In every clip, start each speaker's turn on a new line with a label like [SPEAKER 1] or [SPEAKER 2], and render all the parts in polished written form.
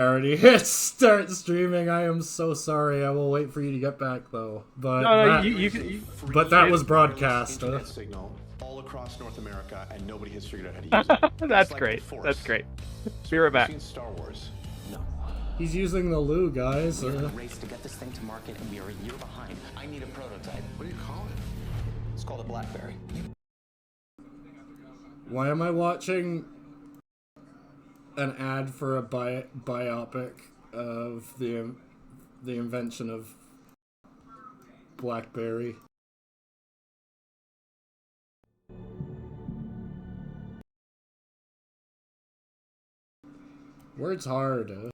[SPEAKER 1] I already hit start streaming. I am so sorry. I will wait for you to get back though. But
[SPEAKER 2] No,
[SPEAKER 1] that, but that was broadcast.
[SPEAKER 3] Signal all across North America, and nobody has figured out how to use it.
[SPEAKER 2] That's great. That's great. Be right back.
[SPEAKER 3] Seen Star Wars.
[SPEAKER 4] No.
[SPEAKER 1] He's using the loo, guys.
[SPEAKER 4] We're in a race to get this thing to market, and we are a year behind. I need a prototype.
[SPEAKER 3] What do you call it?
[SPEAKER 4] It's called a BlackBerry.
[SPEAKER 1] Why am I watching an ad for a biopic of the invention of BlackBerry? Words hard.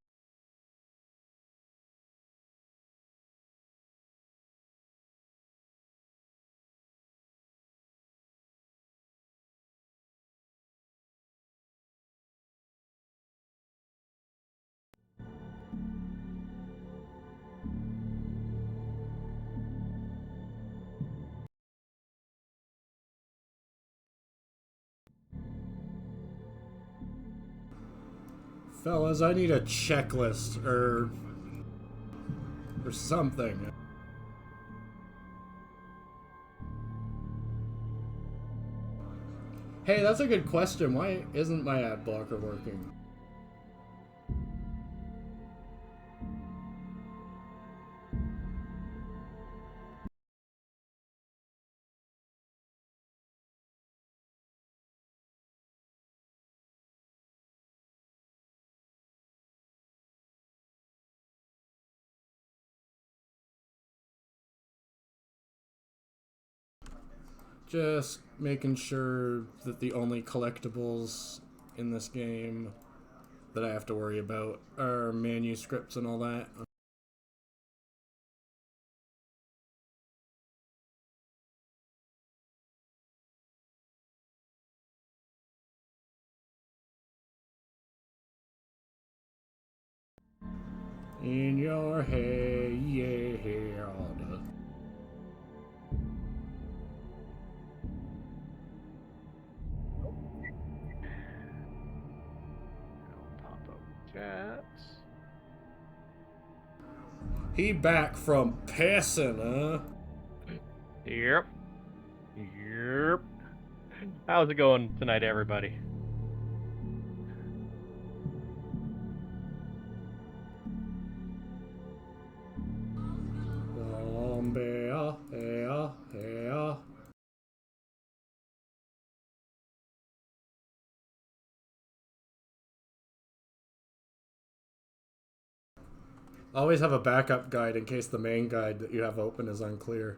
[SPEAKER 1] Fellas, I need a checklist or something. Hey, that's a good question. Why isn't my ad blocker working? Just making sure that the only collectibles in this game that I have to worry about are manuscripts and all that. In your head.
[SPEAKER 2] Chat.
[SPEAKER 1] He back from passing, huh?
[SPEAKER 2] Yep. Yep. How's it going tonight, everybody? Always have a backup guide in case the main guide that you have open is unclear.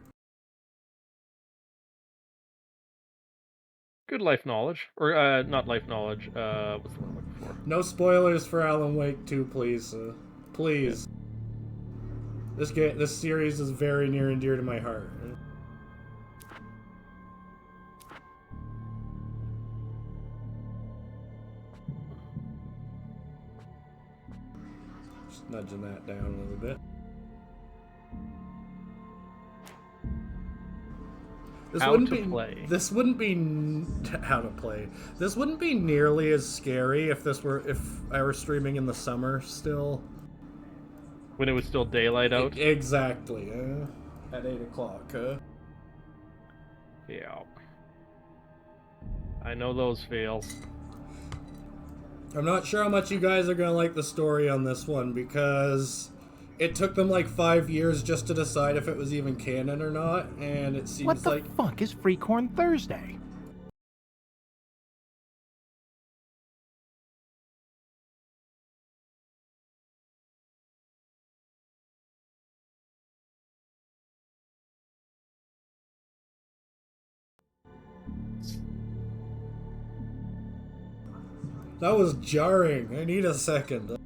[SPEAKER 2] Good life knowledge. Or, not life knowledge. What's the one I'm looking for?
[SPEAKER 1] No spoilers for Alan Wake 2, please. Please. Yeah. This series is very near and dear to my heart. Just nudging that down a little bit. This wouldn't be nearly as scary if I were streaming in the summer still.
[SPEAKER 2] When it was still daylight out?
[SPEAKER 1] Exactly. At 8 o'clock.
[SPEAKER 2] Yeah. I know those feels.
[SPEAKER 1] I'm not sure how much you guys are gonna like the story on this one because it took them like 5 years just to decide if it was even canon or not, and it seems
[SPEAKER 5] what the
[SPEAKER 1] like...
[SPEAKER 5] fuck is Freecorn Thursday?
[SPEAKER 1] That was jarring. I need a second.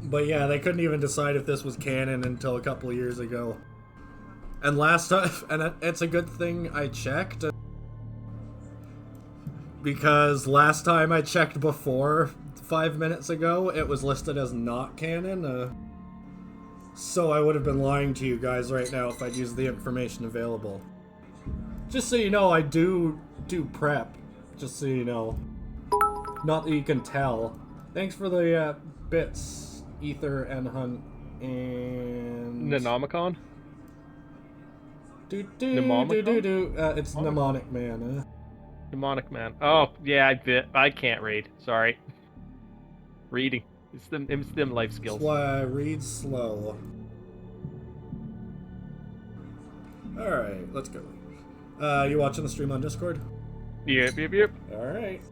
[SPEAKER 1] But yeah, they couldn't even decide if this was canon until a couple of years ago. And last time, and it's a good thing I checked, because last time I checked before 5 minutes ago, it was listed as not canon. So I would have been lying to you guys right now if I'd used the information available. Just so you know, I do prep. Just so you know. Not that you can tell. Thanks for the bits, Ether and Hunt and
[SPEAKER 6] Nenomicon?
[SPEAKER 1] It's Mnemonic Man.
[SPEAKER 6] Mnemonic Man. Oh, yeah, I can't read. Sorry. Reading. It's them life skills.
[SPEAKER 1] That's why I read slow. Alright, let's go. You watching the stream on Discord?
[SPEAKER 6] Yep.
[SPEAKER 1] Alright.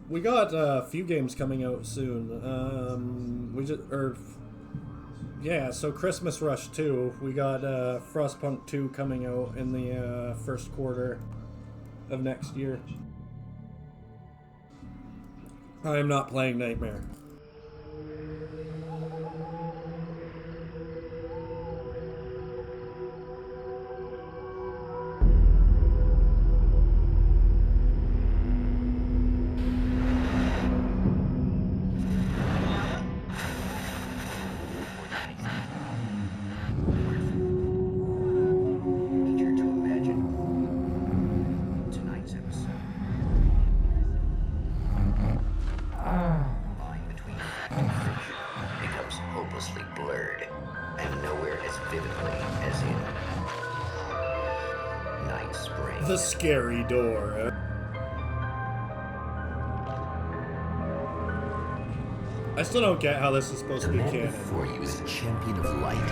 [SPEAKER 1] We got a few games coming out soon. So Christmas Rush 2. We got Frostpunk 2 coming out in the first quarter of next year. I'm not playing Nightmare.
[SPEAKER 7] Eager to imagine tonight's episode. The line between fact and fiction becomes hopelessly blurred, and nowhere as vividly as in Night Springs.
[SPEAKER 1] The Scary Door. I still don't get how this is supposed to be
[SPEAKER 7] man
[SPEAKER 1] canon.
[SPEAKER 7] before you is a champion of light.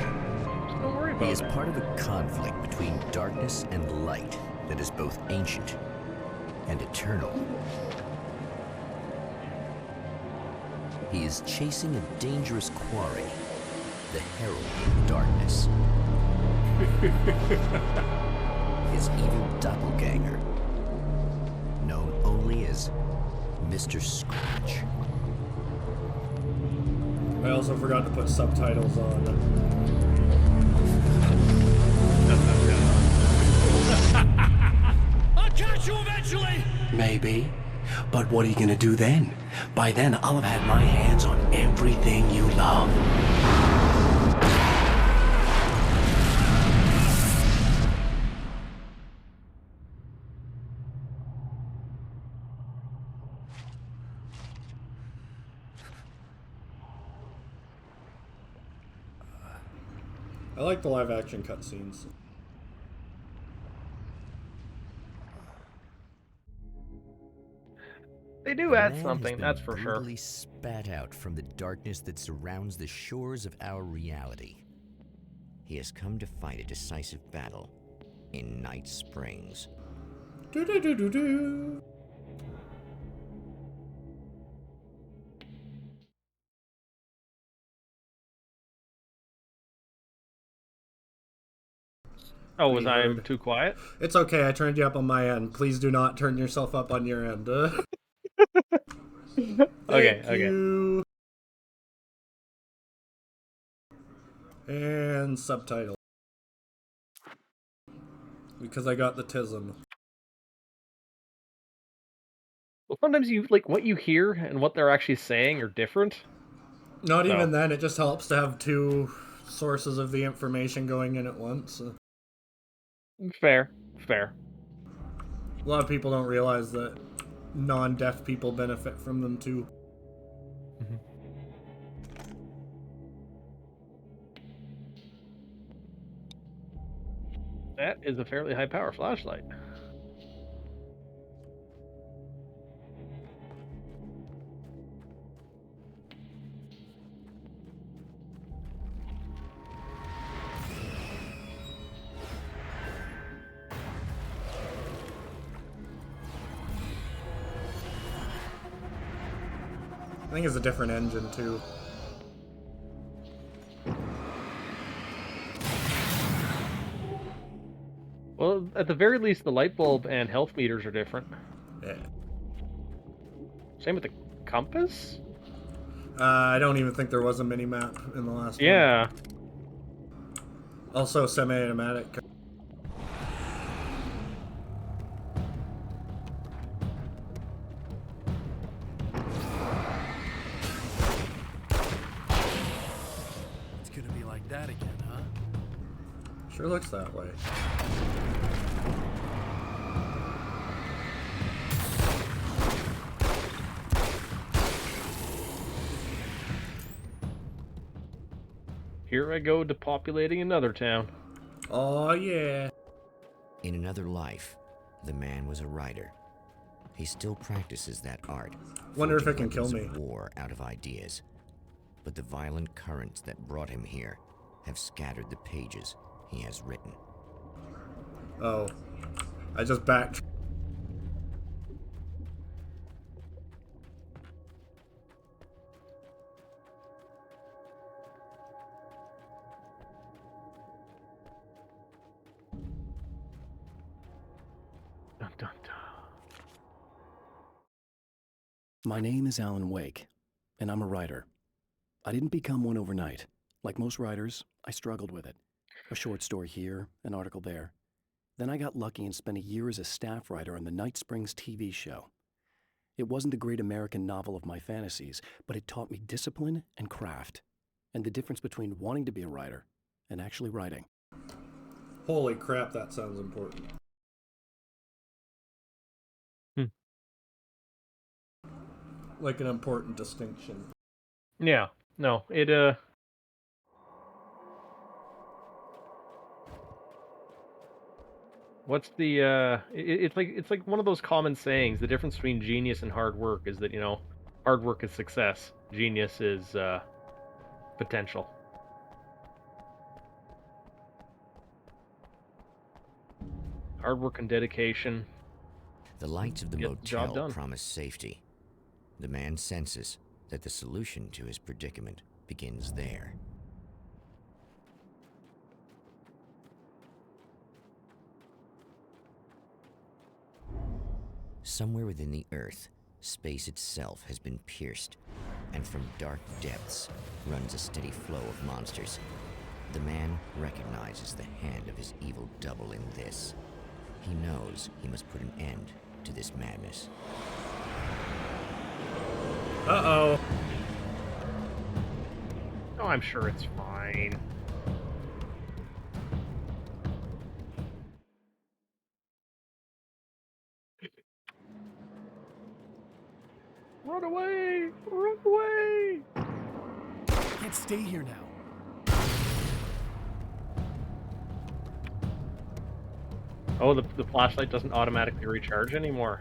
[SPEAKER 6] Don't worry about
[SPEAKER 7] He is
[SPEAKER 6] it.
[SPEAKER 7] part of a conflict between darkness and light that is both ancient and eternal. He is chasing a dangerous quarry, the Herald of Darkness. His evil doppelganger, known only as Mr. Scratch.
[SPEAKER 1] I also forgot to put subtitles on.
[SPEAKER 8] I'll catch you eventually! Maybe. But what are you gonna do then? By then, I'll have had my hands on everything you love.
[SPEAKER 1] I like the live action cutscenes.
[SPEAKER 6] They do add
[SPEAKER 7] Man
[SPEAKER 6] something,
[SPEAKER 7] has been
[SPEAKER 6] that's for sure.
[SPEAKER 7] brutally spat out from the darkness that surrounds the shores of our reality. He has come to fight a decisive battle in Night Springs.
[SPEAKER 1] Do.
[SPEAKER 6] Oh, was I
[SPEAKER 1] Weird.
[SPEAKER 6] too quiet?
[SPEAKER 1] It's okay, I turned you up on my end. Please do not turn yourself up on your end.
[SPEAKER 6] Okay.
[SPEAKER 1] Thank you. And subtitle. Because I got the tism.
[SPEAKER 6] Well, sometimes what you hear and what they're actually saying are different.
[SPEAKER 1] Not
[SPEAKER 6] So.
[SPEAKER 1] even then, it just helps to have two sources of the information going in at once.
[SPEAKER 6] Fair.
[SPEAKER 1] A lot of people don't realize that non-deaf people benefit from them too.
[SPEAKER 6] That is a fairly high power flashlight.
[SPEAKER 1] I think it's a different engine too.
[SPEAKER 6] Well, at the very least, the light bulb and health meters are different.
[SPEAKER 1] Yeah.
[SPEAKER 6] Same with the compass?
[SPEAKER 1] I don't even think there was a mini-map in the last one.
[SPEAKER 6] Yeah.
[SPEAKER 1] Also semi-automatic.
[SPEAKER 8] It's gonna be like that again, huh?
[SPEAKER 1] Sure looks that way.
[SPEAKER 6] here I go depopulating another town.
[SPEAKER 1] Oh yeah.
[SPEAKER 7] In another life, the man was a writer. He still practices that art.
[SPEAKER 1] Wonder if
[SPEAKER 7] forging
[SPEAKER 1] it can kill
[SPEAKER 7] weapons of
[SPEAKER 1] me.
[SPEAKER 7] war out of ideas. But the violent currents that brought him here have scattered the pages he has written.
[SPEAKER 1] Oh. I just backed.
[SPEAKER 6] Dun, dun, dun.
[SPEAKER 8] My name is Alan Wake, and I'm a writer. I didn't become one overnight. Like most writers, I struggled with it. A short story here, an article there. Then I got lucky and spent a year as a staff writer on the Night Springs TV show. It wasn't the great American novel of my fantasies, but it taught me discipline and craft, and the difference between wanting to be a writer and actually writing.
[SPEAKER 1] Holy crap, that sounds important. Like an important distinction.
[SPEAKER 6] Yeah, no, it what's the it's like one of those common sayings. The difference between genius and hard work is that, hard work is success. Genius is potential. Hard work and dedication.
[SPEAKER 7] The lights of the
[SPEAKER 6] Get the job
[SPEAKER 7] motel
[SPEAKER 6] done.
[SPEAKER 7] promise safety. The man senses that the solution to his predicament begins there. Somewhere within the Earth, space itself has been pierced, and from dark depths runs a steady flow of monsters. The man recognizes the hand of his evil double in this. He knows he must put an end to this madness.
[SPEAKER 1] Uh-oh.
[SPEAKER 6] Oh, I'm sure it's fine. Run away! Run away!
[SPEAKER 8] Can't stay here now.
[SPEAKER 6] Oh, the flashlight doesn't automatically recharge anymore.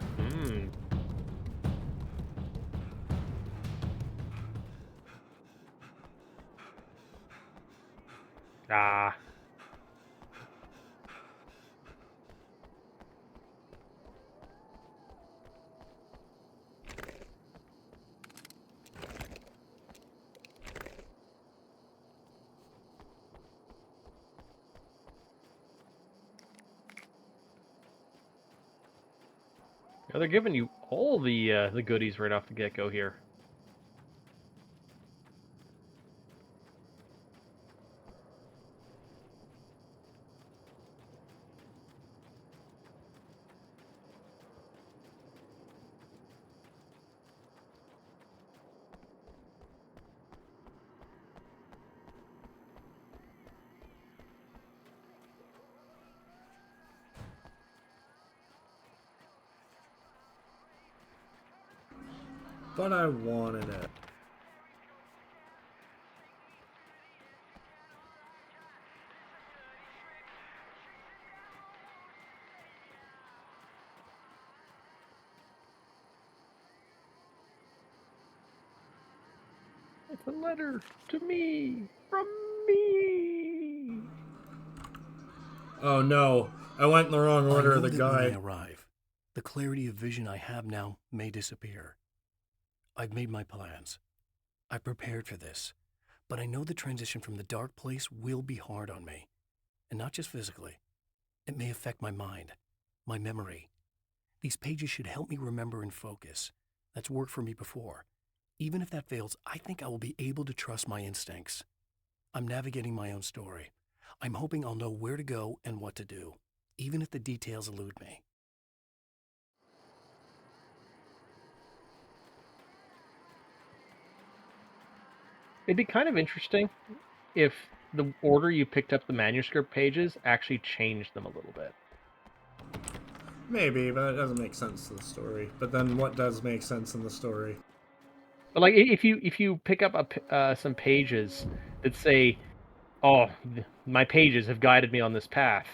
[SPEAKER 6] Ah. Yeah, they're giving you all the goodies right off the get-go here.
[SPEAKER 1] But I wanted it.
[SPEAKER 6] It's a letter to me from me.
[SPEAKER 1] Oh no, I went in the wrong order of the
[SPEAKER 8] I know that when I
[SPEAKER 1] guide.
[SPEAKER 8] arrive, the clarity of vision I have now may disappear. I've made my plans. I prepared for this, but I know the transition from the dark place will be hard on me, and not just physically. It may affect my mind, my memory. These pages should help me remember and focus. That's worked for me before. Even if that fails, I think I will be able to trust my instincts. I'm navigating my own story. I'm hoping I'll know where to go and what to do, even if the details elude me.
[SPEAKER 6] It'd be kind of interesting if the order you picked up the manuscript pages actually changed them a little bit.
[SPEAKER 1] Maybe, but it doesn't make sense to the story. But then what does make sense in the story?
[SPEAKER 6] But like, if you pick up some pages that say Oh, my pages have guided me on this path.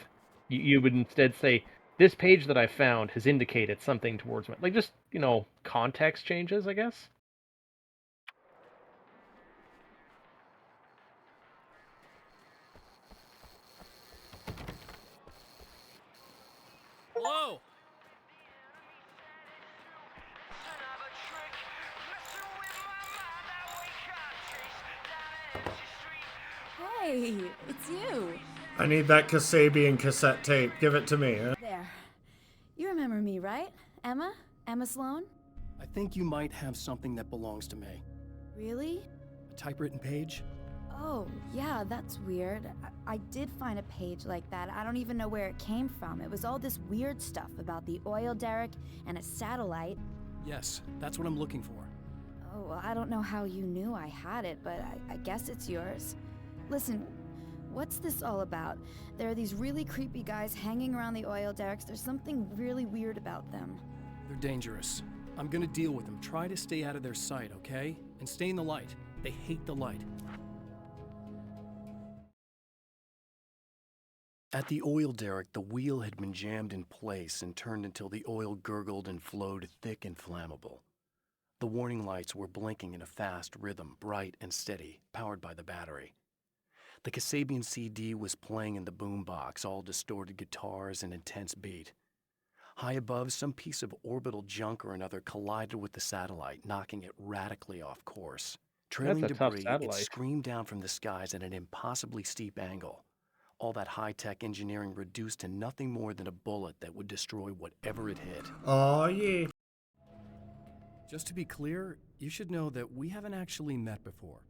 [SPEAKER 6] You would instead say, this page that I found has indicated something towards me. Like, just, context changes, I guess?
[SPEAKER 8] Hello?
[SPEAKER 9] Hey, it's you.
[SPEAKER 1] I need that Kasabian cassette tape. Give it to me. Huh?
[SPEAKER 9] There. You remember me, right? Emma? Emma Sloan?
[SPEAKER 8] I think you might have something that belongs to me.
[SPEAKER 9] Really?
[SPEAKER 8] A typewritten page?
[SPEAKER 9] Oh, yeah, that's weird. I did find a page like that. I don't even know where it came from. It was all this weird stuff about the oil derrick and a satellite.
[SPEAKER 8] Yes, that's what I'm looking for.
[SPEAKER 9] Oh, well, I don't know how you knew I had it, but I guess it's yours. Listen, what's this all about? There are these really creepy guys hanging around the oil derricks. There's something really weird about them.
[SPEAKER 8] They're dangerous. I'm gonna deal with them. Try to stay out of their sight, okay? And stay in the light. They hate the light. At the oil derrick, the wheel had been jammed in place and turned until the oil gurgled and flowed thick and flammable. The warning lights were blinking in a fast rhythm, bright and steady, powered by the battery. The Kasabian CD was playing in the boombox, all distorted guitars and intense beat. High above, some piece of orbital junk or another collided with the satellite, knocking it radically off course. Trailing
[SPEAKER 6] That's a tough
[SPEAKER 8] debris, it
[SPEAKER 6] satellite.
[SPEAKER 8] screamed down from the skies at an impossibly steep angle. All that high-tech engineering reduced to nothing more than a bullet that would destroy whatever it hit.
[SPEAKER 1] Oh yeah.
[SPEAKER 8] Just to be clear, you should know that we haven't actually met before.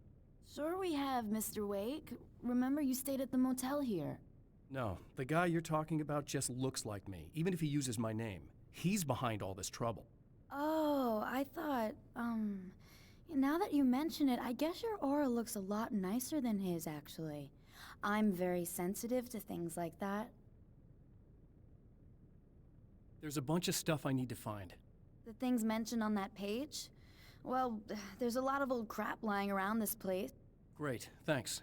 [SPEAKER 9] Sure we have, Mr. Wake. Remember you stayed at the motel here.
[SPEAKER 8] No, the guy you're talking about just looks like me, even if he uses my name. He's behind all this trouble.
[SPEAKER 9] Oh, I thought, now that you mention it, I guess your aura looks a lot nicer than his, actually. I'm very sensitive to things like that.
[SPEAKER 8] There's a bunch of stuff I need to find.
[SPEAKER 9] The things mentioned on that page? Well, there's a lot of old crap lying around this place.
[SPEAKER 8] Great, thanks.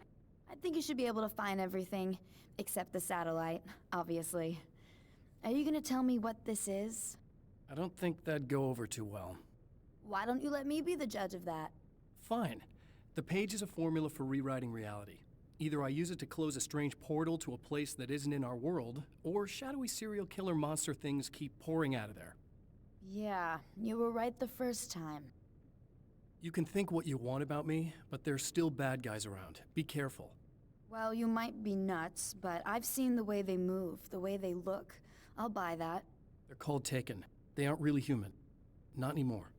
[SPEAKER 9] I think you should be able to find everything, except the satellite, obviously. Are you gonna tell me what this is?
[SPEAKER 8] I don't think that'd go over too well.
[SPEAKER 9] Why don't you let me be the judge of that?
[SPEAKER 8] Fine. The page is a formula for rewriting reality. Either I use it to close a strange portal to a place that isn't in our world, or shadowy serial killer monster things keep pouring out of there.
[SPEAKER 9] Yeah, you were right the first time.
[SPEAKER 8] You can think what you want about me, but there's still bad guys around. Be careful.
[SPEAKER 9] Well, you might be nuts, but I've seen the way they move, the way they look. I'll buy that.
[SPEAKER 8] They're called Taken. They aren't really human. Not anymore.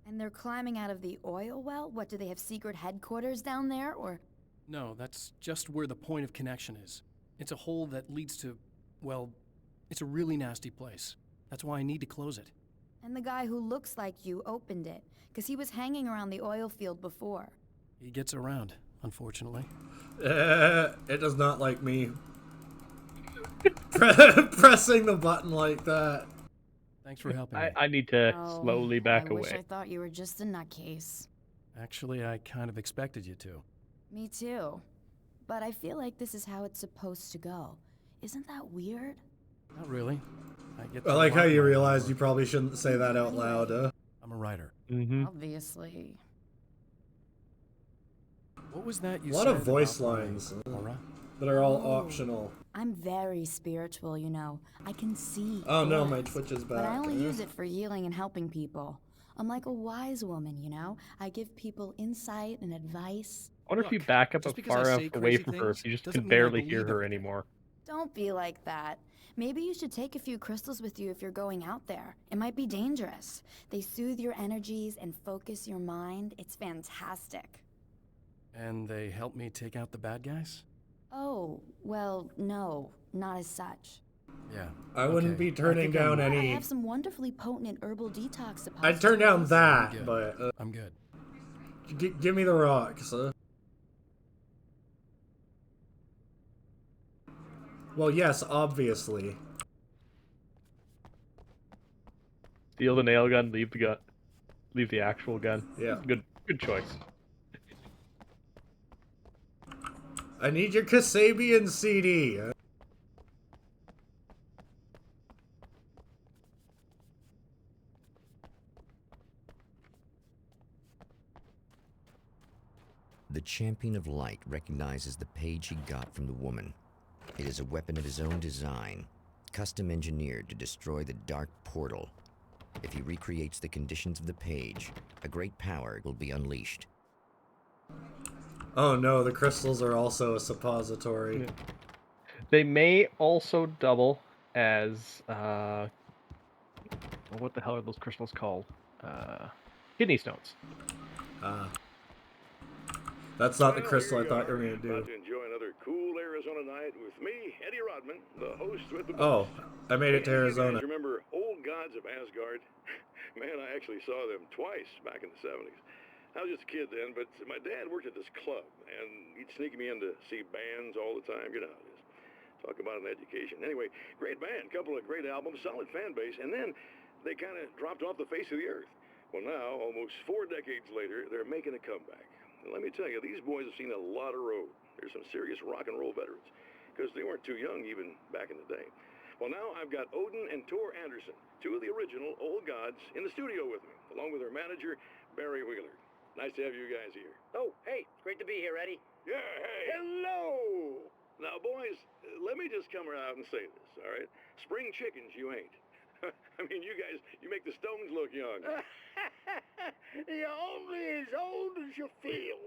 [SPEAKER 9] And they're climbing out of the oil well? What, do they have secret headquarters down there, or...?
[SPEAKER 8] No, that's just where the point of connection is. It's a hole that leads to, well, it's a really nasty place. That's why I need to close it.
[SPEAKER 9] And the guy who looks like you opened it, because he was hanging around the oil field before.
[SPEAKER 8] He gets around, unfortunately.
[SPEAKER 1] It does not like me. Pressing the button like that.
[SPEAKER 8] Thanks for helping me.
[SPEAKER 6] I need to
[SPEAKER 9] Oh,
[SPEAKER 6] slowly back
[SPEAKER 9] I wish I
[SPEAKER 6] away.
[SPEAKER 9] thought you were just a nutcase.
[SPEAKER 8] Actually, I kind of expected you to.
[SPEAKER 9] Me too. But I feel like this is how it's supposed to go. Isn't that weird?
[SPEAKER 8] Not really. I get
[SPEAKER 1] I
[SPEAKER 8] that
[SPEAKER 1] like
[SPEAKER 8] a
[SPEAKER 1] how
[SPEAKER 8] lot
[SPEAKER 1] you
[SPEAKER 8] in my
[SPEAKER 1] realized
[SPEAKER 8] work.
[SPEAKER 1] you probably shouldn't say that out loud.
[SPEAKER 8] I'm a writer.
[SPEAKER 6] Mm-hmm.
[SPEAKER 9] Obviously.
[SPEAKER 8] What was that you
[SPEAKER 1] A lot
[SPEAKER 8] said
[SPEAKER 1] of voice
[SPEAKER 8] about my
[SPEAKER 1] lines
[SPEAKER 8] aura?
[SPEAKER 1] that are all
[SPEAKER 9] Oh.
[SPEAKER 1] optional.
[SPEAKER 9] I'm very spiritual, you know. I can see.
[SPEAKER 1] Oh no, my
[SPEAKER 9] auras,
[SPEAKER 1] Twitch is back.
[SPEAKER 9] But I only use it for healing and helping people. I'm like a wise woman, you know? I give people insight and advice.
[SPEAKER 6] I wonder if you
[SPEAKER 8] Look,
[SPEAKER 6] back up
[SPEAKER 8] just because
[SPEAKER 6] far
[SPEAKER 8] I
[SPEAKER 6] enough
[SPEAKER 8] say
[SPEAKER 6] away
[SPEAKER 8] crazy
[SPEAKER 6] from her, if
[SPEAKER 8] things
[SPEAKER 6] you just
[SPEAKER 8] doesn't
[SPEAKER 6] can
[SPEAKER 8] mean I
[SPEAKER 6] barely hear
[SPEAKER 8] believe
[SPEAKER 6] her
[SPEAKER 8] everything.
[SPEAKER 6] anymore.
[SPEAKER 9] Don't be like that. Maybe you should take a few crystals with you if you're going out there. It might be dangerous. They soothe your energies and focus your mind. It's fantastic.
[SPEAKER 8] And they help me take out the bad guys?
[SPEAKER 9] Oh, well, no, not as such.
[SPEAKER 8] Yeah.
[SPEAKER 1] I wouldn't
[SPEAKER 8] okay.
[SPEAKER 1] be turning
[SPEAKER 8] think I'm-
[SPEAKER 1] down
[SPEAKER 9] But I
[SPEAKER 1] any.
[SPEAKER 9] have some wonderfully potent herbal detox suppositories.
[SPEAKER 1] I'd turn down
[SPEAKER 8] I'm
[SPEAKER 1] that,
[SPEAKER 8] good.
[SPEAKER 1] but
[SPEAKER 8] I'm good.
[SPEAKER 1] give me the rocks. Well, yes, obviously.
[SPEAKER 6] Steal the nail gun, leave the gun, leave the actual gun.
[SPEAKER 1] Yeah.
[SPEAKER 6] Good choice.
[SPEAKER 1] I need your Kasabian CD.
[SPEAKER 7] The Champion of Light recognizes the page he got from the woman. It is a weapon of his own design, custom engineered to destroy the Dark Portal. If he recreates the conditions of the page, a great power will be unleashed.
[SPEAKER 1] Oh no, the crystals are also a suppository.
[SPEAKER 6] They may also double as what the hell are those crystals called? Kidney stones.
[SPEAKER 1] That's not the crystal I thought you were gonna do.
[SPEAKER 10] About to enjoy another cool Arizona night with me, Eddie Rodman, the host with the
[SPEAKER 1] Oh,
[SPEAKER 10] best.
[SPEAKER 1] I made it to
[SPEAKER 10] Hey, you
[SPEAKER 1] Arizona.
[SPEAKER 10] guys remember Old Gods of Asgard? Man, I actually saw them twice back in the 70s. I was just a kid then, but my dad worked at this club, and he'd sneak me in to see bands all the time. You know how it is. Talk about an education. Anyway, great band, couple of great albums, solid fan base, and then they kind of dropped off the face of the earth. Well, now, almost 4 decades later, they're making a comeback. And let me tell you, these boys have seen a lot of road. There's some serious rock and roll veterans, because they weren't too young even back in the day. Well, now I've got Odin and Tor Anderson, 2 of the original Old Gods, in the studio with me, along with their manager, Barry Wheeler. Nice to have you guys here.
[SPEAKER 11] Oh, hey, great to be here, Eddie.
[SPEAKER 10] Yeah, hey. Hello! Now, boys, let me just come out and say this, all right? Spring chickens, you ain't. I mean, you guys, you make the Stones look young.
[SPEAKER 11] You're only as old as you feel.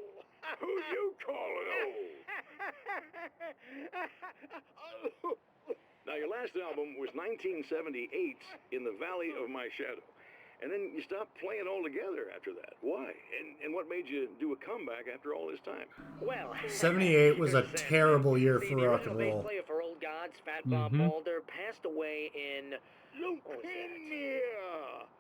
[SPEAKER 10] Who you calling old? Now, your last album was 1978, In the Valley of My Shadow. And then you stopped playing altogether after that. Why? And what made you do a comeback after all this time?
[SPEAKER 11] Well,
[SPEAKER 1] 78 was a terrible year for
[SPEAKER 11] the
[SPEAKER 1] rock and
[SPEAKER 11] original bass
[SPEAKER 1] roll.
[SPEAKER 11] player for Old Gods, Fat Bob Balder, passed away in
[SPEAKER 10] Leukemia!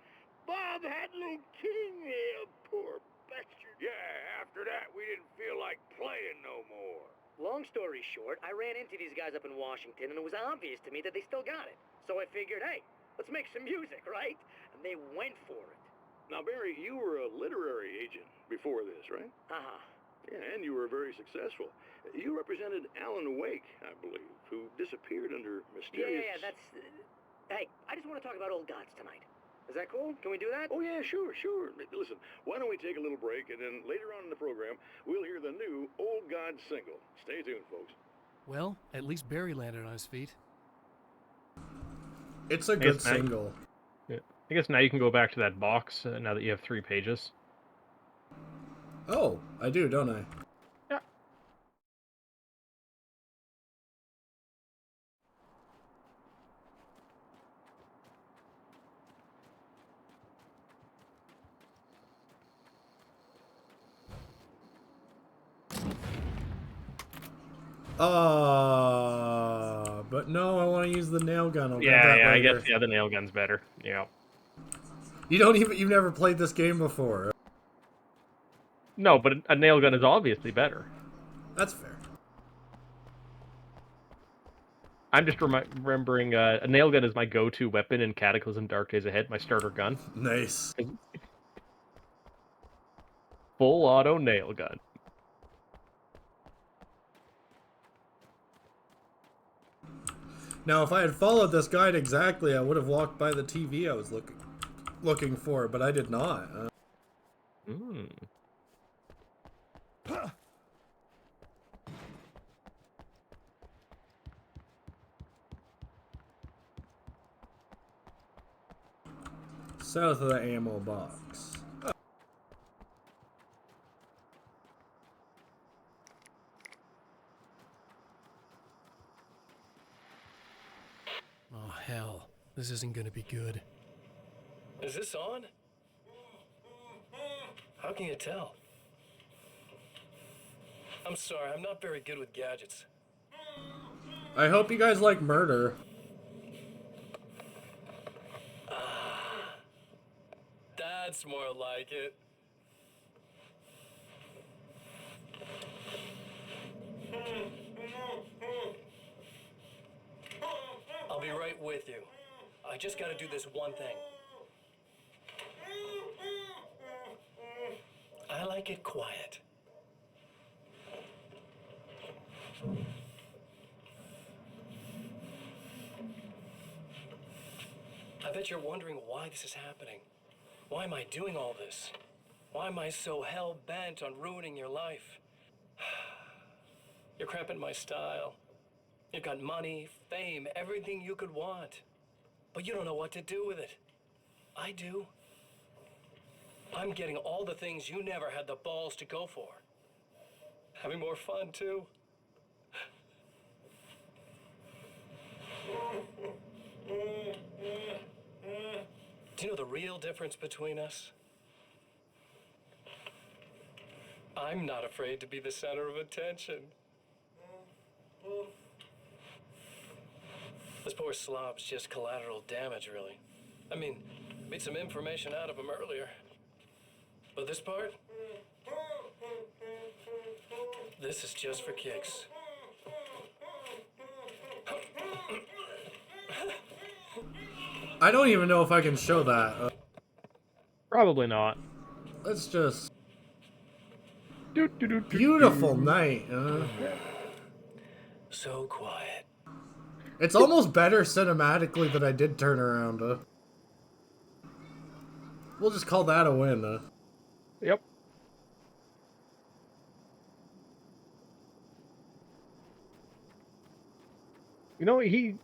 [SPEAKER 10] Bob had leukemia, poor bastard. Yeah, after that, we didn't feel like playing no more.
[SPEAKER 11] Long story short, I ran into these guys up in Washington, and it was obvious to me that they still got it. So I figured, hey, let's make some music, right? And they went for it.
[SPEAKER 10] Now, Barry, you were a literary agent before this, right?
[SPEAKER 11] Uh-huh.
[SPEAKER 10] Yeah, and you were very successful. You represented Alan Wake, I believe, who disappeared under mysterious...
[SPEAKER 11] Yeah, that's... Hey, I just want to talk about Old Gods tonight. Is that cool? Can we do that?
[SPEAKER 10] Oh, yeah, sure. Listen, why don't we take a little break, and then later on in the program, we'll hear the new Old Gods single. Stay tuned, folks.
[SPEAKER 8] Well, at least Barry landed on his feet.
[SPEAKER 1] It's a good single.
[SPEAKER 6] Yeah. I guess now you can go back to that box now that you have 3 pages.
[SPEAKER 1] Oh, I do, don't I?
[SPEAKER 6] Yeah.
[SPEAKER 1] But no, I want to use the nail gun. I'll get
[SPEAKER 6] Yeah,
[SPEAKER 1] that
[SPEAKER 6] I
[SPEAKER 1] later.
[SPEAKER 6] guess the nail gun's better. Yeah.
[SPEAKER 1] You've never played this game before.
[SPEAKER 6] No, but a nail gun is obviously better.
[SPEAKER 1] That's fair.
[SPEAKER 6] I'm just remembering a nail gun is my go-to weapon in Cataclysm Dark Days Ahead, my starter gun.
[SPEAKER 1] Nice.
[SPEAKER 6] Full auto nail gun.
[SPEAKER 1] Now, if I had followed this guide exactly, I would have walked by the TV I was looking for, but I did not. South of the ammo box.
[SPEAKER 8] Oh, hell. This isn't gonna be good. Is this on? How can you tell? I'm sorry, I'm not very good with gadgets.
[SPEAKER 1] I hope you guys like murder.
[SPEAKER 8] That's more like it. I'll be right with you. I just gotta do this one thing. I like it quiet. I bet you're wondering why this is happening. Why am I doing all this? Why am I so hell-bent on ruining your life? You're cramping my style. You've got money, fame, everything you could want. But you don't know what to do with it. I do. I'm getting all the things you never had the balls to go for. Having more fun, too. Do you know the real difference between us? I'm not afraid to be the center of attention. This poor slob's just collateral damage, really. I mean, made some information out of him earlier. But this part? This is just for kicks.
[SPEAKER 1] I don't even know if I can show that.
[SPEAKER 6] Probably not.
[SPEAKER 1] Let's just... Beautiful night.
[SPEAKER 8] So quiet.
[SPEAKER 1] It's almost better cinematically that I did turn around. We'll just call that a win.
[SPEAKER 6] Yep. You know,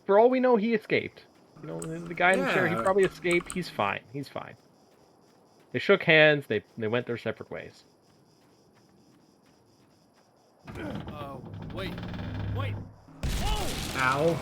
[SPEAKER 6] for all we know, he escaped. You know, the guy in the chair, he probably escaped. He's fine. He's fine. They shook hands. They went their separate ways.
[SPEAKER 12] Wait. Whoa!
[SPEAKER 1] Ow.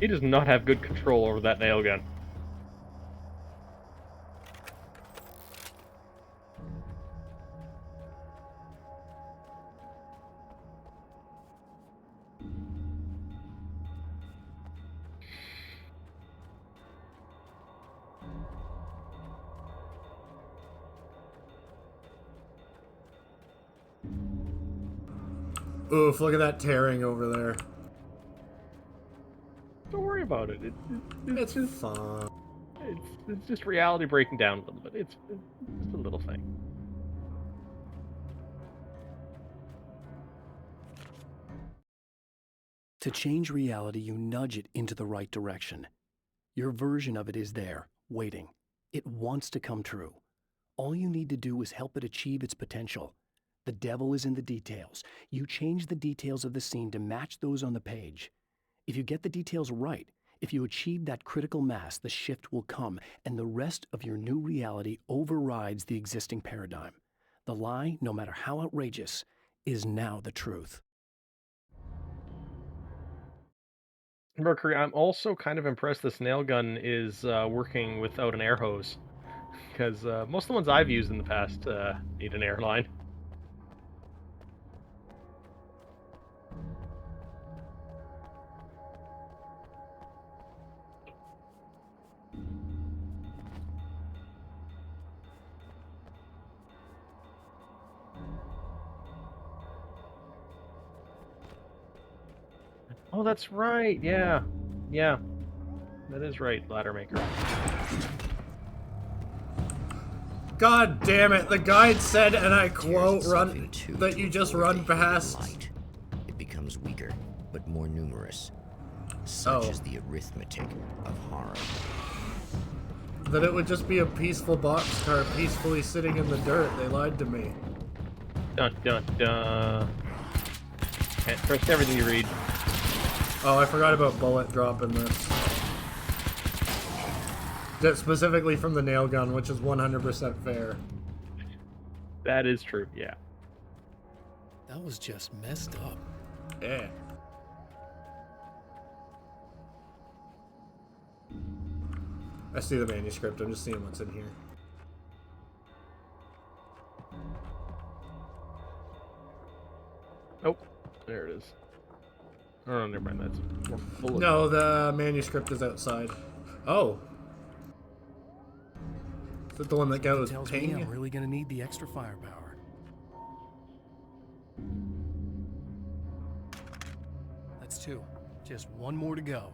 [SPEAKER 6] He does not have good control over that nail gun.
[SPEAKER 1] Oof, look at that tearing over there.
[SPEAKER 6] Don't worry about it.
[SPEAKER 1] It's fun.
[SPEAKER 6] It's just reality breaking down a little bit. It's just a little thing.
[SPEAKER 8] To change reality, you nudge it into the right direction. Your version of it is there, waiting. It wants to come true. All you need to do is help it achieve its potential. The devil is in the details. You change the details of the scene to match those on the page. If you get the details right, if you achieve that critical mass, the shift will come, and the rest of your new reality overrides the existing paradigm. The lie, no matter how outrageous, is now the truth.
[SPEAKER 6] Mercury, I'm also kind of impressed this nail gun is working without an air hose. Because most of the ones I've used in the past need an airline. Oh, that's right. Yeah. Yeah. That is right, ladder maker.
[SPEAKER 1] God damn it, the guide said, and I quote, that you just run past.
[SPEAKER 7] Light. It becomes weaker, but more numerous. Such is the arithmetic of horror.
[SPEAKER 1] That it would just be a peaceful boxcar peacefully sitting in the dirt. They lied to me.
[SPEAKER 6] Dun dun dun. Can't trust everything you read.
[SPEAKER 1] Oh, I forgot about bullet drop in this. That's specifically from the nail gun, which is 100% fair.
[SPEAKER 6] That is true, yeah.
[SPEAKER 8] That was just messed up.
[SPEAKER 1] Yeah. I see the manuscript, I'm just seeing what's in here.
[SPEAKER 6] Nope. There it is. Oh, never mind. That's more full of...
[SPEAKER 1] No, the manuscript is outside. Oh. Is that the one that goes
[SPEAKER 8] tells
[SPEAKER 1] ping?
[SPEAKER 8] me I'm really gonna need the extra firepower. Phase 2. Just one more to go.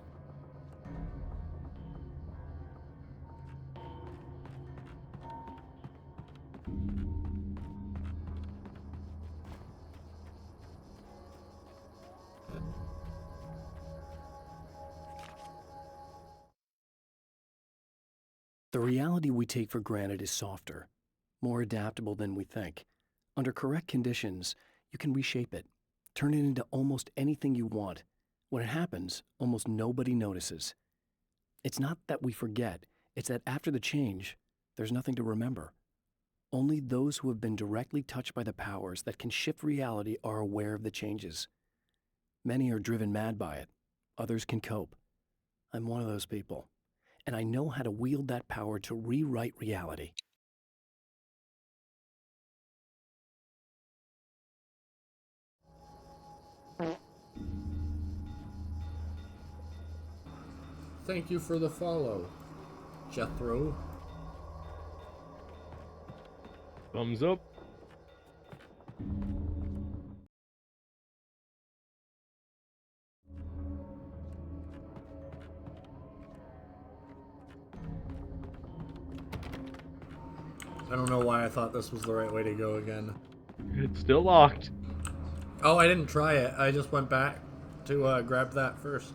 [SPEAKER 8] The reality we take for granted is softer, more adaptable than we think. Under correct conditions, you can reshape it, turn it into almost anything you want. When it happens, almost nobody notices. It's not that we forget, it's that after the change, there's nothing to remember. Only those who have been directly touched by the powers that can shift reality are aware of the changes. Many are driven mad by it. Others can cope. I'm one of those people. And I know how to wield that power to rewrite reality.
[SPEAKER 1] Thank you for the follow, Jethro.
[SPEAKER 6] Thumbs up.
[SPEAKER 1] I don't know why I thought this was the right way to go again.
[SPEAKER 6] It's still locked.
[SPEAKER 1] Oh, I didn't try it. I just went back to grab that first.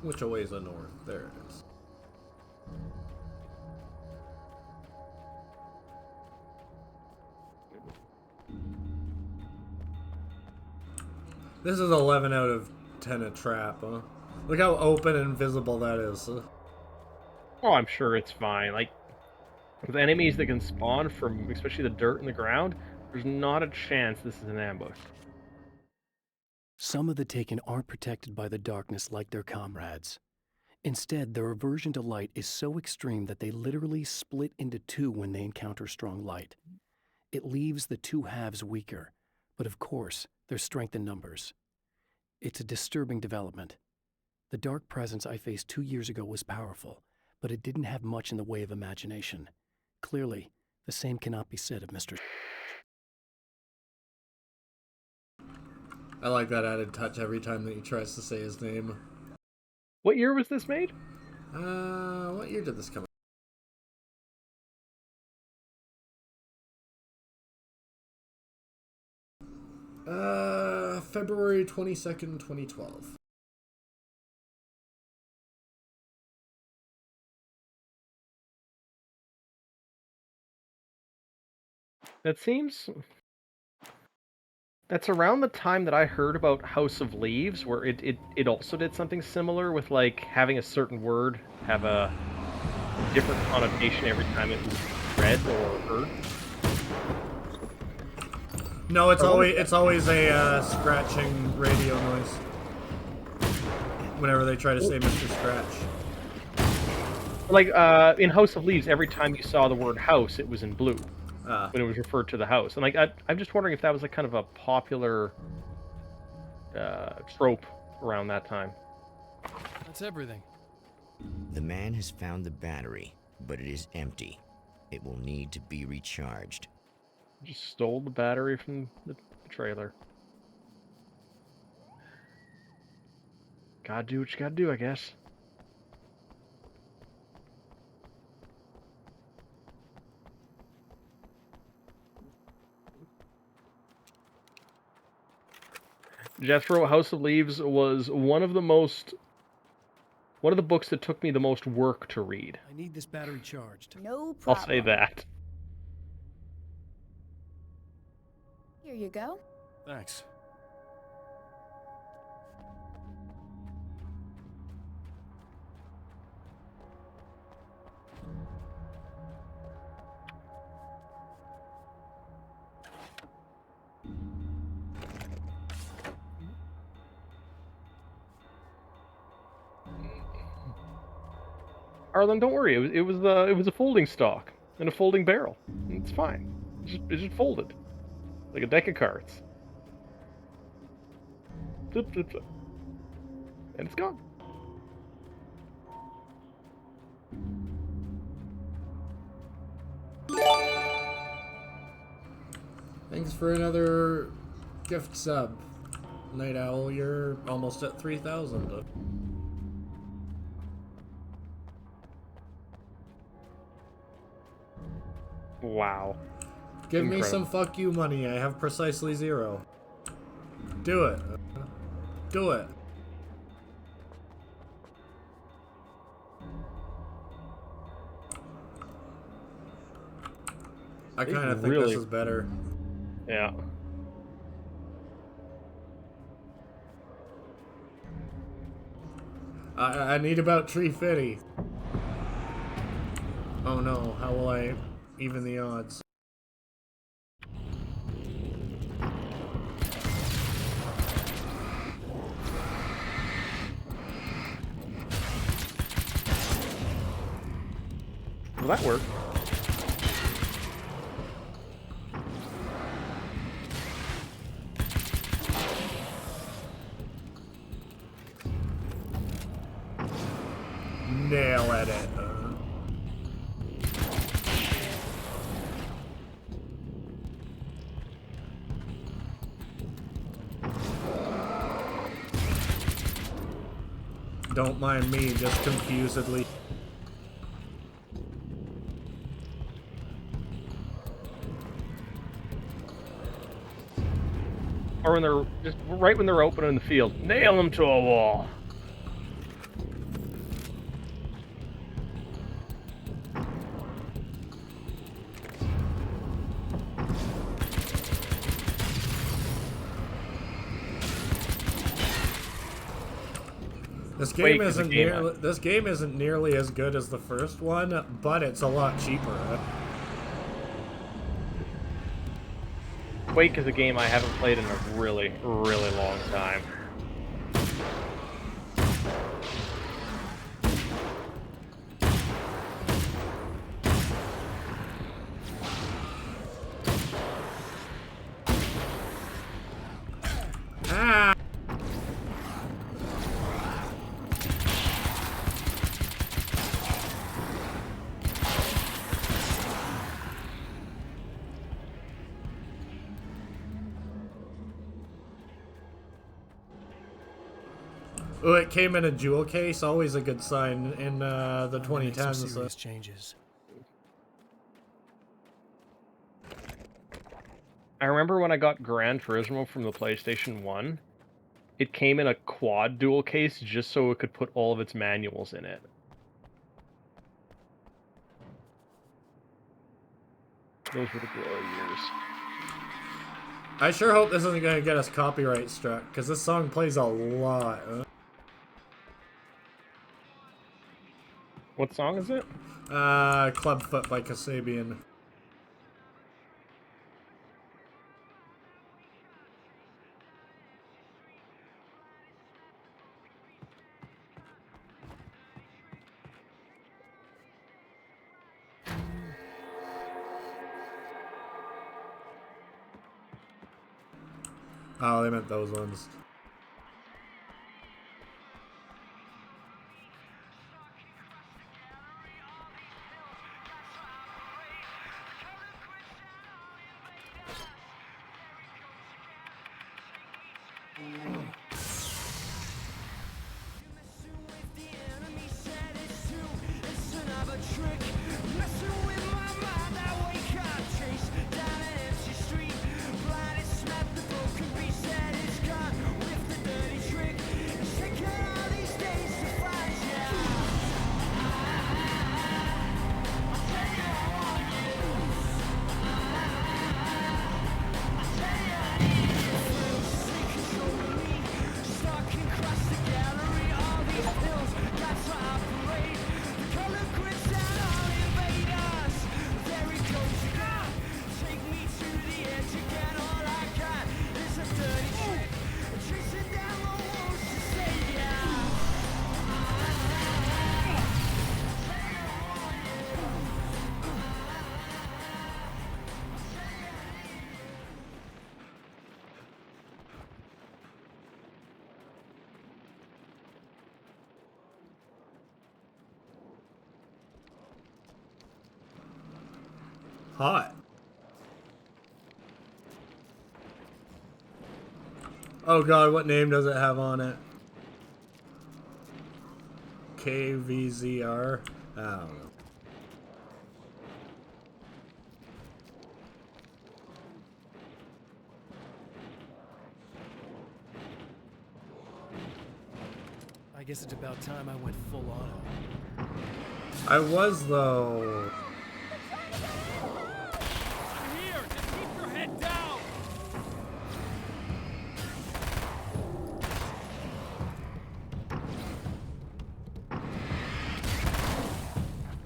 [SPEAKER 1] Which way is the north? There it is. This is 11 out of 10 a trap, huh? Look how open and visible that is.
[SPEAKER 6] Oh, I'm sure it's fine. Like, with enemies that can spawn from especially the dirt in the ground, there's not a chance this is an ambush.
[SPEAKER 8] Some of the Taken aren't protected by the darkness like their comrades. Instead, their aversion to light is so extreme that they literally split into two when they encounter strong light. It leaves the two halves weaker, but of course, there's strength in numbers. It's a disturbing development. The dark presence I faced 2 years ago was powerful, but it didn't have much in the way of imagination. Clearly, the same cannot be said of Mr.
[SPEAKER 1] I like that added touch every time that he tries to say his name.
[SPEAKER 6] What year was this made?
[SPEAKER 1] What year did this come out? February 22nd, 2012.
[SPEAKER 6] That's around the time that I heard about House of Leaves, where it also did something similar with, like, having a certain word have a different connotation every time it was read or heard.
[SPEAKER 1] No, it's always a scratching radio noise. Whenever they try to say Mr. Scratch.
[SPEAKER 6] Like, in House of Leaves, every time you saw the word house, it was in blue. When it was referred to the house. And, like, I'm just wondering if that was, like, kind of a popular trope around that time.
[SPEAKER 8] That's everything.
[SPEAKER 7] The man has found the battery, but it is empty. It will need to be recharged.
[SPEAKER 6] Just stole the battery from the trailer. Gotta do what you gotta do, I guess. Jethro, House of Leaves was one of the books that took me the most work to read.
[SPEAKER 8] I need this battery charged.
[SPEAKER 9] No problem.
[SPEAKER 6] I'll say that.
[SPEAKER 9] Here you go.
[SPEAKER 8] Thanks.
[SPEAKER 6] Arlen, don't worry. It was a folding stock and a folding barrel. It's fine. It's just folded like a deck of cards. Flip, flip, flip. And it's gone.
[SPEAKER 1] Thanks for another gift sub. Night Owl, you're almost at 3,000.
[SPEAKER 6] Wow.
[SPEAKER 1] Give me
[SPEAKER 6] Incredible.
[SPEAKER 1] some fuck you money. I have precisely 0. Do it. Do it. I kind of think
[SPEAKER 6] really...
[SPEAKER 1] this is better.
[SPEAKER 6] Yeah.
[SPEAKER 1] I need about 350. Oh no, how will I even the odds?
[SPEAKER 6] Will that work?
[SPEAKER 1] Nail at it. Don't mind me, just confusedly.
[SPEAKER 6] Or when they're just right when they're opening the field, nail them to a wall.
[SPEAKER 1] This game isn't nearly as good as the first one, but it's a lot cheaper.
[SPEAKER 6] Quake is a game I haven't played in a really, really long time.
[SPEAKER 1] Ah! Oh, it came in a jewel case. Always a good sign in the 2010s.
[SPEAKER 8] Serious changes.
[SPEAKER 6] I remember when I got Gran Turismo from the PlayStation 1, it came in a quad dual case just so it could put all of its manuals in it. Those were the glory years.
[SPEAKER 1] I sure hope this isn't gonna get us copyright struck, because this song plays a lot.
[SPEAKER 6] What song is it?
[SPEAKER 1] Clubfoot by Kasabian. Oh, they meant those ones. Hot. Oh god, what name does it have on it? KVZR? I don't know.
[SPEAKER 8] I guess it's about time I went full auto.
[SPEAKER 1] I was, though.
[SPEAKER 12] I'm here! Just keep your head down!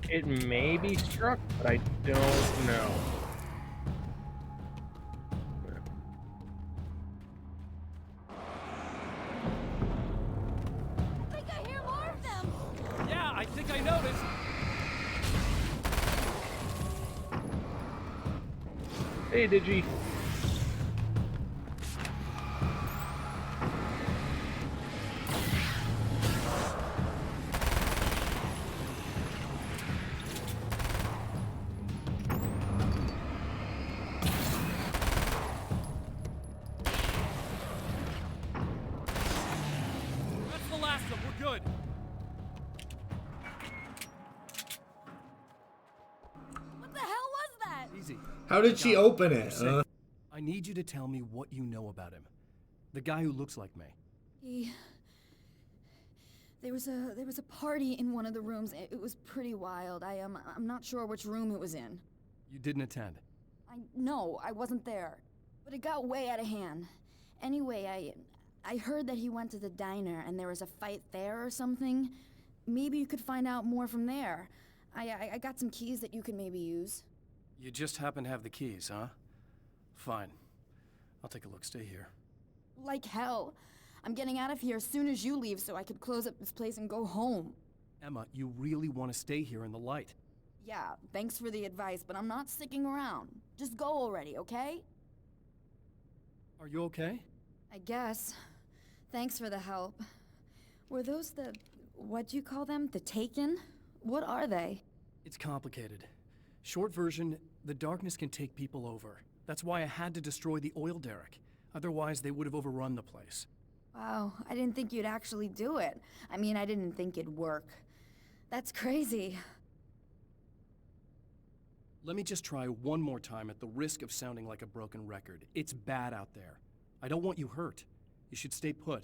[SPEAKER 6] It may be struck, but I don't know.
[SPEAKER 9] I think I hear more of them!
[SPEAKER 12] Yeah, I think I noticed.
[SPEAKER 6] Hey, Digi.
[SPEAKER 12] That's the last of them. We're good.
[SPEAKER 9] What the hell was that?
[SPEAKER 8] Easy.
[SPEAKER 1] How did she open it?
[SPEAKER 8] I need you to tell me what you know about him. The guy who looks like me.
[SPEAKER 9] There was a party in one of the rooms. It was pretty wild. I'm not sure which room it was in.
[SPEAKER 8] You didn't attend.
[SPEAKER 9] No, I wasn't there. But it got way out of hand. Anyway, I heard that he went to the diner and there was a fight there or something. Maybe you could find out more from there. I got some keys that you could maybe use.
[SPEAKER 8] You just happen to have the keys, huh? Fine. I'll take a look. Stay here.
[SPEAKER 9] Like hell. I'm getting out of here as soon as you leave so I could close up this place and go home.
[SPEAKER 8] Emma, you really want to stay here in the light.
[SPEAKER 9] Yeah, thanks for the advice, but I'm not sticking around. Just go already, okay?
[SPEAKER 8] Are you okay?
[SPEAKER 9] I guess. Thanks for the help. Were those what'd you call them? The Taken? What are they?
[SPEAKER 8] It's complicated. Short version, the darkness can take people over. That's why I had to destroy the oil derrick. Otherwise, they would have overrun the place.
[SPEAKER 9] Wow, I didn't think you'd actually do it. I mean, I didn't think it'd work. That's crazy.
[SPEAKER 8] Let me just try one more time at the risk of sounding like a broken record. It's bad out there. I don't want you hurt. You should stay put.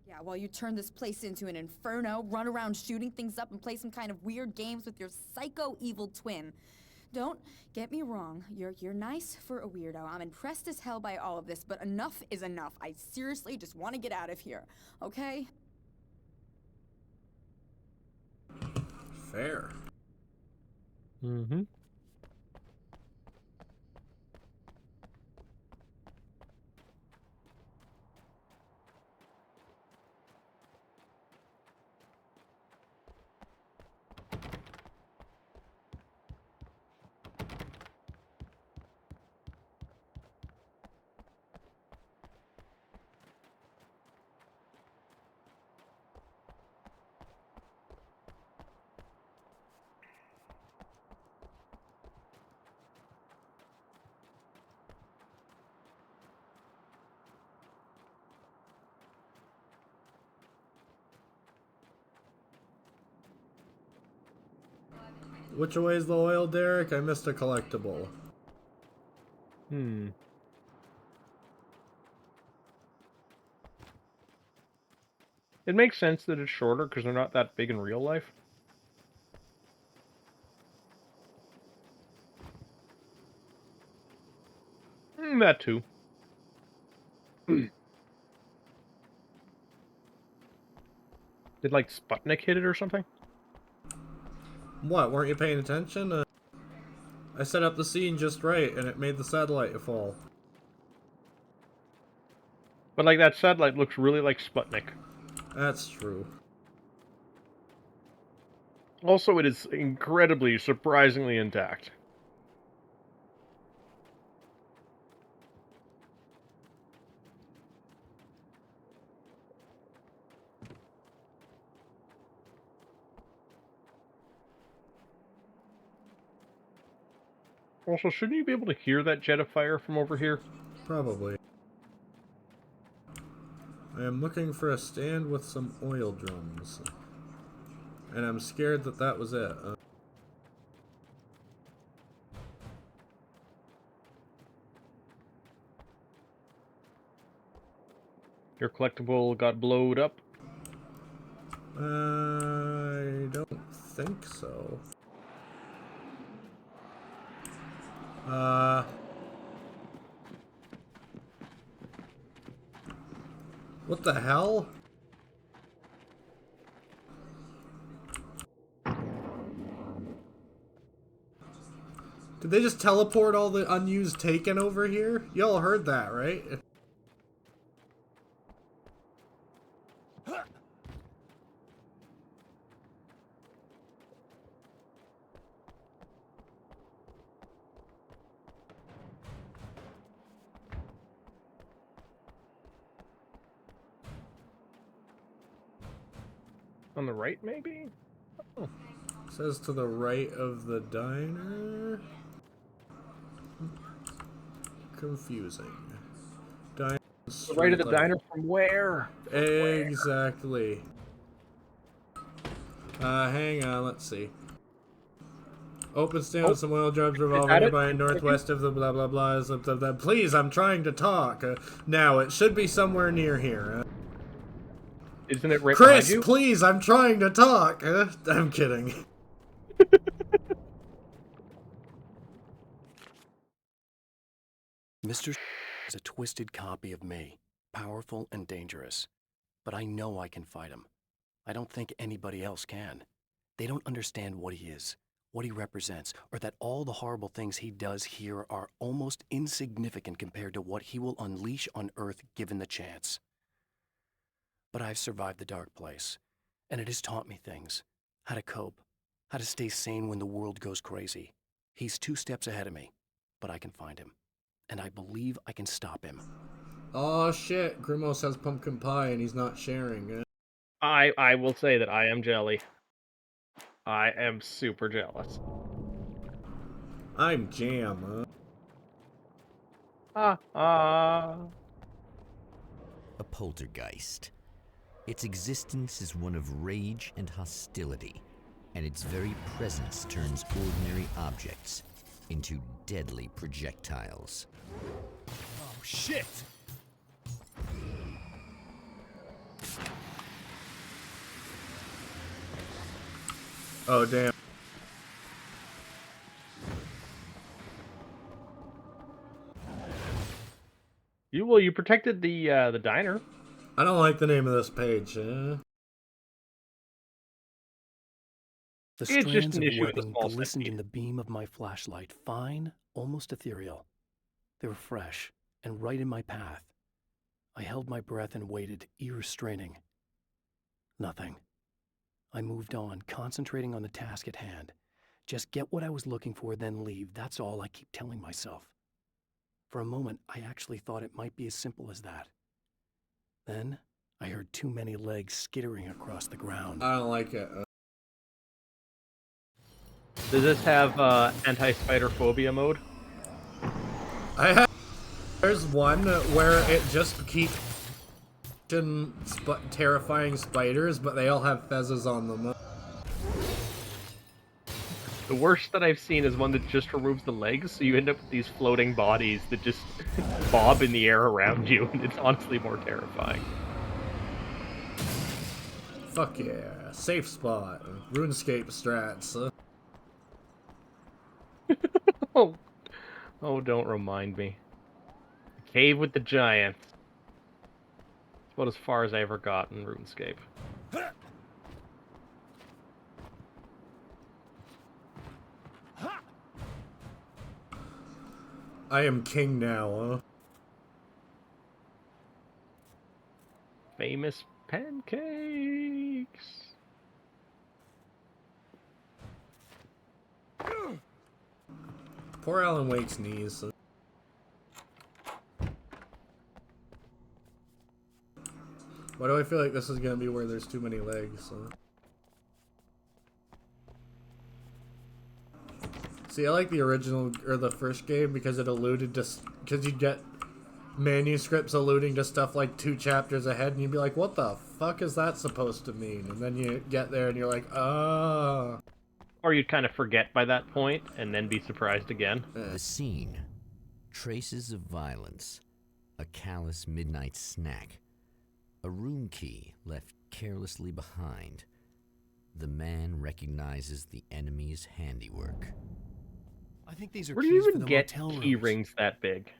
[SPEAKER 9] Yeah, while you turn this place into an inferno, run around shooting things up and play some kind of weird games with your psycho evil twin. Don't get me wrong, you're nice for a weirdo. I'm impressed as hell by all of this, but enough is enough. I seriously just want to get out of here, okay?
[SPEAKER 1] Fair.
[SPEAKER 6] Mm-hmm.
[SPEAKER 1] Which way is the oil derrick? I missed a collectible.
[SPEAKER 6] It makes sense that it's shorter because they're not that big in real life. That too. Did like Sputnik hit it or something?
[SPEAKER 1] What, weren't you paying attention? I set up the scene just right and it made the satellite fall.
[SPEAKER 6] But like that satellite looks really like Sputnik.
[SPEAKER 1] That's true.
[SPEAKER 6] Also, it is incredibly, surprisingly intact. Also, shouldn't you be able to hear that jet of fire from over here?
[SPEAKER 1] Probably. I am looking for a stand with some oil drums. And I'm scared that that was it.
[SPEAKER 6] Your collectible got blowed up?
[SPEAKER 1] I don't think so. What the hell? Did they just teleport all the unused taken over here? Y'all heard that, right?
[SPEAKER 6] On the right, maybe? Oh.
[SPEAKER 1] Says to the right of the diner. Confusing. Diner.
[SPEAKER 6] The right of the diner from where?
[SPEAKER 1] Exactly. Hang on, let's see. Open stand with some oil drums revolving nearby northwest of the blah blah blah. Please, I'm trying to talk. Now, it should be somewhere near here.
[SPEAKER 6] Isn't it right
[SPEAKER 1] Chris,
[SPEAKER 6] behind you?
[SPEAKER 1] please, I'm trying to talk. I'm kidding.
[SPEAKER 8] Mr. is a twisted copy of me, powerful and dangerous. But I know I can fight him. I don't think anybody else can. They don't understand what he is, what he represents, or that all the horrible things he does here are almost insignificant compared to what he will unleash on Earth given the chance. But I've survived the dark place, and it has taught me things. How to cope, how to stay sane when the world goes crazy. He's 2 steps ahead of me, but I can find him. And I believe I can stop him.
[SPEAKER 1] Oh shit, Grimos has pumpkin pie and he's not sharing.
[SPEAKER 6] I will say that I am jelly. I am super jealous.
[SPEAKER 1] I'm jam.
[SPEAKER 7] A poltergeist. Its existence is one of rage and hostility, and its very presence turns ordinary objects into deadly projectiles.
[SPEAKER 12] Oh, shit!
[SPEAKER 1] Oh, damn.
[SPEAKER 6] You protected the diner.
[SPEAKER 1] I don't like the name of this page.
[SPEAKER 8] The
[SPEAKER 6] It's
[SPEAKER 8] strands
[SPEAKER 6] just an
[SPEAKER 8] of
[SPEAKER 6] issue with the
[SPEAKER 8] webbing
[SPEAKER 6] small
[SPEAKER 8] glistened
[SPEAKER 6] centipede.
[SPEAKER 8] in the beam of my flashlight, fine, almost ethereal. They were fresh and right in my path. I held my breath and waited, ears straining. Nothing. I moved on, concentrating on the task at hand. Just get what I was looking for, then leave. That's all I keep telling myself. For a moment, I actually thought it might be as simple as that. Then, I heard too many legs skittering across the ground.
[SPEAKER 1] I don't like it.
[SPEAKER 6] Does this have anti-spider phobia mode?
[SPEAKER 1] There's one where it just keeps terrifying spiders, but they all have fezzes on them.
[SPEAKER 6] The worst that I've seen is one that just removes the legs, so you end up with these floating bodies that just bob in the air around you, and it's honestly more terrifying.
[SPEAKER 1] Fuck yeah. Safe spot. RuneScape strats.
[SPEAKER 6] Oh, don't remind me. The cave with the giants. It's about as far as I ever got in RuneScape.
[SPEAKER 1] I am king now.
[SPEAKER 6] Famous pancakes.
[SPEAKER 1] Poor Alan Wake's knees. Why do I feel like this is gonna be where there's too many legs? See, I like the original, or the first game, because it alluded to, because you'd get manuscripts alluding to stuff like 2 chapters ahead, and you'd be like, what the fuck is that supposed to mean? And then you get there and you're like, ah.
[SPEAKER 6] Or you'd kind of forget by that point and then be surprised again.
[SPEAKER 7] The scene. Traces of violence. A callous midnight snack. A room key left carelessly behind. The man recognizes the enemy's handiwork.
[SPEAKER 8] I think these are
[SPEAKER 6] Where do
[SPEAKER 8] keys
[SPEAKER 6] you
[SPEAKER 8] for
[SPEAKER 6] even
[SPEAKER 8] the
[SPEAKER 6] get
[SPEAKER 8] motel
[SPEAKER 6] key
[SPEAKER 8] rooms.
[SPEAKER 6] rings that big?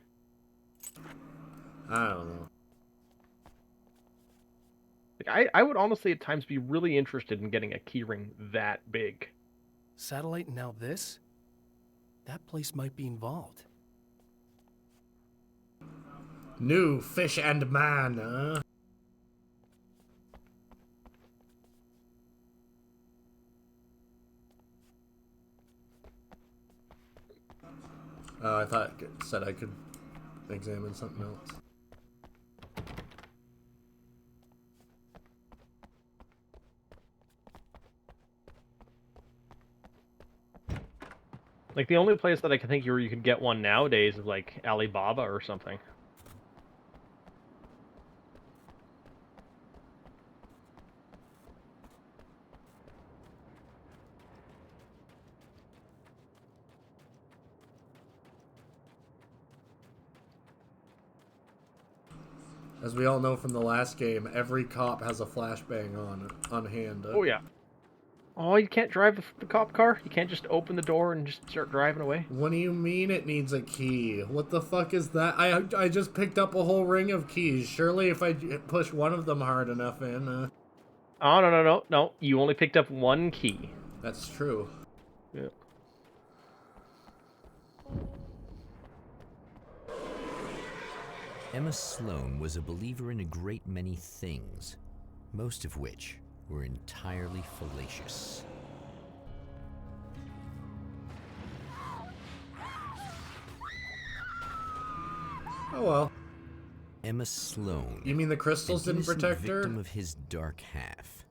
[SPEAKER 1] I don't know.
[SPEAKER 6] Like, I would honestly at times be really interested in getting a key ring that big.
[SPEAKER 8] Satellite and now this? That place might be involved.
[SPEAKER 1] New fish and man, huh? I thought it said I could examine something else.
[SPEAKER 6] Like, the only place that I can think you could get one nowadays is, like, Alibaba or something.
[SPEAKER 1] As we all know from the last game, every cop has a flashbang on hand.
[SPEAKER 6] Oh, yeah. Oh, you can't drive the cop car? You can't just open the door and just start driving away?
[SPEAKER 1] What do you mean it needs a key? What the fuck is that? I just picked up a whole ring of keys. Surely if I push one of them hard enough in...
[SPEAKER 6] Oh, no. You only picked up one key.
[SPEAKER 1] That's true.
[SPEAKER 6] Yeah.
[SPEAKER 7] Emma Sloan was a believer in a great many things, most of which were entirely fallacious.
[SPEAKER 1] Oh well.
[SPEAKER 7] Emma Sloan.
[SPEAKER 1] You mean the crystals
[SPEAKER 7] an
[SPEAKER 1] didn't protect her?
[SPEAKER 7] victim of his dark half.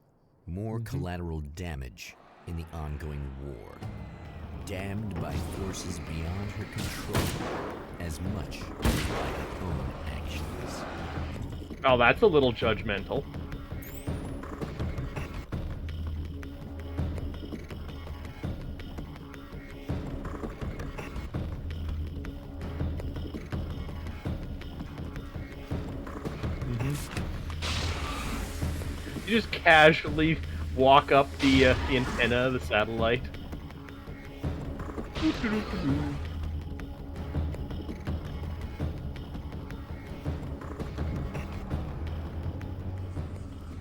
[SPEAKER 7] More collateral damage in the ongoing war. Damned by forces beyond her control, as much as by her own actions.
[SPEAKER 6] Oh, that's a little judgmental. You just casually walk up the antenna of the satellite.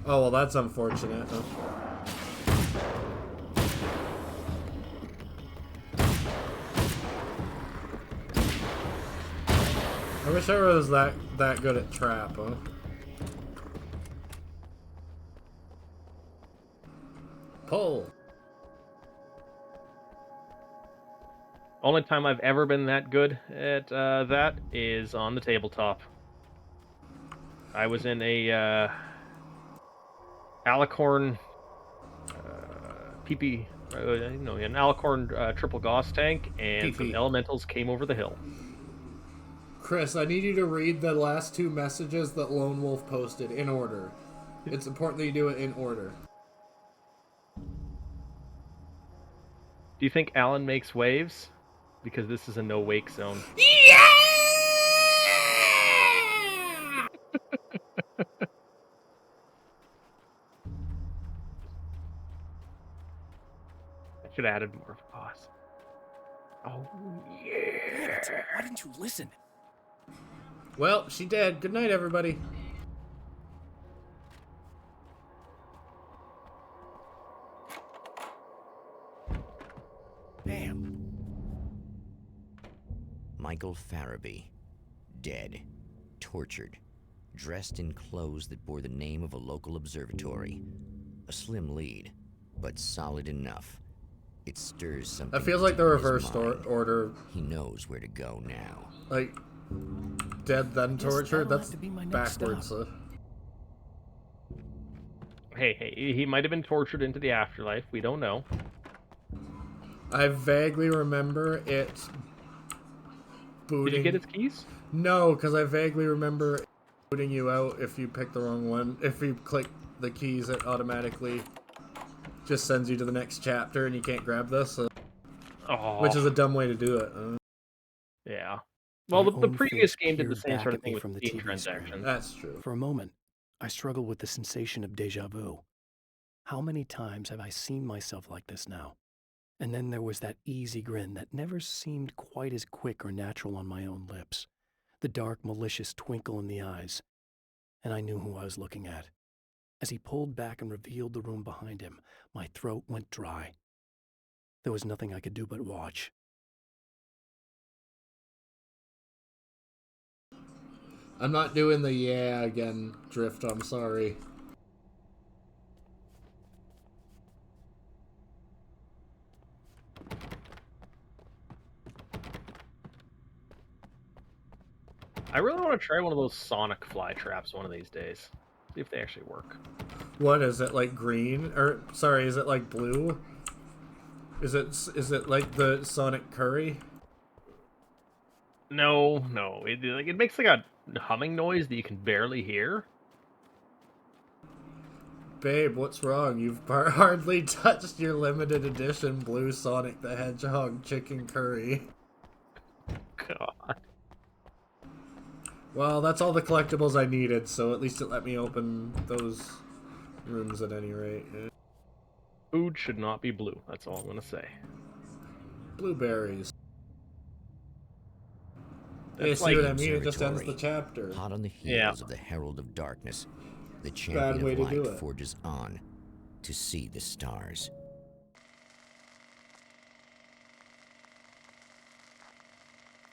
[SPEAKER 1] Oh, well, that's unfortunate. I wish I was that good at trap, huh? Pull.
[SPEAKER 6] Only time I've ever been that good at that is on the tabletop. I was in a Alicorn PP, an Alicorn triple Gauss tank, and some elementals came over the hill.
[SPEAKER 1] Chris, I need you to read the last 2 messages that Lone Wolf posted in order. It's important that you do it in order.
[SPEAKER 6] Do you think Alan makes waves? Because this is a no-wake zone.
[SPEAKER 1] Yeah!
[SPEAKER 6] I should have added more of a pause. Oh, yeah!
[SPEAKER 8] Why didn't you listen?
[SPEAKER 1] Well, she did. Good night, everybody.
[SPEAKER 8] Damn.
[SPEAKER 7] Michael Farabee, dead, tortured, dressed in clothes that bore the name of a local observatory. A slim lead, but solid enough. It stirs something.
[SPEAKER 1] That feels like the
[SPEAKER 7] deep in his
[SPEAKER 1] reverse
[SPEAKER 7] mind.
[SPEAKER 1] Order.
[SPEAKER 7] He knows where to go now.
[SPEAKER 1] Like, dead then tortured? That's backwards.
[SPEAKER 6] Hey, he might have been tortured into the afterlife. We don't know.
[SPEAKER 1] I vaguely remember it booting.
[SPEAKER 6] Did you get its keys?
[SPEAKER 1] No, because I vaguely remember booting you out if you pick the wrong one. If you click the keys, it automatically just sends you to the next chapter and you can't grab this. Which is a dumb way to do it.
[SPEAKER 6] Yeah. Well, the previous game did the
[SPEAKER 8] peered
[SPEAKER 6] same
[SPEAKER 8] back
[SPEAKER 6] sort of
[SPEAKER 8] at me
[SPEAKER 6] thing with
[SPEAKER 8] from the
[SPEAKER 6] Steam
[SPEAKER 8] TV
[SPEAKER 6] transactions.
[SPEAKER 8] screen.
[SPEAKER 1] That's true.
[SPEAKER 8] For a moment, I struggled with the sensation of déjà vu. How many times have I seen myself like this now? And then there was that easy grin that never seemed quite as quick or natural on my own lips. The dark, malicious twinkle in the eyes. And I knew who I was looking at. As he pulled back and revealed the room behind him, my throat went dry. There was nothing I could do but watch.
[SPEAKER 1] I'm not doing the yeah again drift, I'm sorry.
[SPEAKER 6] I really want to try one of those sonic fly traps one of these days. See if they actually work.
[SPEAKER 1] What is it, like green? Or sorry, is it like blue? Is it like the Sonic Curry?
[SPEAKER 6] No. It makes like a humming noise that you can barely hear.
[SPEAKER 1] Babe, what's wrong? You've hardly touched your limited edition blue Sonic the Hedgehog chicken curry.
[SPEAKER 6] God.
[SPEAKER 1] Well, that's all the collectibles I needed, so at least it let me open those rooms at any rate.
[SPEAKER 6] Food should not be blue, that's all I'm gonna say.
[SPEAKER 1] Blueberries.
[SPEAKER 7] That's
[SPEAKER 1] Yeah, see what I mean? It just ends the chapter.
[SPEAKER 7] Hot on the heels of the Herald of Darkness, the
[SPEAKER 1] Bad
[SPEAKER 7] champion
[SPEAKER 1] way
[SPEAKER 7] of
[SPEAKER 1] to
[SPEAKER 7] light
[SPEAKER 1] do it.
[SPEAKER 7] forges on to see the stars.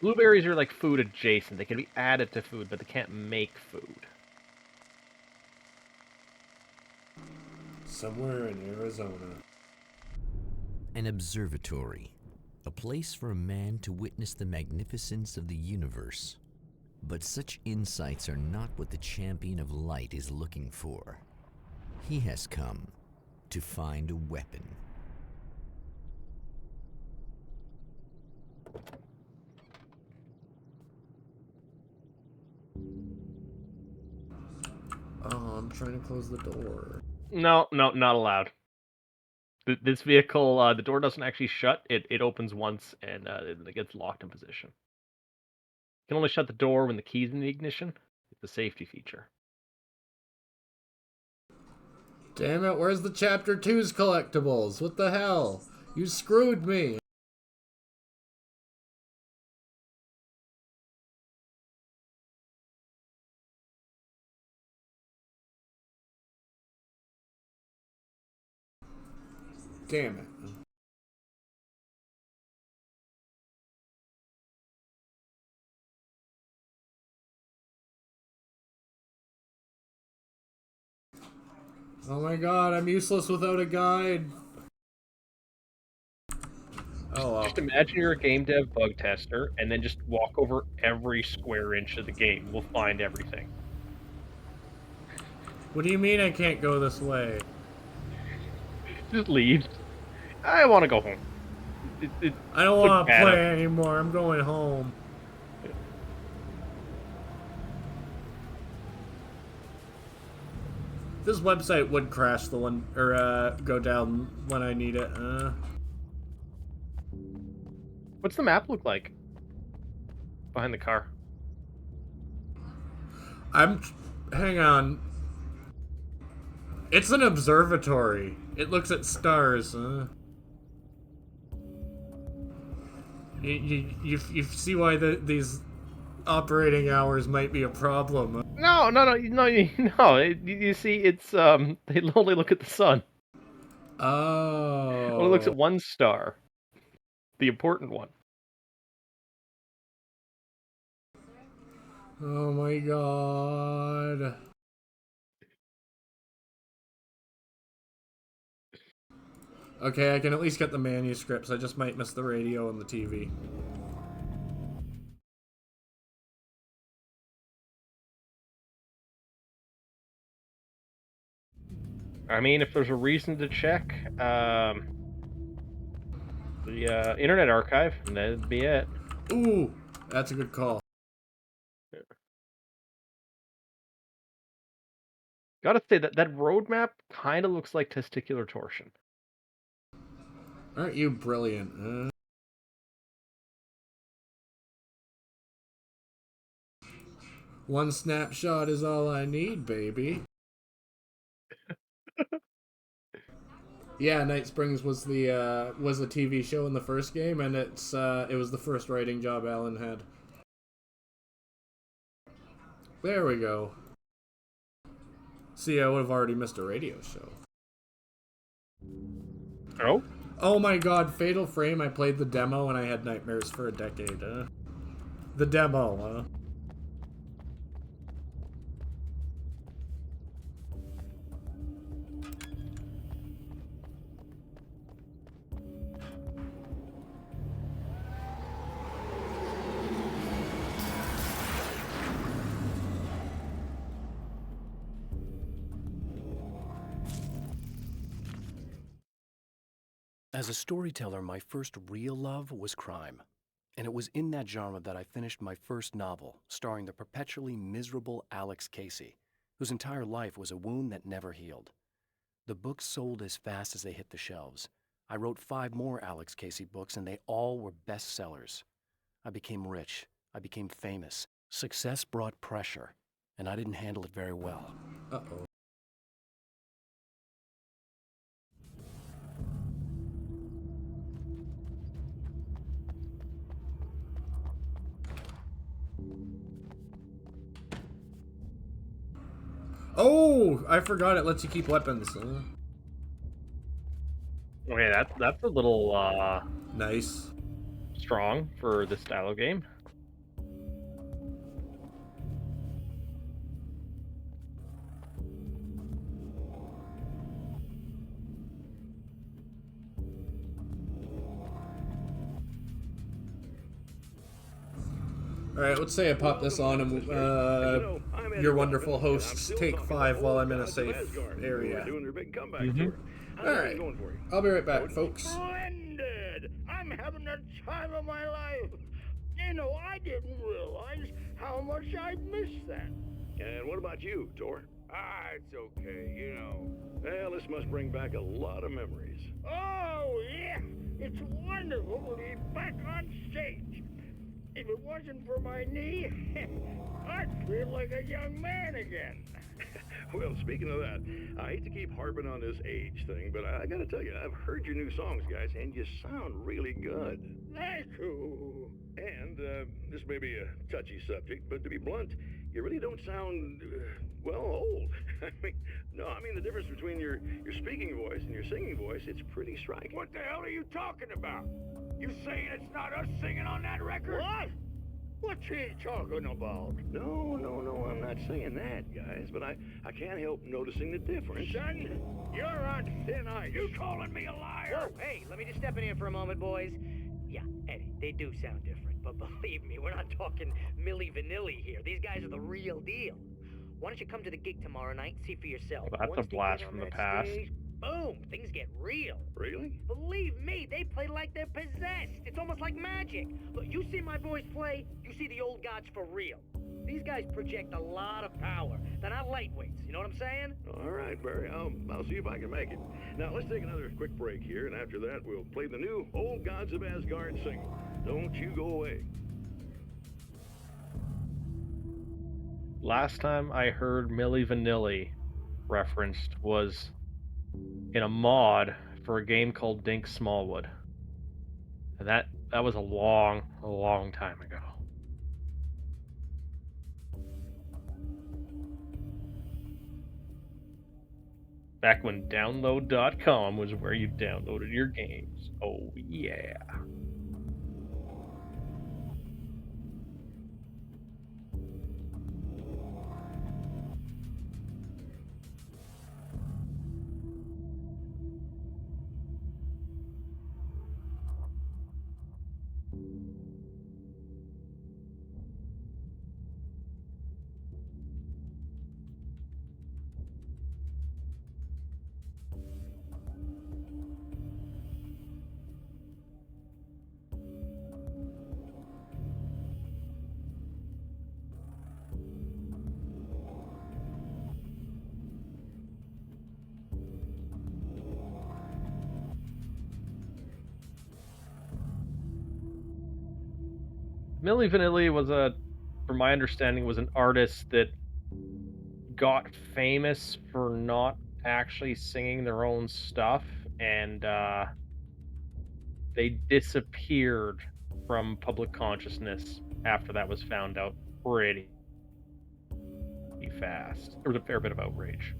[SPEAKER 6] Blueberries are like food adjacent. They can be added to food, but they can't make food.
[SPEAKER 1] Somewhere in Arizona.
[SPEAKER 7] An observatory, a place for a man to witness the magnificence of the universe. But such insights are not what the champion of light is looking for. He has come to find a weapon.
[SPEAKER 1] Oh, I'm trying to close the door.
[SPEAKER 6] No, not allowed. This vehicle, the door doesn't actually shut. It opens once and it gets locked in position. You can only shut the door when the key's in the ignition. It's a safety feature.
[SPEAKER 1] Damn it, where's the Chapter 2's collectibles? What the hell? You screwed me! Damn it. Oh my god, I'm useless without a guide. Oh well.
[SPEAKER 6] Just imagine you're a game dev bug tester, and then just walk over every square inch of the game. We'll find everything.
[SPEAKER 1] What do you mean I can't go this way?
[SPEAKER 6] Just leave. I want to go home.
[SPEAKER 1] I don't want to play anymore. I'm going home. This website would crash the one, or go down when I need it.
[SPEAKER 6] What's the map look like? Behind the car.
[SPEAKER 1] Hang on. It's an observatory. It looks at stars. You see why these operating hours might be a problem.
[SPEAKER 6] No. You see, it's they only look at the sun.
[SPEAKER 1] Oh.
[SPEAKER 6] Only looks at one star, the important one.
[SPEAKER 1] Oh my god. Okay, I can at least get the manuscripts. I just might miss the radio and the TV.
[SPEAKER 6] I mean, if there's a reason to check, the Internet Archive, and that'd be it.
[SPEAKER 1] Ooh, That's a good call.
[SPEAKER 6] Gotta say that roadmap kind of looks like testicular torsion.
[SPEAKER 1] Aren't you brilliant? One snapshot is all I need, baby. Yeah, Night Springs was the TV show in the first game, and it was the first writing job Alan had. There we go. See, I would have already missed a radio show.
[SPEAKER 6] Oh?
[SPEAKER 1] Oh my god, Fatal Frame, I played the demo and I had nightmares for a decade. The demo,
[SPEAKER 8] As a storyteller, my first real love was crime. And it was in that genre that I finished my first novel, starring the perpetually miserable Alex Casey, whose entire life was a wound that never healed. The books sold as fast as they hit the shelves. I wrote 5 more Alex Casey books, and they all were bestsellers. I became rich. I became famous. Success brought pressure, and I didn't handle it very well.
[SPEAKER 1] Uh-oh. Oh, I forgot it lets you keep weapons.
[SPEAKER 6] Okay, that's a little
[SPEAKER 1] nice.
[SPEAKER 6] Strong for this style of game.
[SPEAKER 1] Alright, let's say I pop this on and your wonderful hosts take 5 while I'm in a safe area. Alright, I'll be right back, folks.
[SPEAKER 10] Splendid! I'm having the time of my life. You know, I didn't realize how much I'd missed that. And what about you, Tor? It's okay, you know. Well, this must bring back a lot of memories. Oh, yeah! It's wonderful to be back on stage. If it wasn't for my knee, I'd feel like a young man again. Well, speaking of that, I hate to keep harping on this age thing, but I gotta tell you, I've heard your new songs, guys, and you sound really good. Thank you. And this may be a touchy subject, but to be blunt, you really don't sound, well, old. I mean the difference between your speaking voice and your singing voice, it's pretty striking. What the hell are you talking about? You saying it's not us singing on that record? What? What's he talking about? No, I'm not saying that, guys, but I can't help noticing the difference. Son, you're on thin ice. You calling me a liar?
[SPEAKER 11] Whoa, hey, let me just step in here for a moment, boys. Yeah, Eddie, they do sound different, but believe me, we're not talking Milli Vanilli here. These guys are the real deal. Why don't you come to the gig tomorrow night and see for yourself?
[SPEAKER 6] Well, that's
[SPEAKER 11] Once
[SPEAKER 6] a blast from the past.
[SPEAKER 11] Stage, boom, things get real.
[SPEAKER 10] Really?
[SPEAKER 11] Believe me, they play like they're possessed. It's almost like magic. Look, you see my boys play, you see the old gods for real. These guys project a lot of power. They're not lightweights, you know what I'm saying?
[SPEAKER 10] All right, Barry, I'll see if I can make it. Now, let's take another quick break here, and after that, we'll play the new Old Gods of Asgard single. Don't you go away.
[SPEAKER 6] Last time I heard Milli Vanilli referenced was in a mod for a game called Dink Smallwood. And that was a long time ago. Back when download.com was where you downloaded your games. Oh yeah. Milli Vanilli was from my understanding, was an artist that got famous for not actually singing their own stuff, and they disappeared from public consciousness after that was found out pretty fast. There was a fair bit of outrage.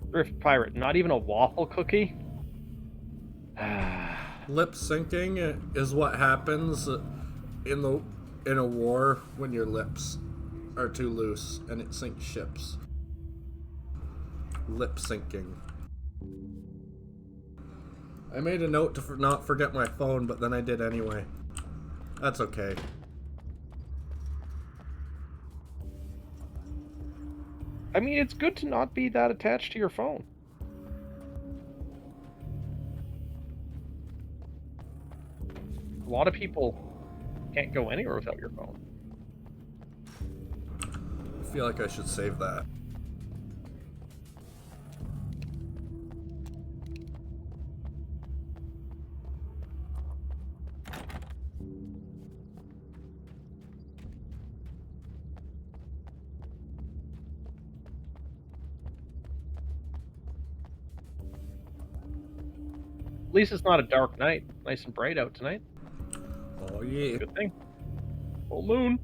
[SPEAKER 6] Thrift Pirate, not even a waffle cookie?
[SPEAKER 1] Lip syncing is what happens in a war when your lips are too loose and it sinks ships. Lip syncing. I made a note to not forget my phone, but then I did anyway. That's okay.
[SPEAKER 6] I mean, it's good to not be that attached to your phone. A lot of people can't go anywhere without your phone.
[SPEAKER 1] I feel like I should save that.
[SPEAKER 6] At least it's not a dark night. Nice and bright out tonight.
[SPEAKER 1] Oh yeah.
[SPEAKER 6] Good thing. Full moon.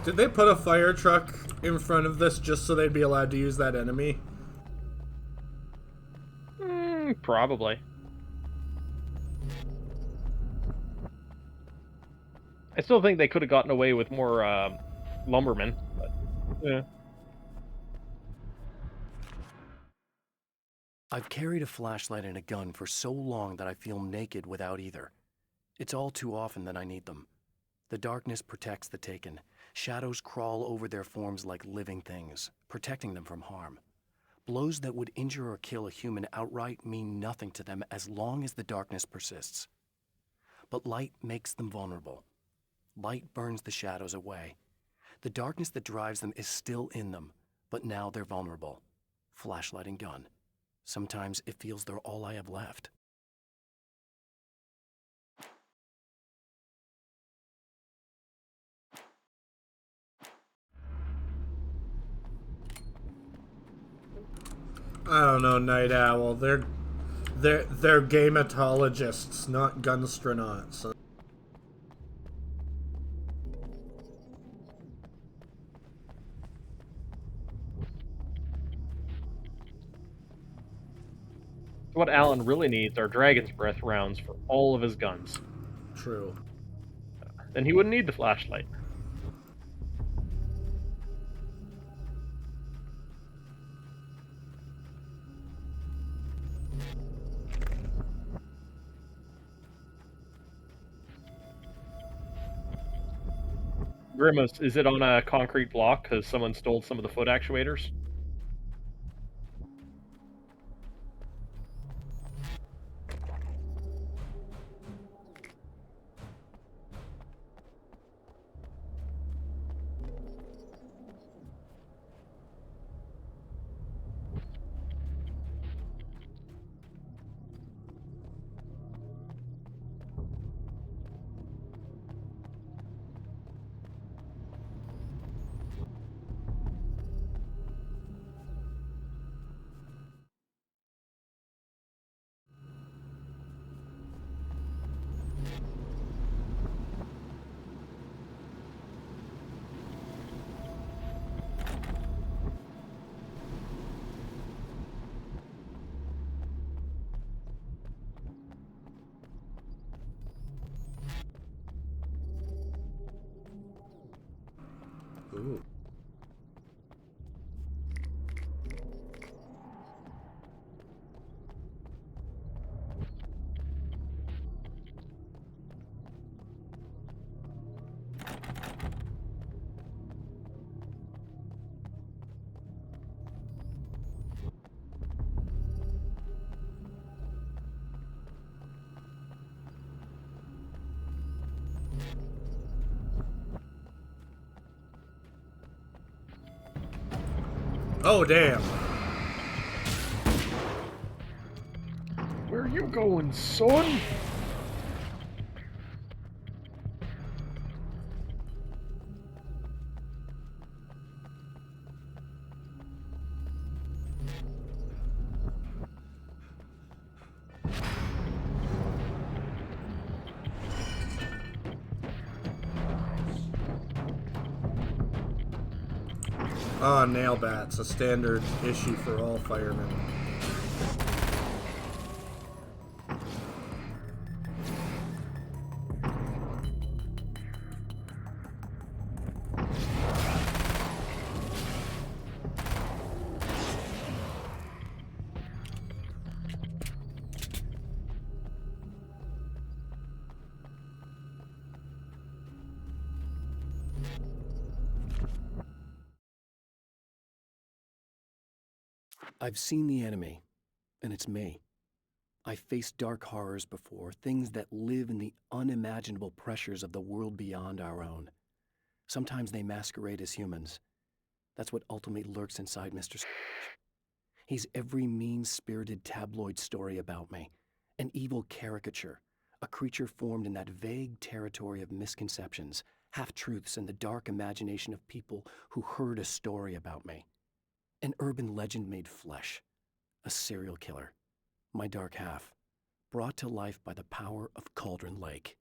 [SPEAKER 1] Did they put a fire truck in front of this just so they'd be allowed to use that enemy?
[SPEAKER 6] Probably. I still think they could have gotten away with more lumbermen, but yeah.
[SPEAKER 8] I've carried a flashlight and a gun for so long that I feel naked without either. It's all too often that I need them. The darkness protects the taken. Shadows crawl over their forms like living things, protecting them from harm. Blows that would injure or kill a human outright mean nothing to them as long as the darkness persists. But light makes them vulnerable. Light burns the shadows away. The darkness that drives them is still in them, but now they're vulnerable. Flashlight and gun. Sometimes it feels they're all I have left.
[SPEAKER 1] I don't know, Night Owl. They're gametologists, not gunstronauts.
[SPEAKER 6] What Alan really needs are Dragon's Breath rounds for all of his guns.
[SPEAKER 1] True.
[SPEAKER 6] Then he wouldn't need the flashlight. Grimace, is it on a concrete block because someone stole some of the foot actuators?
[SPEAKER 1] Ooh. Oh, damn.
[SPEAKER 6] Where you going, son?
[SPEAKER 1] Ah, nail bats, a standard issue for all firemen.
[SPEAKER 8] I've seen the enemy, and it's me. I've faced dark horrors before, things that live in the unimaginable pressures of the world beyond our own. Sometimes they masquerade as humans. That's what ultimately lurks inside Mr. He's every mean-spirited tabloid story about me, an evil caricature, a creature formed in that vague territory of misconceptions, half-truths, and the dark imagination of people who heard a story about me. An urban legend made flesh, a serial killer, my dark half, brought to life by the power of Cauldron Lake.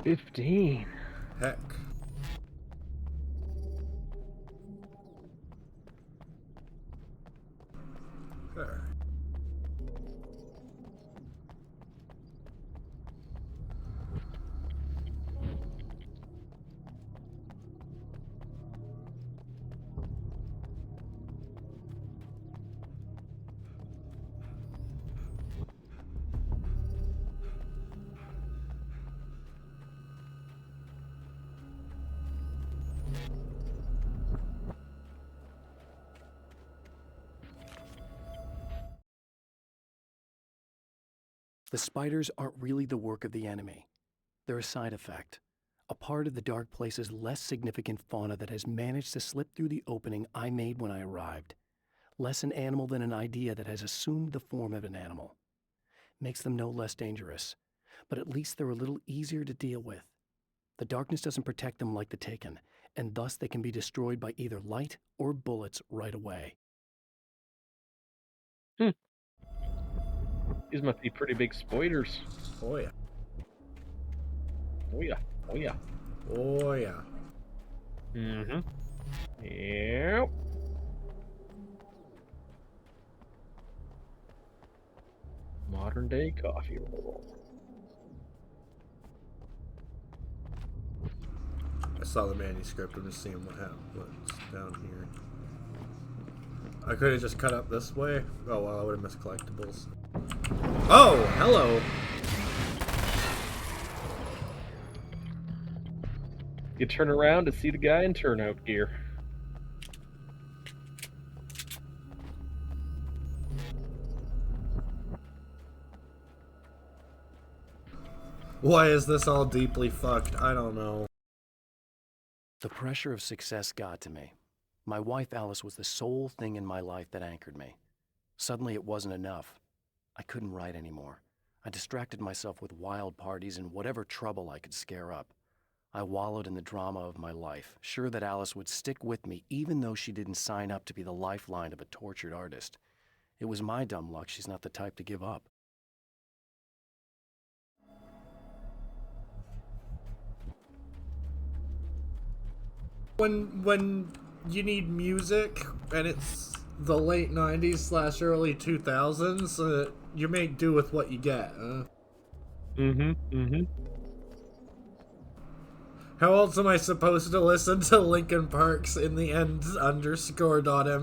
[SPEAKER 6] $15.
[SPEAKER 1] Heck. There.
[SPEAKER 8] The spiders aren't really the work of the enemy. They're a side effect, a part of the Dark Place's less significant fauna that has managed to slip through the opening I made when I arrived. Less an animal than an idea that has assumed the form of an animal. Makes them no less dangerous, but at least they're a little easier to deal with. The darkness doesn't protect them like the Taken, and thus they can be destroyed by either light or bullets right away.
[SPEAKER 6] These must be pretty big spoilers.
[SPEAKER 1] Oh yeah.
[SPEAKER 6] Oh yeah. Oh yeah.
[SPEAKER 1] Oh yeah.
[SPEAKER 6] Mm-hmm. Yep. Modern day coffee roll.
[SPEAKER 1] I saw the manuscript. I'm just seeing what's down here. I could have just cut up this way. Oh well, I would have missed collectibles. Oh, hello.
[SPEAKER 6] You turn around to see the guy in turnout gear.
[SPEAKER 1] Why is this all deeply fucked? I don't know.
[SPEAKER 8] The pressure of success got to me. My wife Alice was the sole thing in my life that anchored me. Suddenly it wasn't enough. I couldn't write anymore. I distracted myself with wild parties and whatever trouble I could scare up. I wallowed in the drama of my life, sure that Alice would stick with me even though she didn't sign up to be the lifeline of a tortured artist. It was my dumb luck she's not the type to give up.
[SPEAKER 1] When you need music and it's the late 90s / early 2000s, you make do with what you get. How else am I supposed to listen to Linkin Park's In the End _.mp3?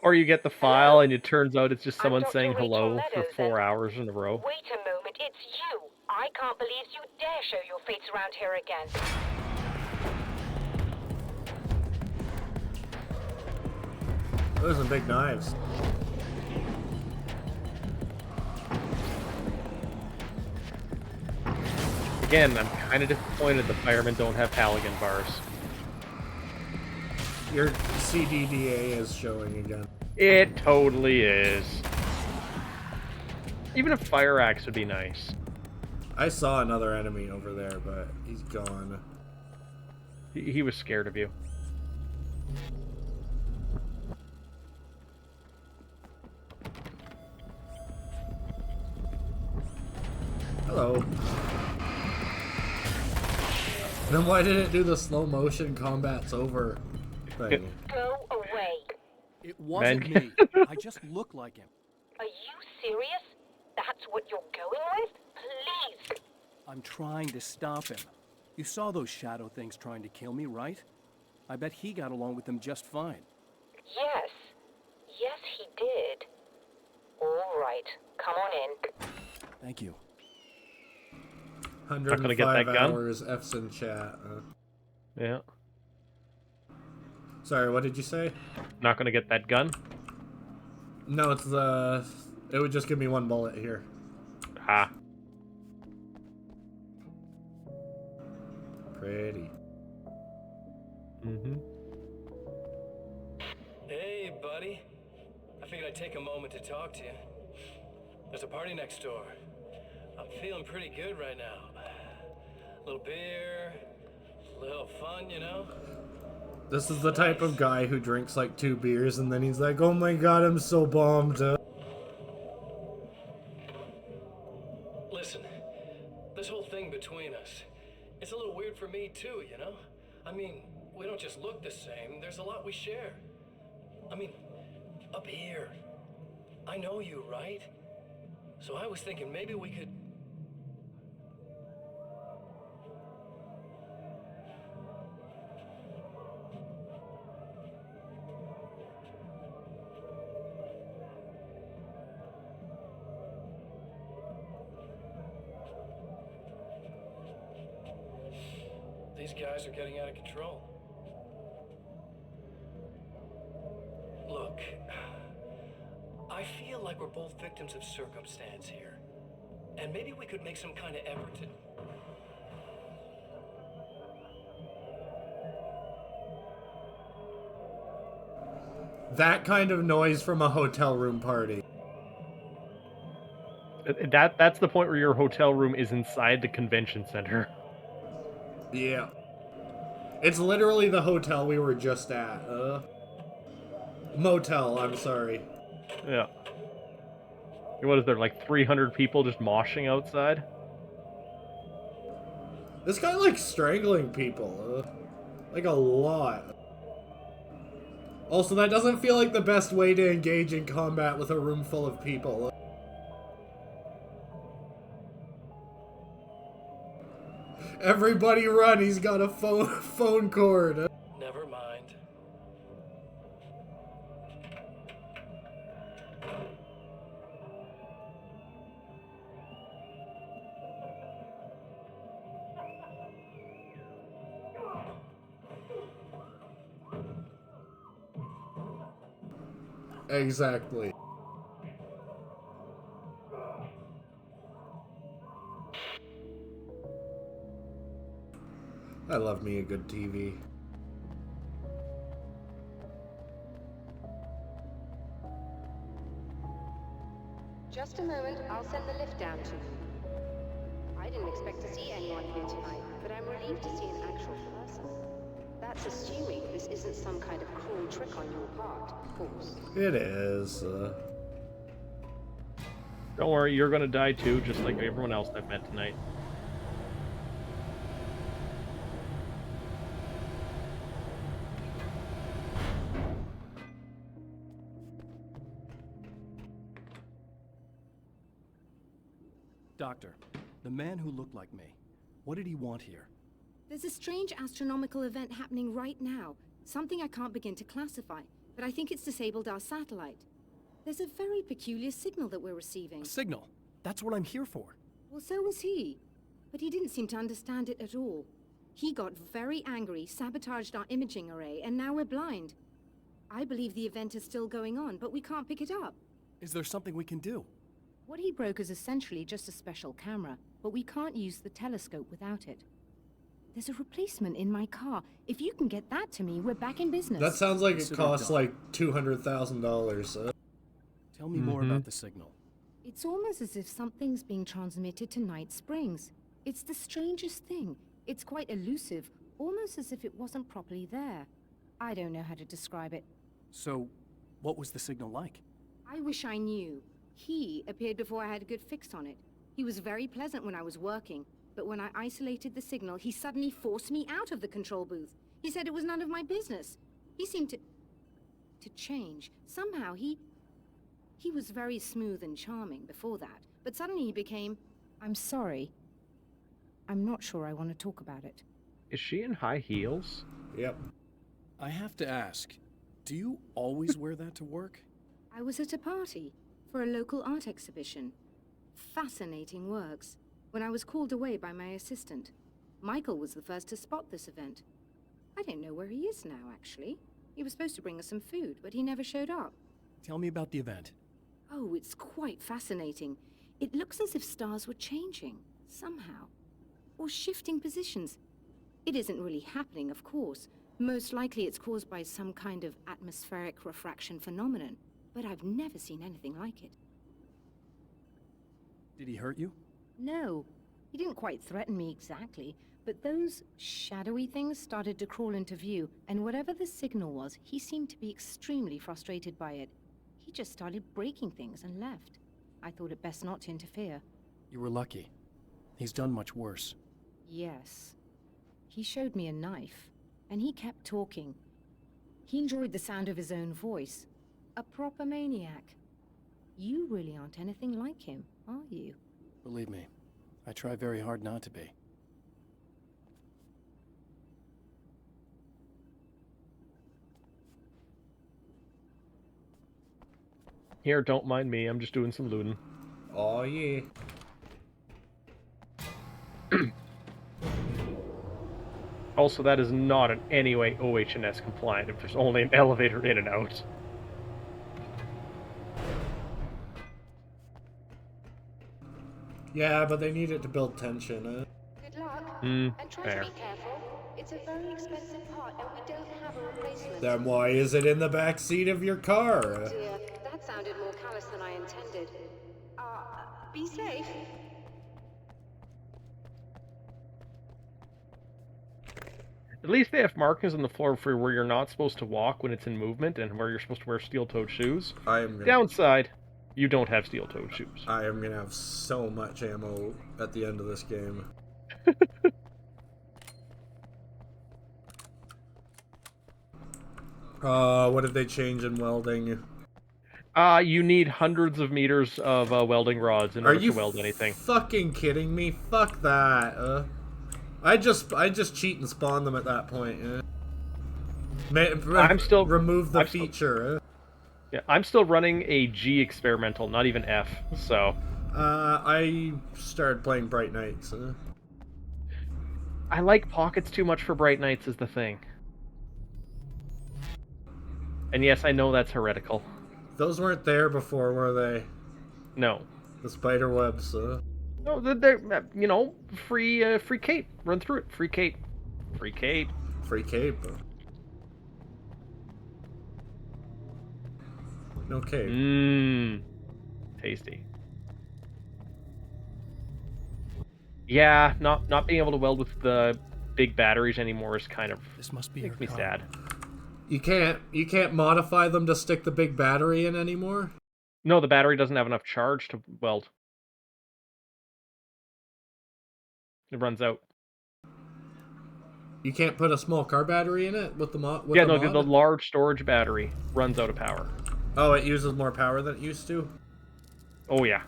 [SPEAKER 6] Or you get the file and it turns out it's just someone saying hello for 4 hours in a row.
[SPEAKER 13] Wait a moment, it's you. I can't believe you dare show your face around here again.
[SPEAKER 1] Those are big knives.
[SPEAKER 6] Again, I'm kind of disappointed the firemen don't have Halligan bars.
[SPEAKER 1] Your CDDA is showing again.
[SPEAKER 6] It totally is. Even a fire axe would be nice.
[SPEAKER 1] I saw another enemy over there, but he's gone.
[SPEAKER 6] He was scared of you.
[SPEAKER 1] Hello. Then why did it do the slow motion combat's over thing?
[SPEAKER 13] Go away.
[SPEAKER 8] It wasn't me. I just look like him.
[SPEAKER 13] Are you serious? That's what you're going with? Please.
[SPEAKER 8] I'm trying to stop him. You saw those shadow things trying to kill me, right? I bet he got along with them just fine.
[SPEAKER 13] Yes. Yes, he did. All right. Come on in.
[SPEAKER 8] Thank you.
[SPEAKER 1] 105
[SPEAKER 6] gonna get that gun?
[SPEAKER 1] hours, F's in chat.
[SPEAKER 6] Yeah.
[SPEAKER 1] Sorry, what did you say?
[SPEAKER 6] Not gonna get that gun?
[SPEAKER 1] No, it's the... It would just give me one bullet here.
[SPEAKER 6] Ah.
[SPEAKER 1] Pretty.
[SPEAKER 6] Mm-hmm.
[SPEAKER 14] Hey, buddy. I figured I'd take a moment to talk to you. There's a party next door. I'm feeling pretty good right now. A little beer, a little fun, you know?
[SPEAKER 1] This is the type of guy who drinks like 2 beers and then he's like, oh my god, I'm so bombed.
[SPEAKER 14] Listen, this whole thing between us, it's a little weird for me too, you know? I mean, we don't just look the same, there's a lot we share. I mean, up here, I know you, right? So I was thinking maybe we could... These guys are getting out of control. Look, I feel like we're both victims of circumstance here. And maybe we could make some kind of effort to...
[SPEAKER 1] That kind of noise from a hotel room party.
[SPEAKER 6] That's the point where your hotel room is inside the convention center.
[SPEAKER 1] Yeah. It's literally the hotel we were just at. Motel, I'm sorry.
[SPEAKER 6] Yeah. What is there, like 300 people just moshing outside?
[SPEAKER 1] This guy likes strangling people. Like a lot. Also, that doesn't feel like the best way to engage in combat with a room full of people. Everybody run, he's got a phone cord.
[SPEAKER 14] Never mind.
[SPEAKER 1] Exactly. I love me a good TV.
[SPEAKER 15] Just a moment, I'll send the lift down to you. I didn't expect to see anyone here tonight, but I'm relieved to see an actual person. That's assuming this isn't some kind of cruel trick on your part, of course.
[SPEAKER 1] It is.
[SPEAKER 6] Don't worry, you're gonna die too, just like everyone else I've met tonight.
[SPEAKER 8] Doctor, the man who looked like me, what did he want here?
[SPEAKER 16] There's a strange astronomical event happening right now. Something I can't begin to classify, but I think it's disabled our satellite. There's a very peculiar signal that we're receiving.
[SPEAKER 8] A signal? That's what I'm here for.
[SPEAKER 16] Well, so was he. But he didn't seem to understand it at all. He got very angry, sabotaged our imaging array, and now we're blind. I believe the event is still going on, but we can't pick it up.
[SPEAKER 8] Is there something we can do?
[SPEAKER 16] What he broke is essentially just a special camera, but we can't use the telescope without it. There's a replacement in my car. If you can get that to me, we're back in business.
[SPEAKER 1] That sounds like it costs like $200,000.
[SPEAKER 8] Tell me more about the signal.
[SPEAKER 16] It's almost as if something's being transmitted to Night Springs. It's the strangest thing. It's quite elusive, almost as if it wasn't properly there. I don't know how to describe it.
[SPEAKER 8] So, what was the signal like?
[SPEAKER 16] I wish I knew. He appeared before I had a good fix on it. He was very pleasant when I was working, but when I isolated the signal, he suddenly forced me out of the control booth. He said it was none of my business. He seemed to change. Somehow he was very smooth and charming before that, but suddenly he became, I'm sorry. I'm not sure I want to talk about it.
[SPEAKER 6] Is she in high heels?
[SPEAKER 1] Yep.
[SPEAKER 8] I have to ask, do you always wear that to work?
[SPEAKER 16] I was at a party for a local art exhibition. Fascinating works. When I was called away by my assistant, Michael was the first to spot this event. I don't know where he is now, actually. He was supposed to bring us some food, but he never showed up.
[SPEAKER 8] Tell me about the event.
[SPEAKER 16] Oh, it's quite fascinating. It looks as if stars were changing, somehow. Or shifting positions. It isn't really happening, of course. Most likely it's caused by some kind of atmospheric refraction phenomenon. But I've never seen anything like it.
[SPEAKER 8] Did he hurt you?
[SPEAKER 16] No, he didn't quite threaten me exactly, but those shadowy things started to crawl into view, and whatever the signal was, he seemed to be extremely frustrated by it. He just started breaking things and left. I thought it best not to interfere.
[SPEAKER 8] You were lucky. He's done much worse.
[SPEAKER 16] Yes. He showed me a knife, and he kept talking. He enjoyed the sound of his own voice. A proper maniac. You really aren't anything like him, are you?
[SPEAKER 8] Believe me, I try very hard not to be.
[SPEAKER 6] Here, don't mind me, I'm just doing some looting.
[SPEAKER 1] Oh yeah.
[SPEAKER 6] Also, that is not in any way OH&S compliant if there's only an elevator in and out.
[SPEAKER 1] Yeah, but they need it to build tension.
[SPEAKER 15] Good Good luck,
[SPEAKER 6] Hmm,
[SPEAKER 15] and try
[SPEAKER 6] fair.
[SPEAKER 15] to be careful. It's a very expensive part, and we don't have a replacement.
[SPEAKER 1] Then why is it in the back seat of your car?
[SPEAKER 15] Dear, that sounded more callous than I intended. Be safe.
[SPEAKER 6] At least they have markings on the floor for where you're not supposed to walk when it's in movement and where you're supposed to wear steel-toed shoes. Downside, you don't have steel-toed shoes.
[SPEAKER 1] I am gonna have so much ammo at the end of this game. What did they change in welding?
[SPEAKER 6] You need hundreds of meters of welding rods in order to weld anything.
[SPEAKER 1] Fucking kidding me? Fuck that. I just cheat and spawn them at that point.
[SPEAKER 6] I'm still
[SPEAKER 1] remove the feature.
[SPEAKER 6] Yeah, I'm still running a G experimental, not even F. So.
[SPEAKER 1] I started playing Bright Nights.
[SPEAKER 6] I like pockets too much for Bright Nights is the thing. And yes, I know that's heretical.
[SPEAKER 1] Those weren't there before, were they?
[SPEAKER 6] No.
[SPEAKER 1] The spider webs.
[SPEAKER 6] No, they're you know, free cape. Run through it. Free cape. Free cape.
[SPEAKER 1] Free cape. No cape.
[SPEAKER 6] Mmm. Tasty. Yeah, not being able to weld with the big batteries anymore is kind of makes me sad.
[SPEAKER 1] You can't modify them to stick the big battery in anymore?
[SPEAKER 6] No, the battery doesn't have enough charge to weld. It runs out.
[SPEAKER 1] You can't put a small car battery in it with the mod?
[SPEAKER 6] Yeah, no, the large storage battery runs out of power.
[SPEAKER 1] Oh, it uses more power than it used to?
[SPEAKER 6] Oh, yeah.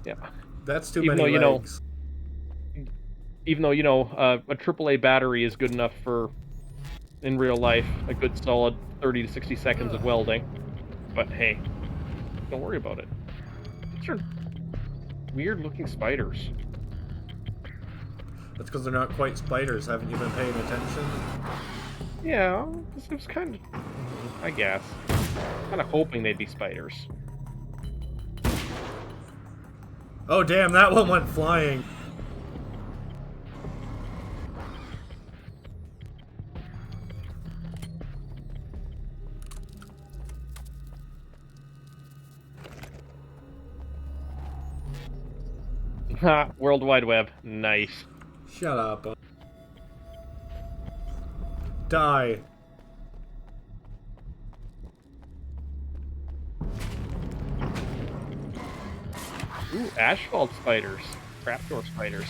[SPEAKER 6] Yeah.
[SPEAKER 1] That's too many legs.
[SPEAKER 6] Even though, you know, a AAA battery is good enough for, in real life, a good solid 30 to 60 seconds of welding. But hey, don't worry about it. These are weird-looking spiders.
[SPEAKER 1] That's because they're not quite spiders. Haven't you been paying attention?
[SPEAKER 6] Yeah, it was kind of, I guess, kind of hoping they'd be spiders.
[SPEAKER 1] Oh, damn, that one went flying.
[SPEAKER 6] Ha, World Wide Web. Nice.
[SPEAKER 1] Shut up. Die.
[SPEAKER 6] Ooh, asphalt spiders. Trapdoor spiders.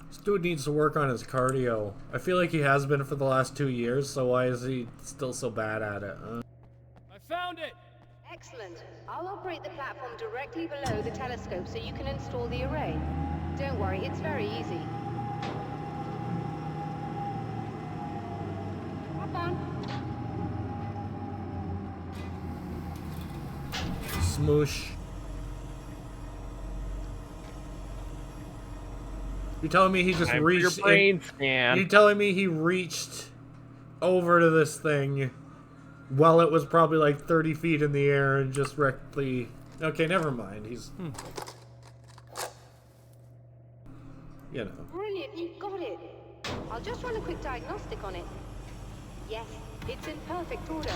[SPEAKER 1] This dude needs to work on his cardio. I feel like he has been for the last 2 years, so why is he still so bad at it?
[SPEAKER 12] I found it!
[SPEAKER 15] Excellent. I'll operate the platform directly below the telescope so you can install the array. Don't worry, it's very easy. Hop on.
[SPEAKER 1] Smoosh. You're telling me he just
[SPEAKER 6] Time
[SPEAKER 1] reached...
[SPEAKER 6] for your brain scan.
[SPEAKER 1] You're telling me he reached over to this thing while it was probably like 30 feet in the air and just rectly... Okay, never mind. He's... You know.
[SPEAKER 15] Brilliant, you got it. I'll just run a quick diagnostic on it. Yes, it's in perfect order.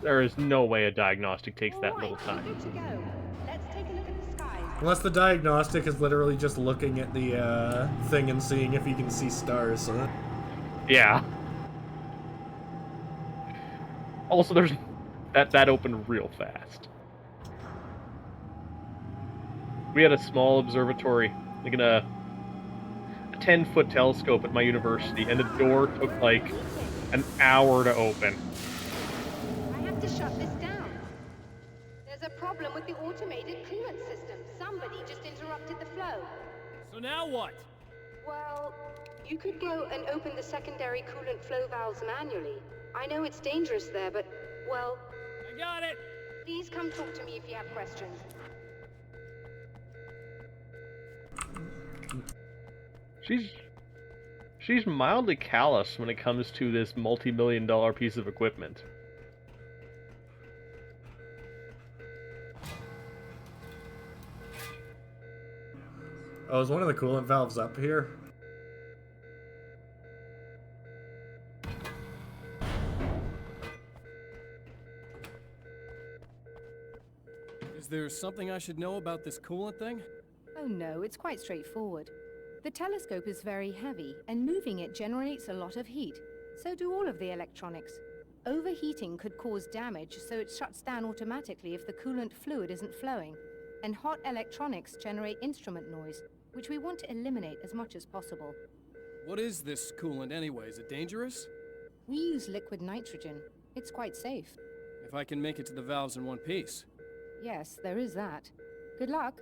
[SPEAKER 6] There is no way a diagnostic takes that little
[SPEAKER 15] Good
[SPEAKER 6] time.
[SPEAKER 15] to go. Let's take a look at the skies.
[SPEAKER 1] Unless the diagnostic is literally just looking at the thing and seeing if you can see stars, huh?
[SPEAKER 6] Yeah. Also, there's that opened real fast. We had a small observatory, like in a 10-foot telescope at my university, and the door took like an hour to open.
[SPEAKER 15] I have to shut this down. There's a problem with the automated coolant system. Somebody just interrupted the flow.
[SPEAKER 12] So now what?
[SPEAKER 15] Well, you could go and open the secondary coolant flow valves manually. I know it's dangerous there, but, well, Please come talk to me if you have questions.
[SPEAKER 6] She's mildly callous when it comes to this multi-million-dollar piece of equipment.
[SPEAKER 1] Oh, is one of the coolant valves up here?
[SPEAKER 17] Is there something I should know about this coolant thing?
[SPEAKER 16] Oh no, it's quite straightforward. The telescope is very heavy, and moving it generates a lot of heat. So do all of the electronics. Overheating could cause damage, so it shuts down automatically if the coolant fluid isn't flowing. And hot electronics generate instrument noise, which we want to eliminate as much as possible.
[SPEAKER 17] What is this coolant anyway? Is it dangerous?
[SPEAKER 16] We use liquid nitrogen. It's quite safe.
[SPEAKER 17] If I can make it to the valves in one piece.
[SPEAKER 16] Yes, there is that. Good luck.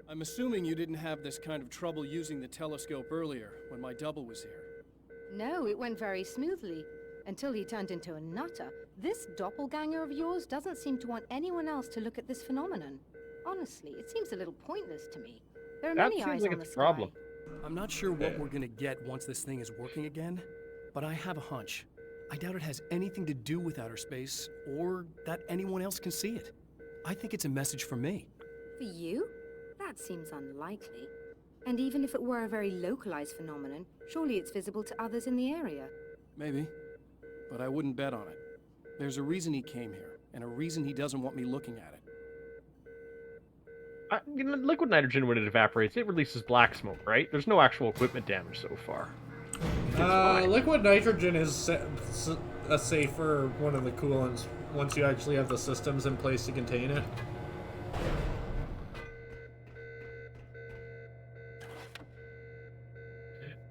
[SPEAKER 17] I'm assuming you didn't have this kind of trouble using the telescope earlier, when my double was here.
[SPEAKER 16] No, it went very smoothly. Until he turned into a nutter. This doppelganger of yours doesn't seem to want anyone else to look at this phenomenon. Honestly, it seems a little pointless to me. There are many eyes on the sky.
[SPEAKER 6] Problem.
[SPEAKER 17] I'm not sure what we're gonna get once this thing is working again, but I have a hunch. I doubt it has anything to do with outer space, or that anyone else can see it. I think it's a message for me.
[SPEAKER 16] For you? That seems unlikely. And even if it were a very localized phenomenon, surely it's visible to others in the area.
[SPEAKER 17] Maybe, but I wouldn't bet on it. There's a reason he came here, and a reason he doesn't want me looking at it.
[SPEAKER 6] Liquid nitrogen, when it evaporates, it releases black smoke, right? There's no actual equipment damage so far.
[SPEAKER 1] Liquid nitrogen is a safer one of the coolants once you actually have the systems in place to contain it.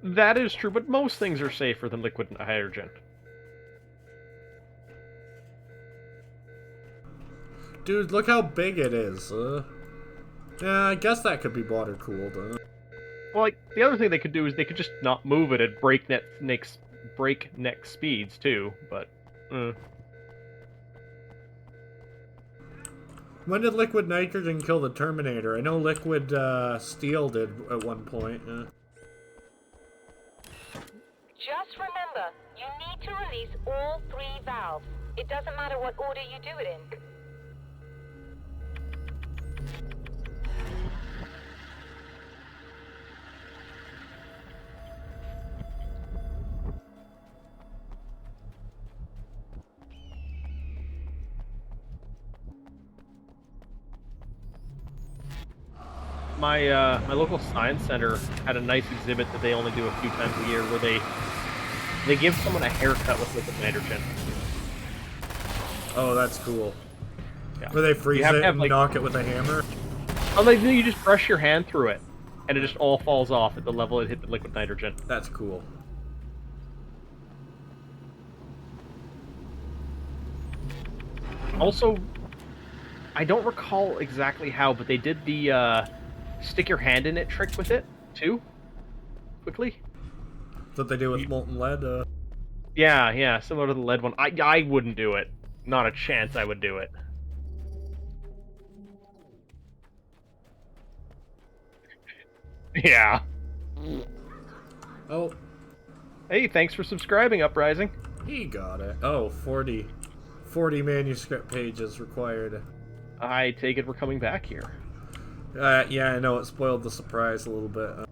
[SPEAKER 6] That is true, but most things are safer than liquid hydrogen.
[SPEAKER 1] Dude, look how big it is. Yeah, I guess that could be water cooled.
[SPEAKER 6] Well, like, the other thing they could do is they could just not move it at breakneck speeds, too, but...
[SPEAKER 1] When did liquid nitrogen kill the Terminator? I know liquid steel did at one point.
[SPEAKER 13] Just remember, you need to release all 3 valves. It doesn't matter what order you do it in.
[SPEAKER 6] My local science center had a nice exhibit that they only do a few times a year where they give someone a haircut with liquid nitrogen.
[SPEAKER 1] Oh, that's cool.
[SPEAKER 6] Yeah.
[SPEAKER 1] Where they freeze it and knock it with a hammer?
[SPEAKER 6] Oh, they do. You just brush your hand through it, and it just all falls off at the level it hit the liquid nitrogen.
[SPEAKER 1] That's cool.
[SPEAKER 6] Also, I don't recall exactly how, but they did the stick your hand in it trick with it, too. Quickly.
[SPEAKER 1] What they do with molten lead?
[SPEAKER 6] Yeah, similar to the lead one. I wouldn't do it. Not a chance I would do it. Yeah.
[SPEAKER 1] Oh.
[SPEAKER 6] Hey, thanks for subscribing, Uprising.
[SPEAKER 1] He got it. Oh, 40 manuscript pages required.
[SPEAKER 6] I take it we're coming back here.
[SPEAKER 1] Yeah, I know, it spoiled the surprise a little bit.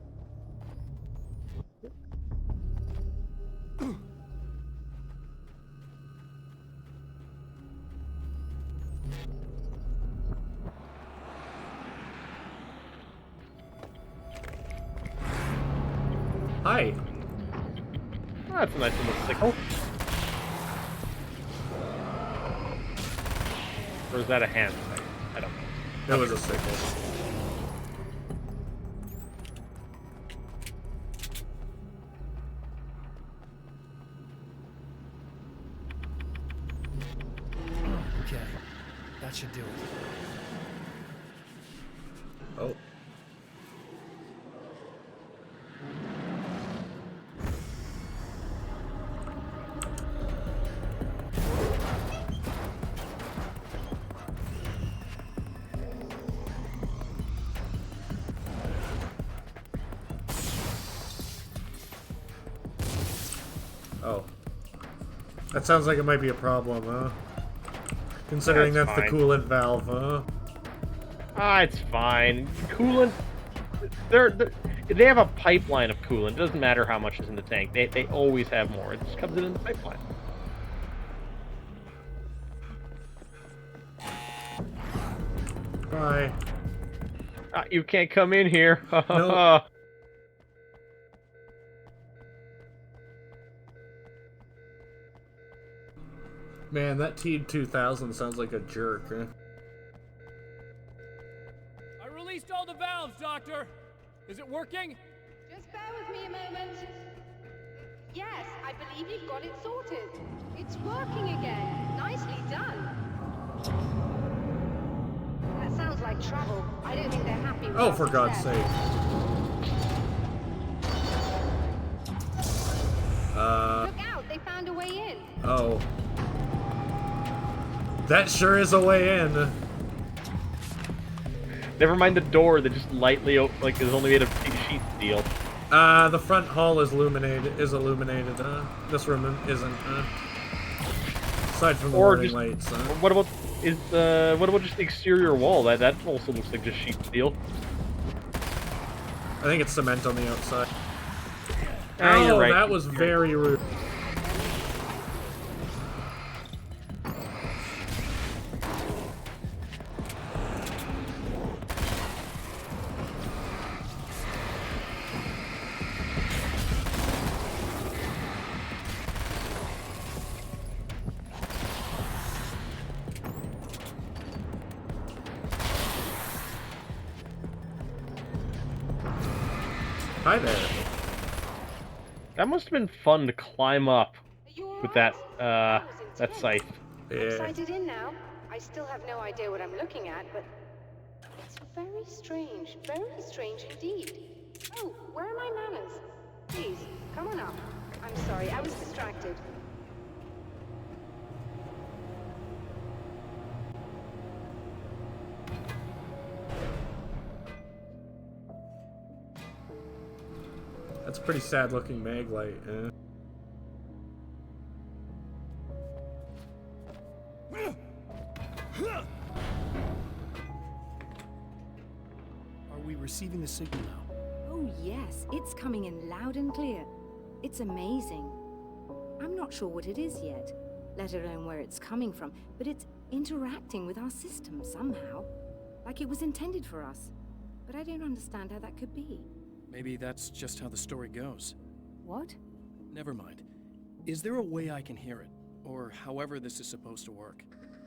[SPEAKER 1] Hi.
[SPEAKER 6] Oh, that's a nice little sickle. Or is that a hand? I don't know.
[SPEAKER 1] It was a sickle.
[SPEAKER 8] Okay, that should do it.
[SPEAKER 1] Oh. That sounds like it might be a problem, huh? Considering that's the coolant valve, huh?
[SPEAKER 6] Ah, it's fine. Coolant... They have a pipeline of coolant. It doesn't matter how much is in the tank. They always have more. It just comes in the pipeline.
[SPEAKER 1] Bye.
[SPEAKER 6] You can't come in here.
[SPEAKER 1] Nope. Man, that T-2000 sounds like a jerk, huh?
[SPEAKER 12] I released all the valves, Doctor! Is it working?
[SPEAKER 15] Just bear with me a moment. Yes, I believe you've got it sorted. It's working again. Nicely done. That sounds like trouble. I don't think they're happy with
[SPEAKER 1] Oh,
[SPEAKER 15] our
[SPEAKER 1] for God's
[SPEAKER 15] success.
[SPEAKER 1] sake.
[SPEAKER 15] Look out, they found a way in.
[SPEAKER 1] Oh. That sure is a way in.
[SPEAKER 6] Never mind the door that just lightly, is only made of big sheet steel.
[SPEAKER 1] The front hall is illuminated. This room isn't. Aside from the warning lights.
[SPEAKER 6] What about just the exterior wall? That also looks like just sheet steel.
[SPEAKER 1] I think it's cement on the outside.
[SPEAKER 6] Ah, you're right.
[SPEAKER 1] That was very rude. Hi there.
[SPEAKER 6] That must have been fun to climb up with that scythe.
[SPEAKER 15] I'm sighted in now. I still have no idea what I'm looking at, but it's very strange indeed. Oh, where are my manners? Please, come on up. I'm sorry, I was distracted.
[SPEAKER 1] That's a pretty sad looking mag light, eh?
[SPEAKER 17] Are we receiving the signal now?
[SPEAKER 16] Oh yes, it's coming in loud and clear. It's amazing. I'm not sure what it is yet, let alone where it's coming from, but it's interacting with our system somehow. Like it was intended for us. But I don't understand how that could be.
[SPEAKER 17] Maybe that's just how the story goes.
[SPEAKER 16] What?
[SPEAKER 17] Never mind. Is there a way I can hear it? Or however this is supposed to work?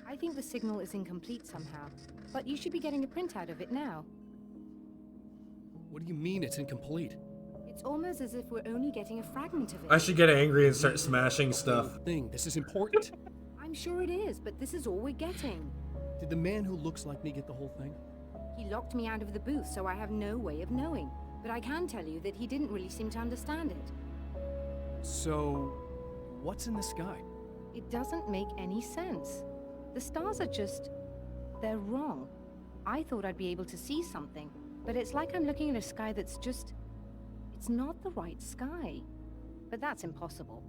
[SPEAKER 16] I think the signal is incomplete somehow, but you should be getting a printout of it now.
[SPEAKER 17] What do you mean it's incomplete?
[SPEAKER 16] It's almost as if we're only getting a fragment of it.
[SPEAKER 1] I should get angry and start smashing stuff.
[SPEAKER 17] This is important.
[SPEAKER 16] I'm sure it is, but this is all we're getting.
[SPEAKER 17] Did the man who looks like me get the whole thing?
[SPEAKER 16] He locked me out of the booth, so I have no way of knowing. But I can tell you that he didn't really seem to understand it.
[SPEAKER 17] So, what's in the sky?
[SPEAKER 16] It doesn't make any sense. The stars are just... they're wrong. I thought I'd be able to see something, but it's like I'm looking at a sky that's just... it's not the right sky. But that's impossible.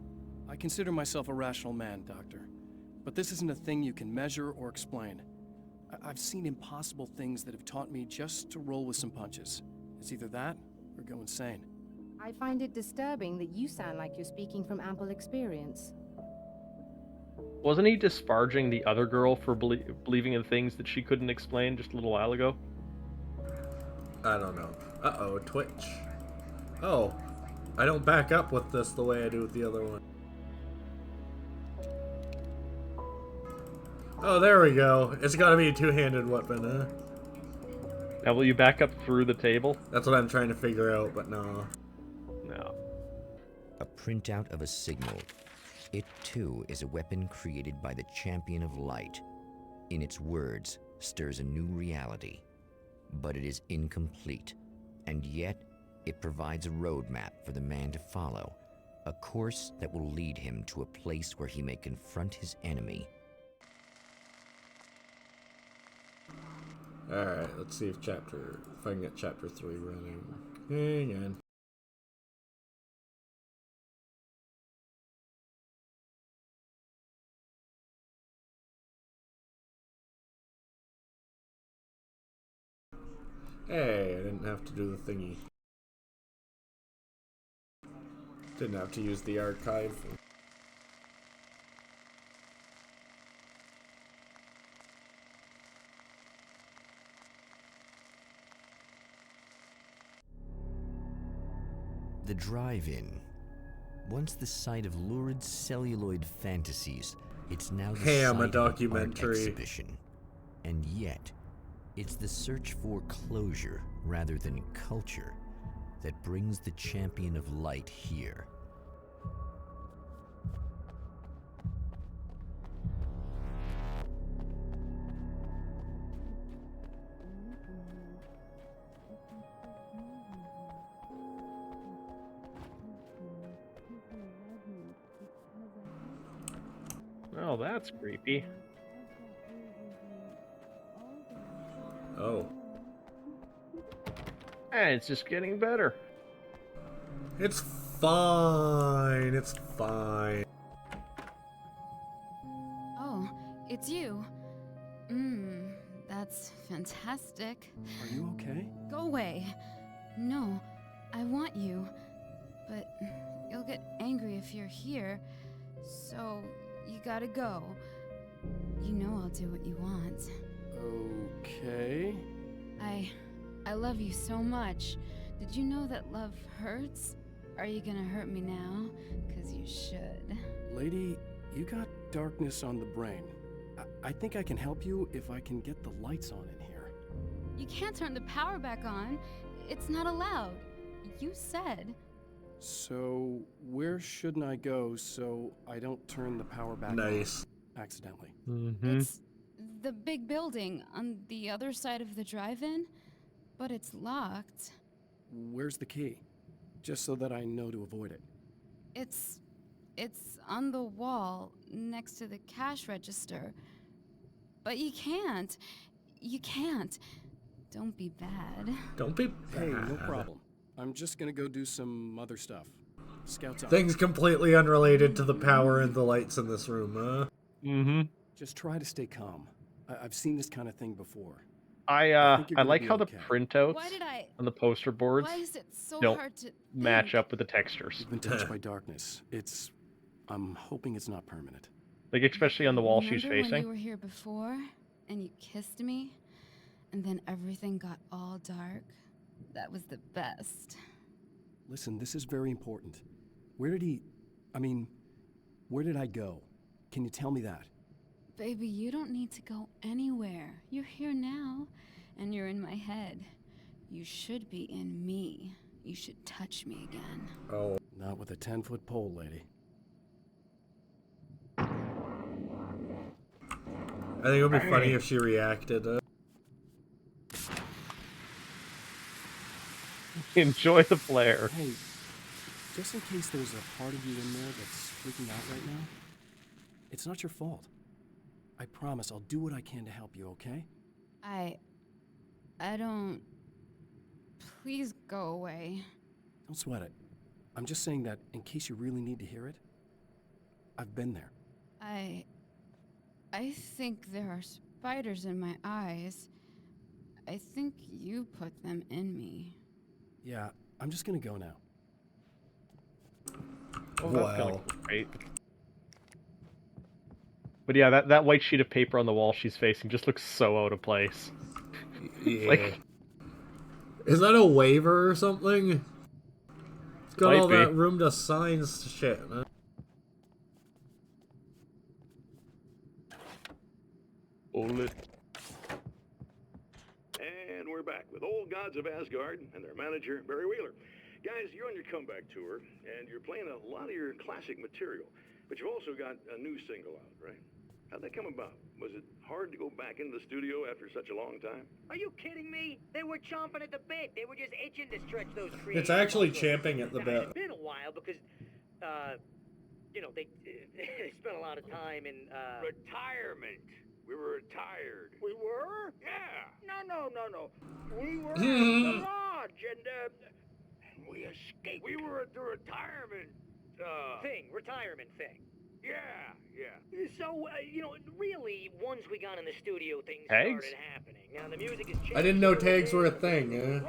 [SPEAKER 17] I consider myself a rational man, Doctor. But this isn't a thing you can measure or explain. I've seen impossible things that have taught me just to roll with some punches. It's either that, or go insane.
[SPEAKER 16] I find it disturbing that you sound like you're speaking from ample experience.
[SPEAKER 6] Wasn't he disparaging the other girl for believing in things that she couldn't explain just a little while ago?
[SPEAKER 1] I don't know. Uh-oh, Twitch. Oh, I don't back up with this the way I do with the other one. Oh, there we go. It's gotta be a two-handed weapon, huh?
[SPEAKER 6] Now will you back up through the table?
[SPEAKER 1] That's what I'm trying to figure out, but no.
[SPEAKER 6] No.
[SPEAKER 7] A printout of a signal. It too is a weapon created by the Champion of Light. In its words, stirs a new reality. But it is incomplete, and yet it provides a roadmap for the man to follow. A course that will lead him to a place where he may confront his enemy.
[SPEAKER 1] Alright, let's see if I can get chapter 3 running. Hang on. Hey, I didn't have to do the thingy. Didn't have to use the archive.
[SPEAKER 7] The drive-in. Once the site of lurid celluloid fantasies, it's now the
[SPEAKER 1] Ham, a
[SPEAKER 7] site of an art
[SPEAKER 1] documentary.
[SPEAKER 7] exhibition. And yet, it's the search for closure rather than culture that brings the champion of light here.
[SPEAKER 6] Oh, that's creepy.
[SPEAKER 1] Oh.
[SPEAKER 6] And it's just getting better.
[SPEAKER 1] It's fine. It's fine.
[SPEAKER 9] Oh, it's you. That's fantastic.
[SPEAKER 17] Are you okay?
[SPEAKER 9] Go away. No, I want you. But you'll get angry if you're here. So, you gotta go. You know I'll do what you want.
[SPEAKER 17] Okay.
[SPEAKER 9] I love you so much. Did you know that love hurts? Are you gonna hurt me now? 'Cause you should.
[SPEAKER 17] Lady, you got darkness on the brain. I think I can help you if I can get the lights on in here.
[SPEAKER 9] You can't turn the power back on. It's not allowed. You said.
[SPEAKER 17] So, where shouldn't I go so I don't turn the power back
[SPEAKER 1] Nice.
[SPEAKER 17] on accidentally?
[SPEAKER 9] It's the big building on the other side of the drive-in, but it's locked.
[SPEAKER 17] Where's the key? Just so that I know to avoid it.
[SPEAKER 9] It's on the wall next to the cash register. But you can't. You can't. Don't be bad.
[SPEAKER 1] Don't be bad.
[SPEAKER 17] Hey, no problem. I'm just gonna go do some other stuff. Scouts up.
[SPEAKER 1] Things completely unrelated to the power and the lights in this room, huh?
[SPEAKER 17] Just try to stay calm. I've seen this kind of thing before.
[SPEAKER 6] I
[SPEAKER 17] think you're gonna
[SPEAKER 6] like
[SPEAKER 17] be
[SPEAKER 6] how
[SPEAKER 17] okay.
[SPEAKER 6] the printouts
[SPEAKER 9] Why did I-
[SPEAKER 6] on the poster boards
[SPEAKER 9] Why is it so
[SPEAKER 6] don't
[SPEAKER 9] hard to
[SPEAKER 6] match
[SPEAKER 9] think?
[SPEAKER 6] up with the textures.
[SPEAKER 17] You've been touched by darkness. I'm hoping it's not permanent.
[SPEAKER 6] Like, especially on the wall she's
[SPEAKER 9] Remember when
[SPEAKER 6] facing.
[SPEAKER 9] you were here before and you kissed me, and then everything got all dark? That was the best.
[SPEAKER 17] Listen, this is very important. Where did I go? Can you tell me that?
[SPEAKER 9] Baby, you don't need to go anywhere. You're here now, and you're in my head. You should be in me. You should touch me again.
[SPEAKER 1] Oh.
[SPEAKER 17] Not with a 10-foot pole, lady.
[SPEAKER 1] I think it would be funny if she reacted.
[SPEAKER 6] Enjoy the flare.
[SPEAKER 17] Hey, just in case there's a part of you in there that's freaking out right now, it's not your fault. I promise I'll do what I can to help you, okay?
[SPEAKER 9] I don't... Please go away.
[SPEAKER 17] Don't sweat it. I'm just saying that in case you really need to hear it, I've been there.
[SPEAKER 9] I think there are spiders in my eyes. I think you put them in me.
[SPEAKER 17] Yeah, I'm just gonna go now.
[SPEAKER 6] Oh, that's kinda great. But yeah, that white sheet of paper on the wall she's facing just looks so out of place.
[SPEAKER 1] Yeah.
[SPEAKER 6] Like,
[SPEAKER 1] is that a waiver or something? It's got
[SPEAKER 6] Might
[SPEAKER 1] all
[SPEAKER 6] be.
[SPEAKER 1] that room to sign shit, man.
[SPEAKER 10] And we're back with Old Gods of Asgard and their manager, Barry Wheeler. Guys, you're on your comeback tour, and you're playing a lot of your classic material, but you've also got a new single out, right? How'd that come about? Was it hard to go back into the studio after such a long time?
[SPEAKER 11] Are you kidding me? They were chomping at the bit. They were just itching to stretch those creative
[SPEAKER 1] It's actually
[SPEAKER 11] muscles.
[SPEAKER 1] champing at the
[SPEAKER 11] Now,
[SPEAKER 1] bit.
[SPEAKER 11] It's been a while because, they spent a lot of time in,
[SPEAKER 10] Retirement. We were retired.
[SPEAKER 11] We were?
[SPEAKER 10] Yeah.
[SPEAKER 11] No. We were at the lodge, and
[SPEAKER 10] We escaped. We were at the retirement,
[SPEAKER 11] retirement thing.
[SPEAKER 10] Yeah.
[SPEAKER 11] So, really, once we got in the studio, things
[SPEAKER 6] Eggs?
[SPEAKER 11] started happening. Now the music is
[SPEAKER 1] I didn't know tags were a thing.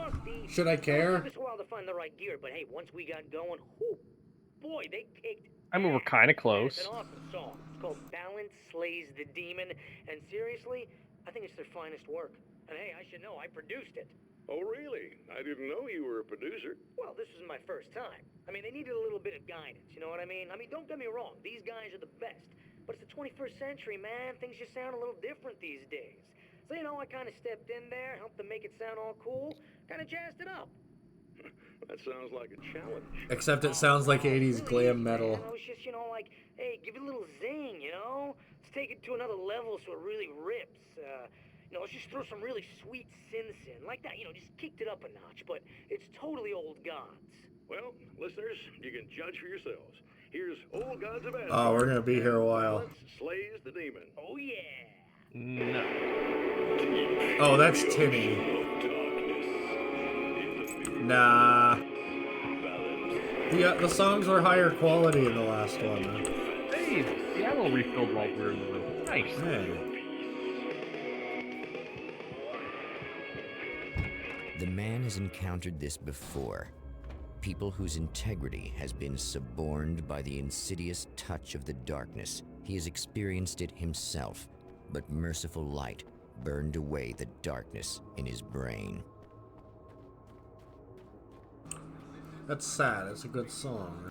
[SPEAKER 1] Should I care?
[SPEAKER 11] It took us a while to find the right gear, but hey, once we got going, whew, boy, they kicked.
[SPEAKER 6] I mean, we're kind of
[SPEAKER 11] And
[SPEAKER 6] close.
[SPEAKER 11] it's an awesome song. It's called Balance Slays the Demon, and seriously, I think it's their finest work. And hey, I should know, I produced it.
[SPEAKER 10] Oh, really? I didn't know you were a producer.
[SPEAKER 11] Well, this was my first time. I mean, they needed a little bit of guidance, you know what I mean? I mean, don't get me wrong, these guys are the best. But it's the 21st century, man. Things just sound a little different these days. So, you know, I kind of stepped in there, helped them make it sound all cool, kind of jazzed it up.
[SPEAKER 10] That sounds like a challenge.
[SPEAKER 1] Except it sounds like 80s glam metal.
[SPEAKER 11] And I was just, you know, like, hey, give it a little zing, you know? Let's take it to another level so it really rips. You know, let's just throw some really sweet synths in. Like that, you know, just kicked it up a notch, but it's totally old gods.
[SPEAKER 10] Well, listeners, you can judge for yourselves. Here's Old Gods of Asgard.
[SPEAKER 1] Oh, we're gonna be here a while.
[SPEAKER 10] Balance Slays the Demon.
[SPEAKER 11] Oh, yeah.
[SPEAKER 6] No.
[SPEAKER 1] Oh, that's Timmy. Nah. The songs were higher quality in the last one.
[SPEAKER 6] Hey, the ammo refilled while we were in the room. Nice.
[SPEAKER 1] Hey.
[SPEAKER 7] The man has encountered this before. People whose integrity has been suborned by the insidious touch of the darkness. He has experienced it himself, but merciful light burned away the darkness in his brain.
[SPEAKER 1] That's sad. It's a good song.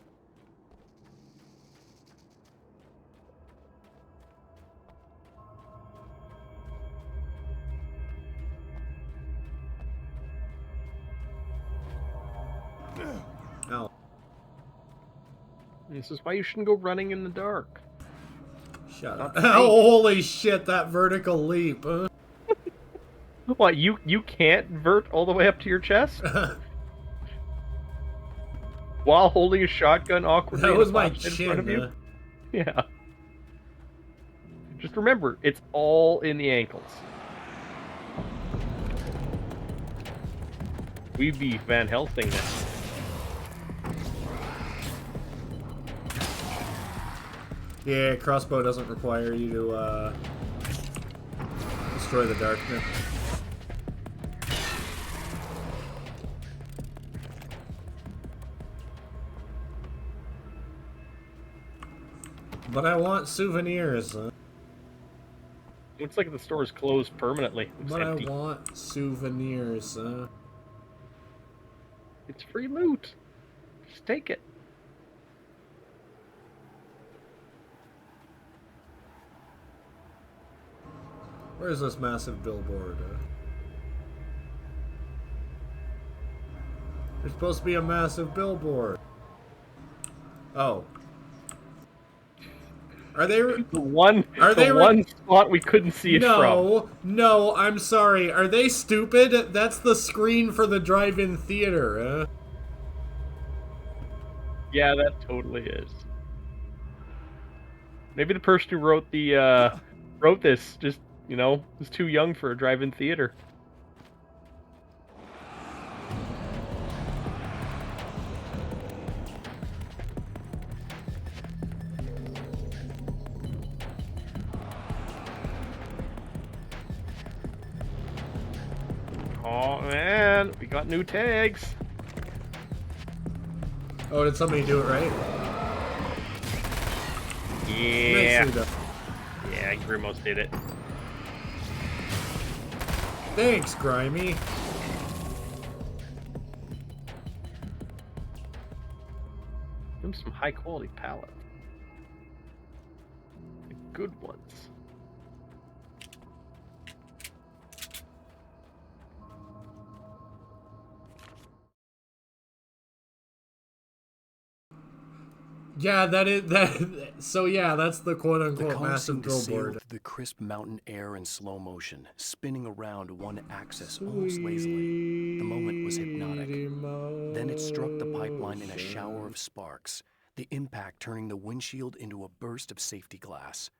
[SPEAKER 1] Oh.
[SPEAKER 6] This is why you shouldn't go running in the dark.
[SPEAKER 1] Shut up. Holy shit, that vertical leap.
[SPEAKER 6] What, you can't vert all the way up to your chest? While holding a shotgun awkwardly
[SPEAKER 1] That was my
[SPEAKER 6] in front of you?
[SPEAKER 1] chin.
[SPEAKER 6] Yeah. Just remember, it's all in the ankles. We be Van Helsing this.
[SPEAKER 1] Yeah, crossbow doesn't require you to destroy the darkness. But I want souvenirs.
[SPEAKER 6] Looks like the store is closed permanently. It's
[SPEAKER 1] But
[SPEAKER 6] empty.
[SPEAKER 1] I want souvenirs.
[SPEAKER 6] It's free loot. Just take it.
[SPEAKER 1] Where's this massive billboard? There's supposed to be a massive billboard. Oh. Are they
[SPEAKER 6] one spot we couldn't see it from?
[SPEAKER 1] No, I'm sorry. Are they stupid? That's the screen for the drive-in theater.
[SPEAKER 6] Yeah, that totally is. Maybe the person who wrote the wrote this just, you know, was too young for a drive-in theater. Oh man, we got new tags.
[SPEAKER 1] Oh, did somebody do it right?
[SPEAKER 6] Yeah.
[SPEAKER 1] Nicely done.
[SPEAKER 6] Yeah, Grimos did it.
[SPEAKER 1] Thanks, Grimy.
[SPEAKER 6] Them some high quality pallets. The good ones.
[SPEAKER 1] Yeah, that is that. So yeah, that's the quote-unquote
[SPEAKER 8] The car
[SPEAKER 1] massive
[SPEAKER 8] seemed to sail
[SPEAKER 1] billboard.
[SPEAKER 8] through the crisp mountain air in slow motion, spinning around one axis almost lazily. The moment was hypnotic. Then it struck the pipeline in a shower of sparks, the impact turning the windshield into a burst of safety glass.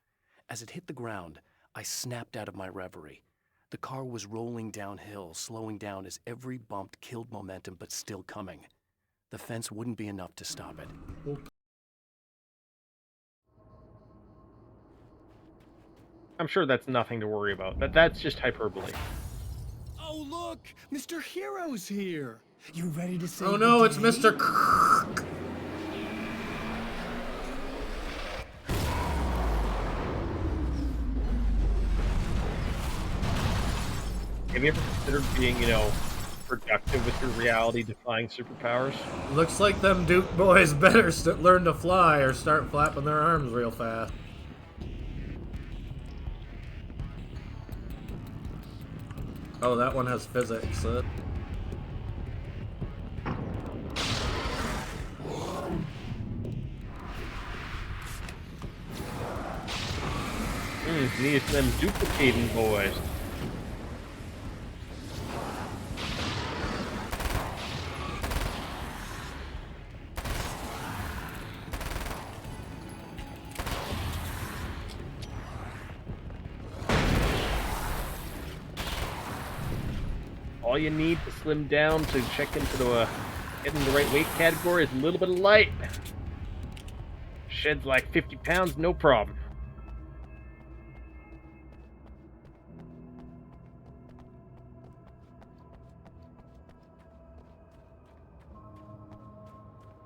[SPEAKER 8] As it hit the ground, I snapped out of my reverie. The car was rolling downhill, slowing down as every bump killed momentum, but still coming. The fence wouldn't be enough to stop it.
[SPEAKER 6] I'm sure that's nothing to worry about. That's just hyperbole.
[SPEAKER 17] Oh, look! Mr. Hero's here! You ready to say
[SPEAKER 1] Oh no, it's
[SPEAKER 17] good day?
[SPEAKER 1] Mr.
[SPEAKER 6] Have you ever considered being, productive with your reality-defying superpowers?
[SPEAKER 1] Looks like them Duke boys better learn to fly or start flapping their arms real fast. Oh, that one has physics.
[SPEAKER 6] Need them duplicating boys. All you need to slim down to check into the get in the right weight category is a little bit of light. Shed's like 50 pounds, no problem.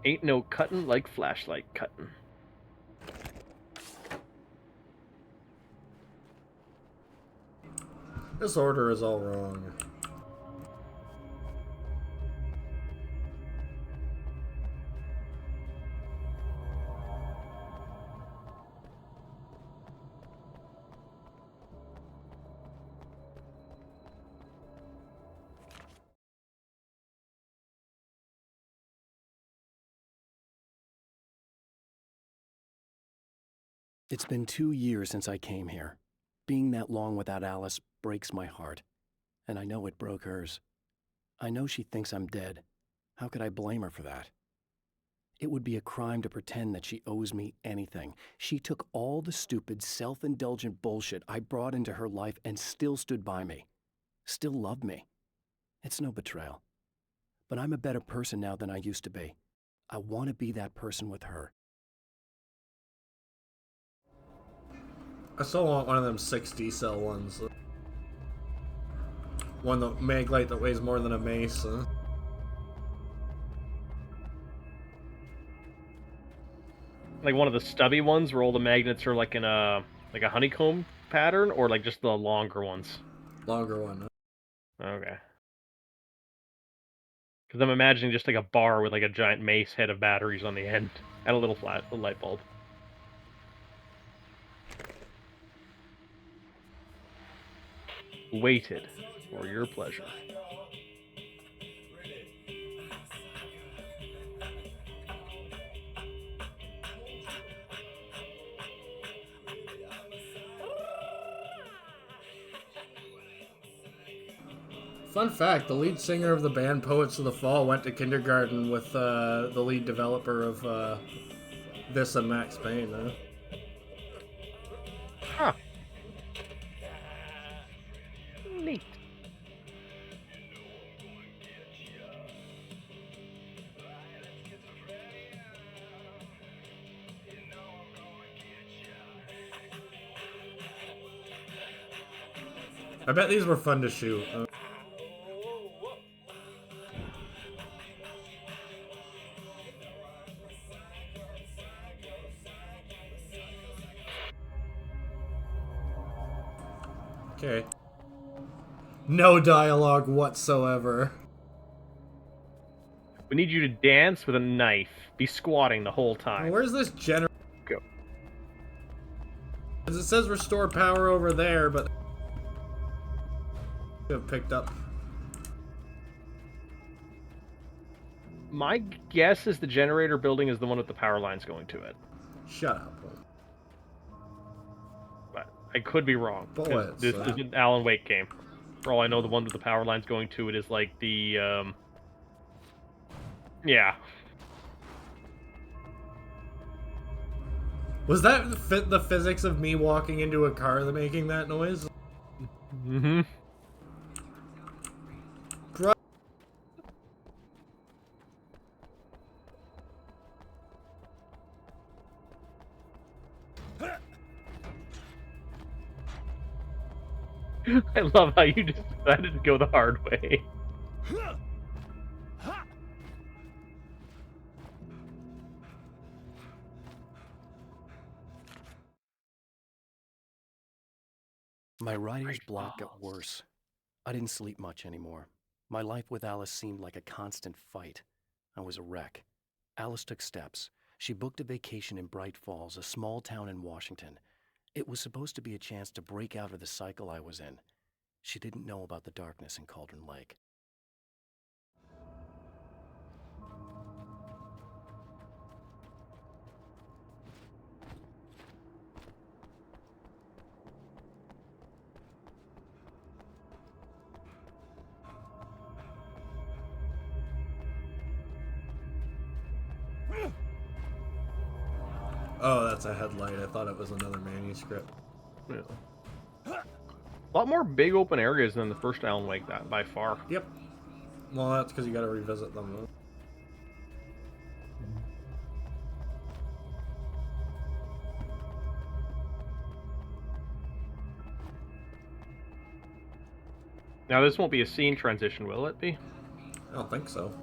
[SPEAKER 6] Ain't no cutting like flashlight cutting.
[SPEAKER 1] This order is all wrong.
[SPEAKER 8] It's been 2 years since I came here. Being that long without Alice breaks my heart. And I know it broke hers. I know she thinks I'm dead. How could I blame her for that? It would be a crime to pretend that she owes me anything. She took all the stupid, self-indulgent bullshit I brought into her life and still stood by me. Still loved me. It's no betrayal. But I'm a better person now than I used to be. I want to be that person with her.
[SPEAKER 1] I still want one of them 6D cell ones. One that maglite that weighs more than a mace.
[SPEAKER 6] Like one of the stubby ones where all the magnets are like in a honeycomb pattern, or like just the longer ones?
[SPEAKER 1] Longer one.
[SPEAKER 6] Okay. Because I'm imagining just like a bar with like a giant mace head of batteries on the end and a little light bulb. Waited for your pleasure.
[SPEAKER 1] Fun fact, the lead singer of the band Poets of the Fall went to kindergarten with the lead developer of this and Max Payne.
[SPEAKER 6] Huh. Neat.
[SPEAKER 1] I bet these were fun to shoot. Okay. No dialogue whatsoever.
[SPEAKER 6] We need you to dance with a knife. Be squatting the whole time.
[SPEAKER 1] Where's this generator?
[SPEAKER 6] Go.
[SPEAKER 1] Because it says restore power over there, but have picked up.
[SPEAKER 6] My guess is the generator building is the one with the power lines going to it.
[SPEAKER 1] Shut up.
[SPEAKER 6] But I could be wrong.
[SPEAKER 1] Bullets.
[SPEAKER 6] This is an Alan Wake game. For all I know, the one with the power lines going to it is like the, yeah.
[SPEAKER 1] Was that the physics of me walking into a car that making that noise?
[SPEAKER 6] Mm-hmm. I love how you just decided to go the hard way.
[SPEAKER 8] My writer's block got worse. I didn't sleep much anymore. My life with Alice seemed like a constant fight. I was a wreck. Alice took steps. She booked a vacation in Bright Falls, a small town in Washington. It was supposed to be a chance to break out of the cycle I was in. She didn't know about the darkness in Cauldron Lake.
[SPEAKER 1] Oh, that's a headlight. I thought it was another manuscript.
[SPEAKER 6] Yeah. A lot more big open areas than the first Alan Wake, that by far.
[SPEAKER 1] Yep. Well, that's because you got to revisit them, though.
[SPEAKER 6] Now, this won't be a scene transition, will it be?
[SPEAKER 1] I don't think so.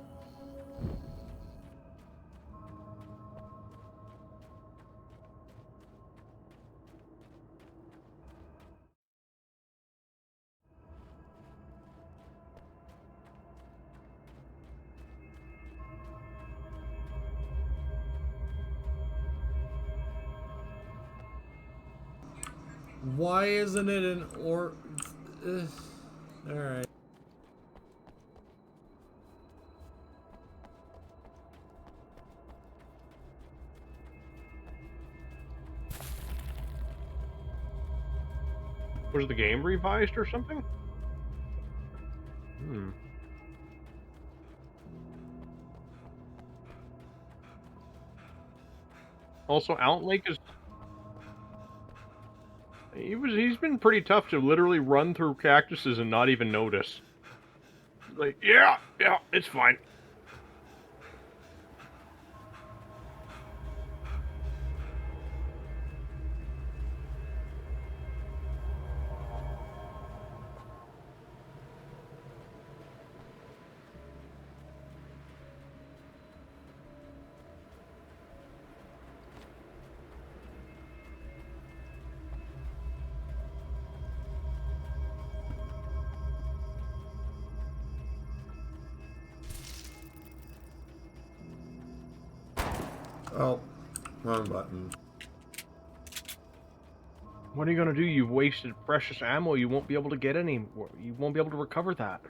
[SPEAKER 1] Why isn't it an or... Alright.
[SPEAKER 6] Was the game revised or something? Hmm. Also, Alan Lake is... He's been pretty tough to literally run through cactuses and not even notice. Like, yeah, it's fine.
[SPEAKER 1] Oh, wrong button.
[SPEAKER 6] What are you gonna do? You've wasted precious ammo. You won't be able to get any. You won't be able to recover that.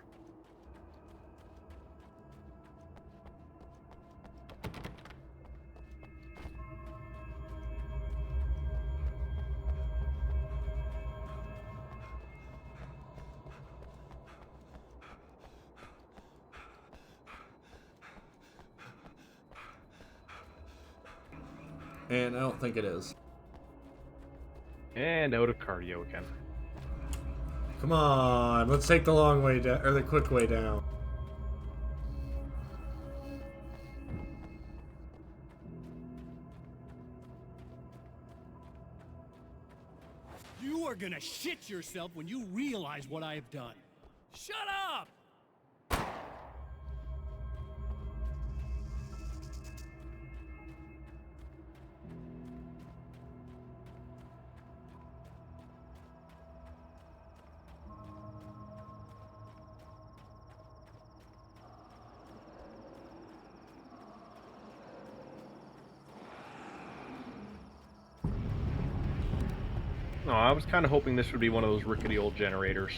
[SPEAKER 1] And I don't think it is.
[SPEAKER 6] And out of cardio again.
[SPEAKER 1] Come on, let's take the long way down, or the quick way down.
[SPEAKER 18] You are gonna shit yourself when you realize what I have done.
[SPEAKER 12] Shut up!
[SPEAKER 6] No, I was kind of hoping this would be one of those rickety old generators.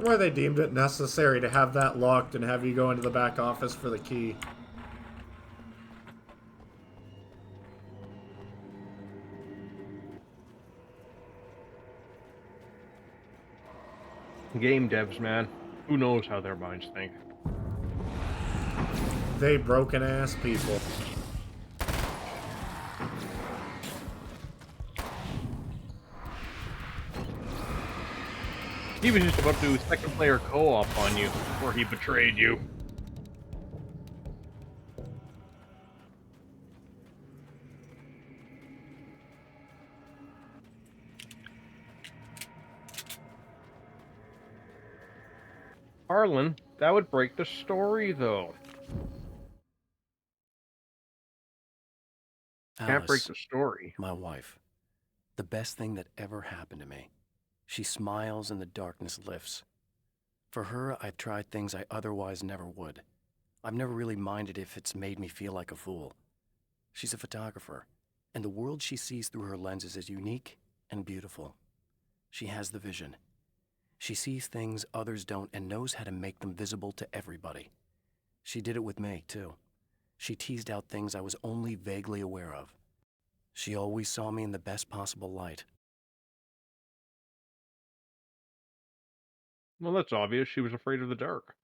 [SPEAKER 1] wonder why they deemed it necessary to have that locked and have you go into the back office for the key.
[SPEAKER 6] Game devs, man. Who knows how their minds think?
[SPEAKER 1] They broken ass people.
[SPEAKER 6] He was just about to do second player co-op on you before he betrayed you. Harlan, that would break the story, though. Can't break
[SPEAKER 8] Alice,
[SPEAKER 6] the story.
[SPEAKER 8] my wife. The best thing that ever happened to me. She smiles and the darkness lifts. For her, I've tried things I otherwise never would. I've never really minded if it's made me feel like a fool. She's a photographer, and the world she sees through her lenses is unique and beautiful. She has the vision. She sees things others don't and knows how to make them visible to everybody. She did it with me, too. She teased out things I was only vaguely aware of. She always saw me in the best possible light.
[SPEAKER 6] Well, that's obvious. She was afraid of the dark.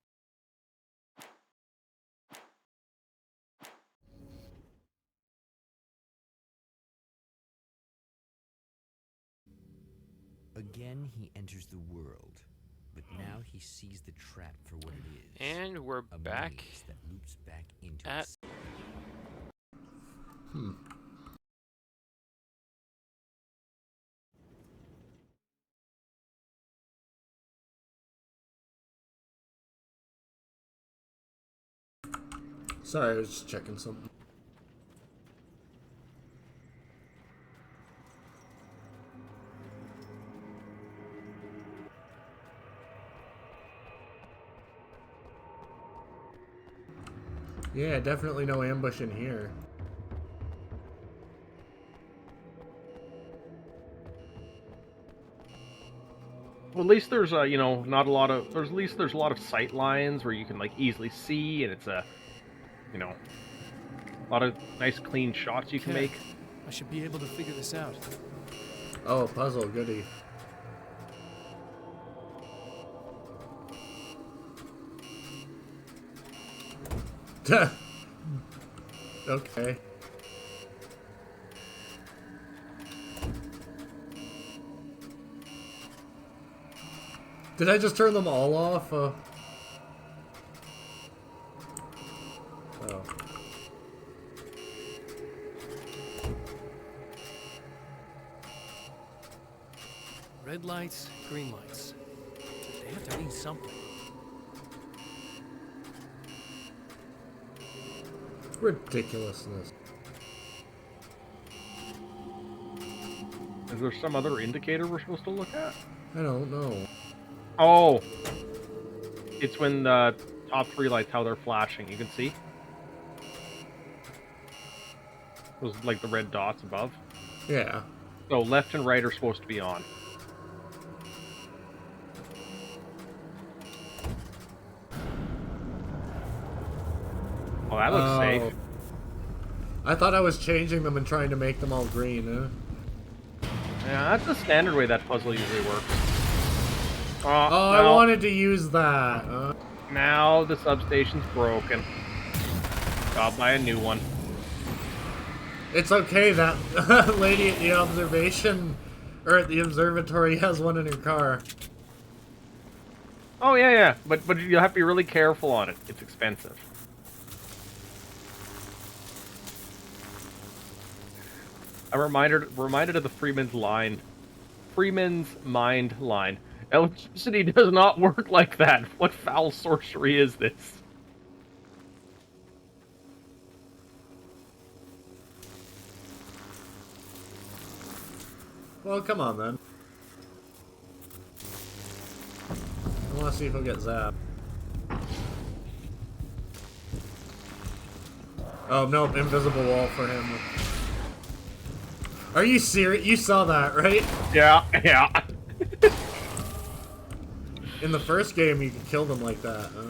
[SPEAKER 7] Again, he enters the world, but now he sees the trap for what it is.
[SPEAKER 19] And we're
[SPEAKER 7] a
[SPEAKER 19] back
[SPEAKER 7] maze that loops back into
[SPEAKER 19] at...
[SPEAKER 1] Sorry, I was just checking something. Yeah, definitely no ambush in here.
[SPEAKER 6] Well, at least there's you know, not a lot of. At least there's a lot of sight lines where you can like easily see, and it's a, you know, a lot of nice clean shots you can make.
[SPEAKER 17] I should be able to figure this out.
[SPEAKER 1] Oh, puzzle, goody. Okay. Did I just turn them all off? Oh.
[SPEAKER 17] Red lights, green lights. They have to mean something.
[SPEAKER 1] Ridiculousness.
[SPEAKER 6] Is there some other indicator we're supposed to look at?
[SPEAKER 1] I don't know.
[SPEAKER 6] Oh, it's when the top three lights, how they're flashing. You can see those like the red dots above.
[SPEAKER 1] Yeah.
[SPEAKER 6] So left and right are supposed to be on. Oh, that looks safe.
[SPEAKER 1] I thought I was changing them and trying to make them all green.
[SPEAKER 6] Yeah, that's the standard way that puzzle usually works.
[SPEAKER 1] I wanted to use that.
[SPEAKER 6] Now the substation's broken. Gotta buy a new one.
[SPEAKER 1] It's okay, that lady at the observation, or at the observatory has one in her car.
[SPEAKER 6] Oh yeah, but you'll have to be really careful on it. It's expensive. I'm reminded of the Freeman's mind line. Electricity does not work like that. What foul sorcery is this?
[SPEAKER 1] Well, come on then. I want to see if he'll get zapped. Oh, nope, invisible wall for him. Are you serious? You saw that, right?
[SPEAKER 6] Yeah.
[SPEAKER 1] In the first game, you could kill them like that. Huh?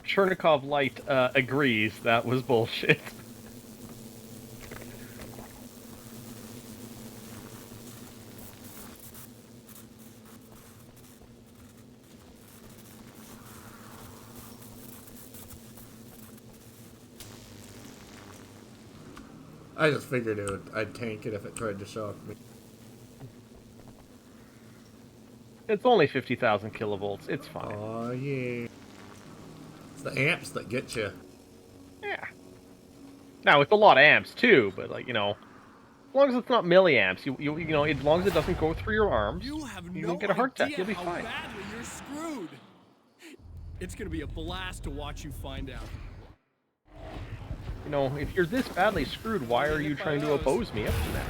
[SPEAKER 6] Chernikov Light agrees that was bullshit.
[SPEAKER 1] I just figured I'd tank it if it tried to shock me.
[SPEAKER 6] It's only 50,000 kilovolts. It's fine.
[SPEAKER 1] Oh yeah. It's the amps that get you.
[SPEAKER 6] Yeah. Now it's a lot of amps too, but like as long as it's not milliamps, as long as it doesn't go through your arms, you don't get a heart attack. You'll be fine.
[SPEAKER 18] Badly you're screwed. It's gonna be a blast to watch you find out.
[SPEAKER 6] If you're this badly screwed, why are you trying to oppose me up to now?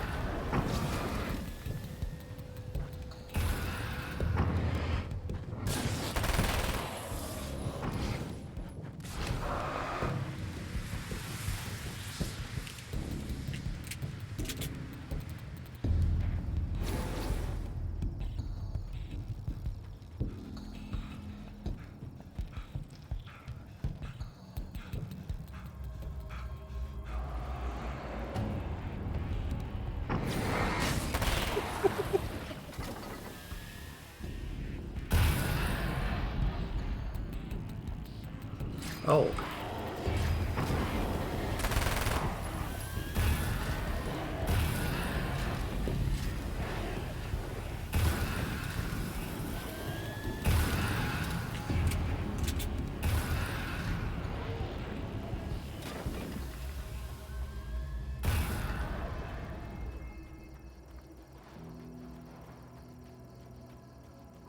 [SPEAKER 1] Oh.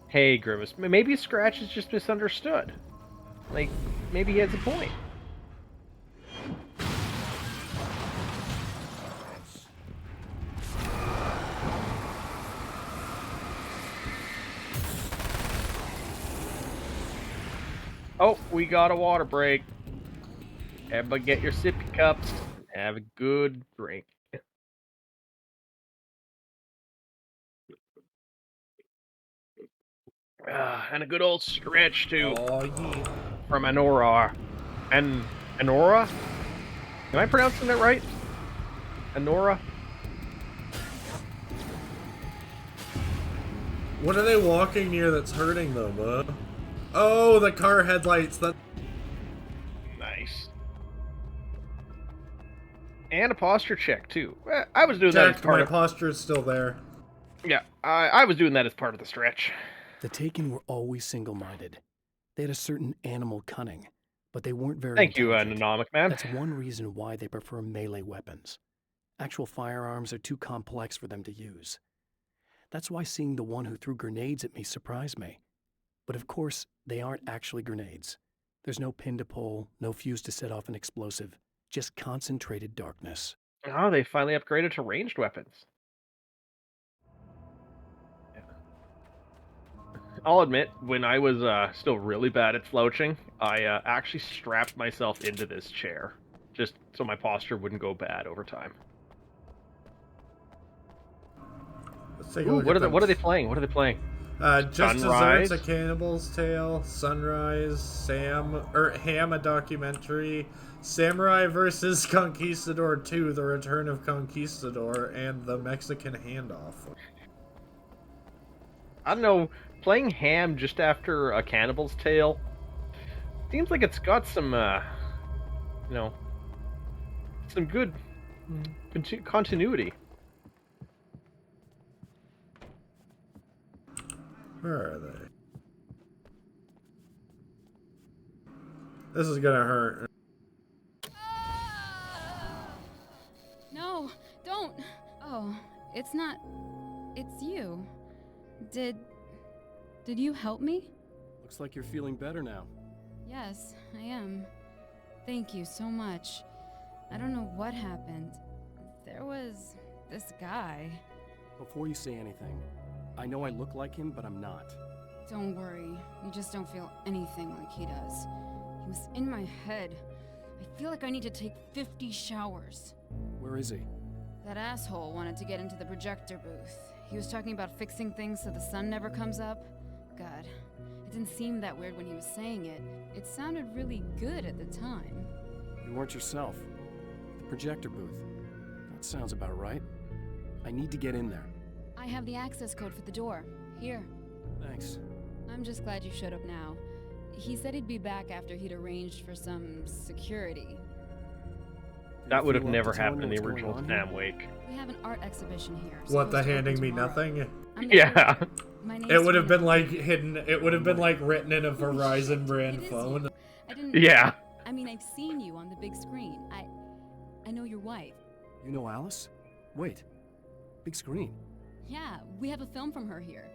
[SPEAKER 6] Hey, Grimace, maybe Scratch is just misunderstood. Like, maybe he has a point. Oh, we got a water break. Everybody get your sippy cups. Have a good drink. And a good old stretch, too.
[SPEAKER 1] Oh, yeah.
[SPEAKER 6] From Anora. Anora? Am I pronouncing it right? Anora?
[SPEAKER 1] What are they walking near that's hurting them, huh? Oh, the car headlights. That.
[SPEAKER 6] Nice. And a posture check, too. I was doing that as part
[SPEAKER 1] my
[SPEAKER 6] of...
[SPEAKER 1] posture is still there.
[SPEAKER 6] Yeah, I was doing that as part of the stretch.
[SPEAKER 8] The Taken were always single-minded. They had a certain animal cunning, but they weren't very
[SPEAKER 6] Thank you,
[SPEAKER 8] intelligent.
[SPEAKER 6] Nanomic Man.
[SPEAKER 8] That's one reason why they prefer melee weapons. Actual firearms are too complex for them to use. That's why seeing the one who threw grenades at me surprised me. But of course, they aren't actually grenades. There's no pin to pull, no fuse to set off an explosive, just concentrated darkness.
[SPEAKER 6] Oh, they finally upgraded to ranged weapons. I'll admit, when I was still really bad at slouching, I actually strapped myself into this chair, just so my posture wouldn't go bad over time.
[SPEAKER 1] Let's take a
[SPEAKER 6] Ooh,
[SPEAKER 1] look at
[SPEAKER 6] what are they playing? What are they playing?
[SPEAKER 1] Just
[SPEAKER 6] Sunrise?
[SPEAKER 1] Desserts, A Cannibal's Tale, Sunrise, Ham, a documentary, Samurai vs. Conquistador 2, The Return of Conquistador, and The Mexican Handoff.
[SPEAKER 6] I don't know, playing Ham just after A Cannibal's Tale seems like it's got some, some good continuity.
[SPEAKER 1] Where are they? This is gonna hurt.
[SPEAKER 9] No, don't. Oh, it's not. It's you. Did you help me?
[SPEAKER 17] Looks like you're feeling better now.
[SPEAKER 9] Yes, I am. Thank you so much. I don't know what happened. There was this guy.
[SPEAKER 17] Before you say anything, I know I look like him, but I'm not.
[SPEAKER 9] Don't worry. You just don't feel anything like he does. He was in my head. I feel like I need to take 50 showers.
[SPEAKER 8] Where is he?
[SPEAKER 9] That asshole wanted to get into the projector booth. He was talking about fixing things so the sun never comes up. God, it didn't seem that weird when he was saying it. It sounded really good at the time.
[SPEAKER 8] You weren't yourself. The projector booth. That sounds about right. I need to get in there.
[SPEAKER 9] I have the access code for the door. Here.
[SPEAKER 8] Thanks.
[SPEAKER 9] I'm just glad you showed up now. He said he'd be back after he'd arranged for some security.
[SPEAKER 6] That would have never happened in the original Sam Wake.
[SPEAKER 9] We have an art exhibition here.
[SPEAKER 1] What, the handing me nothing?
[SPEAKER 6] Yeah.
[SPEAKER 1] It would have been like hidden. It would have been like written in a Verizon brand phone.
[SPEAKER 6] Yeah.
[SPEAKER 9] I mean, I've seen you on the big screen. I know your wife.
[SPEAKER 8] You know Alice? Wait. Big screen.
[SPEAKER 9] Yeah, we have a film from her here.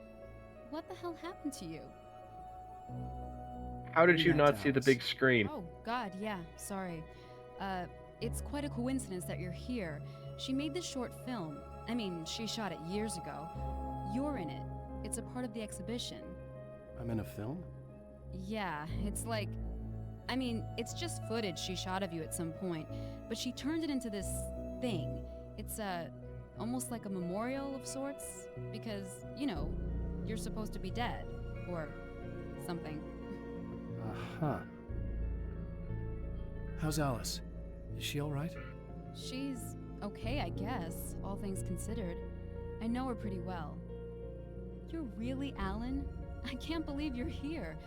[SPEAKER 9] What the hell happened to you?
[SPEAKER 6] How did you not see the big screen?
[SPEAKER 9] Oh, God, yeah, sorry. It's quite a coincidence that you're here. She made this short film. I mean, she shot it years ago. You're in it. It's a part of the exhibition.
[SPEAKER 8] I'm in a film?
[SPEAKER 9] Yeah, it's like... I mean, it's just footage she shot of you at some point, but she turned it into this thing. It's almost like a memorial of sorts, because, you know, you're supposed to be dead, or something.
[SPEAKER 8] Uh-huh. How's Alice? Is she alright?
[SPEAKER 9] She's okay, I guess, all things considered. I know her pretty well. You're really Alan? I can't believe you're here.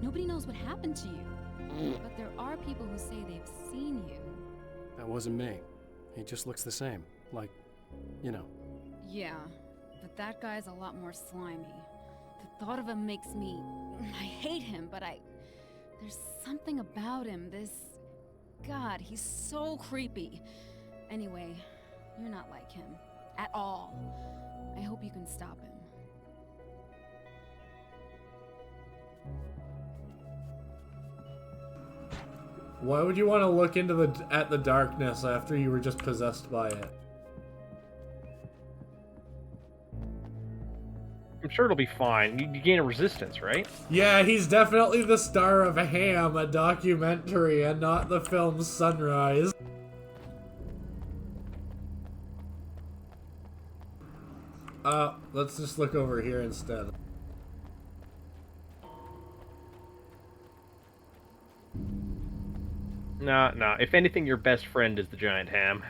[SPEAKER 9] Nobody knows what happened to you. But there are people who say they've seen you.
[SPEAKER 8] That wasn't me. He just looks the same. Like, you know.
[SPEAKER 9] Yeah, but that guy's a lot more slimy. The thought of him makes me... I hate him, but there's something about him, this... God, he's so creepy. Anyway, you're not like him. At all. I hope you can stop him.
[SPEAKER 1] Why would you want to look into at the darkness after you were just possessed by it?
[SPEAKER 6] I'm sure it'll be fine. You gain a resistance, right?
[SPEAKER 1] Yeah, he's definitely the star of Ham, a documentary, and not the film Sunrise. Let's just look over here instead.
[SPEAKER 6] Nah. If anything, your best friend is the giant ham.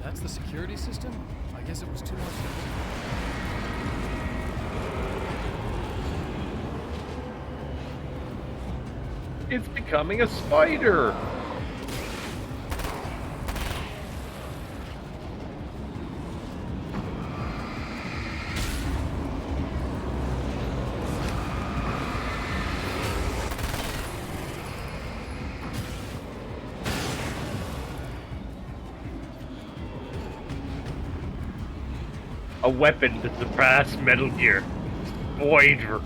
[SPEAKER 8] That's the security system? I guess it was too much to
[SPEAKER 6] It's becoming a spider! A weapon to surpass Metal Gear. Voyager.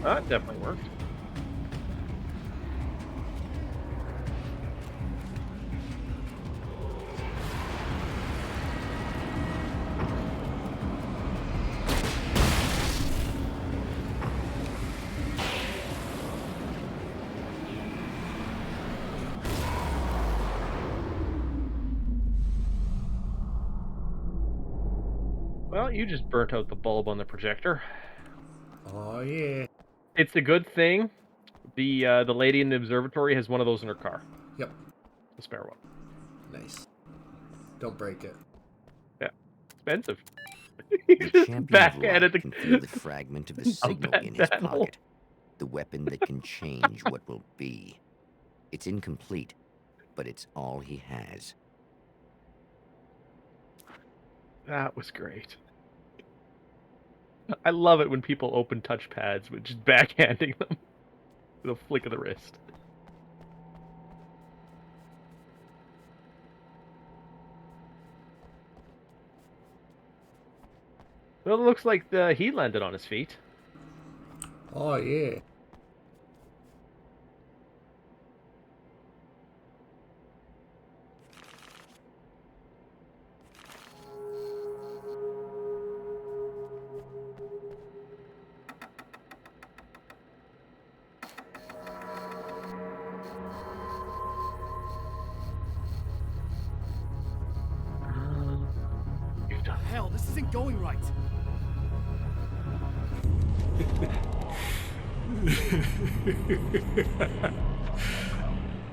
[SPEAKER 6] That definitely worked. Well, you just burnt out the bulb on the projector.
[SPEAKER 1] Oh yeah.
[SPEAKER 6] It's a good thing. The lady in the observatory has one of those in her car.
[SPEAKER 1] Yep.
[SPEAKER 6] The spare one.
[SPEAKER 1] Nice. Don't break it.
[SPEAKER 6] Yeah. Expensive.
[SPEAKER 7] The champion
[SPEAKER 6] back
[SPEAKER 7] of
[SPEAKER 6] at
[SPEAKER 7] light
[SPEAKER 6] it.
[SPEAKER 7] can feel the fragment of the signal in his pocket. The weapon that can change what will be. It's incomplete, but it's all he has.
[SPEAKER 6] That was great. I love it when people open touchpads with just backhanding them with a flick of the wrist. Well, it looks like he landed on his feet.
[SPEAKER 1] Oh, yeah.
[SPEAKER 17] Hell, this isn't going right.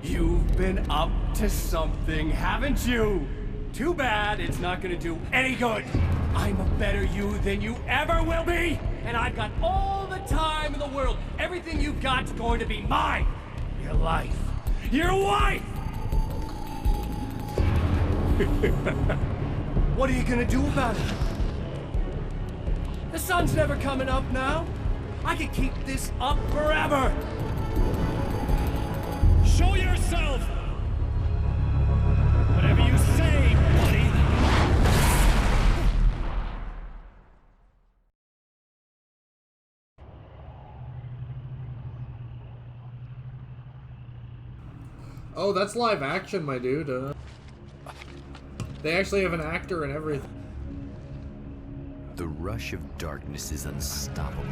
[SPEAKER 17] You've been up to something, haven't you? Too bad it's not gonna do any good. I'm a better you than you ever will be, and I've got all the time in the world. Everything you've got's going to be mine. Your life. Your wife! What are you gonna do about it? The sun's never coming up now. I can keep this up forever. Show yourself! Whatever you say, buddy.
[SPEAKER 1] Oh, that's live action, my dude. They actually have an actor and everything.
[SPEAKER 7] The rush of darkness is unstoppable.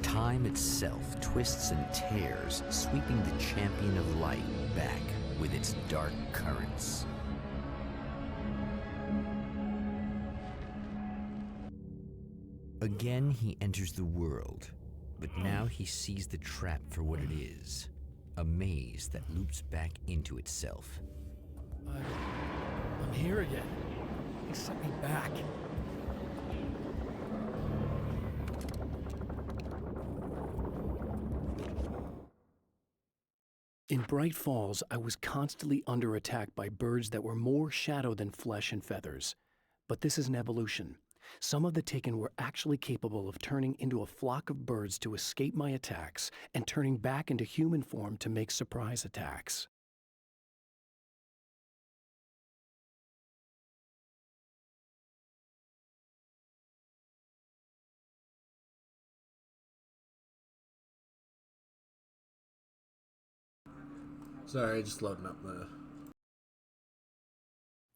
[SPEAKER 7] Time itself twists and tears, sweeping the champion of light back with its dark currents. Again, he enters the world, but now he sees the trap for what it is. A maze that loops back into itself.
[SPEAKER 17] I'm here again. They sent me back. In Bright Falls, I was constantly under attack by birds that were more shadow than flesh and feathers. But this is an evolution. Some of the Taken were actually capable of turning into a flock of birds to escape my attacks and turning back into human form to make surprise attacks.
[SPEAKER 1] Sorry, just loading up the...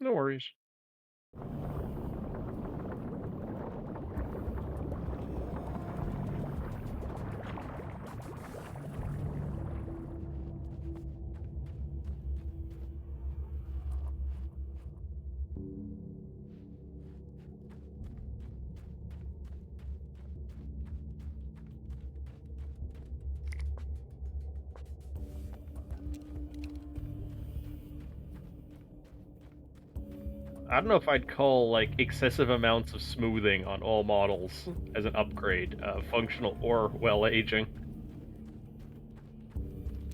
[SPEAKER 6] No worries. I don't know if I'd call like excessive amounts of smoothing on all models as an upgrade, functional or well aging.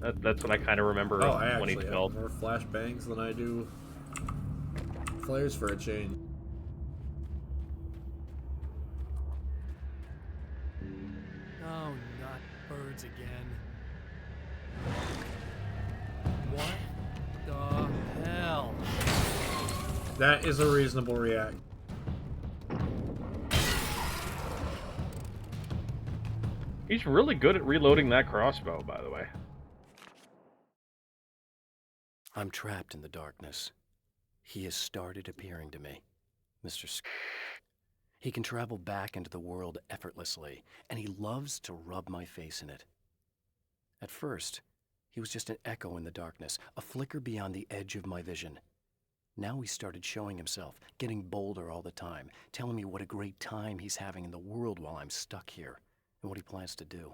[SPEAKER 6] That's what I kind of remember
[SPEAKER 1] Oh,
[SPEAKER 6] of
[SPEAKER 1] I actually have
[SPEAKER 6] 2012.
[SPEAKER 1] more flashbangs than I do flares for a change.
[SPEAKER 17] Oh, not birds again. What the hell?
[SPEAKER 1] That is a reasonable react.
[SPEAKER 6] He's really good at reloading that crossbow, by the way.
[SPEAKER 8] I'm trapped in the darkness. He has started appearing to me. Mr. He can travel back into the world effortlessly, and he loves to rub my face in it. At first, he was just an echo in the darkness, a flicker beyond the edge of my vision. Now he started showing himself, getting bolder all the time, telling me what a great time he's having in the world while I'm stuck here, and what he plans to do,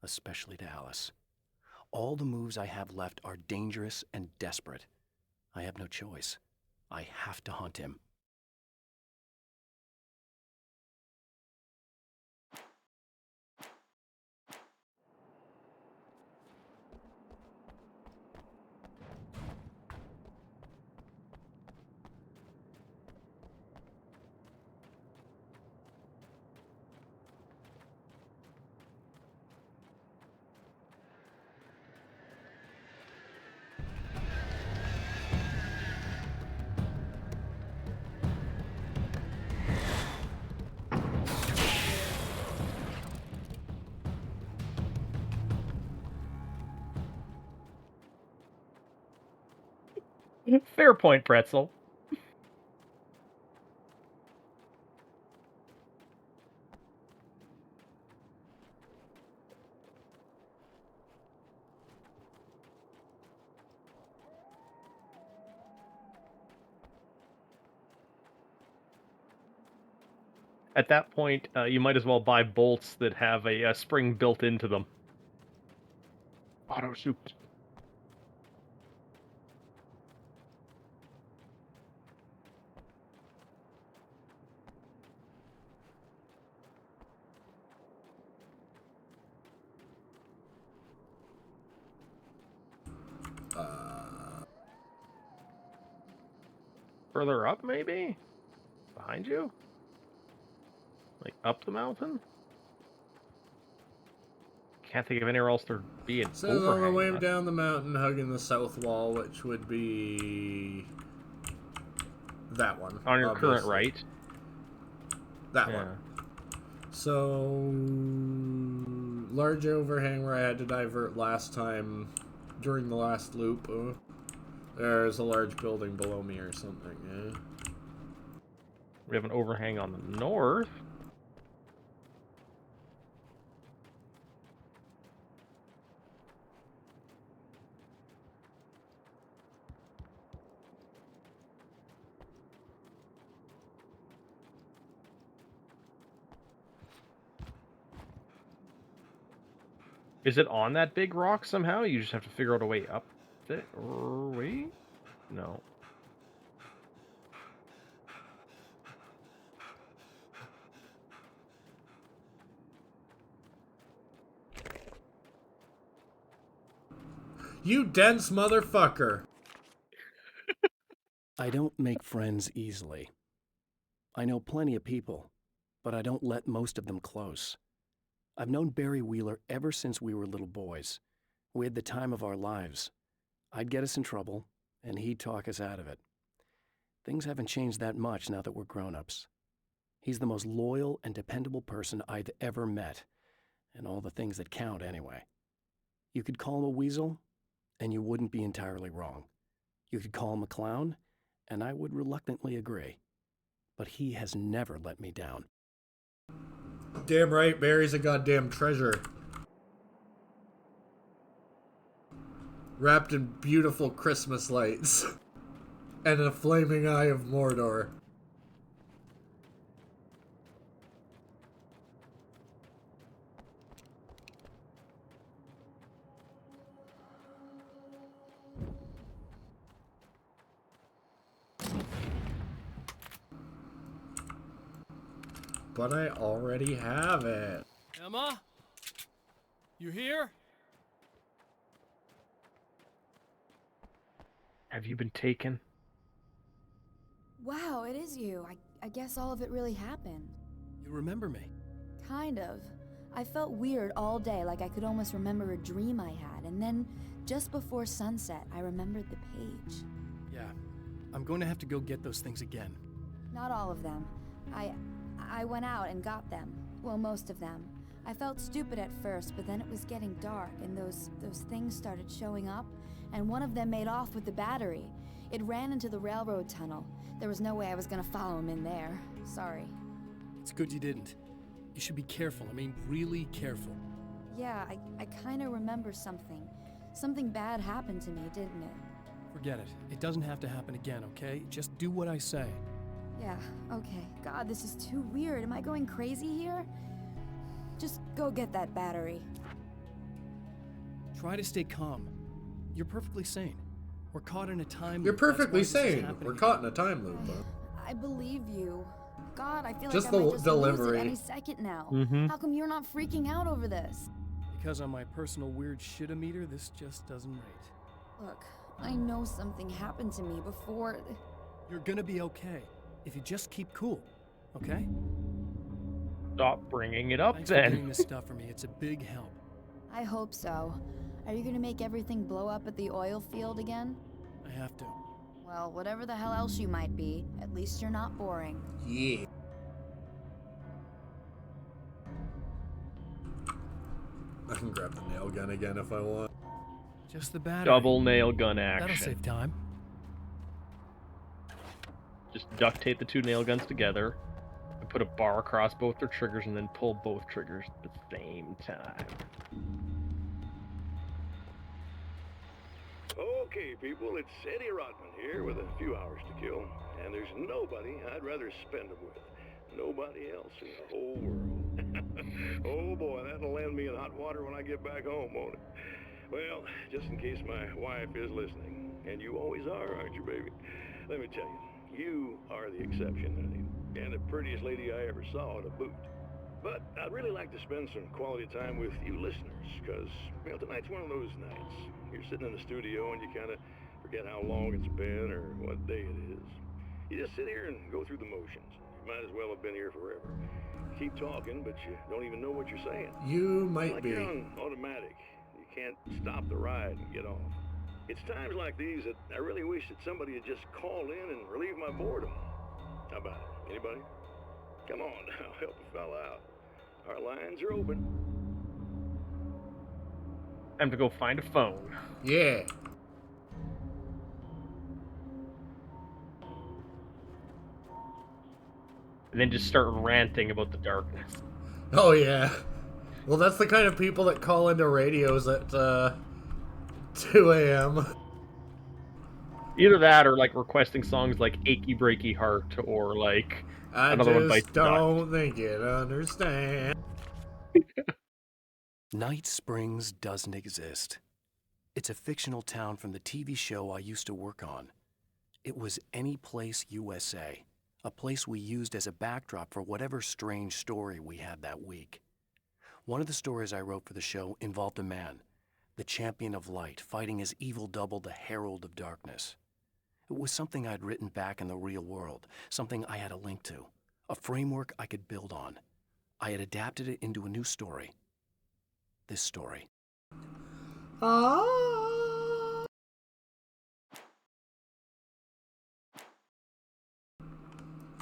[SPEAKER 8] especially to Alice. All the moves I have left are dangerous and desperate. I have no choice. I have to hunt him.
[SPEAKER 6] Fair point, Pretzel. At that point, you might as well buy bolts that have a spring built into them. Auto shoot. Further up, maybe? Behind you? Like, up the mountain? Can't think of anywhere else there'd be an
[SPEAKER 1] So on the
[SPEAKER 6] overhang.
[SPEAKER 1] way down the mountain, hugging the south wall, which would be that one.
[SPEAKER 6] On your
[SPEAKER 1] obviously.
[SPEAKER 6] current right.
[SPEAKER 1] That one. So large overhang where I had to divert last time during the last loop. There's a large building below me or something. Yeah.
[SPEAKER 6] We have an overhang on the north. Is it on that big rock somehow? You just have to figure out a way up it, or wait? No.
[SPEAKER 1] You dense motherfucker.
[SPEAKER 8] I don't make friends easily. I know plenty of people, but I don't let most of them close. I've known Barry Wheeler ever since we were little boys. We had the time of our lives. I'd get us in trouble, and he'd talk us out of it. Things haven't changed that much now that we're grown-ups. He's the most loyal and dependable person I've ever met, and all the things that count anyway. You could call him a weasel, and you wouldn't be entirely wrong. You could call him a clown, and I would reluctantly agree. But he has never let me down.
[SPEAKER 1] Damn right, Barry's a goddamn treasure. Wrapped in beautiful Christmas lights. And a flaming eye of Mordor. But I already have it.
[SPEAKER 18] Emma? You here?
[SPEAKER 6] Have you been taken?
[SPEAKER 9] Wow, it is you. I guess all of it really happened.
[SPEAKER 8] You remember me?
[SPEAKER 9] Kind of. I felt weird all day, like I could almost remember a dream I had, and then, just before sunset, I remembered the page.
[SPEAKER 8] Yeah. I'm going to have to go get those things again.
[SPEAKER 9] Not all of them. I went out and got them. Well, most of them. I felt stupid at first, but then it was getting dark, and those things started showing up, and one of them made off with the battery. It ran into the railroad tunnel. There was no way I was gonna follow him in there. Sorry.
[SPEAKER 8] It's good you didn't. You should be careful. I mean, really careful.
[SPEAKER 9] Yeah, I kinda remember something. Something bad happened to me, didn't it?
[SPEAKER 8] Forget it. It doesn't have to happen again, okay? Just do what I say.
[SPEAKER 9] Yeah, okay. God, this is too weird. Am I going crazy here? Just go get that battery.
[SPEAKER 8] Try to stay calm. You're perfectly sane. We're caught in a time loop.
[SPEAKER 1] You're perfectly
[SPEAKER 8] That's why this is
[SPEAKER 1] sane.
[SPEAKER 8] happening
[SPEAKER 1] We're caught in a time loop.
[SPEAKER 9] I believe you. God, I feel
[SPEAKER 1] Just
[SPEAKER 9] like I
[SPEAKER 1] the
[SPEAKER 9] might just
[SPEAKER 1] delivery.
[SPEAKER 9] lose it any second now.
[SPEAKER 6] Mhm.
[SPEAKER 9] How come you're not freaking out over this?
[SPEAKER 8] Because on my personal weird shit-o-meter, this just doesn't rate.
[SPEAKER 9] Look, I know something happened to me before.
[SPEAKER 8] You're gonna be okay. If you just keep cool, okay?
[SPEAKER 6] Stop bringing it up
[SPEAKER 8] Thanks
[SPEAKER 6] then.
[SPEAKER 8] for getting this stuff for me. It's a big help.
[SPEAKER 9] I hope so. Are you gonna make everything blow up at the oil field again?
[SPEAKER 8] I have to.
[SPEAKER 9] Well, whatever the hell else you might be, at least you're not boring.
[SPEAKER 1] Yeah. I can grab the nail gun again if I want.
[SPEAKER 8] Just the battery.
[SPEAKER 6] Double nail gun action.
[SPEAKER 8] That'll save time.
[SPEAKER 6] Just duct tape the two nail guns together, and put a bar across both their triggers, and then pull both triggers at the same time.
[SPEAKER 10] Okay, people, it's Eddie Rodman here with a few hours to kill, and there's nobody I'd rather spend them with. Nobody else in the whole world. Oh boy, that'll land me in hot water when I get back home, won't it? Well, just in case my wife is listening, and you always are, aren't you, baby? Let me tell you, you are the exception, honey, and the prettiest lady I ever saw to boot. But I'd really like to spend some quality time with you listeners, because, tonight's one of those nights. You're sitting in the studio and you kind of forget how long it's been or what day it is. You just sit here and go through the motions. You might as well have been here forever. You keep talking, but you don't even know what you're saying.
[SPEAKER 1] You might
[SPEAKER 10] like
[SPEAKER 1] be.
[SPEAKER 10] You're on automatic. You can't stop the ride and get off. It's times like these that I really wish that somebody would just call in and relieve my boredom. How about it? Anybody? Come on now, help a fella out. Our lines are open.
[SPEAKER 6] Time to go find a phone.
[SPEAKER 1] Yeah.
[SPEAKER 6] And then just start ranting about the darkness.
[SPEAKER 1] Oh, yeah. Well, that's the kind of people that call into radios at 2 a.m.
[SPEAKER 6] Either that or, like, requesting songs like Achy Breaky Heart or, like,
[SPEAKER 1] I
[SPEAKER 6] Another One Bites
[SPEAKER 1] just
[SPEAKER 6] the Dust.
[SPEAKER 1] don't think you'd understand.
[SPEAKER 8] Night Springs doesn't exist. It's a fictional town from the TV show I used to work on. It was Any Place USA, a place we used as a backdrop for whatever strange story we had that week. One of the stories I wrote for the show involved a man, the champion of light, fighting his evil double, the Herald of Darkness. It was something I'd written back in the real world, something I had a link to, a framework I could build on. I had adapted it into a new story. This story.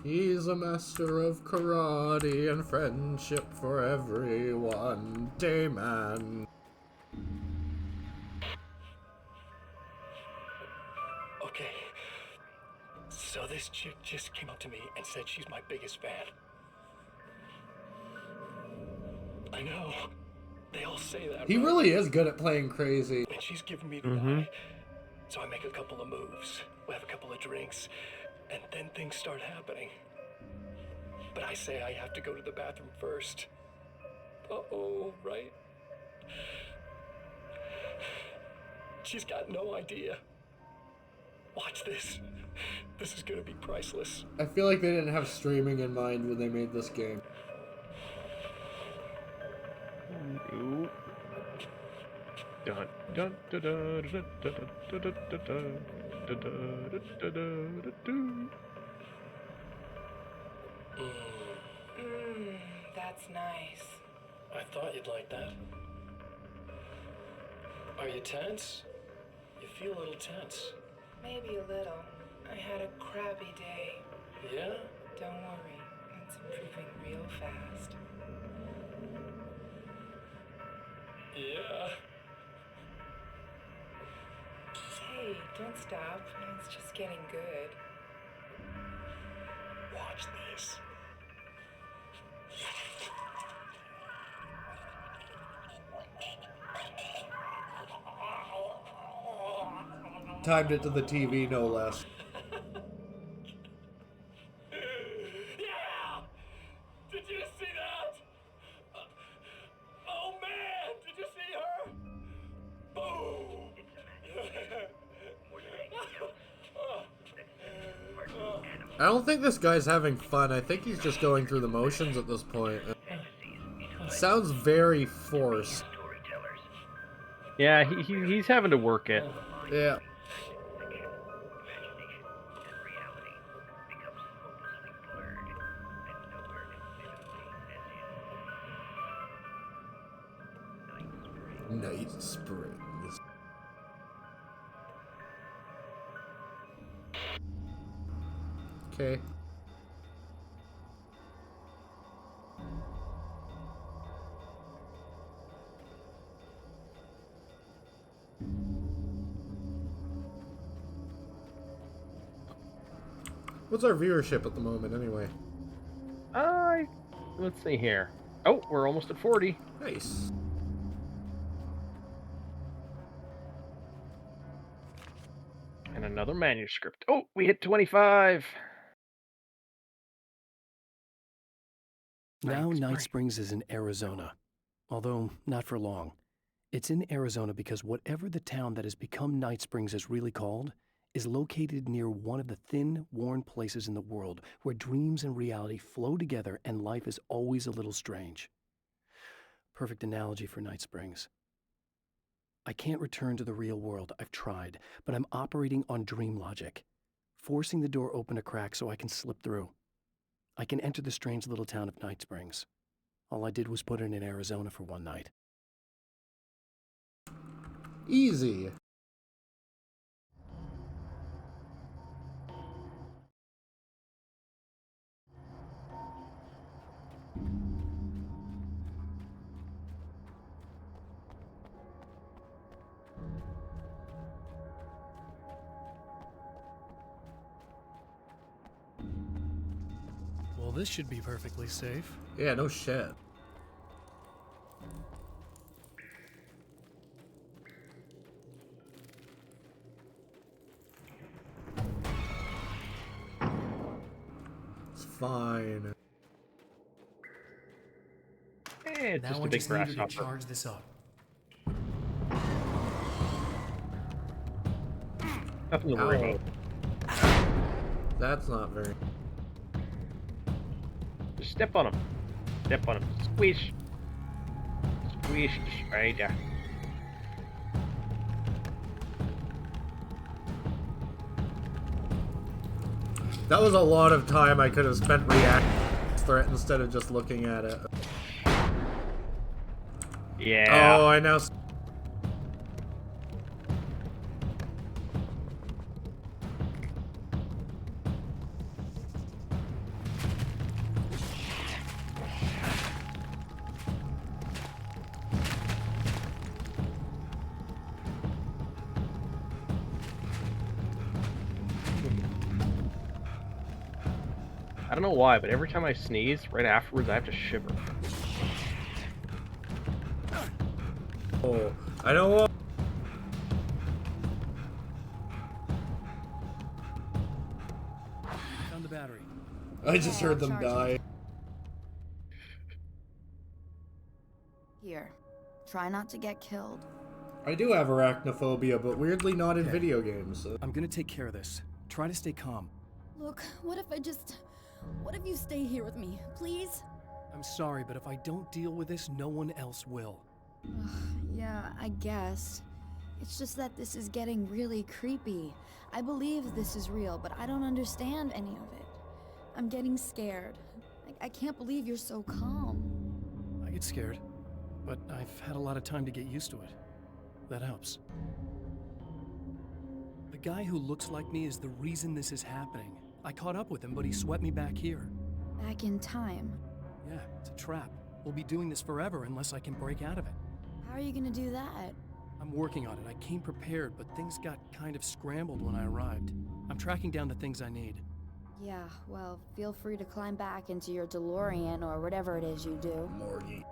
[SPEAKER 1] He's a master of karate and friendship for everyone. Dayman.
[SPEAKER 17] Okay. So this chick just came up to me and said she's my biggest fan. I know. They all say that,
[SPEAKER 1] He
[SPEAKER 17] right?
[SPEAKER 1] really is good at playing crazy.
[SPEAKER 17] And she's giving me the eye. So I make a couple of moves. We have a couple of drinks. And then things start happening. But I say I have to go to the bathroom first. Uh-oh, right? She's got no idea. Watch this. This is gonna be priceless.
[SPEAKER 1] I feel like they didn't have streaming in mind when they made this game.
[SPEAKER 6] Nope. Dun dun dun dun dun dun dun dun dun dun dun dun.
[SPEAKER 19] That's nice.
[SPEAKER 17] I thought you'd like that. Are you tense? You feel a little tense.
[SPEAKER 19] Maybe a little. I had a crappy day.
[SPEAKER 17] Yeah?
[SPEAKER 19] Don't worry, it's improving real fast.
[SPEAKER 17] Yeah.
[SPEAKER 19] Hey, don't stop. It's just getting good.
[SPEAKER 17] Watch this.
[SPEAKER 1] Timed it to the TV, no less.
[SPEAKER 17] Yeah! Did you see that? Oh man! Did you see her? Boom!
[SPEAKER 1] I don't think this guy's having fun. I think he's just going through the motions at this point. It sounds very forced.
[SPEAKER 6] Yeah, he's having to work it.
[SPEAKER 1] Yeah. Night Springs. Okay. What's our viewership at the moment, anyway?
[SPEAKER 6] Let's see here. Oh, we're almost at 40.
[SPEAKER 1] Nice.
[SPEAKER 6] And another manuscript. Oh, we hit 25.
[SPEAKER 17] Now Night Springs is in Arizona, although not for long. It's in Arizona because whatever the town that has become Night Springs is really called is located near one of the thin, worn places in the world where dreams and reality flow together and life is always a little strange. Perfect analogy for Night Springs. I can't return to the real world. I've tried, but I'm operating on dream logic, forcing the door open a crack so I can slip through. I can enter the strange little town of Night Springs. All I did was put it in Arizona for one night.
[SPEAKER 1] Easy.
[SPEAKER 17] Well, this should be perfectly safe.
[SPEAKER 1] Yeah, no shit. It's fine.
[SPEAKER 6] It's
[SPEAKER 17] Now
[SPEAKER 6] just
[SPEAKER 17] I
[SPEAKER 6] a big
[SPEAKER 17] just need you to
[SPEAKER 6] grasshopper.
[SPEAKER 17] charge this up.
[SPEAKER 6] Nothing to worry about.
[SPEAKER 1] That's not very...
[SPEAKER 6] Just step on him. Step on him. Squish. Squish. Right there.
[SPEAKER 1] That was a lot of time I could have spent reacting to this threat instead of just looking at it.
[SPEAKER 6] Yeah.
[SPEAKER 1] Oh, I know.
[SPEAKER 6] I don't know why, but every time I sneeze, right afterwards, I have to shiver.
[SPEAKER 1] Oh, I don't want...
[SPEAKER 17] Found the battery.
[SPEAKER 1] I just heard them die.
[SPEAKER 9] Here, try not to get killed.
[SPEAKER 1] I do have arachnophobia, but weirdly not in video games. So.
[SPEAKER 17] I'm gonna take care of this. Try to stay calm.
[SPEAKER 9] Look, what if you stay here with me, please?
[SPEAKER 17] I'm sorry, but if I don't deal with this, no one else will.
[SPEAKER 9] Yeah, I guess. It's just that this is getting really creepy. I believe this is real, but I don't understand any of it. I'm getting scared. I can't believe you're so calm.
[SPEAKER 17] I get scared, but I've had a lot of time to get used to it. That helps. The guy who looks like me is the reason this is happening. I caught up with him, but he swept me back here.
[SPEAKER 9] Back in time.
[SPEAKER 17] Yeah, it's a trap. We'll be doing this forever unless I can break out of it.
[SPEAKER 9] How are you gonna do that?
[SPEAKER 17] I'm working on it. I came prepared, but things got kind of scrambled when I arrived. I'm tracking down the things I need.
[SPEAKER 9] Yeah, well, feel free to climb back into your DeLorean or whatever it is you do.
[SPEAKER 1] Morgie.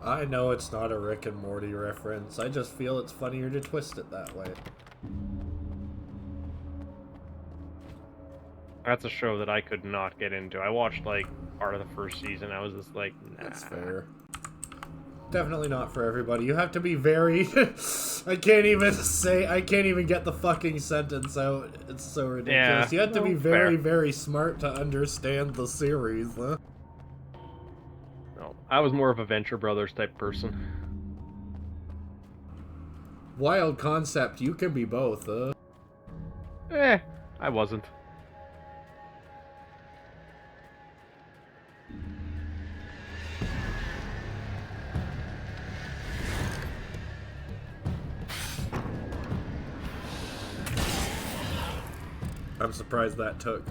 [SPEAKER 1] I know it's not a Rick and Morty reference, I just feel it's funnier to twist it that way.
[SPEAKER 6] That's a show that I could not get into. I watched, like, part of the first season. I was just like, nah.
[SPEAKER 1] That's fair. Definitely not for everybody. You have to be very... I can't even get the fucking sentence out. It's so ridiculous.
[SPEAKER 6] Yeah,
[SPEAKER 1] You have to be
[SPEAKER 6] no,
[SPEAKER 1] very,
[SPEAKER 6] fair.
[SPEAKER 1] very smart to understand the series, huh?
[SPEAKER 6] No, I was more of a Venture Brothers type person.
[SPEAKER 1] Wild concept. You can be both, huh?
[SPEAKER 6] I wasn't.
[SPEAKER 1] I'm surprised that took.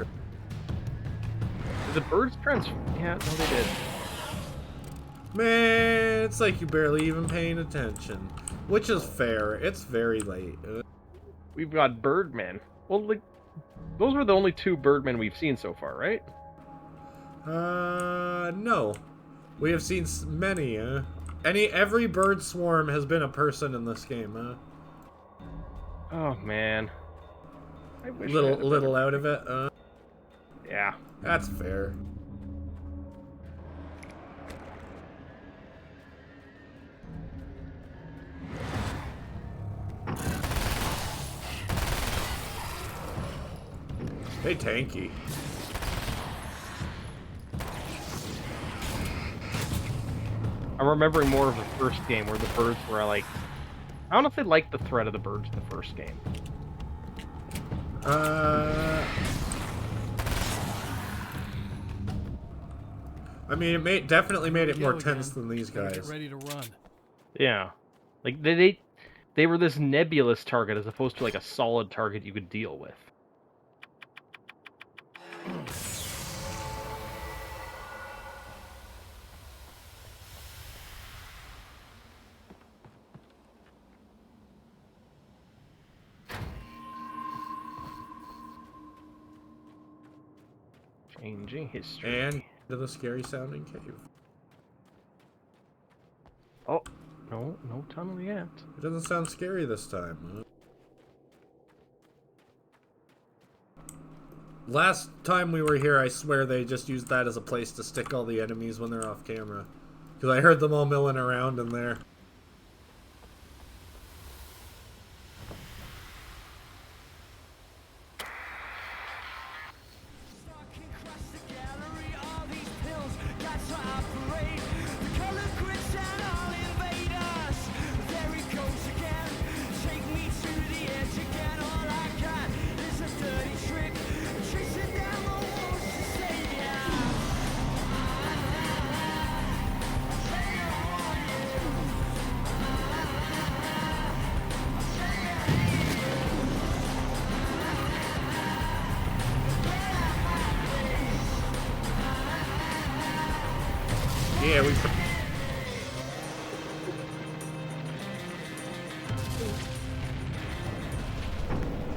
[SPEAKER 6] Is it birds trans? Yeah, no, they did.
[SPEAKER 1] Man, it's like you barely even paying attention. Which is fair. It's very late.
[SPEAKER 6] We've got Birdman. Well, like, those were the only 2 Birdmen we've seen so far, right?
[SPEAKER 1] No. We have seen many, Every bird swarm has been a person in this game,
[SPEAKER 6] Oh, man. I wish I had a
[SPEAKER 1] little
[SPEAKER 6] better
[SPEAKER 1] out of it,
[SPEAKER 6] Yeah.
[SPEAKER 1] That's fair. Hey, tanky.
[SPEAKER 6] I'm remembering more of the first game where the birds were like... I don't know if they liked the threat of the birds in the first game.
[SPEAKER 1] I mean, it definitely made it more tense than these guys.
[SPEAKER 17] Get ready to run.
[SPEAKER 6] Yeah. Like, they were this nebulous target as opposed to, like, a solid target you could deal with. Changing history.
[SPEAKER 1] And to the scary sounding cave.
[SPEAKER 6] Oh, no tunnel yet.
[SPEAKER 1] It doesn't sound scary this time. Last time we were here, I swear they just used that as a place to stick all the enemies when they're off camera. Because I heard them all milling around in there. Yeah,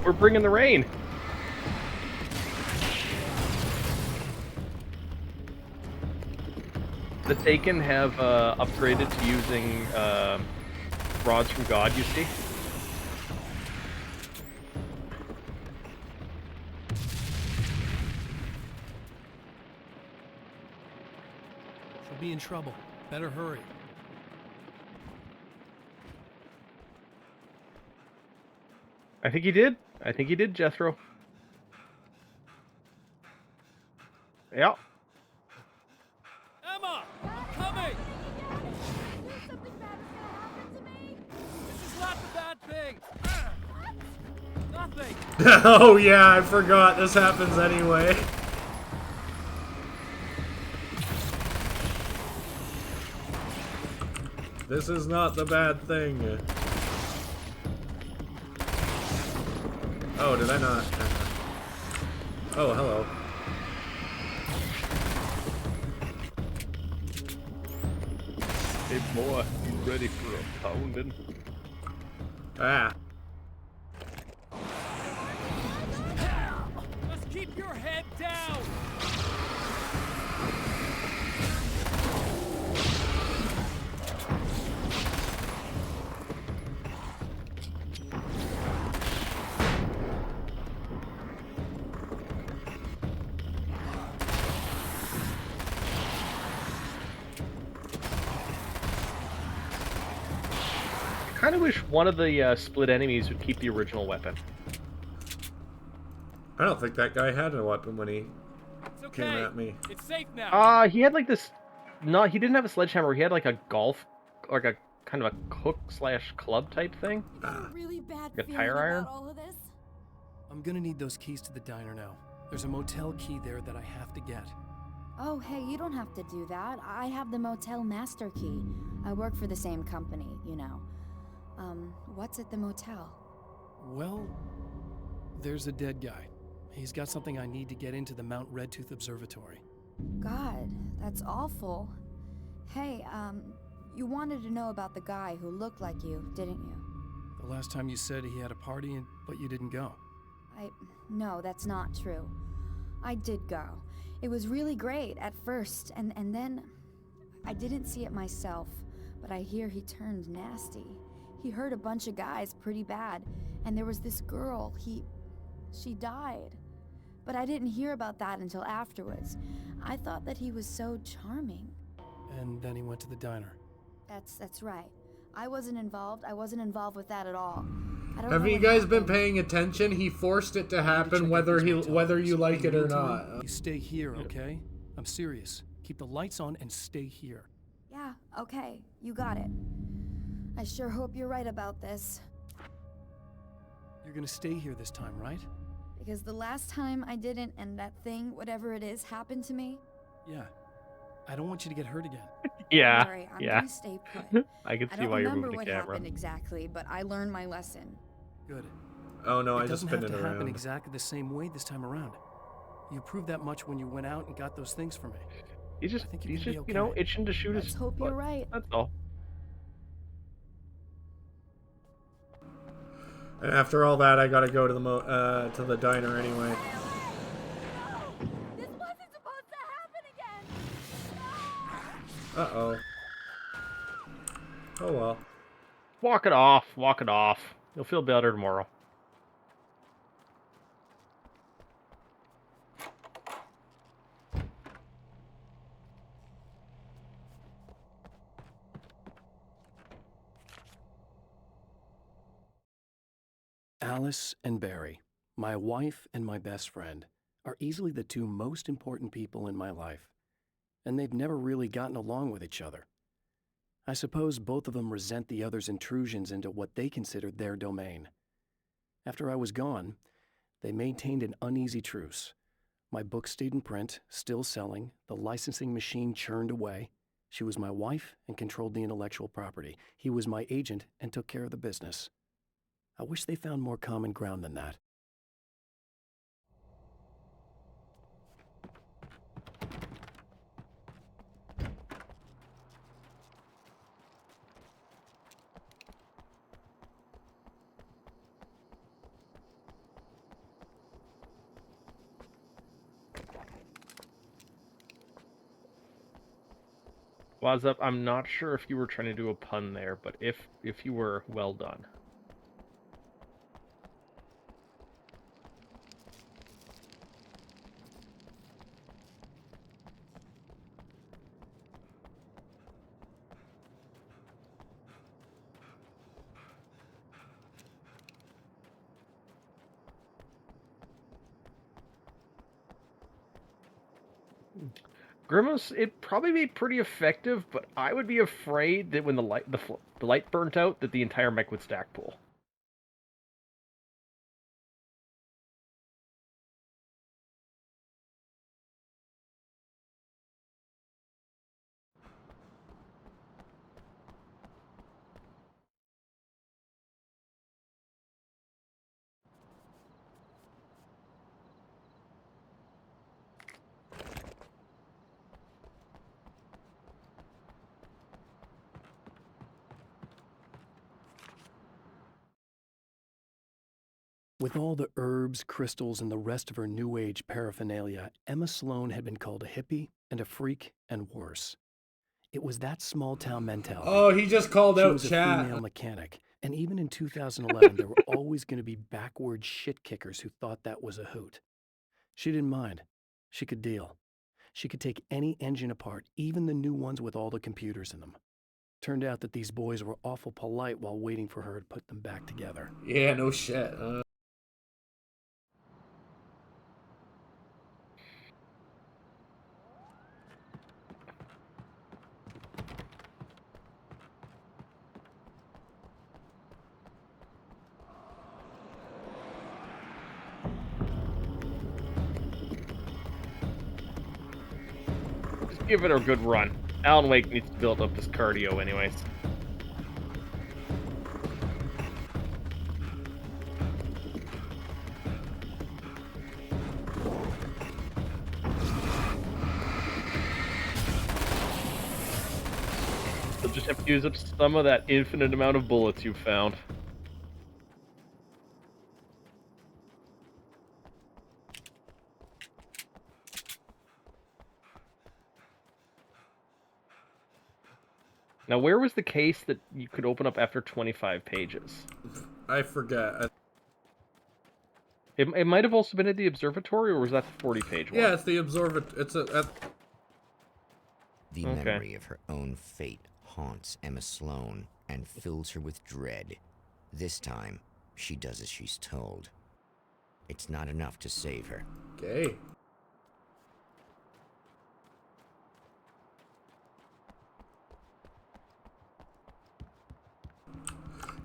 [SPEAKER 6] we're bringing the rain. The Taken have upgraded to using rods from God, you see?
[SPEAKER 17] She'll be in trouble. Better hurry.
[SPEAKER 6] I think he did. I think he did, Jethro. Yeah.
[SPEAKER 12] Emma! I'm coming! This is not the bad thing! Nothing!
[SPEAKER 1] Oh yeah, I forgot. This happens anyway. This is not the bad thing. Oh, did I not? Oh, hello.
[SPEAKER 6] Hey boy, you ready for a pounding?
[SPEAKER 1] Ah.
[SPEAKER 12] Just keep your head down!
[SPEAKER 6] I kind of wish one of the split enemies would keep the original weapon.
[SPEAKER 1] I don't think that guy had a weapon when he
[SPEAKER 12] Okay.
[SPEAKER 1] came at me.
[SPEAKER 12] It's safe now.
[SPEAKER 6] He had like this. No, he didn't have a sledgehammer. He had like a golf, like a kind of a hook/club type thing.
[SPEAKER 9] Really bad
[SPEAKER 6] Like a
[SPEAKER 9] feeling
[SPEAKER 6] tire iron.
[SPEAKER 9] about all of this.
[SPEAKER 17] I'm gonna need those keys to the diner now. There's a motel key there that I have to get.
[SPEAKER 9] Oh, hey, you don't have to do that. I have the motel master key. I work for the same company, you know. What's at the motel?
[SPEAKER 17] Well, there's a dead guy. He's got something I need to get into the Mount Redtooth Observatory.
[SPEAKER 9] God, that's awful. Hey, you wanted to know about the guy who looked like you, didn't you?
[SPEAKER 17] The last time you said he had a party, but you didn't go.
[SPEAKER 9] No, that's not true. I did go. It was really great at first, and then I didn't see it myself, but I hear he turned nasty. He hurt a bunch of guys pretty bad, and there was this girl, she died. But I didn't hear about that until afterwards. I thought that he was so charming.
[SPEAKER 17] And then he went to the diner.
[SPEAKER 9] That's right. I wasn't involved with that at all. I don't
[SPEAKER 1] Have
[SPEAKER 9] know
[SPEAKER 1] you
[SPEAKER 9] what
[SPEAKER 1] guys been
[SPEAKER 9] happened.
[SPEAKER 1] paying attention? He forced it to happen whether you like it or not.
[SPEAKER 17] You stay here, okay? I'm serious. Keep the lights on and stay here.
[SPEAKER 9] Yeah, okay, you got it. I sure hope you're right about this.
[SPEAKER 17] You're gonna stay here this time, right?
[SPEAKER 9] Because the last time I didn't, and that thing, whatever it is, happened to me.
[SPEAKER 17] Yeah. I don't want you to get hurt again.
[SPEAKER 6] Yeah,
[SPEAKER 9] Don't worry, I'm
[SPEAKER 6] yeah.
[SPEAKER 9] gonna stay put.
[SPEAKER 6] I can
[SPEAKER 9] I
[SPEAKER 6] see
[SPEAKER 9] don't
[SPEAKER 6] why you're
[SPEAKER 9] remember
[SPEAKER 6] moving
[SPEAKER 9] what
[SPEAKER 6] the camera.
[SPEAKER 9] happened exactly, but I learned my lesson.
[SPEAKER 17] Good.
[SPEAKER 1] Oh no, I
[SPEAKER 17] It
[SPEAKER 1] just
[SPEAKER 17] doesn't
[SPEAKER 1] spin
[SPEAKER 17] have
[SPEAKER 1] it
[SPEAKER 17] to happen
[SPEAKER 1] around.
[SPEAKER 17] exactly the same way this time around. You proved that much when you went out and got those things for me.
[SPEAKER 6] He's just,
[SPEAKER 17] I think
[SPEAKER 6] he's
[SPEAKER 17] gonna
[SPEAKER 6] just,
[SPEAKER 17] be
[SPEAKER 6] you know,
[SPEAKER 17] okay.
[SPEAKER 6] itching to shoot
[SPEAKER 9] Let's
[SPEAKER 6] his
[SPEAKER 9] hope
[SPEAKER 6] foot.
[SPEAKER 9] you're right.
[SPEAKER 6] That's all.
[SPEAKER 1] And after all that, I gotta go to the diner anyway.
[SPEAKER 9] This wasn't supposed to happen again!
[SPEAKER 1] Uh-oh. Oh well.
[SPEAKER 6] Walk it off. Walk it off. You'll feel better tomorrow.
[SPEAKER 17] Alice and Barry, my wife and my best friend, are easily the two most important people in my life, and they've never really gotten along with each other. I suppose both of them resent the other's intrusions into what they considered their domain. After I was gone, they maintained an uneasy truce. My book stayed in print, still selling, the licensing machine churned away. She was my wife and controlled the intellectual property. He was my agent and took care of the business. I wish they found more common ground than that.
[SPEAKER 6] Wazzup, I'm not sure if you were trying to do a pun there, but if you were, well done. Grimace, it'd probably be pretty effective, but I would be afraid that when the light burnt out, that the entire mech would stack pull.
[SPEAKER 17] With all the herbs, crystals, and the rest of her New Age paraphernalia, Emma Sloan had been called a hippie and a freak and worse. It was that small-town mentality.
[SPEAKER 1] Oh, he just called
[SPEAKER 17] She
[SPEAKER 1] out
[SPEAKER 17] was a
[SPEAKER 1] chat.
[SPEAKER 17] female mechanic, and even in 2011, there were always going to be backward shit-kickers who thought that was a hoot. She didn't mind. She could deal. She could take any engine apart, even the new ones with all the computers in them. Turned out that these boys were awful polite while waiting for her to put them back together.
[SPEAKER 1] Yeah, no shit.
[SPEAKER 6] Just give it a good run. Alan Wake needs to build up his cardio anyways. just have to use up some of that infinite amount of bullets you found. Now, where was the case that you could open up after 25 pages?
[SPEAKER 1] I forget.
[SPEAKER 6] It might have also been at the observatory, or was that the 40-page one?
[SPEAKER 1] Yeah, it's the observatory. It's at...
[SPEAKER 7] The memory of her own fate haunts Emma Sloan and fills her with dread. This time, she does as she's told. It's not enough to save her.
[SPEAKER 1] Okay.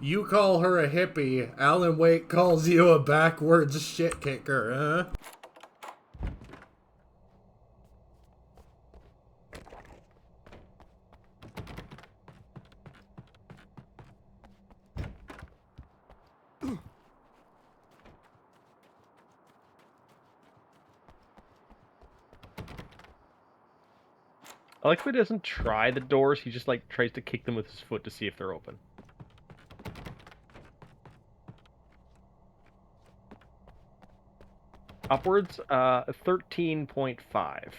[SPEAKER 1] You call her a hippie, Alan Wake calls you a backwards shit kicker, huh?
[SPEAKER 6] I like how he doesn't try the doors, he just, like, tries to kick them with his foot to see if they're open. Upwards, 13.5.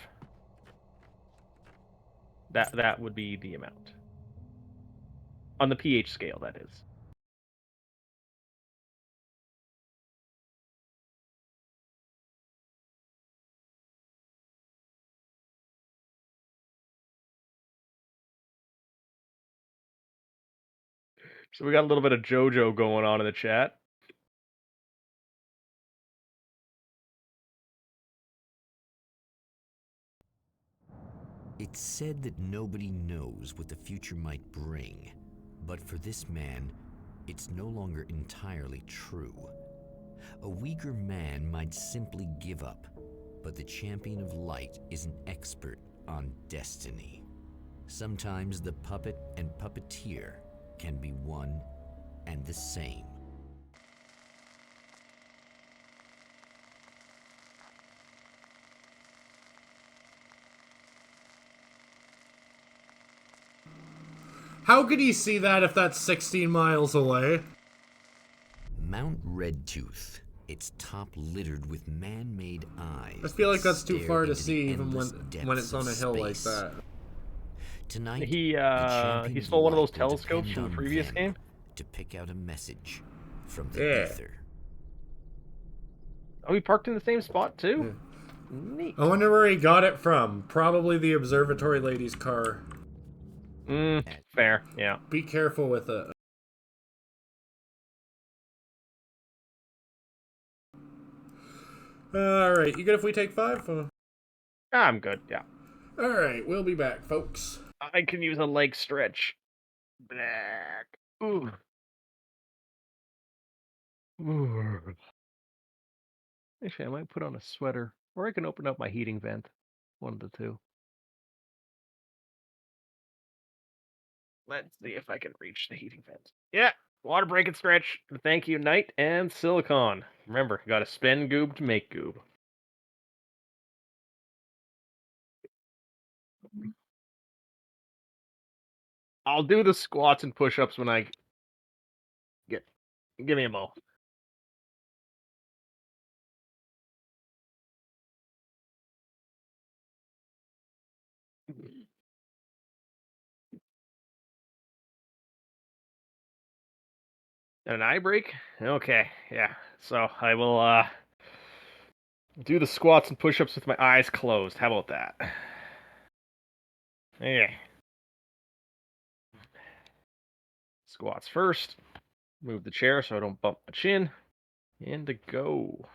[SPEAKER 6] That would be the amount. On the pH scale, that is. So we got a little bit of JoJo going on in the chat.
[SPEAKER 7] It's said that nobody knows what the future might bring, but for this man, it's no longer entirely true. A weaker man might simply give up, but the champion of light is an expert on destiny. Sometimes the puppet and puppeteer can be one and the same.
[SPEAKER 1] How could he see that if that's 16 miles away?
[SPEAKER 7] Mount Redtooth, its top littered with man-made eyes.
[SPEAKER 1] I feel like that's too
[SPEAKER 7] stare
[SPEAKER 1] far to
[SPEAKER 7] into the
[SPEAKER 1] see even
[SPEAKER 7] endless
[SPEAKER 1] when it's
[SPEAKER 7] depths
[SPEAKER 1] on a
[SPEAKER 7] of
[SPEAKER 1] hill like
[SPEAKER 7] space.
[SPEAKER 1] that.
[SPEAKER 7] Tonight,
[SPEAKER 6] He
[SPEAKER 7] the
[SPEAKER 6] stole one of those
[SPEAKER 7] champion will
[SPEAKER 6] telescopes
[SPEAKER 7] depend
[SPEAKER 6] from the
[SPEAKER 7] on
[SPEAKER 6] previous
[SPEAKER 7] them
[SPEAKER 6] game.
[SPEAKER 7] to pick out a message from the ether.
[SPEAKER 6] Oh, he parked in the same spot too? Neat.
[SPEAKER 1] I wonder where he got it from. Probably the observatory lady's car.
[SPEAKER 6] Fair, yeah.
[SPEAKER 1] Be careful with it. Alright, you good if we take 5?
[SPEAKER 6] I'm good, yeah.
[SPEAKER 1] Alright, we'll be back, folks.
[SPEAKER 6] I can use a leg stretch. Black. Ooh. Ooh. Actually, I might put on a sweater, or I can open up my heating vent. One of the two. Let's see if I can reach the heating vent. Yeah, water break and stretch. Thank you, Knight and Silicon. Remember, gotta spend goob to make goob. I'll do the squats and push-ups when I get. Give me a mo. An eye break? Okay, yeah. So I will do the squats and push-ups with my eyes closed. How about that? Okay. Squats first. Move the chair so I don't bump my chin. And to go.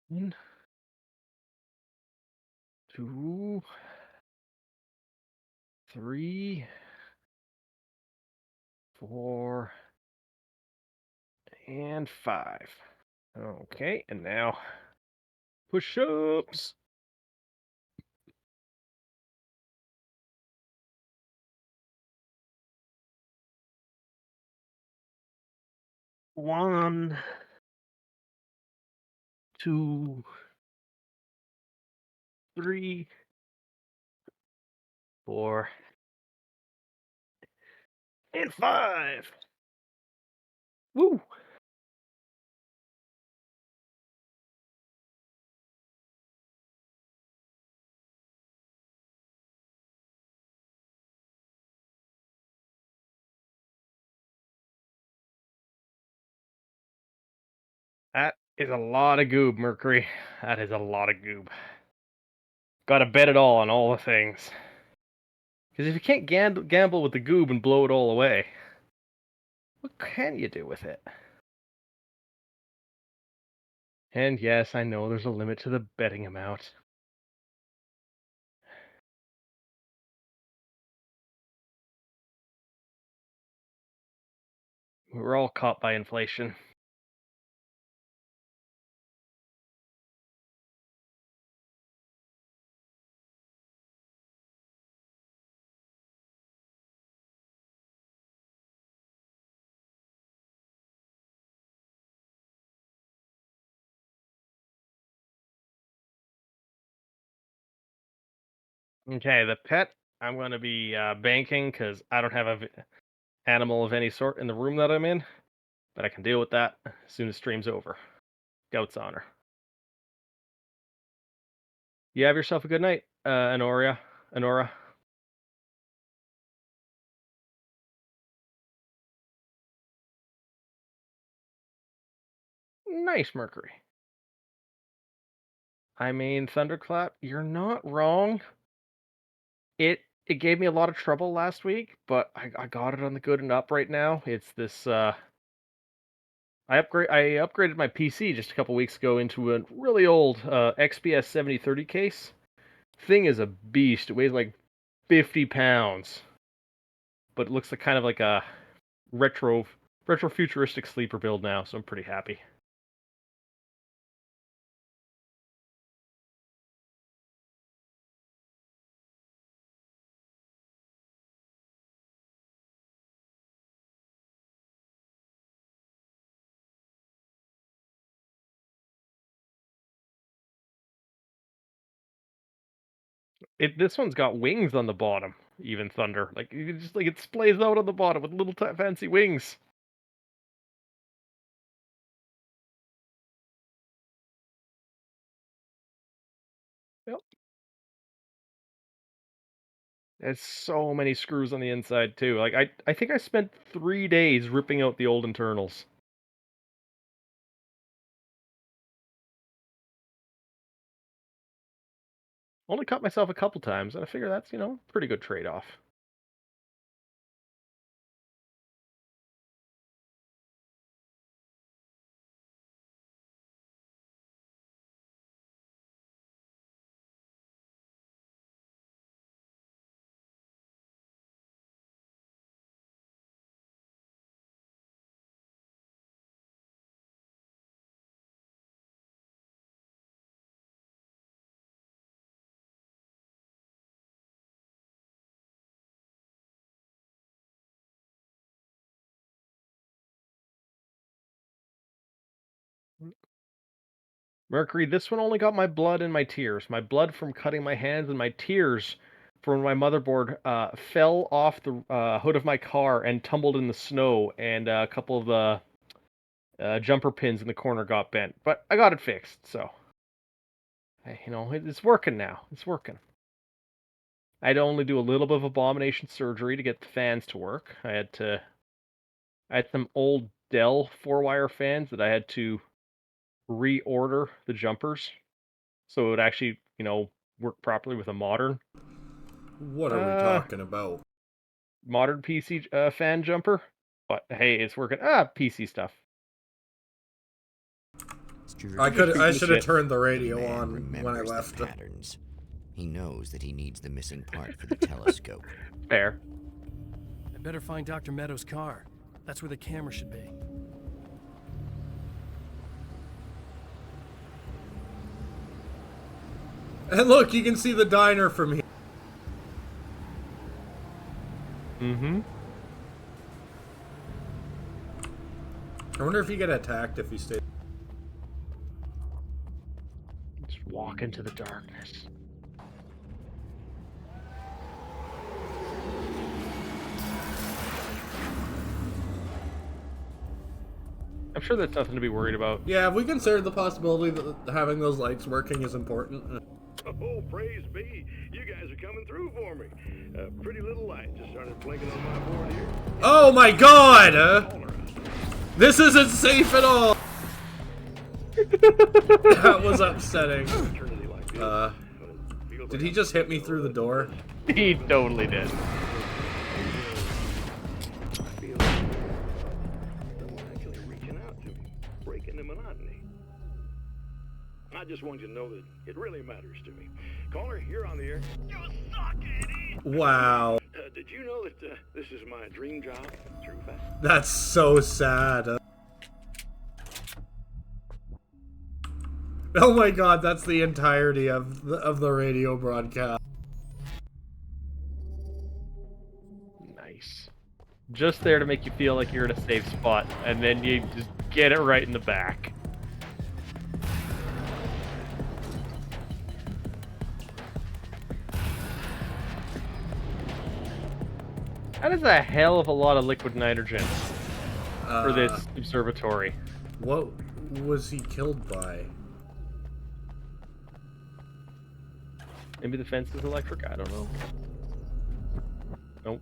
[SPEAKER 6] 1, 2, 3, 4, and 5. Okay, and now push-ups. One, 2, 3, 4, and 5. Woo! That is a lot of goob, Mercury. That is a lot of goob. Gotta bet it all on all the things. Because if you can't gamble with the goob and blow it all away, what can you do with it? And yes, I know there's a limit to the betting amount. We're all caught by inflation. Okay, the pet, I'm going to be banking because I don't have an animal of any sort in the room that I'm in, but I can deal with that as soon as stream's over. Goat's honor. You have yourself a good night, Honora. Nice, Mercury. I mean, Thunderclap, you're not wrong. It gave me a lot of trouble last week, but I got it on the good and up right now. It's this I upgraded my PC just a couple weeks ago into a really old XPS 7030 case. Thing is a beast. It weighs like 50 pounds, but it looks like kind of like a retro futuristic sleeper build now. So I'm pretty happy. This one's got wings on the bottom. Even Thunder, like you just like it splays out on the bottom with little fancy wings. Yep. There's so many screws on the inside too. Like I think I spent 3 days ripping out the old internals. Only cut myself a couple times, and I figure that's, pretty good trade-off. Mercury, this one only got my blood and my tears. My blood from cutting my hands and my tears from when my motherboard fell off the hood of my car and tumbled in the snow, and a couple of the jumper pins in the corner got bent. But I got it fixed, so it's working now. It's working. I had to only do a little bit of abomination surgery to get the fans to work. I had some old Dell 4-wire fans that I had to reorder the jumpers so it would actually, work properly with a modern.
[SPEAKER 1] What are we talking about?
[SPEAKER 6] Modern PC fan jumper. But hey, it's working. PC stuff.
[SPEAKER 1] I should have turned the radio on when I left.
[SPEAKER 7] Patterns. He knows that he needs the missing part for the telescope.
[SPEAKER 6] Fair.
[SPEAKER 17] I better find Dr. Meadows' car. That's where the camera should be.
[SPEAKER 1] And look, you can see the diner from here.
[SPEAKER 6] Mm-hmm.
[SPEAKER 1] I wonder if you get attacked if you stay.
[SPEAKER 6] Just walk into the darkness. sure that's nothing to be worried about.
[SPEAKER 1] Yeah, have we considered the possibility that having those lights working is important?
[SPEAKER 10] Oh, praise be. You guys are coming through for me. Pretty little light just started blinking on my board here.
[SPEAKER 1] Oh my god! This isn't safe at all! That was upsetting. Did he just hit me through the door?
[SPEAKER 6] He totally did.
[SPEAKER 10] Breaking the monotony. I just want you to know that it really matters to me. Caller, you're on the air. You suck, Eddie!
[SPEAKER 1] Wow.
[SPEAKER 10] Did you know that this is my dream job? True fact.
[SPEAKER 1] That's so sad. Oh my god, that's the entirety of the radio broadcast.
[SPEAKER 6] Nice. Just there to make you feel like you're in a safe spot, and then you just get it right in the back. That is a hell of a lot of liquid nitrogen for this observatory.
[SPEAKER 1] What was he killed by?
[SPEAKER 6] Maybe the fence is electric? I don't know. Nope.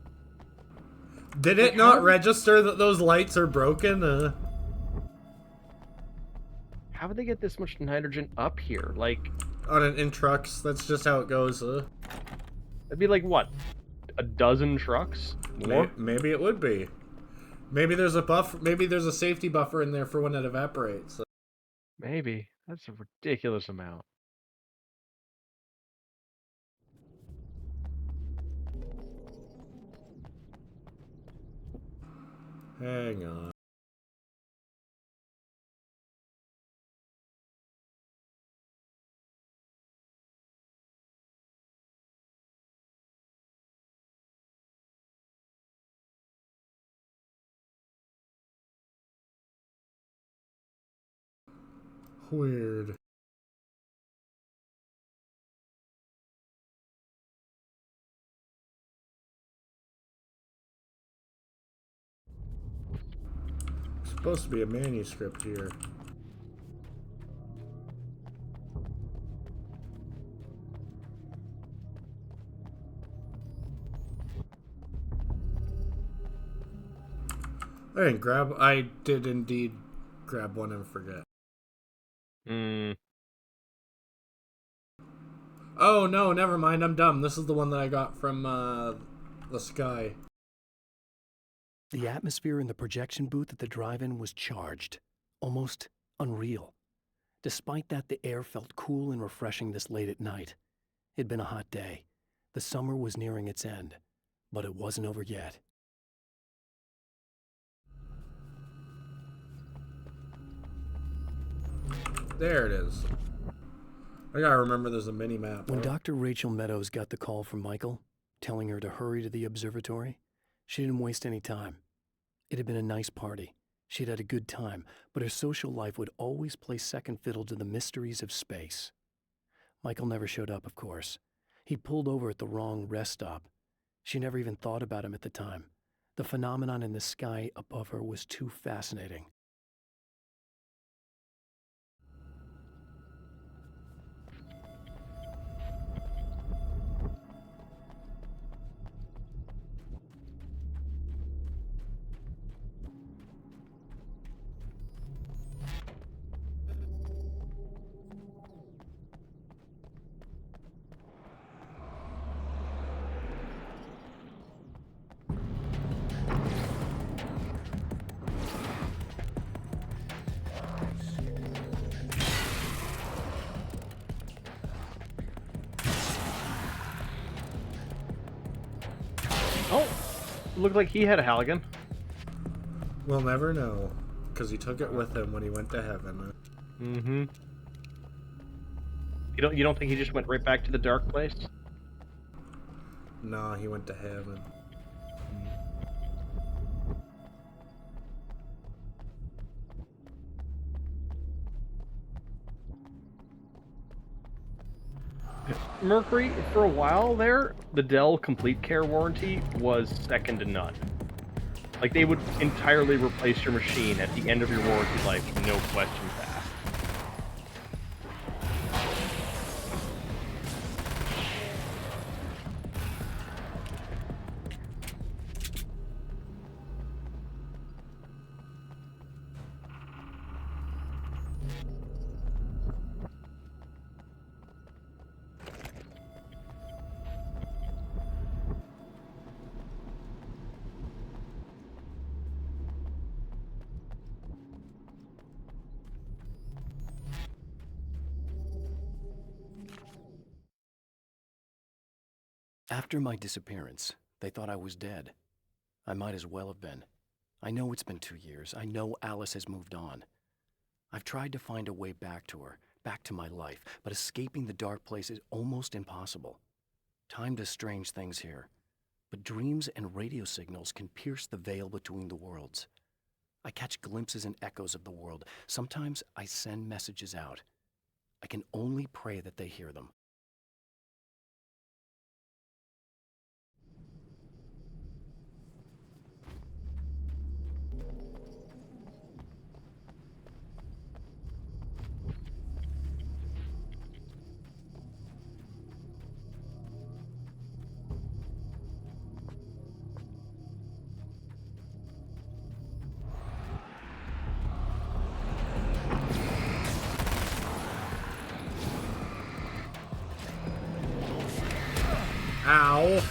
[SPEAKER 1] Did it not register that those lights are broken?
[SPEAKER 6] How would they get this much nitrogen up here? Like...
[SPEAKER 1] in trucks, that's just how it goes.
[SPEAKER 6] It'd be like, what? A dozen trucks? More?
[SPEAKER 1] Maybe it would be. Maybe there's a buffer. Maybe there's a safety buffer in there for when it evaporates.
[SPEAKER 6] Maybe. That's a ridiculous amount.
[SPEAKER 1] Hang on. Weird. Supposed to be a manuscript here. I did indeed grab one and forget. Oh no, never mind, I'm dumb. This is the one that I got from the sky.
[SPEAKER 8] The atmosphere in the projection booth at the drive-in was charged, almost unreal. Despite that, the air felt cool and refreshing this late at night. It'd been a hot day. The summer was nearing its end, but it wasn't over yet.
[SPEAKER 1] There it is. I gotta remember there's a mini-map.
[SPEAKER 8] When Dr. Rachel Meadows got the call from Michael, telling her to hurry to the observatory, she didn't waste any time. It had been a nice party. She'd had a good time, but her social life would always play second fiddle to the mysteries of space. Michael never showed up, of course. He pulled over at the wrong rest stop. She never even thought about him at the time. The phenomenon in the sky above her was too fascinating.
[SPEAKER 6] Oh, looked like he had a Halligan.
[SPEAKER 1] We'll never know, because he took it with him when he went to heaven.
[SPEAKER 6] Mm-hmm. You don't think he just went right back to the dark place?
[SPEAKER 1] Nah, he went to heaven.
[SPEAKER 6] Mercury, for a while there, the Dell Complete Care warranty was second to none. Like, they would entirely replace your machine at the end of your warranty life, no questions asked.
[SPEAKER 8] After my disappearance, they thought I was dead. I might as well have been. I know it's been 2 years. I know Alice has moved on. I've tried to find a way back to her, back to my life, but escaping the dark place is almost impossible. Time does strange things here, but dreams and radio signals can pierce the veil between the worlds. I catch glimpses and echoes of the world. Sometimes I send messages out. I can only pray that they hear them.
[SPEAKER 1] Ow.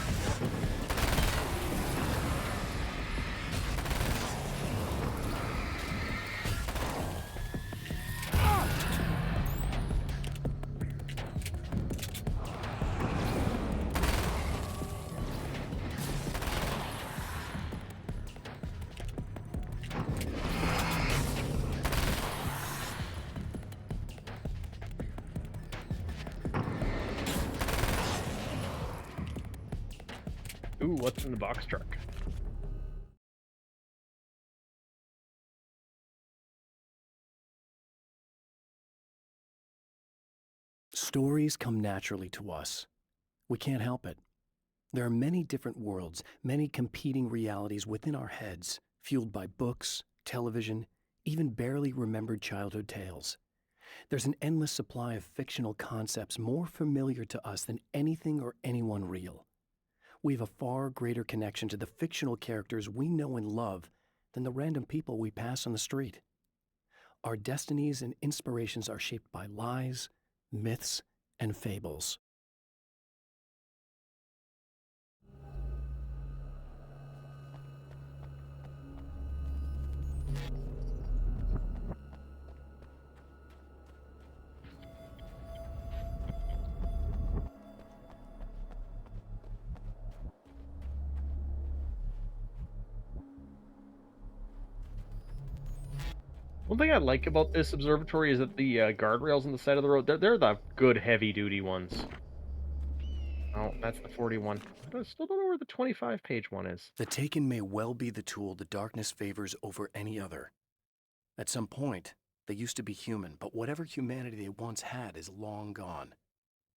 [SPEAKER 6] Ooh, what's in the box truck?
[SPEAKER 8] Stories come naturally to us. We can't help it. There are many different worlds, many competing realities within our heads, fueled by books, television, even barely remembered childhood tales. There's an endless supply of fictional concepts more familiar to us than anything or anyone real. We have a far greater connection to the fictional characters we know and love than the random people we pass on the street. Our destinies and inspirations are shaped by lies, myths, and fables.
[SPEAKER 6] One thing I like about this observatory is that the guardrails on the side of the road, they're the good heavy-duty ones. Oh, that's the 41. I still don't know where the 25-page one is.
[SPEAKER 8] The Taken may well be the tool the darkness favors over any other. At some point, they used to be human, but whatever humanity they once had is long gone.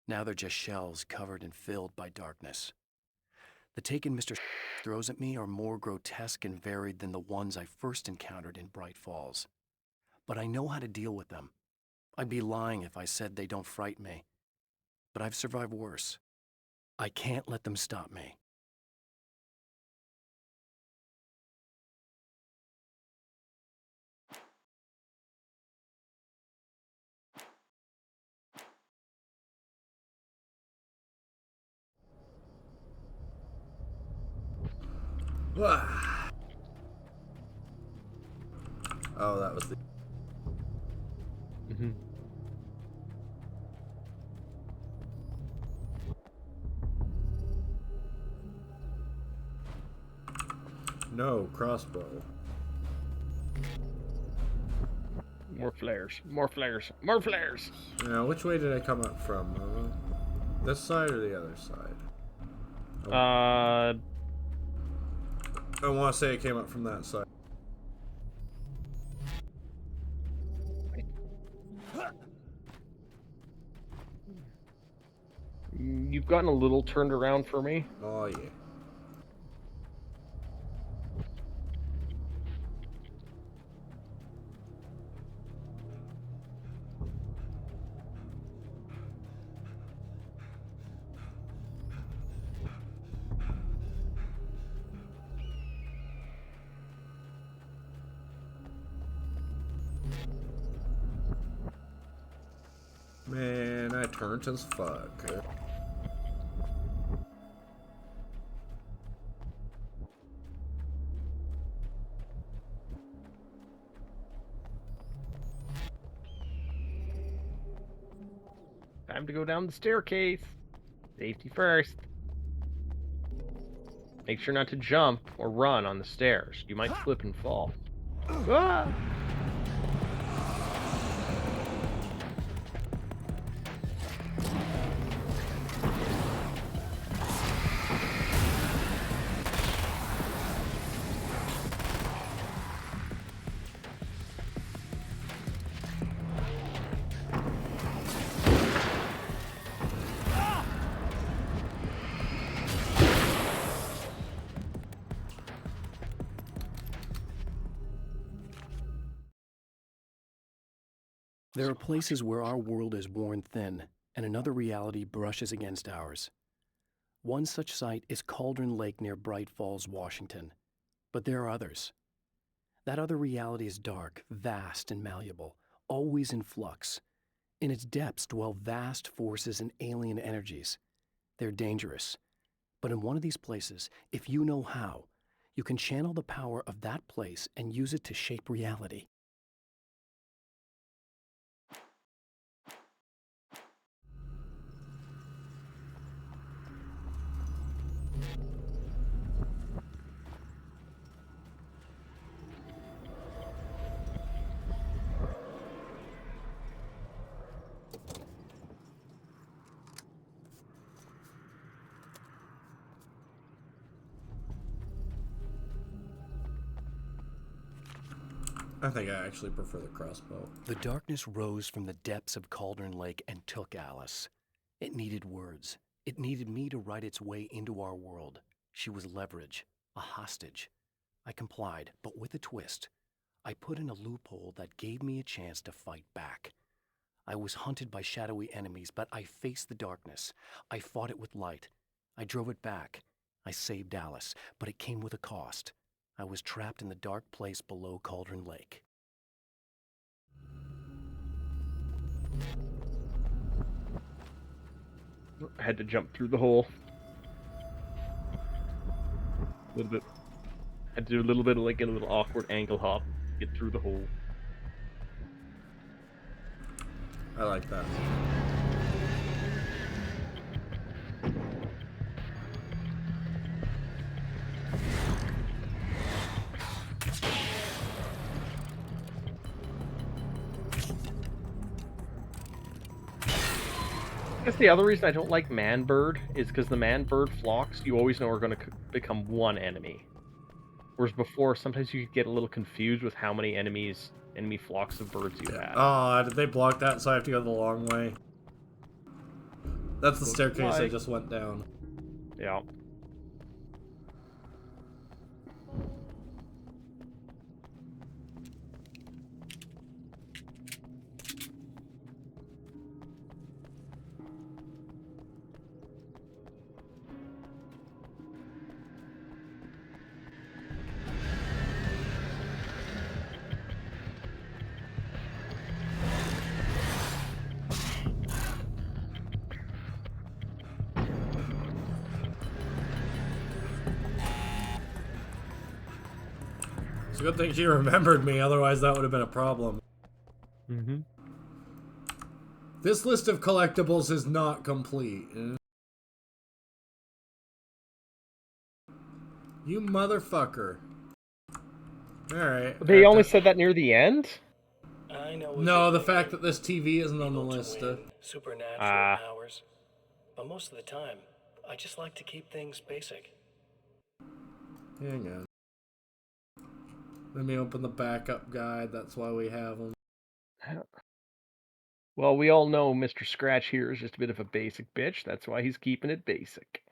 [SPEAKER 8] Now they're just shells covered and filled by darkness. The Taken Mr. throws at me are more grotesque and varied than the ones I first encountered in Bright Falls. But I know how to deal with them. I'd be lying if I said they don't frighten me. But I've survived worse. I can't let them stop me.
[SPEAKER 1] Oh, that was the...
[SPEAKER 6] Mm-hmm.
[SPEAKER 1] No, crossbow.
[SPEAKER 6] More flares. More flares. More flares!
[SPEAKER 1] Now, which way did I come up from? This side or the other side? Oh. I want to say it came up from that side.
[SPEAKER 6] You've gotten a little turned around for me.
[SPEAKER 1] Oh, yeah. Man, I turned as fuck.
[SPEAKER 6] Time to go down the staircase. Safety first. Make sure not to jump or run on the stairs. You might slip and fall. Ah!
[SPEAKER 8] There are places where our world is worn thin, and another reality brushes against ours. One such site is Cauldron Lake near Bright Falls, Washington. But there are others. That other reality is dark, vast, and malleable, always in flux. In its depths dwell vast forces and alien energies. They're dangerous. But in one of these places, if you know how, you can channel the power of that place and use it to shape reality.
[SPEAKER 1] I think I actually prefer the crossbow.
[SPEAKER 8] The darkness rose from the depths of Cauldron Lake and took Alice. It needed words. It needed me to write its way into our world. She was leverage, a hostage. I complied, but with a twist. I put in a loophole that gave me a chance to fight back. I was hunted by shadowy enemies, but I faced the darkness. I fought it with light. I drove it back. I saved Alice, but it came with a cost. I was trapped in the dark place below Cauldron Lake.
[SPEAKER 6] I had to jump through the hole. A little bit. Had to do a little bit of like a little awkward ankle hop. Get through the hole.
[SPEAKER 1] I like that.
[SPEAKER 6] I guess the other reason I don't like man-bird is because the man-bird flocks you always know are going to become one enemy. Whereas before, sometimes you could get a little confused with how many enemy flocks of birds you had.
[SPEAKER 1] Oh, did they block that so I have to go the long way? That's the staircase I just went down.
[SPEAKER 6] Yeah.
[SPEAKER 1] It's a good thing she remembered me, otherwise that would have been a problem.
[SPEAKER 6] Mm-hmm.
[SPEAKER 1] This list of collectibles is not complete. You motherfucker. Alright.
[SPEAKER 6] They only said that near the end?
[SPEAKER 14] I know.
[SPEAKER 1] No, the fact that this TV isn't on the list.
[SPEAKER 14] Supernatural powers. But most of the time, I just like to keep things basic.
[SPEAKER 1] Hang on. Let me open the backup guide. That's why we have them.
[SPEAKER 6] Well, we all know Mr. Scratch here is just a bit of a basic bitch. That's why he's keeping it basic.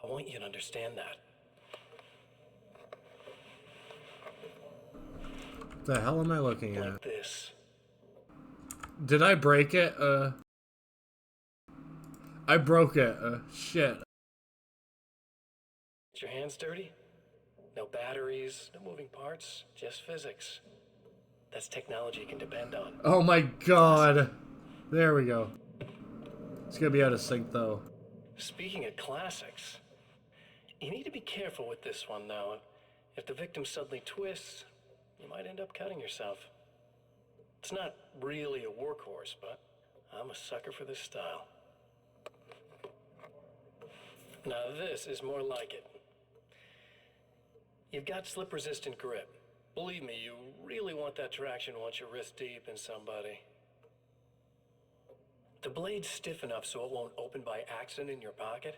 [SPEAKER 14] I want you to understand that.
[SPEAKER 1] The hell am I looking at?
[SPEAKER 14] Like this.
[SPEAKER 1] Did I break it? I broke it. Shit.
[SPEAKER 14] Get your hands dirty? No batteries, no moving parts, just physics. That's technology you can depend on.
[SPEAKER 1] Oh my god. There we go. It's gonna be out of sync though.
[SPEAKER 14] Speaking of classics, you need to be careful with this one though. If the victim suddenly twists, you might end up cutting yourself. It's not really a workhorse, but I'm a sucker for this style. Now this is more like it. You've got slip-resistant grip. Believe me, you really want that traction once you're wrist deep in somebody. The blade's stiff enough so it won't open by accident in your pocket,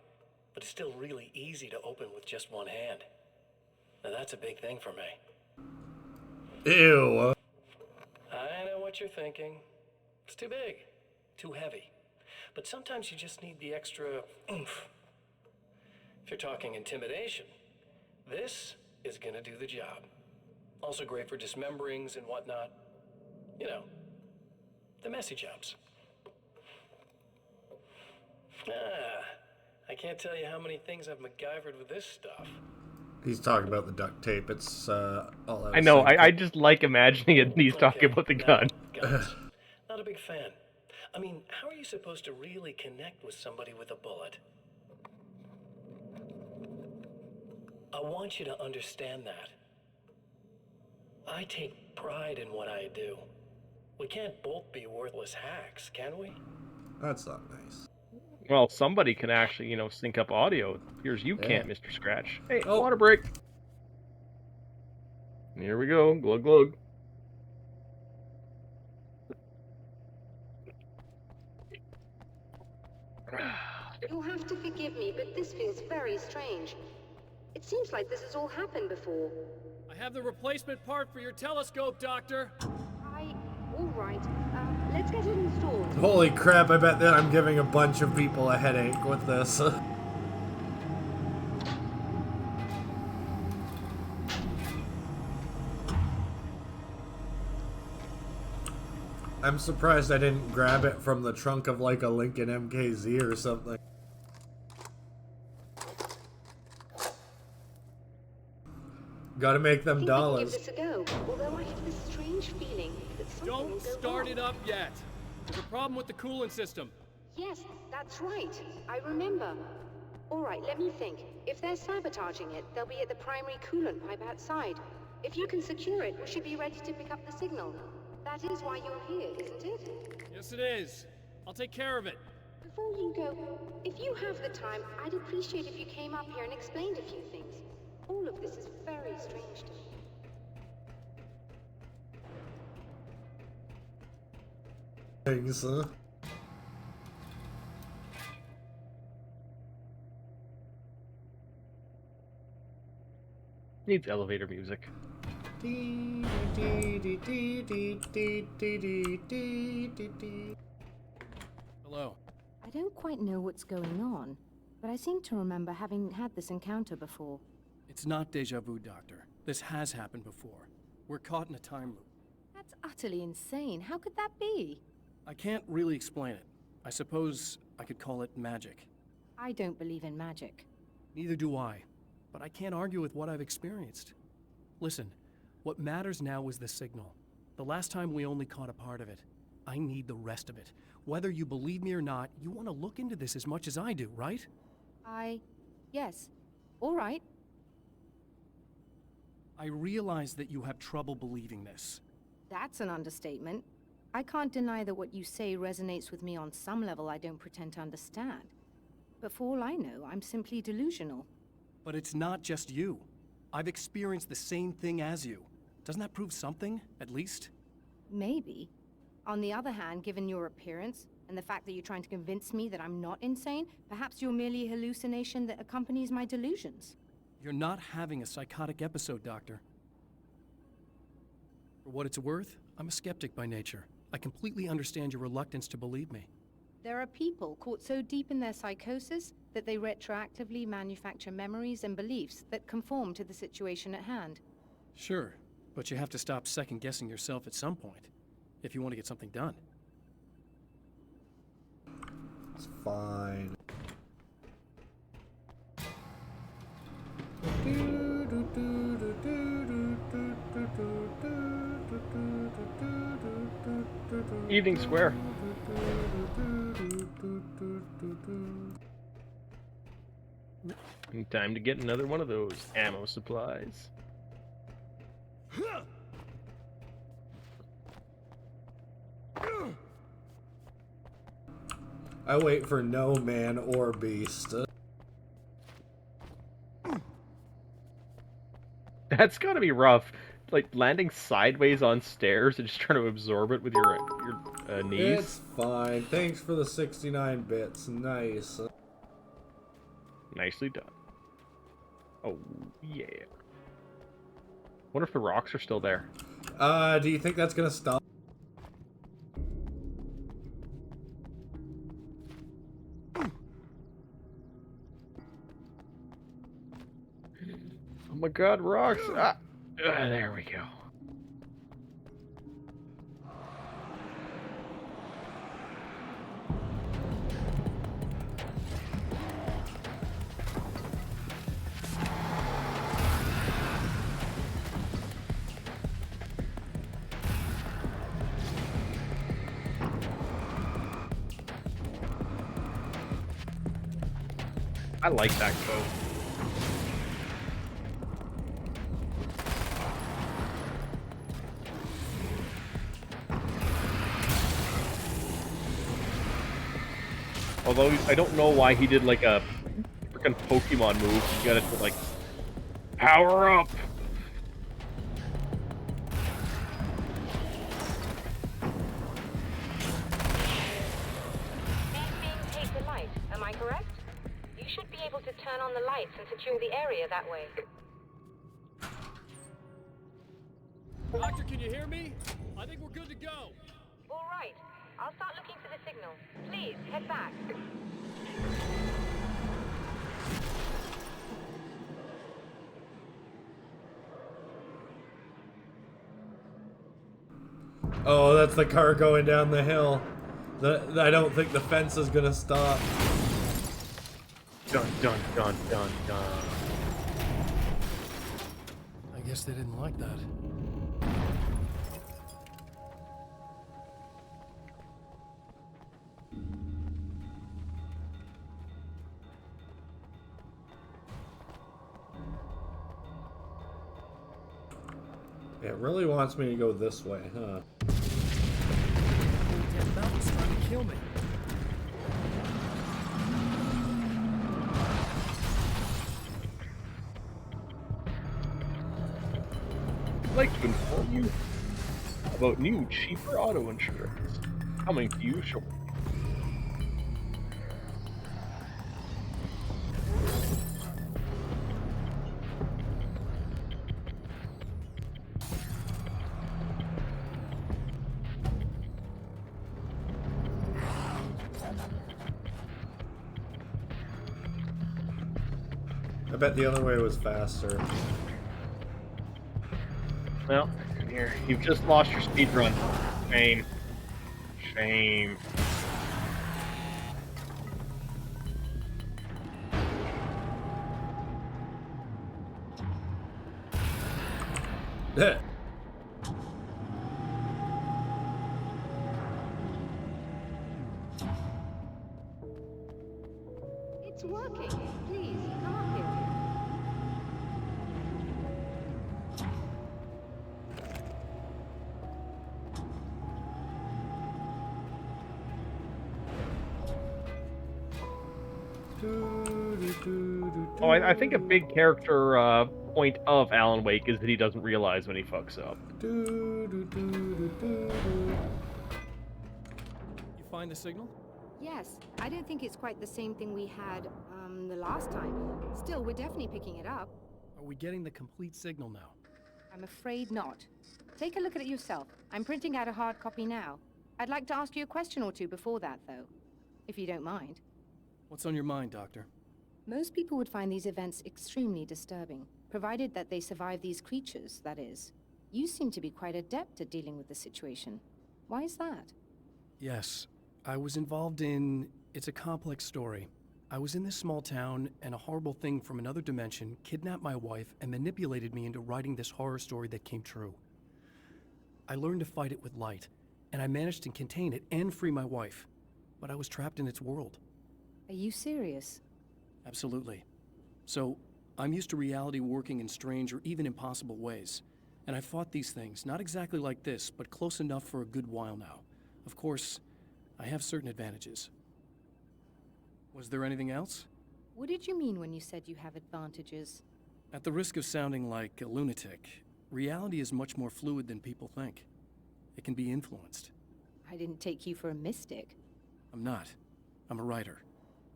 [SPEAKER 14] but it's still really easy to open with just one hand. Now that's a big thing for me.
[SPEAKER 1] Ew.
[SPEAKER 14] I know what you're thinking. It's too big, too heavy. But sometimes you just need the extra oomph. If you're talking intimidation, this is gonna do the job. Also great for dismemberings and whatnot. You know, the messy jobs. I can't tell you how many things I've MacGyvered with this stuff.
[SPEAKER 1] He's talking about the duct tape. It's all out
[SPEAKER 6] I
[SPEAKER 1] of
[SPEAKER 6] know.
[SPEAKER 1] sync.
[SPEAKER 6] I just like imagining it. He's talking about the gun.
[SPEAKER 14] Guns. Not a big fan. I mean, how are you supposed to really connect with somebody with a bullet? I want you to understand that. I take pride in what I do. We can't both be worthless hacks, can we?
[SPEAKER 1] That's not nice.
[SPEAKER 6] Well, somebody can actually, you know, sync up audio. Here's you can't,
[SPEAKER 1] Yeah.
[SPEAKER 6] Mr. Scratch. Hey,
[SPEAKER 1] Oh.
[SPEAKER 6] water break. Here we go. Glug glug.
[SPEAKER 15] You'll have to forgive me, but this feels very strange. It seems like this has all happened before.
[SPEAKER 12] I have the replacement part for your telescope, Doctor.
[SPEAKER 15] All right. Let's get it installed.
[SPEAKER 1] Holy crap, I bet that I'm giving a bunch of people a headache with this. I'm surprised I didn't grab it from the trunk of like a Lincoln MKZ or something. Gotta make them dollars.
[SPEAKER 15] Give this a go, although I have this strange feeling that something will
[SPEAKER 12] Don't
[SPEAKER 15] go
[SPEAKER 12] start
[SPEAKER 15] wrong.
[SPEAKER 12] it up yet. There's a problem with the coolant system.
[SPEAKER 15] Yes, that's right. I remember. All right, let me think. If they're sabotaging it, they'll be at the primary coolant pipe outside. If you can secure it, we should be ready to pick up the signal. That is why you're here, isn't it?
[SPEAKER 12] Yes, it is. I'll take care of it.
[SPEAKER 15] Before you go, if you have the time, I'd appreciate if you came up here and explained a few things. All of this is very strange to me.
[SPEAKER 1] Things, huh?
[SPEAKER 6] Needs elevator music.
[SPEAKER 17] Hello.
[SPEAKER 16] I don't quite know what's going on, but I seem to remember having had this encounter before.
[SPEAKER 17] It's not deja vu, Doctor. This has happened before. We're caught in a time loop.
[SPEAKER 16] That's utterly insane. How could that be?
[SPEAKER 17] I can't really explain it. I suppose I could call it magic.
[SPEAKER 16] I don't believe in magic.
[SPEAKER 17] Neither do I, but I can't argue with what I've experienced. Listen, what matters now is the signal. The last time we only caught a part of it. I need the rest of it. Whether you believe me or not, you want to look into this as much as I do, right?
[SPEAKER 16] Yes. All right.
[SPEAKER 17] I realize that you have trouble believing this.
[SPEAKER 16] That's an understatement. I can't deny that what you say resonates with me on some level I don't pretend to understand. But for all I know, I'm simply delusional.
[SPEAKER 17] But it's not just you. I've experienced the same thing as you. Doesn't that prove something, at least?
[SPEAKER 16] Maybe. On the other hand, given your appearance, and the fact that you're trying to convince me that I'm not insane, perhaps you're merely a hallucination that accompanies my delusions.
[SPEAKER 17] You're not having a psychotic episode, Doctor. For what it's worth, I'm a skeptic by nature. I completely understand your reluctance to believe me.
[SPEAKER 16] There are people caught so deep in their psychosis that they retroactively manufacture memories and beliefs that conform to the situation at hand.
[SPEAKER 17] Sure, but you have to stop second-guessing yourself at some point, if you want to get something done.
[SPEAKER 1] It's fine.
[SPEAKER 6] Evening Square. Time to get another one of those ammo supplies.
[SPEAKER 1] I wait for no man or beast.
[SPEAKER 6] That's gotta be rough. Like landing sideways on stairs and just trying to absorb it with your knees.
[SPEAKER 1] It's fine. Thanks for the 69 bits. Nice.
[SPEAKER 6] Nicely done. Oh, yeah. Wonder if the rocks are still there.
[SPEAKER 1] Do you think that's gonna stop?
[SPEAKER 6] Oh my god, rocks! Ah, there we go. I like that boat. Although I don't know why he did like a freaking Pokemon move. You gotta like power up.
[SPEAKER 13] These beams take the light, am I correct? You should be able to turn on the lights and secure the area that way.
[SPEAKER 12] Doctor, can you hear me? I think we're good to go.
[SPEAKER 13] All right. I'll start looking for the signal. Please, head back.
[SPEAKER 1] Oh, that's the car going down the hill. I don't think the fence is gonna stop.
[SPEAKER 6] Dun dun dun dun dun.
[SPEAKER 17] I guess they didn't like that.
[SPEAKER 1] It really wants me to go this way, huh?
[SPEAKER 17] Damn mountain's trying to kill me.
[SPEAKER 6] I'd like to inform you about new, cheaper auto insurance coming to you shortly.
[SPEAKER 1] I bet the other way was faster.
[SPEAKER 6] Well, here, you've just lost your speed run. Shame. Shame.
[SPEAKER 15] It's working. Please, come up here.
[SPEAKER 6] Oh, I think a big character point of Alan Wake is that he doesn't realize when he fucks up.
[SPEAKER 17] You find the signal?
[SPEAKER 16] Yes, I don't think it's quite the same thing we had, the last time. Still, we're definitely picking it up.
[SPEAKER 17] Are we getting the complete signal now?
[SPEAKER 16] I'm afraid not. Take a look at it yourself. I'm printing out a hard copy now. I'd like to ask you a question or two before that, though, if you don't mind.
[SPEAKER 17] What's on your mind, Doctor?
[SPEAKER 16] Most people would find these events extremely disturbing, provided that they survive these creatures, that is. You seem to be quite adept at dealing with the situation. Why is that?
[SPEAKER 17] Yes, I was involved in... It's a complex story. I was in this small town, and a horrible thing from another dimension kidnapped my wife and manipulated me into writing this horror story that came true. I learned to fight it with light, and I managed to contain it and free my wife. But I was trapped in its world.
[SPEAKER 16] Are you serious?
[SPEAKER 17] Absolutely. So, I'm used to reality working in strange or even impossible ways. And I've fought these things, not exactly like this, but close enough for a good while now. Of course, I have certain advantages. Was there anything else?
[SPEAKER 16] What did you mean when you said you have advantages?
[SPEAKER 17] At the risk of sounding like a lunatic, reality is much more fluid than people think. It can be influenced.
[SPEAKER 16] I didn't take you for a mystic.
[SPEAKER 17] I'm not. I'm a writer.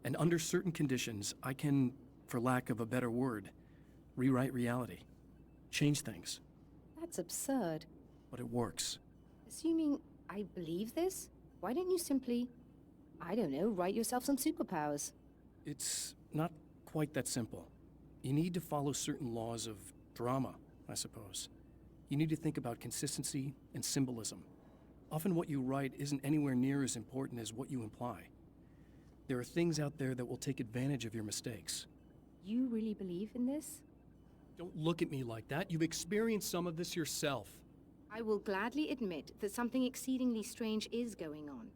[SPEAKER 17] And under certain conditions, I can, for lack of a better word, rewrite reality. Change things.
[SPEAKER 16] That's absurd.
[SPEAKER 17] But it works.
[SPEAKER 16] Assuming I believe this, why don't you simply, I don't know, write yourself some superpowers?
[SPEAKER 17] It's not quite that simple. You need to follow certain laws of drama, I suppose. You need to think about consistency and symbolism. Often what you write isn't anywhere near as important as what you imply. There are things out there that will take advantage of your mistakes.
[SPEAKER 16] You really believe in this?
[SPEAKER 17] Don't look at me like that. You've experienced some of this yourself.
[SPEAKER 16] I will gladly admit that something exceedingly strange is going on.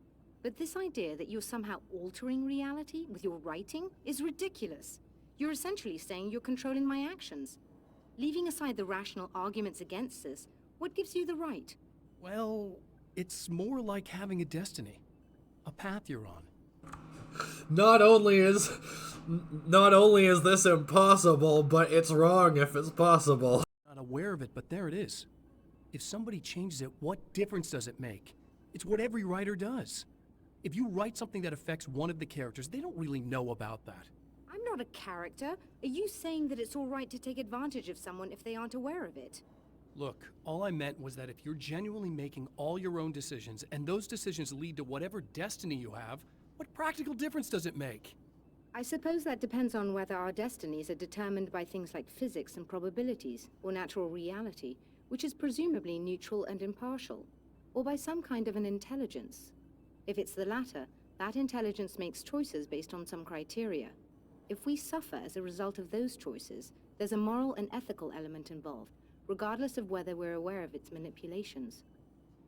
[SPEAKER 16] But this idea that you're somehow altering reality with your writing is ridiculous. You're essentially saying you're controlling my actions. Leaving aside the rational arguments against this, what gives you the right?
[SPEAKER 17] Well, it's more like having a destiny. A path you're on.
[SPEAKER 1] Not only is this impossible, but it's wrong if it's possible.
[SPEAKER 17] Not aware of it, but there it is. If somebody changes it, what difference does it make? It's what every writer does. If you write something that affects one of the characters, they don't really know about that.
[SPEAKER 16] I'm not a character. Are you saying that it's all right to take advantage of someone if they aren't aware of it?
[SPEAKER 17] Look, all I meant was that if you're genuinely making all your own decisions, and those decisions lead to whatever destiny you have, what practical difference does it make?
[SPEAKER 16] I suppose that depends on whether our destinies are determined by things like physics and probabilities, or natural reality, which is presumably neutral and impartial, or by some kind of an intelligence. If it's the latter, that intelligence makes choices based on some criteria. If we suffer as a result of those choices, there's a moral and ethical element involved, regardless of whether we're aware of its manipulations.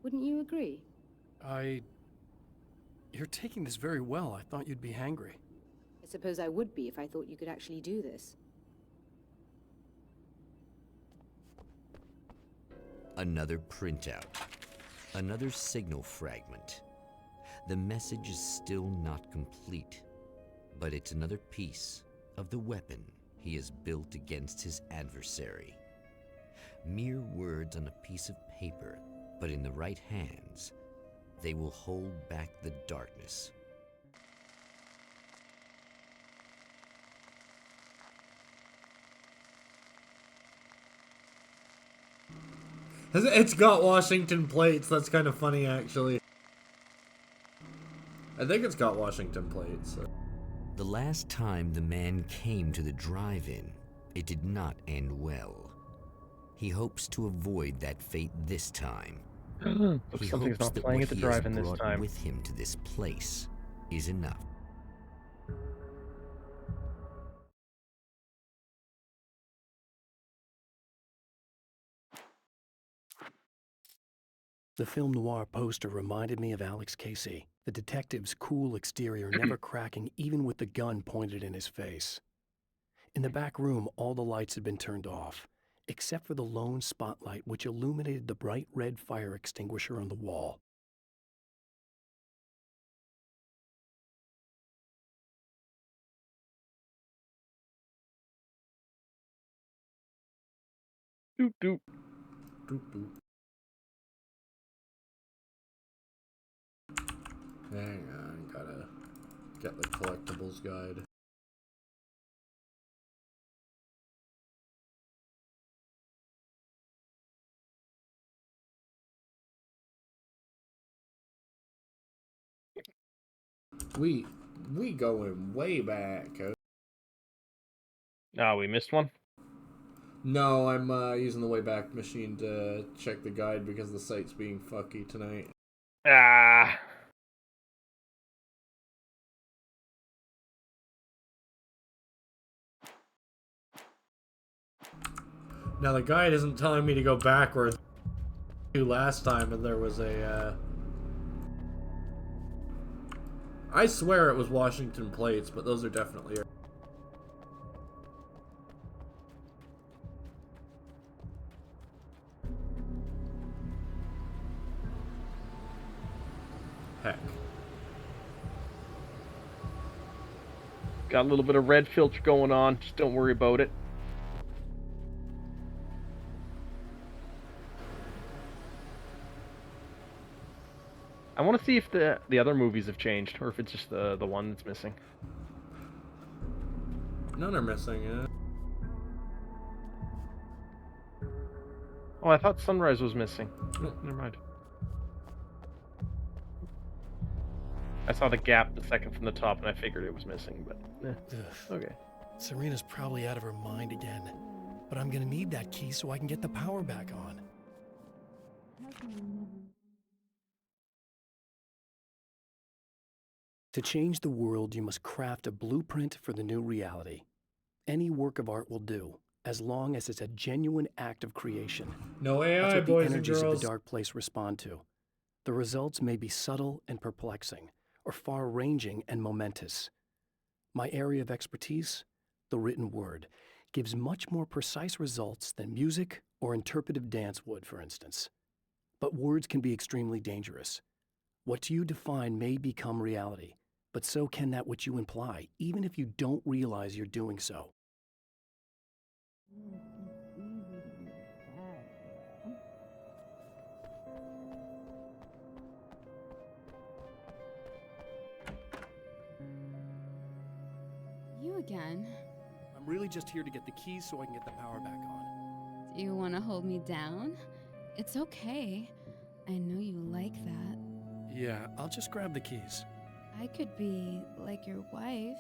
[SPEAKER 16] Wouldn't you agree?
[SPEAKER 17] You're taking this very well. I thought you'd be hangry.
[SPEAKER 16] I suppose I would be if I thought you could actually do this.
[SPEAKER 7] Another printout. Another signal fragment. The message is still not complete, but it's another piece of the weapon he has built against his adversary. Mere words on a piece of paper, but in the right hands, they will hold back the darkness.
[SPEAKER 1] It's got Washington plates. That's kind of funny, actually. I think it's got Washington plates. So.
[SPEAKER 7] The last time the man came to the drive-in, it did not end well. He hopes to avoid that fate this time. He
[SPEAKER 6] Something's
[SPEAKER 7] hopes
[SPEAKER 6] not
[SPEAKER 7] that
[SPEAKER 6] playing
[SPEAKER 7] what
[SPEAKER 6] at the
[SPEAKER 7] he has
[SPEAKER 6] drive-in this
[SPEAKER 7] brought
[SPEAKER 6] time.
[SPEAKER 7] with him to this place is enough.
[SPEAKER 8] The film noir poster reminded me of Alex Casey, the detective's cool exterior never cracking even with the gun pointed in his face. In the back room, all the lights had been turned off, except for the lone spotlight which illuminated the bright red fire extinguisher on the wall.
[SPEAKER 6] Doot doot.
[SPEAKER 1] Doot doot. Hang on, gotta get the collectibles guide. We going way back.
[SPEAKER 6] Ah, we missed one?
[SPEAKER 1] No, I'm using the Wayback Machine to check the guide because the site's being fucky tonight.
[SPEAKER 6] Ah.
[SPEAKER 1] Now the guide isn't telling me to go backwards. Last time, and there was a I swear it was Washington plates, but those are definitely... Heck.
[SPEAKER 6] Got a little bit of red filter going on. Just don't worry about it. I want to see if the other movies have changed, or if it's just the one that's missing.
[SPEAKER 1] None are missing, yeah.
[SPEAKER 6] Oh, I thought Sunrise was missing. No, never mind. I saw the gap the second from the top, and I figured it was missing, but okay.
[SPEAKER 17] Serena's probably out of her mind again, but I'm gonna need that key so I can get the power back on. To change the world, you must craft a blueprint for the new reality. Any work of art will do, as long as it's a genuine act of creation.
[SPEAKER 1] No AI,
[SPEAKER 17] That's what the
[SPEAKER 1] boys and
[SPEAKER 17] energies of
[SPEAKER 1] girls.
[SPEAKER 17] the dark place respond to. The results may be subtle and perplexing, or far-ranging and momentous. My area of expertise, the written word, gives much more precise results than music or interpretive dance would, for instance. But words can be extremely dangerous. What you define may become reality, but so can that which you imply, even if you don't realize you're doing so.
[SPEAKER 9] You again.
[SPEAKER 17] I'm really just here to get the keys so I can get the power back on.
[SPEAKER 9] Do you want to hold me down? It's okay. I know you like that.
[SPEAKER 17] Yeah, I'll just grab the keys.
[SPEAKER 9] I could be like your wife,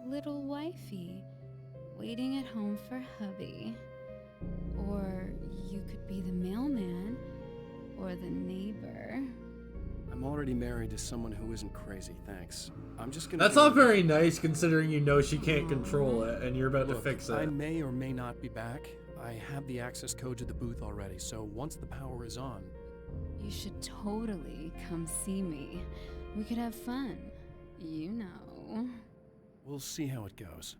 [SPEAKER 9] little wifey, waiting at home for hubby. Or you could be the mailman, or the neighbor.
[SPEAKER 17] I'm already married to someone who isn't crazy, thanks. I'm just gonna...
[SPEAKER 1] That's not very nice, considering you know she can't control it, and you're about to fix it.
[SPEAKER 17] I may or may not be back. I have the access code to the booth already, so once the power is on...
[SPEAKER 9] You should totally come see me. We could have fun. You know.
[SPEAKER 17] We'll see how it goes.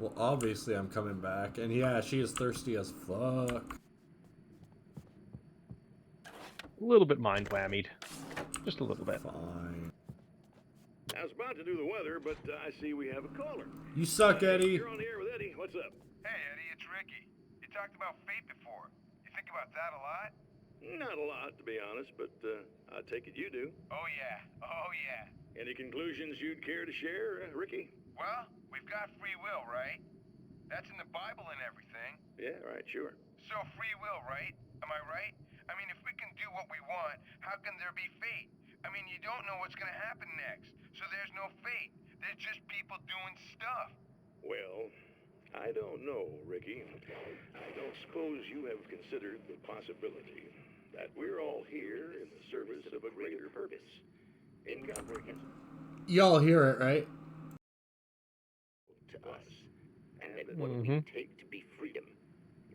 [SPEAKER 1] Well, obviously I'm coming back, and yeah, she is thirsty as fuck.
[SPEAKER 6] A little bit mind whammied. Just a little bit.
[SPEAKER 1] Fine.
[SPEAKER 10] I was about to do the weather, but I see we have a caller.
[SPEAKER 1] You suck, Eddie.
[SPEAKER 10] You're on the air with Eddie. What's up?
[SPEAKER 20] Hey, Eddie, it's Ricky. You talked about fate before. You think about that a lot?
[SPEAKER 10] Not a lot, to be honest, but I take it you do.
[SPEAKER 20] Oh, yeah. Oh, yeah.
[SPEAKER 10] Any conclusions you'd care to share, Ricky?
[SPEAKER 20] Well, we've got free will, right? That's in the Bible and everything.
[SPEAKER 10] Yeah, right, sure.
[SPEAKER 20] So free will, right? Am I right? I mean, if we can do what we want, how can there be fate? I mean, you don't know what's going to happen next, so there's no fate. There's just people doing stuff.
[SPEAKER 10] Well, I don't know, Ricky. I don't suppose you have considered the possibility that we're all here in the service of a greater purpose. Incomprehensible
[SPEAKER 1] Y'all hear it, right?
[SPEAKER 4] to us, and that what we take to be freedom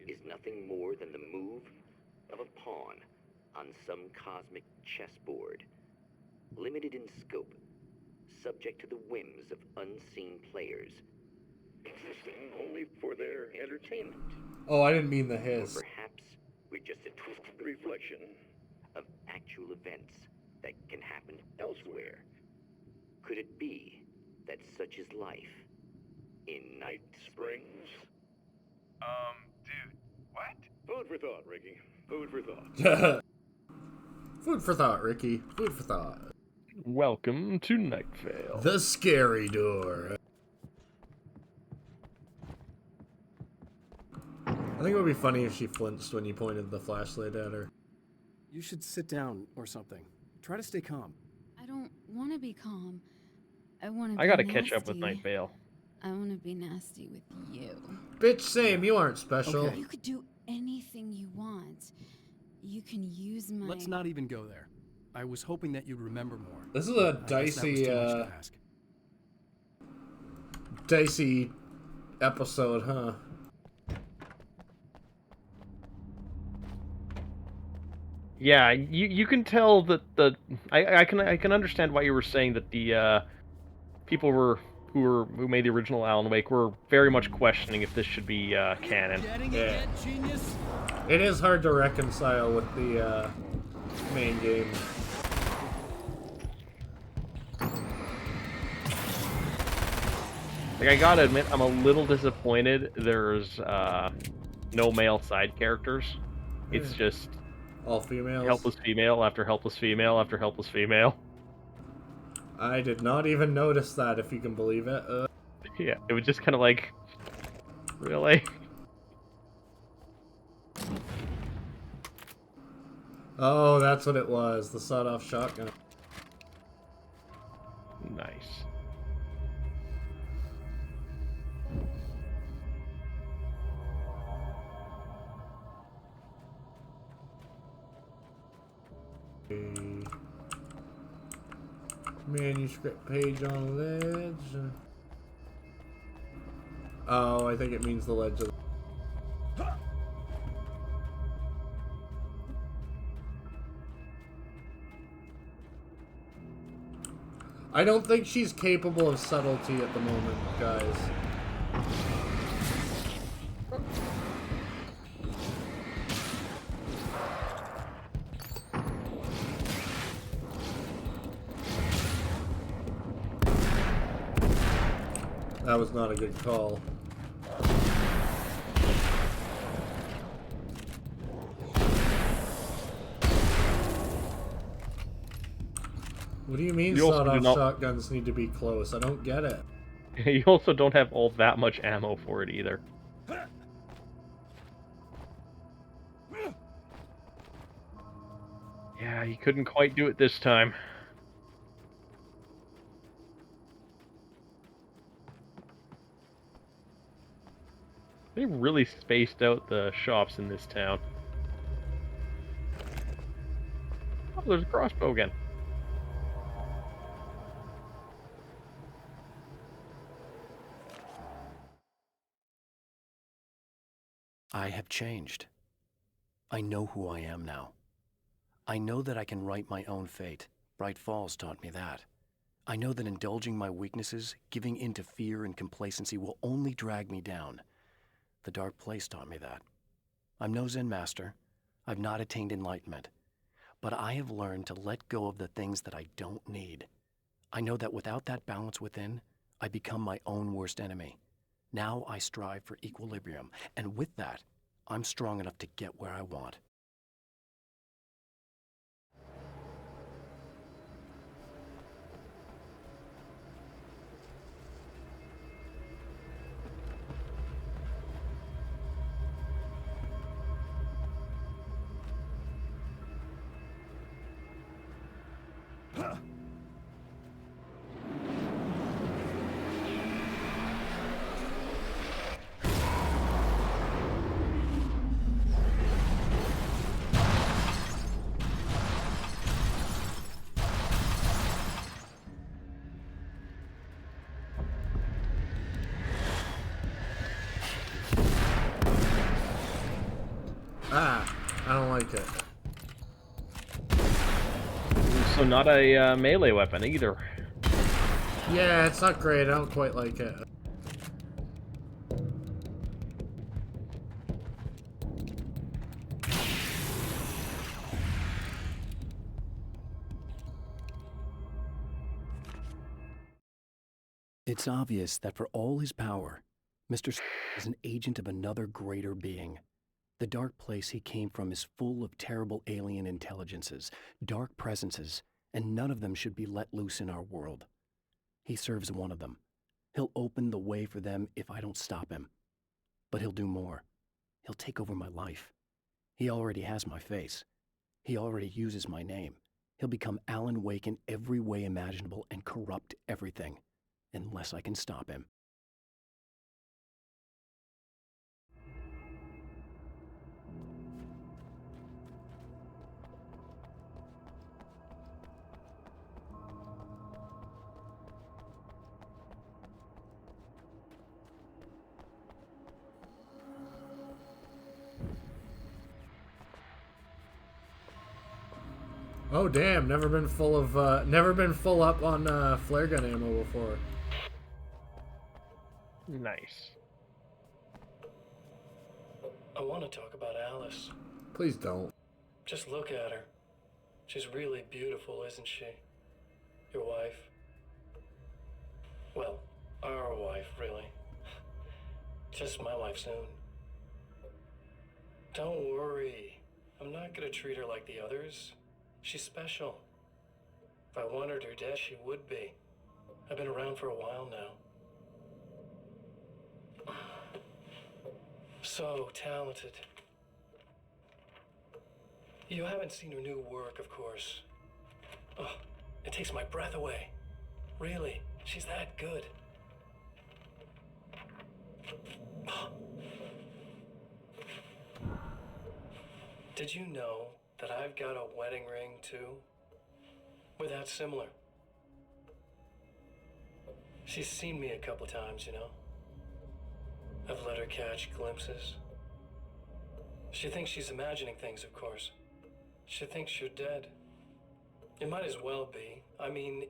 [SPEAKER 4] is nothing more than the move of a pawn on some cosmic chessboard, limited in scope, subject to the whims of unseen players,
[SPEAKER 10] existing only for their entertainment.
[SPEAKER 1] Oh, I didn't mean the hiss.
[SPEAKER 4] Or perhaps we're just a twisted
[SPEAKER 10] reflection
[SPEAKER 4] of actual events that can happen elsewhere. Could it be that such is life in Night Springs?
[SPEAKER 20] Dude, what?
[SPEAKER 10] Food for thought, Ricky. Food for thought.
[SPEAKER 1] Food for thought, Ricky. Food for thought.
[SPEAKER 6] Welcome to Night Vale.
[SPEAKER 1] The scary door. I think it would be funny if she flinched when you pointed the flashlight at her.
[SPEAKER 17] You should sit down or something. Try to stay calm.
[SPEAKER 9] I don't want to be calm. I want to be
[SPEAKER 6] I gotta
[SPEAKER 9] nasty.
[SPEAKER 6] catch up with Night Vale.
[SPEAKER 9] I want to be nasty with you.
[SPEAKER 1] Bitch, same. You aren't special.
[SPEAKER 17] Okay.
[SPEAKER 9] You could do anything you want. You can use my...
[SPEAKER 17] Let's not even go there. I was hoping that you'd remember more.
[SPEAKER 1] This is a
[SPEAKER 17] I guess that was
[SPEAKER 1] dicey,
[SPEAKER 17] too much to ask.
[SPEAKER 1] dicey episode, huh?
[SPEAKER 6] Yeah, you can tell that I can understand why you were saying that the people who made the original Alan Wake were very much questioning if this should be canon.
[SPEAKER 1] Yeah. It is hard to reconcile with the main game.
[SPEAKER 6] Like, I gotta admit, I'm a little disappointed there's no male side characters. It's just
[SPEAKER 1] all females.
[SPEAKER 6] Helpless female after helpless female after helpless female.
[SPEAKER 1] I did not even notice that, if you can believe it.
[SPEAKER 6] Yeah, it was just kind of like, really?
[SPEAKER 1] Oh, that's what it was. The sawed-off shotgun.
[SPEAKER 6] Nice.
[SPEAKER 1] Manuscript page on ledge. Oh, I think it means the ledge of I don't think she's capable of subtlety at the moment, guys. That was not a good call. What do you mean sawed-off shotguns need to be close? I don't get it.
[SPEAKER 6] You also don't have all that much ammo for it either. Yeah, you couldn't quite do it this time. They really spaced out the shops in this town. Oh, there's a crossbow again.
[SPEAKER 8] I have changed. I know who I am now. I know that I can write my own fate. Bright Falls taught me that. I know that indulging my weaknesses, giving in to fear and complacency will only drag me down. The Dark Place taught me that. I'm no Zen master. I've not attained enlightenment. But I have learned to let go of the things that I don't need. I know that without that balance within, I become my own worst enemy. Now I strive for equilibrium, and with that, I'm strong enough to get where I want.
[SPEAKER 1] Ah, I don't like it.
[SPEAKER 6] So not a melee weapon either.
[SPEAKER 1] Yeah, it's not great. I don't quite like it.
[SPEAKER 8] It's obvious that for all his power, Mr. is an agent of another greater being. The dark place he came from is full of terrible alien intelligences, dark presences, and none of them should be let loose in our world. He serves one of them. He'll open the way for them if I don't stop him. But he'll do more. He'll take over my life. He already has my face. He already uses my name. He'll become Alan Wake in every way imaginable and corrupt everything, unless I can stop him.
[SPEAKER 1] Oh damn! Never been full up on flare gun ammo before.
[SPEAKER 6] Nice.
[SPEAKER 14] I want to talk about Alice.
[SPEAKER 1] Please don't.
[SPEAKER 14] Just look at her. She's really beautiful, isn't she? Your wife. Well, our wife, really. Just my wife soon. Don't worry. I'm not gonna treat her like the others. She's special. If I wanted her dead, she would be. I've been around for a while now. So talented. You haven't seen her new work, of course. Oh, it takes my breath away. Really, she's that good. Did you know that I've got a wedding ring, too? We're that similar. She's seen me a couple times, you know? I've let her catch glimpses. She thinks she's imagining things, of course. She thinks you're dead. It might as well be. I mean,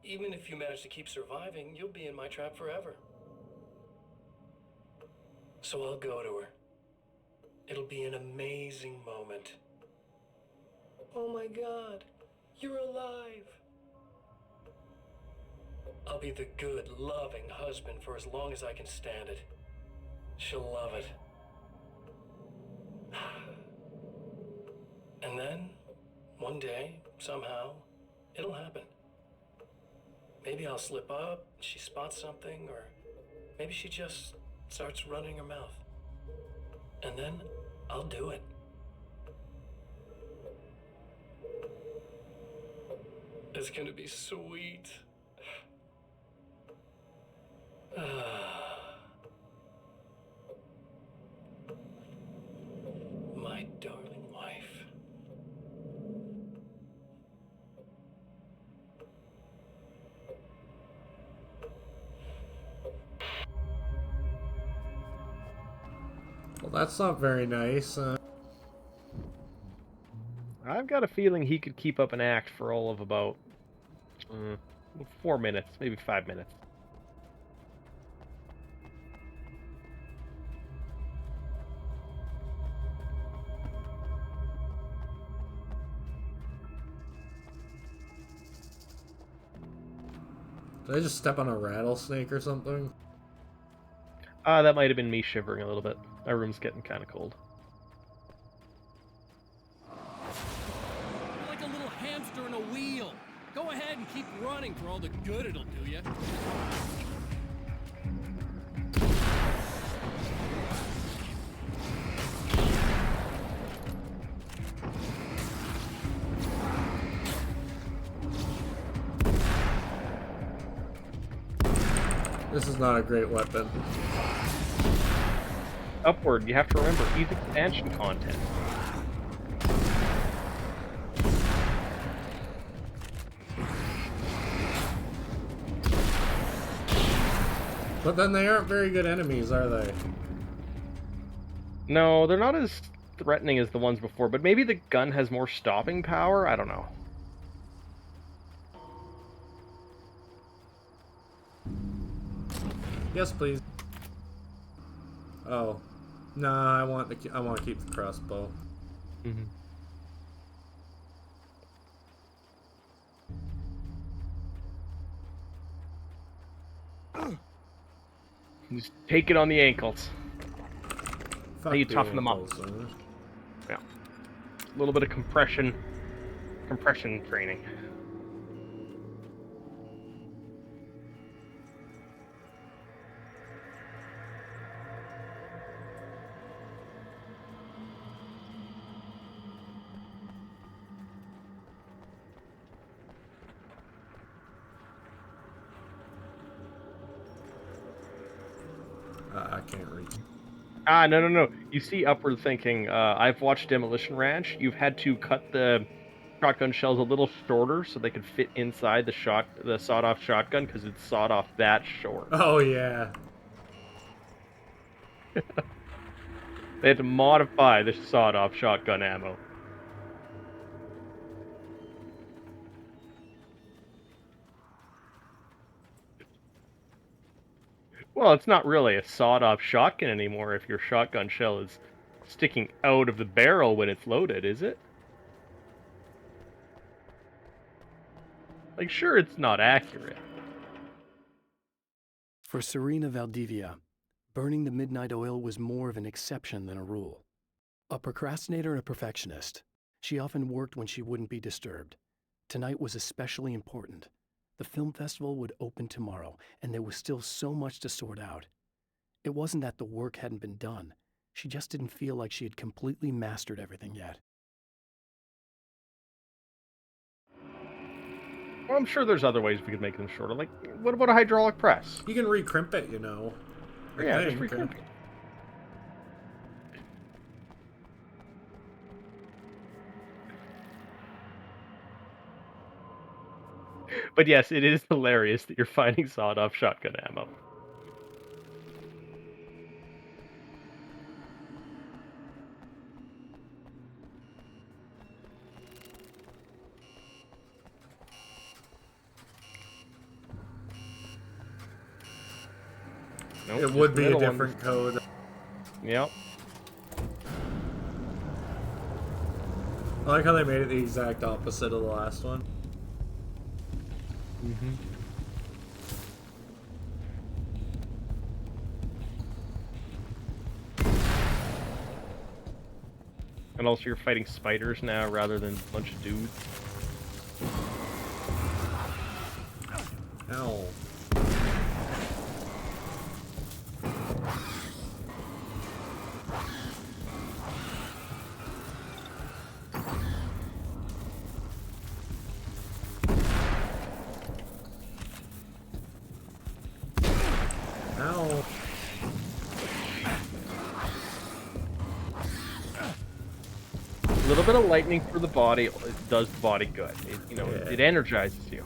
[SPEAKER 14] even if you manage to keep surviving, you'll be in my trap forever. So I'll go to her. It'll be an amazing moment. Oh my God, you're alive. I'll be the good, loving husband for as long as I can stand it. She'll love it. And then, one day, somehow, it'll happen. Maybe I'll slip up, she spots something, or maybe she just starts running her mouth. And then, I'll do it. It's gonna be sweet. My darling wife.
[SPEAKER 1] Well, that's not very nice.
[SPEAKER 6] I've got a feeling he could keep up an act for all of about 4 minutes, maybe 5 minutes.
[SPEAKER 1] Did I just step on a rattlesnake or something?
[SPEAKER 6] That might have been me shivering a little bit. My room's getting kind of cold.
[SPEAKER 18] You're like a little hamster in a wheel. Go ahead and keep running for all the good it'll do you.
[SPEAKER 1] This is not a great weapon.
[SPEAKER 6] Upward, you have to remember, he's expansion content.
[SPEAKER 1] But then they aren't very good enemies, are they?
[SPEAKER 6] No, they're not as threatening as the ones before, but maybe the gun has more stopping power? I don't know.
[SPEAKER 1] Yes, please. Oh, nah. I want to keep the crossbow.
[SPEAKER 6] Mm-hmm. Just take it on the ankles.
[SPEAKER 1] Fuck
[SPEAKER 6] Now you
[SPEAKER 1] the
[SPEAKER 6] toughen them up.
[SPEAKER 1] ankles,
[SPEAKER 6] Yeah. A little bit of compression training.
[SPEAKER 1] I can't reach.
[SPEAKER 6] No. You see Upward thinking, I've watched Demolition Ranch. You've had to cut the shotgun shells a little shorter so they could fit inside the sawed-off shotgun because it's sawed off that short.
[SPEAKER 1] Oh, yeah.
[SPEAKER 6] They had to modify the sawed-off shotgun ammo. Well, it's not really a sawed-off shotgun anymore if your shotgun shell is sticking out of the barrel when it's loaded, is it? Like, sure, it's not accurate.
[SPEAKER 8] For Serena Valdivia, burning the midnight oil was more of an exception than a rule. A procrastinator and a perfectionist, she often worked when she wouldn't be disturbed. Tonight was especially important. The film festival would open tomorrow, and there was still so much to sort out. It wasn't that the work hadn't been done. She just didn't feel like she had completely mastered everything yet.
[SPEAKER 6] Well, I'm sure there's other ways we could make them shorter. Like, what about a hydraulic press?
[SPEAKER 1] You can recrimp it, you know.
[SPEAKER 6] Yeah, just recrimp it. But yes, it is hilarious that you're finding sawed-off shotgun ammo. Nope,
[SPEAKER 1] It would be a different code.
[SPEAKER 6] Yep.
[SPEAKER 1] I like how they made it the exact opposite of the last one.
[SPEAKER 6] Mm-hmm. And also you're fighting spiders now rather than a bunch of dudes.
[SPEAKER 1] Ow. Ow.
[SPEAKER 6] A little bit of lightning for the body does the body good. It energizes you.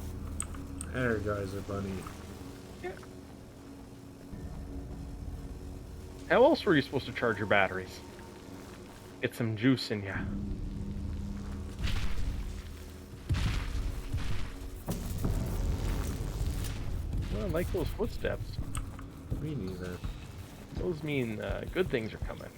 [SPEAKER 1] Energizer bunny.
[SPEAKER 6] Yeah. How else were you supposed to charge your batteries? Get some juice in ya. Well, I like those footsteps.
[SPEAKER 1] Me neither.
[SPEAKER 6] Those mean good things are coming.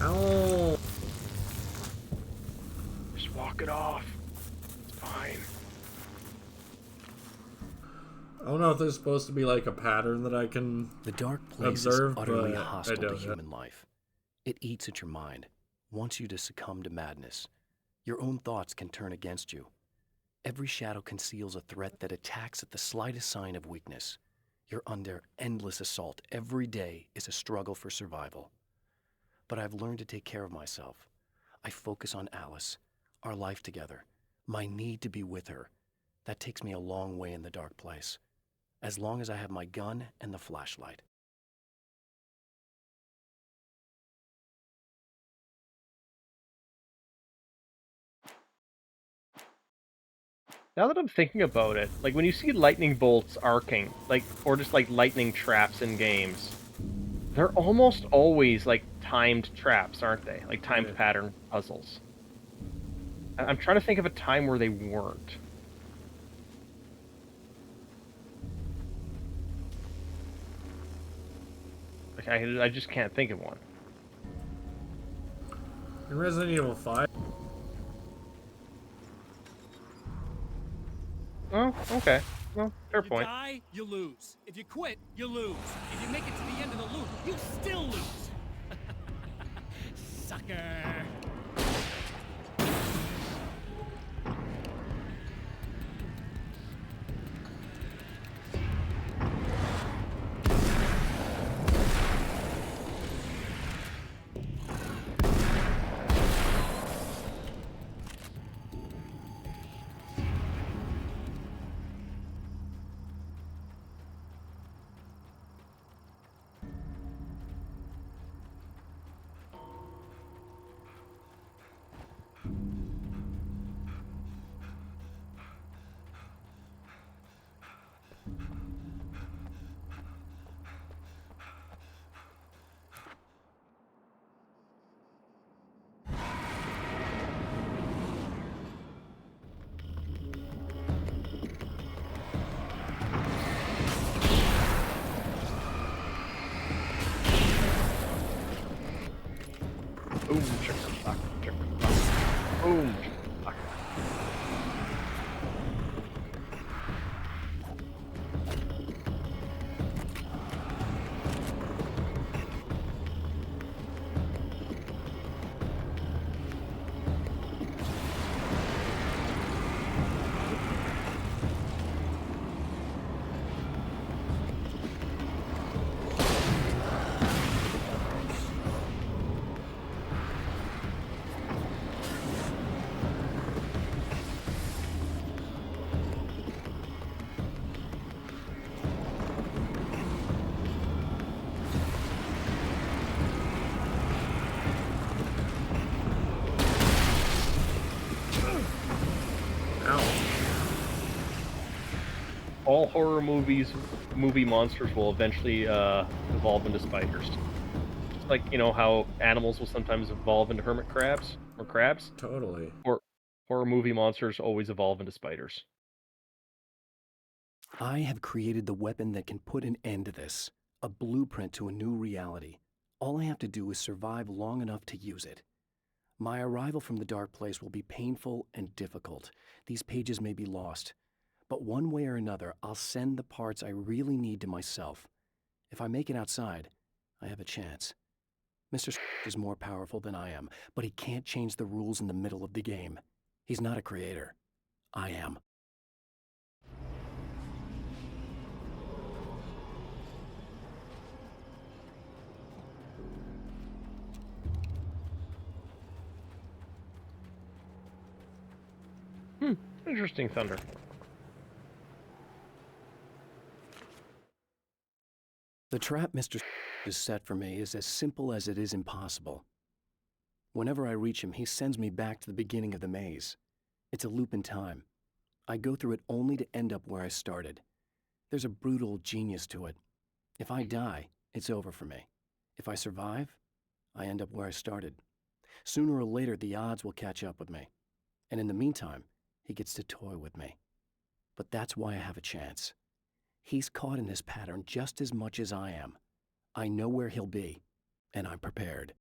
[SPEAKER 1] Ow.
[SPEAKER 6] Just walk it off. It's fine.
[SPEAKER 1] I don't know if there's supposed to be like a pattern that I can
[SPEAKER 8] The dark place
[SPEAKER 1] observe,
[SPEAKER 8] is utterly
[SPEAKER 1] but
[SPEAKER 8] hostile
[SPEAKER 1] I
[SPEAKER 8] to
[SPEAKER 1] don't.
[SPEAKER 8] human life. It eats at your mind, wants you to succumb to madness. Your own thoughts can turn against you. Every shadow conceals a threat that attacks at the slightest sign of weakness. You're under endless assault. Every day is a struggle for survival. But I've learned to take care of myself. I focus on Alice, our life together, my need to be with her. That takes me a long way in the dark place. As long as I have my gun and the flashlight.
[SPEAKER 6] Now that I'm thinking about it, like when you see lightning bolts arcing, or just like lightning traps in games, they're almost always like timed traps, aren't they? Like timed pattern puzzles. I'm trying to think of a time where they weren't. Like I just can't think of one.
[SPEAKER 1] In Resident Evil 5.
[SPEAKER 6] Oh, okay. Well, fair point.
[SPEAKER 18] You die, you lose. If you quit, you lose. If you make it to the end of the loop, you still lose. Sucker.
[SPEAKER 6] Boom, shakalaka. Boom, shakalaka. All horror movie monsters will eventually evolve into spiders. It's like, you know, how animals will sometimes evolve into hermit crabs or crabs?
[SPEAKER 1] Totally.
[SPEAKER 6] Or horror movie monsters always evolve into spiders.
[SPEAKER 8] I have created the weapon that can put an end to this. A blueprint to a new reality. All I have to do is survive long enough to use it. My arrival from the dark place will be painful and difficult. These pages may be lost. But one way or another, I'll send the parts I really need to myself. If I make it outside, I have a chance. Mr. is more powerful than I am, but he can't change the rules in the middle of the game. He's not a creator. I am.
[SPEAKER 6] Interesting, Thunder.
[SPEAKER 8] The trap Mr. has set for me is as simple as it is impossible. Whenever I reach him, he sends me back to the beginning of the maze. It's a loop in time. I go through it only to end up where I started. There's a brutal genius to it. If I die, it's over for me. If I survive, I end up where I started. Sooner or later, the odds will catch up with me. And in the meantime, he gets to toy with me. But that's why I have a chance. He's caught in this pattern just as much as I am. I know where he'll be, and I'm prepared.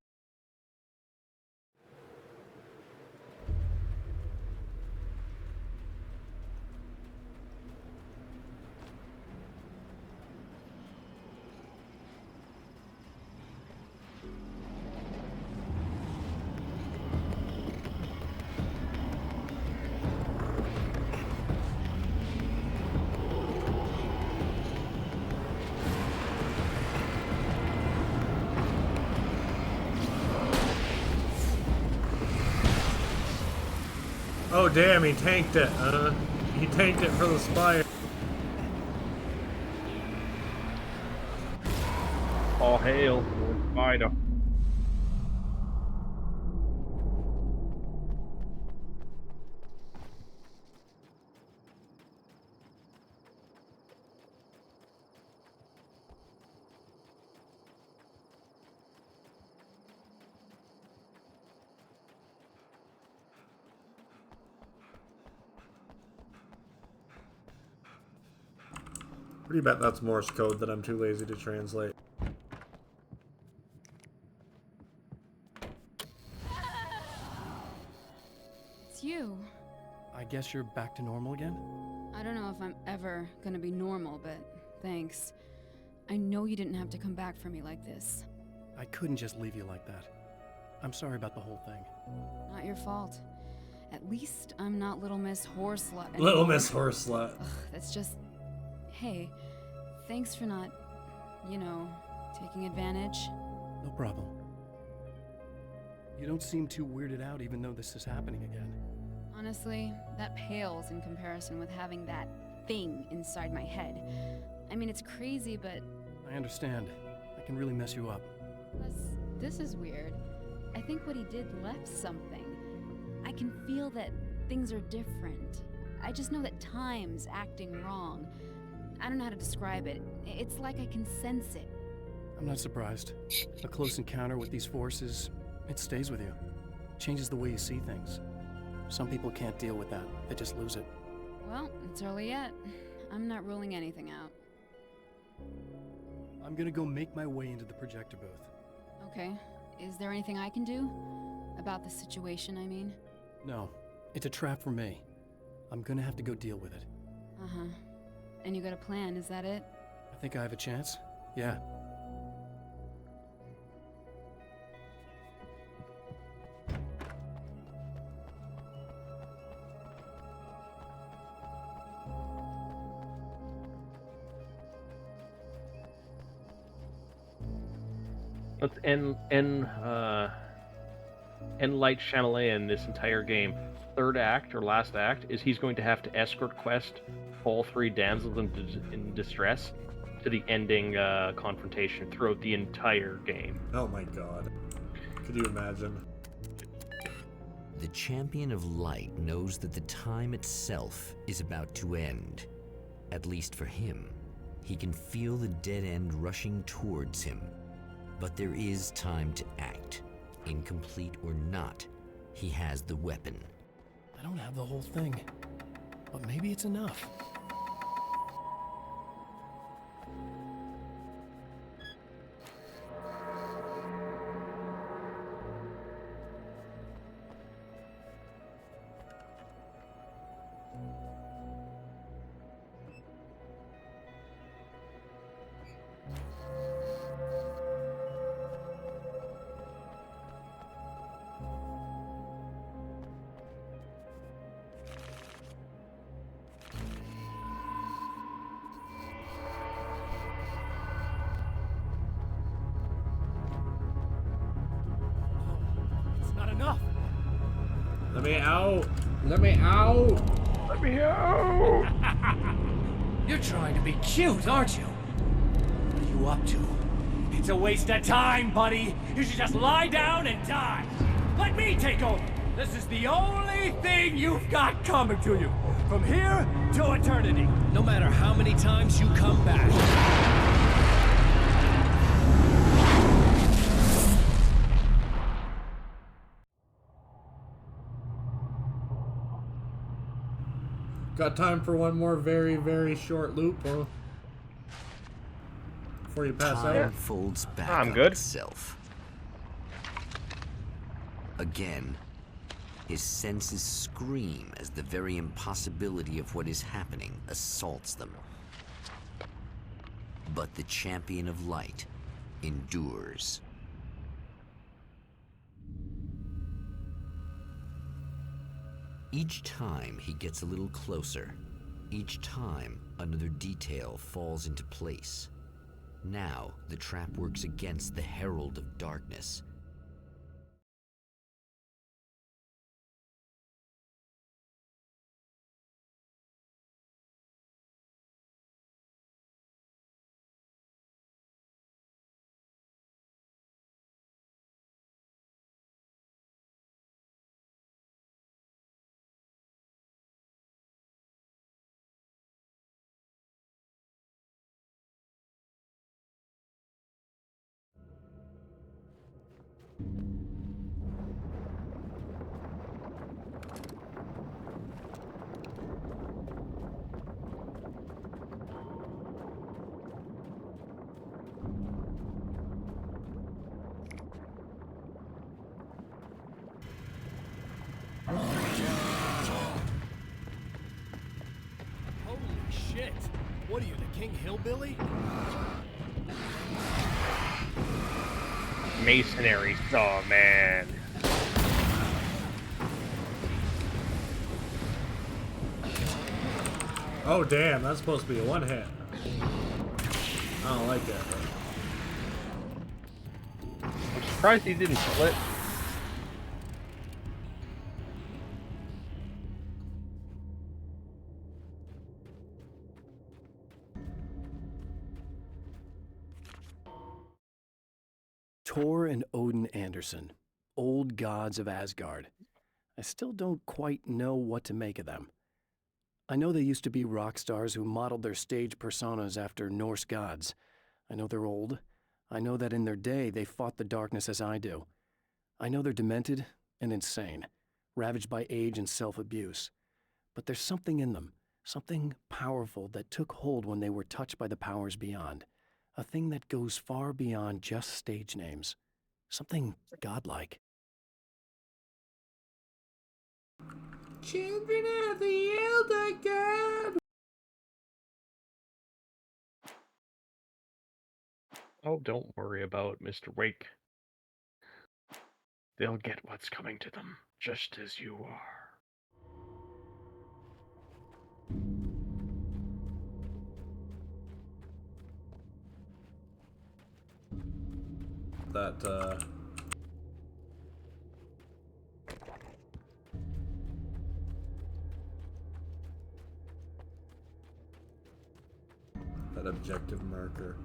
[SPEAKER 1] Oh damn, he tanked it. He tanked it for the spire.
[SPEAKER 6] All hail, spider.
[SPEAKER 1] What do you bet that's Morse code that I'm too lazy to translate?
[SPEAKER 9] It's you.
[SPEAKER 17] I guess you're back to normal again?
[SPEAKER 9] I don't know if I'm ever gonna be normal, but thanks. I know you didn't have to come back for me like this.
[SPEAKER 17] I couldn't just leave you like that. I'm sorry about the whole thing.
[SPEAKER 9] Not your fault. At least I'm not Little Miss Horseslut anymore.
[SPEAKER 1] Little Miss Horseslut.
[SPEAKER 9] Ugh, that's just... Hey, thanks for not, you know, taking advantage.
[SPEAKER 17] No problem. You don't seem too weirded out even though this is happening again.
[SPEAKER 9] Honestly, that pales in comparison with having that thing inside my head. I mean, it's crazy, but...
[SPEAKER 17] I understand. It can really mess you up.
[SPEAKER 9] Plus, this is weird. I think what he did left something. I can feel that things are different. I just know that time's acting wrong. I don't know how to describe it. It's like I can sense it.
[SPEAKER 17] I'm not surprised. A close encounter with these forces, it stays with you. Changes the way you see things. Some people can't deal with that. They just lose it.
[SPEAKER 9] Well, it's early yet. I'm not ruling anything out.
[SPEAKER 17] I'm gonna go make my way into the projector booth.
[SPEAKER 9] Okay.
[SPEAKER 21] Is there anything I can do? About the situation, I mean?
[SPEAKER 17] No, it's a trap for me. I'm gonna have to go deal with it.
[SPEAKER 21] Uh-huh. And you got a plan, is that it?
[SPEAKER 17] I think I have a chance. Yeah.
[SPEAKER 6] Let's end Light Shyamalan this entire game. Third act, or last act, is he's going to have to escort quest all three damsels in distress to the ending confrontation throughout the entire game.
[SPEAKER 1] Oh my god. Could you imagine?
[SPEAKER 7] The Champion of Light knows that the time itself is about to end. At least for him. He can feel the dead end rushing towards him. But there is time to act. Incomplete or not, he has the weapon.
[SPEAKER 17] I don't have the whole thing, but maybe it's enough.
[SPEAKER 1] Let me out! Let me out!
[SPEAKER 6] Let me out!
[SPEAKER 18] You're trying to be cute, aren't you? What are you up to? It's a waste of time, buddy. You should just lie down and die. Let me take over. This is the only thing you've got coming to you. From here to eternity. No matter how many times you come back.
[SPEAKER 1] Got time for one more very, very short loop, or before you pass
[SPEAKER 7] Time
[SPEAKER 1] out?
[SPEAKER 7] folds back
[SPEAKER 6] I'm
[SPEAKER 7] on
[SPEAKER 6] good.
[SPEAKER 7] itself. Again, his senses scream as the very impossibility of what is happening assaults them. But the Champion of Light endures. Each time he gets a little closer. Each time another detail falls into place. Now the trap works against the Herald of Darkness.
[SPEAKER 18] Holy shit. What are you, the King Hillbilly?
[SPEAKER 6] Masonry saw, man.
[SPEAKER 1] Oh damn, that's supposed to be a one hit. I don't like that.
[SPEAKER 6] I'm surprised he didn't split.
[SPEAKER 17] Thor and Odin Anderson, old gods of Asgard. I still don't quite know what to make of them. I know they used to be rock stars who modeled their stage personas after Norse gods. I know they're old. I know that in their day they fought the darkness as I do. I know they're demented and insane, ravaged by age and self-abuse. But there's something in them, something powerful that took hold when they were touched by the powers beyond. A thing that goes far beyond just stage names.
[SPEAKER 8] Something godlike.
[SPEAKER 1] Children of the Elder God.
[SPEAKER 6] Oh, don't worry about Mr. Wake. They'll get what's coming to them, just as you are.
[SPEAKER 1] That, that objective marker.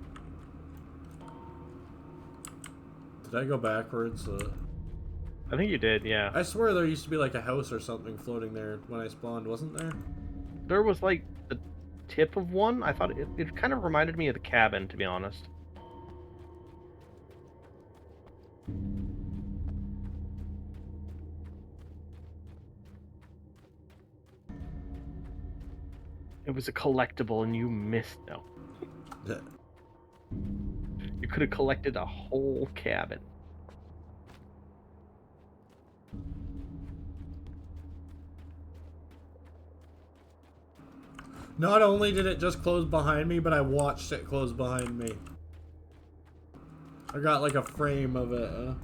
[SPEAKER 1] Did I go backwards?
[SPEAKER 6] I think you did, yeah.
[SPEAKER 1] I swear there used to be like a house or something floating there when I spawned, wasn't there?
[SPEAKER 6] There was like the tip of one. I thought it kind of reminded me of the cabin, to be honest. It was a collectible and you missed out. You could have collected a whole cabin.
[SPEAKER 1] Not only did it just close behind me, but I watched it close behind me. I got like a frame of it.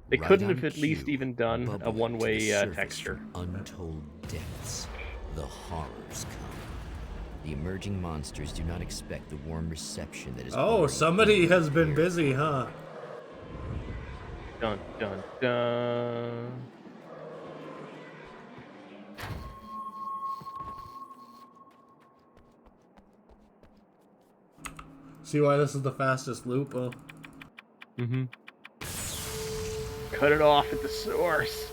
[SPEAKER 6] They couldn't have at least even done a one-way texture.
[SPEAKER 7] Untold depths. The horrors come. The emerging monsters do not expect the warm reception that is.
[SPEAKER 1] Oh, somebody has been busy, huh?
[SPEAKER 6] Dun dun dun.
[SPEAKER 1] See why this is the fastest loop?
[SPEAKER 6] Mm-hmm. Cut it off at the source.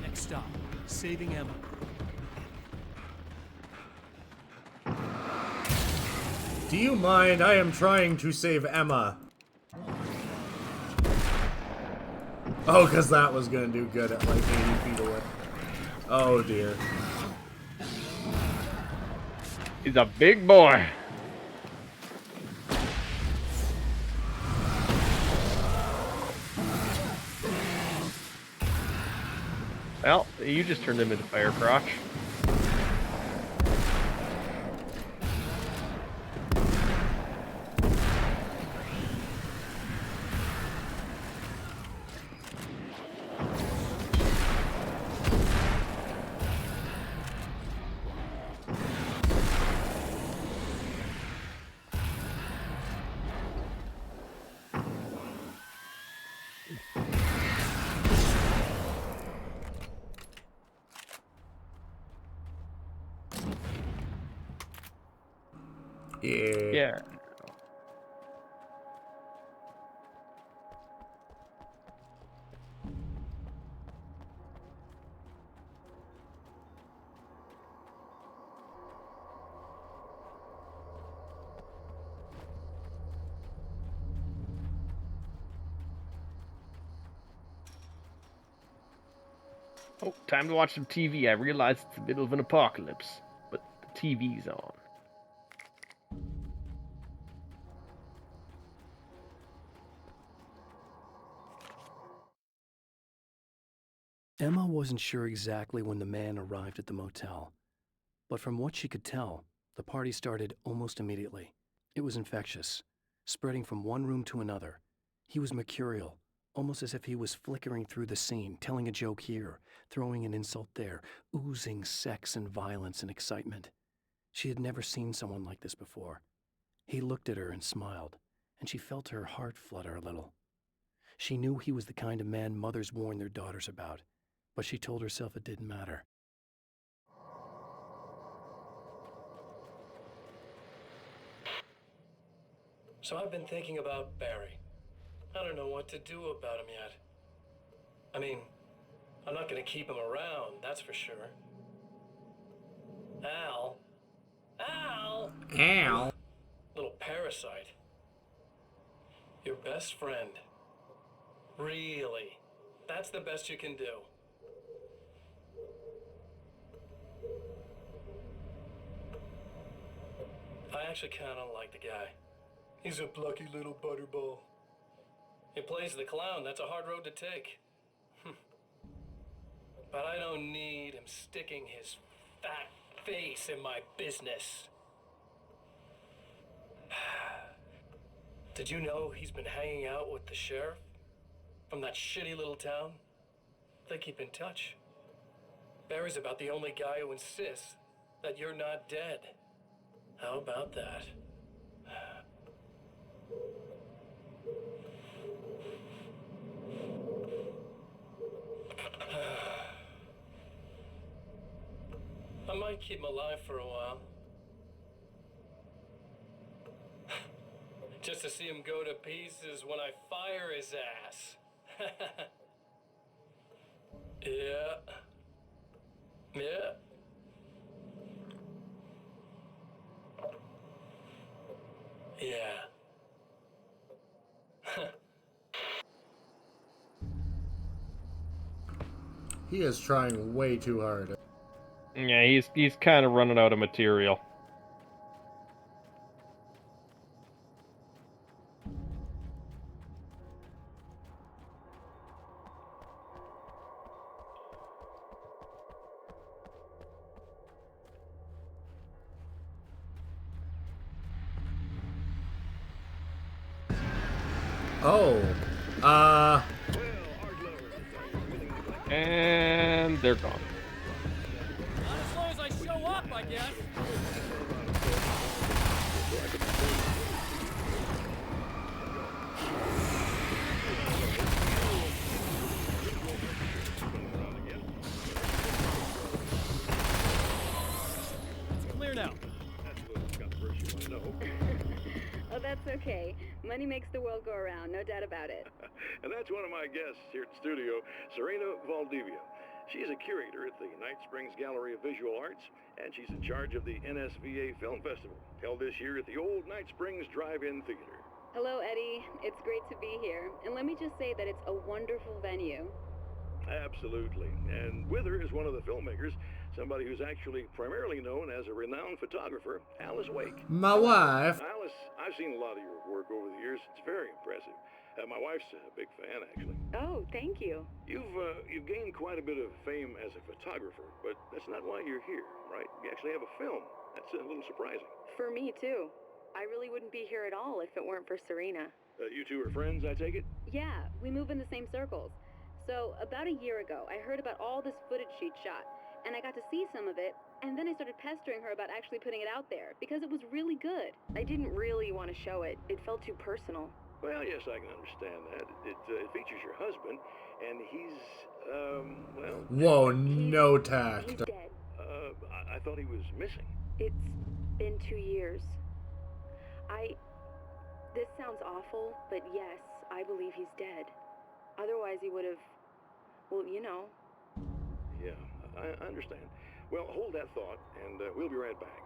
[SPEAKER 8] Next stop, saving Emma.
[SPEAKER 1] Do you mind? I am trying to save Emma. Oh, because that was going to do good at like 80 feet away. Oh, dear.
[SPEAKER 6] He's a big boy. Well, you just turned him into fire crotch. Yeah. Oh, time to watch some TV. I realize it's the middle of an apocalypse, but the TV's on.
[SPEAKER 8] Emma wasn't sure exactly when the man arrived at the motel, but from what she could tell, the party started almost immediately. It was infectious, spreading from one room to another. He was mercurial, almost as if he was flickering through the scene, telling a joke here, throwing an insult there, oozing sex and violence and excitement. She had never seen someone like this before. He looked at her and smiled, and she felt her heart flutter a little. She knew he was the kind of man mothers warn their daughters about, but she told herself it didn't matter.
[SPEAKER 14] So I've been thinking about Barry. I don't know what to do about him yet. I mean, I'm not gonna keep him around, that's for sure. Al?
[SPEAKER 1] Al?
[SPEAKER 14] Little parasite. Your best friend. Really? That's the best you can do. I actually kinda like the guy. He's a plucky little butterball. He plays the clown, that's a hard road to take. But I don't need him sticking his fat face in my business. Did you know he's been hanging out with the sheriff from that shitty little town? They keep in touch. Barry's about the only guy who insists that you're not dead. How about that? I might keep him alive for a while. Just to see him go to pieces when I fire his ass. Yeah. Yeah. Yeah.
[SPEAKER 1] He is trying way too hard.
[SPEAKER 6] Yeah, he's kind of running out of material.
[SPEAKER 1] Oh.
[SPEAKER 6] And they're gone.
[SPEAKER 12] Not as long as I show up, I guess. It's clear now.
[SPEAKER 3] Oh, that's okay. Money makes the world go around, no doubt about it.
[SPEAKER 10] And that's one of my guests here at the studio, Serena Valdivia. She's a curator at the Night Springs Gallery of Visual Arts, and she's in charge of the NSVA Film Festival, held this year at the old Night Springs Drive-In Theater.
[SPEAKER 3] Hello, Eddie. It's great to be here. And let me just say that it's a wonderful venue.
[SPEAKER 10] Absolutely. And with her is one of the filmmakers, somebody who's actually primarily known as a renowned photographer, Alice Wake.
[SPEAKER 1] My wife.
[SPEAKER 10] Alice, I've seen a lot of your work over the years. It's very impressive. My wife's a big fan, actually.
[SPEAKER 3] Oh, thank you.
[SPEAKER 10] You've gained quite a bit of fame as a photographer, but that's not why you're here, right? You actually have a film. That's a little surprising.
[SPEAKER 3] For me, too. I really wouldn't be here at all if it weren't for Serena.
[SPEAKER 10] You two are friends, I take it?
[SPEAKER 3] Yeah, we move in the same circles. So, about a year ago, I heard about all this footage she'd shot, and I got to see some of it, and then I started pestering her about actually putting it out there, because it was really good. I didn't really want to show it. It felt too personal.
[SPEAKER 10] Well, yes, I can understand that. It features your husband, and he's, well...
[SPEAKER 1] Whoa, no tact.
[SPEAKER 3] He's dead.
[SPEAKER 10] I thought he was missing.
[SPEAKER 3] It's been 2 years. This sounds awful, but yes, I believe he's dead. Otherwise he would have, well, you know.
[SPEAKER 10] Yeah, I understand. Well, hold that thought, and we'll be right back.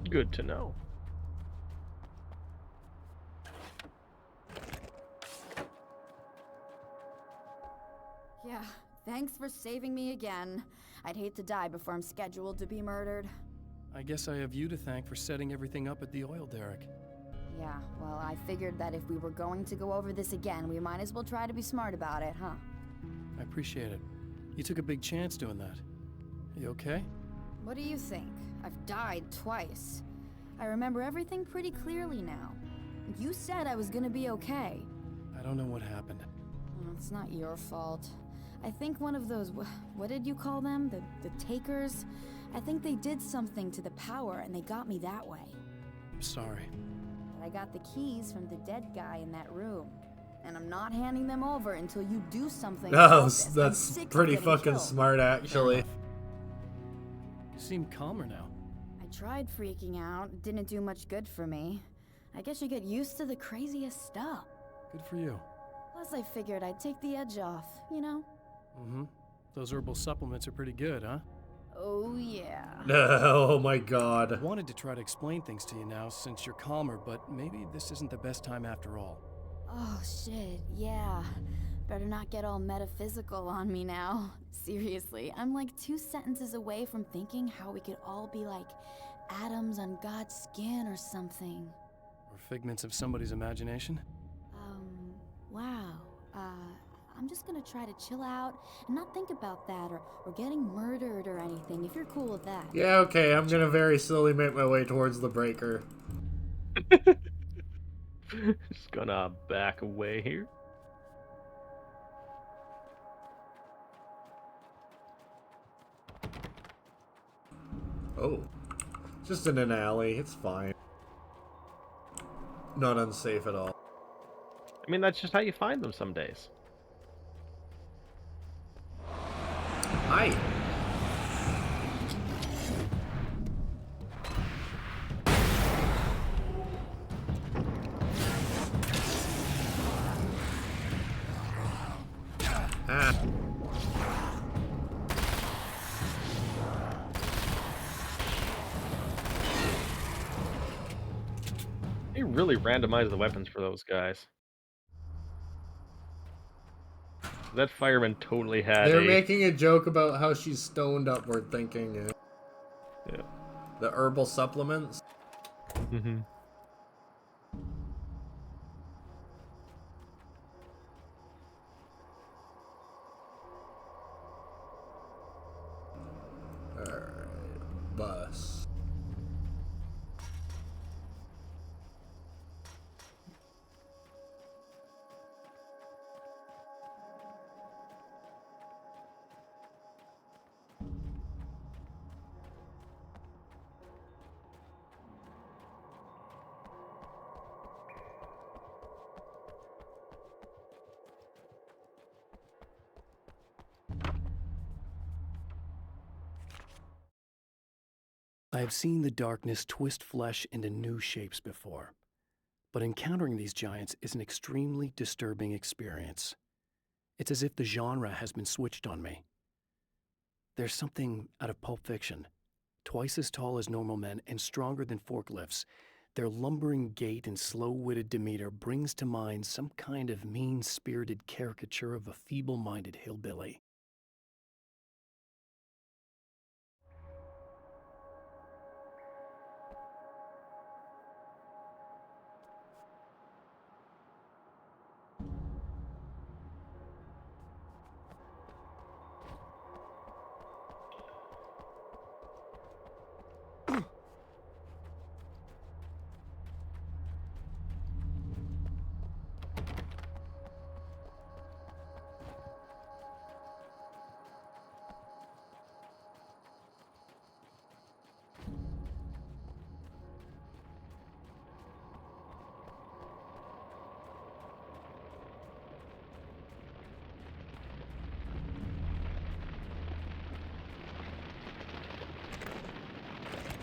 [SPEAKER 6] Good to know.
[SPEAKER 9] Yeah, thanks for saving me again. I'd hate to die before I'm scheduled to be murdered.
[SPEAKER 17] I guess I have you to thank for setting everything up at the oil derrick.
[SPEAKER 9] Yeah, well, I figured that if we were going to go over this again, we might as well try to be smart about it, huh?
[SPEAKER 17] I appreciate it. You took a big chance doing that. You okay?
[SPEAKER 9] What do you think? I've died twice. I remember everything pretty clearly now. You said I was gonna be okay.
[SPEAKER 17] I don't know what happened.
[SPEAKER 9] Oh, it's not your fault. I think one of those, what did you call them? The takers? I think they did something to the power and they got me that way.
[SPEAKER 17] I'm sorry.
[SPEAKER 9] But I got the keys from the dead guy in that room. And I'm not handing them over until you do something about this.
[SPEAKER 1] That's pretty fucking smart, actually.
[SPEAKER 17] You seem calmer now.
[SPEAKER 9] I tried freaking out. It didn't do much good for me. I guess you get used to the craziest stuff.
[SPEAKER 17] Good for you.
[SPEAKER 9] Plus, I figured I'd take the edge off, you know?
[SPEAKER 17] Mm-hmm. Those herbal supplements are pretty good, huh?
[SPEAKER 9] Oh, yeah.
[SPEAKER 1] Oh my god.
[SPEAKER 17] I wanted to try to explain things to you now since you're calmer, but maybe this isn't the best time after all.
[SPEAKER 9] Oh, shit, yeah. Better not get all metaphysical on me now. Seriously, I'm like 2 sentences away from thinking how we could all be like atoms on God's skin or something.
[SPEAKER 17] Or figments of somebody's imagination?
[SPEAKER 9] Wow. I'm just gonna try to chill out and not think about that or getting murdered or anything, if you're cool with that.
[SPEAKER 1] Yeah, okay, I'm gonna very slowly make my way towards the breaker.
[SPEAKER 6] Just gonna back away here.
[SPEAKER 1] Oh. Just in an alley, it's fine. Not unsafe at all.
[SPEAKER 6] I mean, that's just how you find them some days.
[SPEAKER 1] Hi. Ah.
[SPEAKER 6] They really randomized the weapons for those guys. That fireman totally had
[SPEAKER 1] They're making a joke about how she's stoned upward thinking.
[SPEAKER 6] Yeah.
[SPEAKER 1] The herbal supplements.
[SPEAKER 6] Mm-hmm.
[SPEAKER 1] Alright, bus.
[SPEAKER 8] I have seen the darkness twist flesh into new shapes before, but encountering these giants is an extremely disturbing experience. It's as if the genre has been switched on me. There's something out of Pulp Fiction. Twice as tall as normal men and stronger than forklifts, their lumbering gait and slow-witted demeanor brings to mind some kind of mean-spirited caricature of a feeble-minded hillbilly.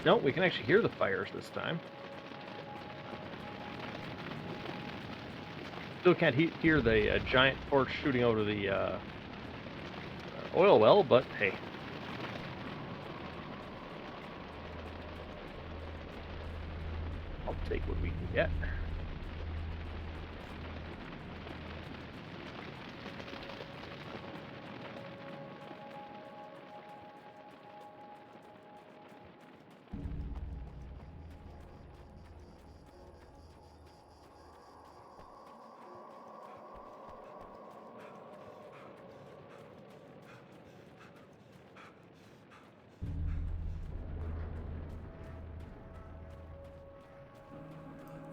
[SPEAKER 6] No, we can actually hear the fires this time. Still can't hear the giant torch shooting out of the oil well, but hey. I'll take what we can get.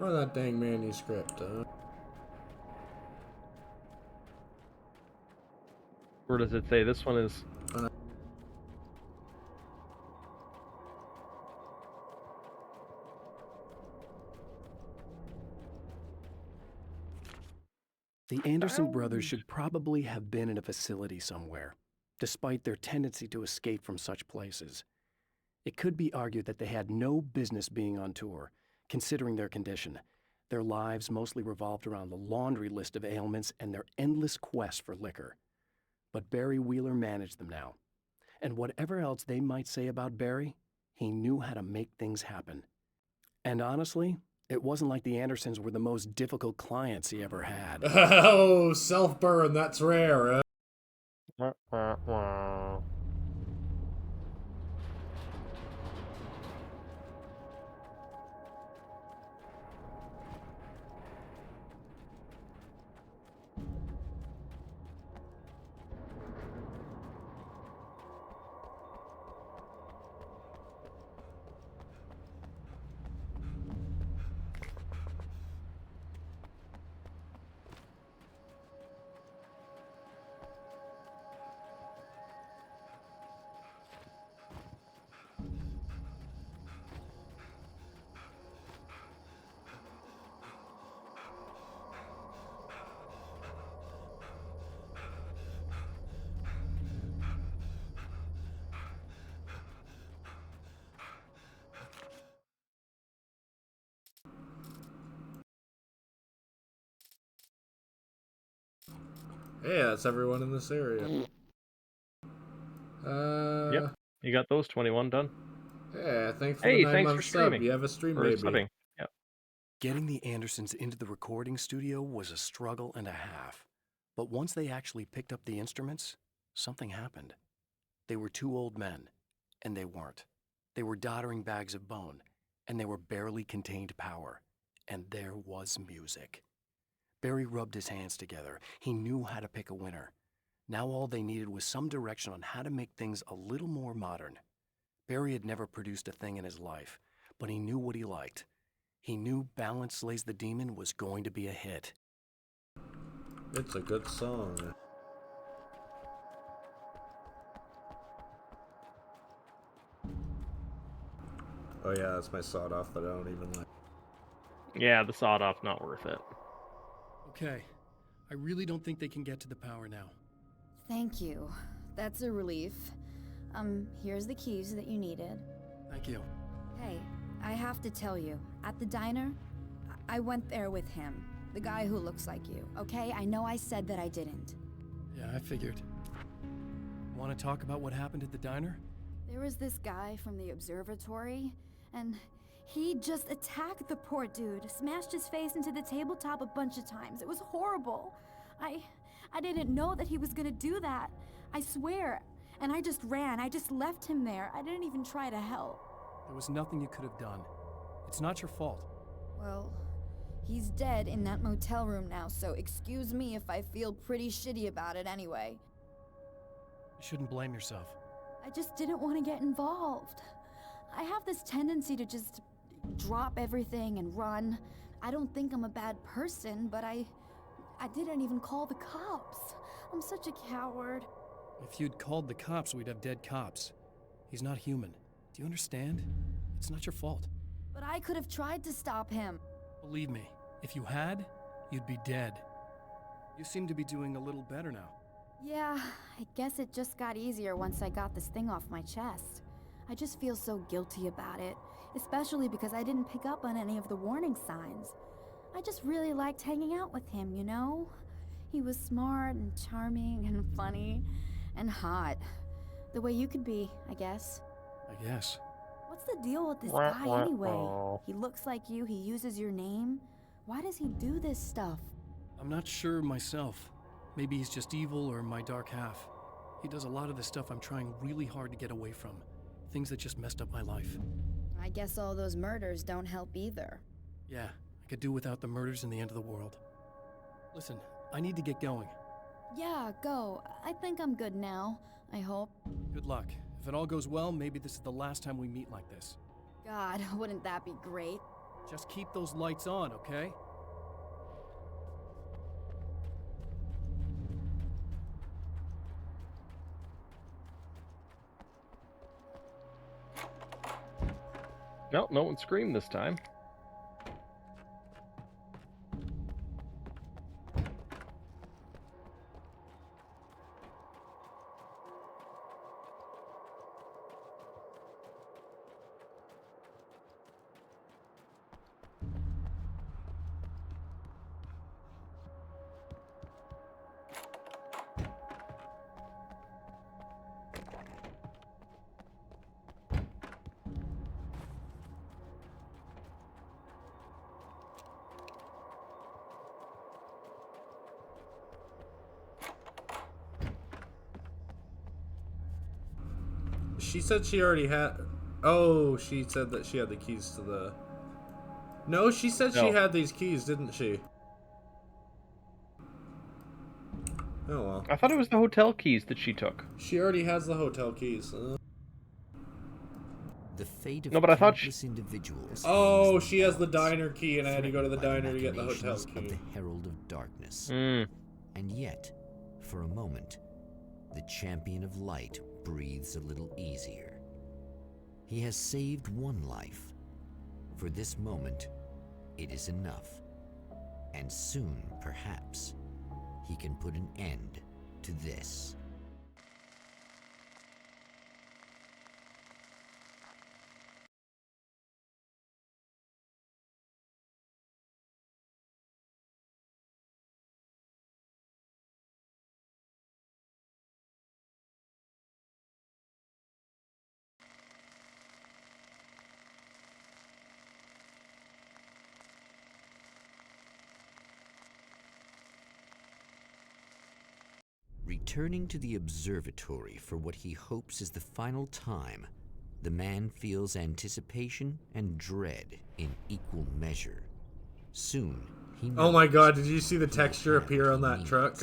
[SPEAKER 1] Or that dang manuscript,
[SPEAKER 6] Where does it say? This one is...
[SPEAKER 17] The Anderson brothers should probably have been in a facility somewhere, despite their tendency to escape from such places. It could be argued that they had no business being on tour, considering their condition. Their lives mostly revolved around the laundry list of ailments and their endless quest for liquor. But Barry Wheeler managed them now. And whatever else they might say about Barry, he knew how to make things happen. And honestly, it wasn't like the Andersons were the most difficult clients he ever had.
[SPEAKER 1] Oh, self-burn, that's rare, Hey, that's everyone in this area.
[SPEAKER 6] Yep, you got those 21 done.
[SPEAKER 1] Yeah, thanks for the 9-month sub. You have a stream, baby.
[SPEAKER 6] Subbing. Yep.
[SPEAKER 17] Getting the Andersons into the recording studio was a struggle and a half. But once they actually picked up the instruments, something happened. They were two old men, and they weren't. They were doddering bags of bone, and they were barely contained power. And there was music. Barry rubbed his hands together. He knew how to pick a winner. Now all they needed was some direction on how to make things a little more modern. Barry had never produced a thing in his life, but he knew what he liked. He knew Balance Slays the Demon was going to be a hit.
[SPEAKER 1] It's a good song. Oh yeah, that's my sawed-off that I don't even like.
[SPEAKER 6] Yeah, the sawed-off not worth it.
[SPEAKER 17] Okay, I really don't think they can get to the power now.
[SPEAKER 9] Thank you. That's a relief. Here's the keys that you needed.
[SPEAKER 17] Thank you.
[SPEAKER 9] Hey, I have to tell you, at the diner, I went there with him. The guy who looks like you, okay? I know I said that I didn't.
[SPEAKER 17] Yeah, I figured. Want to talk about what happened at the diner?
[SPEAKER 9] There was this guy from the observatory, and he just attacked the poor dude, smashed his face into the tabletop a bunch of times. It was horrible. I didn't know that he was gonna do that. I swear. And I just ran. I just left him there. I didn't even try to help.
[SPEAKER 17] There was nothing you could have done. It's not your fault.
[SPEAKER 9] Well, he's dead in that motel room now, so excuse me if I feel pretty shitty about it anyway.
[SPEAKER 17] You shouldn't blame yourself.
[SPEAKER 9] I just didn't want to get involved. I have this tendency to just drop everything and run. I don't think I'm a bad person, but I didn't even call the cops. I'm such a coward.
[SPEAKER 17] If you'd called the cops, we'd have dead cops. He's not human. Do you understand? It's not your fault.
[SPEAKER 9] But I could have tried to stop him.
[SPEAKER 17] Believe me, if you had, you'd be dead. You seem to be doing a little better now.
[SPEAKER 9] Yeah, I guess it just got easier once I got this thing off my chest. I just feel so guilty about it, especially because I didn't pick up on any of the warning signs. I just really liked hanging out with him, you know? He was smart and charming and funny and hot. The way you could be, I guess.
[SPEAKER 17] I guess.
[SPEAKER 9] What's the deal with this guy anyway? He looks like you, he uses your name. Why does he do this stuff?
[SPEAKER 17] I'm not sure myself. Maybe he's just evil or my dark half. He does a lot of the stuff I'm trying really hard to get away from. Things that just messed up my life.
[SPEAKER 9] I guess all those murders don't help either.
[SPEAKER 17] Yeah, I could do without the murders and the end of the world. Listen, I need to get going.
[SPEAKER 9] Yeah, go. I think I'm good now. I hope.
[SPEAKER 17] Good luck. If it all goes well, maybe this is the last time we meet like this.
[SPEAKER 9] God, wouldn't that be great?
[SPEAKER 17] Just keep those lights on, okay?
[SPEAKER 6] No, no one screamed this time.
[SPEAKER 1] She said she already had... Oh, she said that she had the keys to the... No, she said she had these keys, didn't she? Oh well.
[SPEAKER 6] I thought it was the hotel keys that she took.
[SPEAKER 1] She already has the hotel keys.
[SPEAKER 7] The fate of
[SPEAKER 6] No, but I thought
[SPEAKER 7] countless individuals.
[SPEAKER 1] Oh, she has the diner key, and I had to go to the diner to get the hotel
[SPEAKER 7] machinations
[SPEAKER 1] key.
[SPEAKER 7] Of the Herald of Darkness. And yet, for a moment, the champion of light breathes a little easier. He has saved one life. For this moment, it is enough. And soon, perhaps, he can put an end to this. Returning to the observatory for what he hopes is the final time, the man feels anticipation and dread in equal measure. Soon, he knows.
[SPEAKER 1] Oh my god, did you see the texture appear on that truck?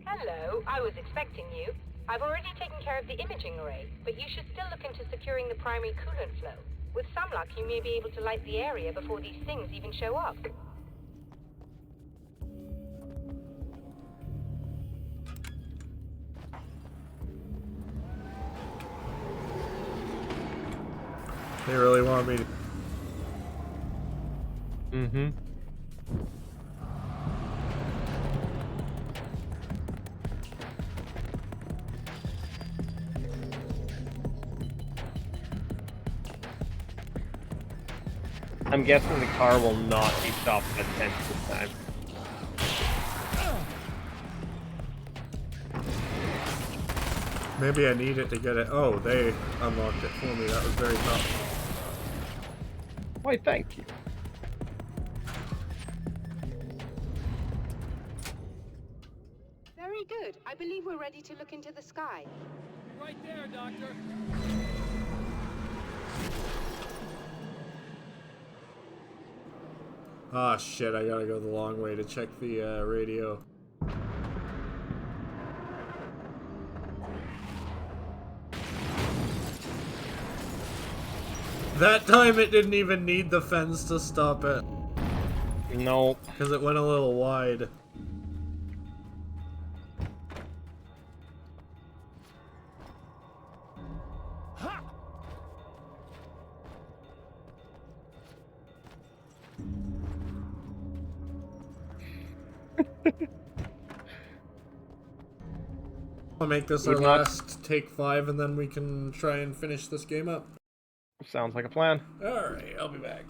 [SPEAKER 13] Hello, I was expecting you. I've already taken care of the imaging array, but you should still look into securing the primary coolant flow. With some luck, you may be able to light the area before these things even show up.
[SPEAKER 1] They really want me to...
[SPEAKER 6] Mm-hmm. I'm guessing the car will not be stopped at 10 this time.
[SPEAKER 1] Maybe I need it to get it. Oh, they unlocked it for me. That was very thoughtful.
[SPEAKER 6] Why, thank you.
[SPEAKER 15] Very good. I believe we're ready to look into the sky.
[SPEAKER 12] Right there, Doctor.
[SPEAKER 1] Ah, shit, I gotta go the long way to check the radio. That time it didn't even need the fence to stop it.
[SPEAKER 6] Nope.
[SPEAKER 1] Because it went a little wide. I'll make this our last take 5 and then we can try and finish this game up.
[SPEAKER 6] Sounds like a plan.
[SPEAKER 1] Alright, I'll be back.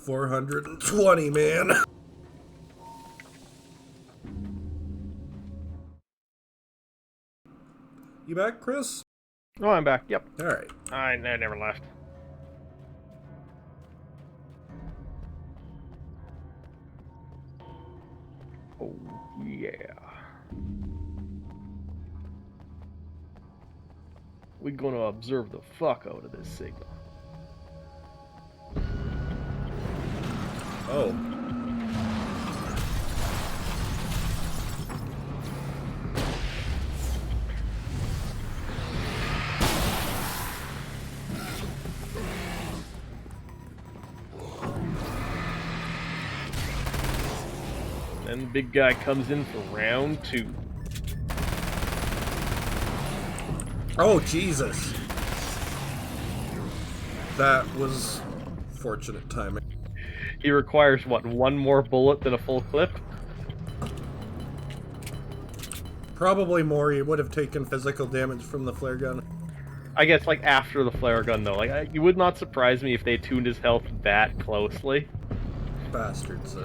[SPEAKER 1] 420, man. You back, Chris?
[SPEAKER 6] Oh, I'm back. Yep.
[SPEAKER 1] All right.
[SPEAKER 6] I never left. Oh, yeah. We're gonna observe the fuck out of this signal.
[SPEAKER 1] Oh.
[SPEAKER 6] Then the big guy comes in for round 2.
[SPEAKER 1] Oh, Jesus. That was fortunate timing.
[SPEAKER 6] He requires, what, 1 more bullet than a full clip?
[SPEAKER 1] Probably more. He would have taken physical damage from the flare gun.
[SPEAKER 6] I guess, like, after the flare gun, though. Like, it would not surprise me if they tuned his health that closely.
[SPEAKER 1] Bastards.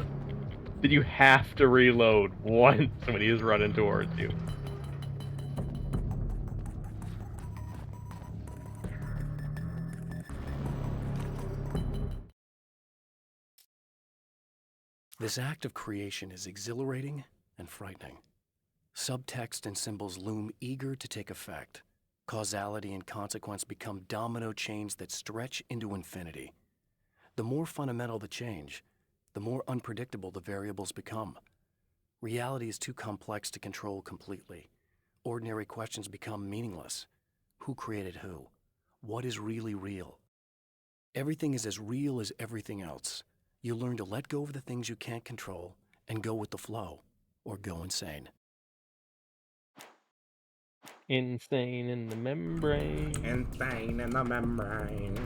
[SPEAKER 6] Did you have to reload once when he was running towards you?
[SPEAKER 8] This act of creation is exhilarating and frightening. Subtext and symbols loom eager to take effect. Causality and consequence become domino chains that stretch into infinity. The more fundamental the change, the more unpredictable the variables become. Reality is too complex to control completely. Ordinary questions become meaningless. Who created who? What is really real? Everything is as real as everything else. You learn to let go of the things you can't control and go with the flow, or go insane.
[SPEAKER 6] Insane in the membrane.
[SPEAKER 1] Insane in the membrane.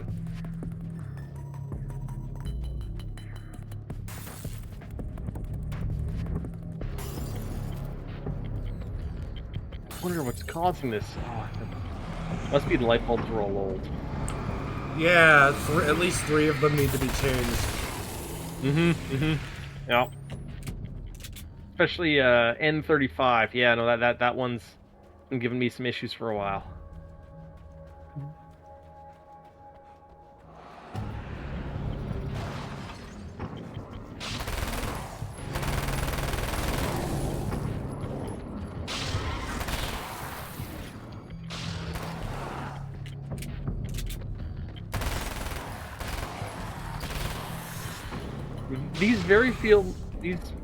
[SPEAKER 6] I wonder what's causing this. Oh, must be the light bulbs are all old.
[SPEAKER 1] Yeah, at least 3 of them need to be changed.
[SPEAKER 6] Yeah. Especially N35. Yeah, no, that one's been giving me some issues for a while. These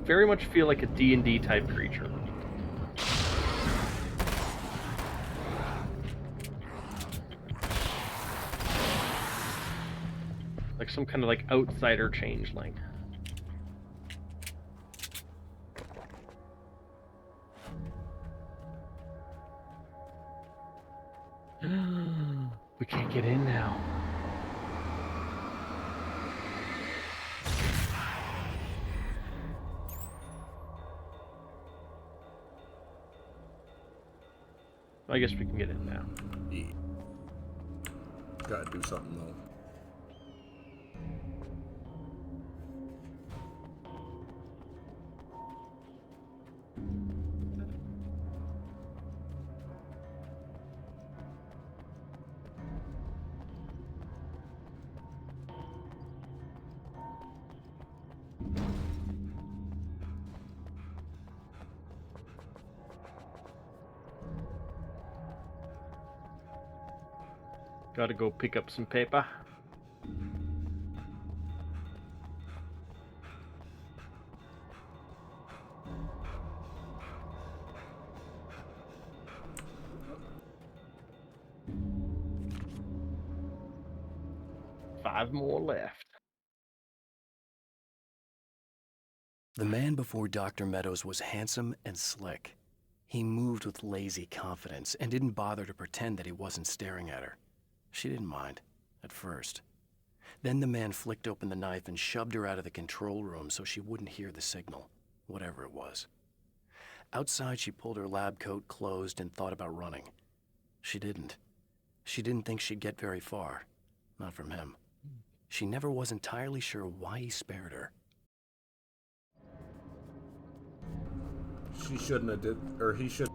[SPEAKER 6] very much feel like a D&D type creature. Like some kind of like outsider changeling. We can't get in now. I guess we can get in now.
[SPEAKER 1] Yeah. Gotta do something though.
[SPEAKER 6] Gotta go pick up some paper. Five more left.
[SPEAKER 8] The man before Dr. Meadows was handsome and slick. He moved with lazy confidence and didn't bother to pretend that he wasn't staring at her. She didn't mind, at first. Then the man flicked open the knife and shoved her out of the control room so she wouldn't hear the signal, whatever it was. Outside, she pulled her lab coat closed and thought about running. She didn't. She didn't think she'd get very far. Not from him. she never was entirely sure why he spared her.
[SPEAKER 1] She shouldn't have did, or he should.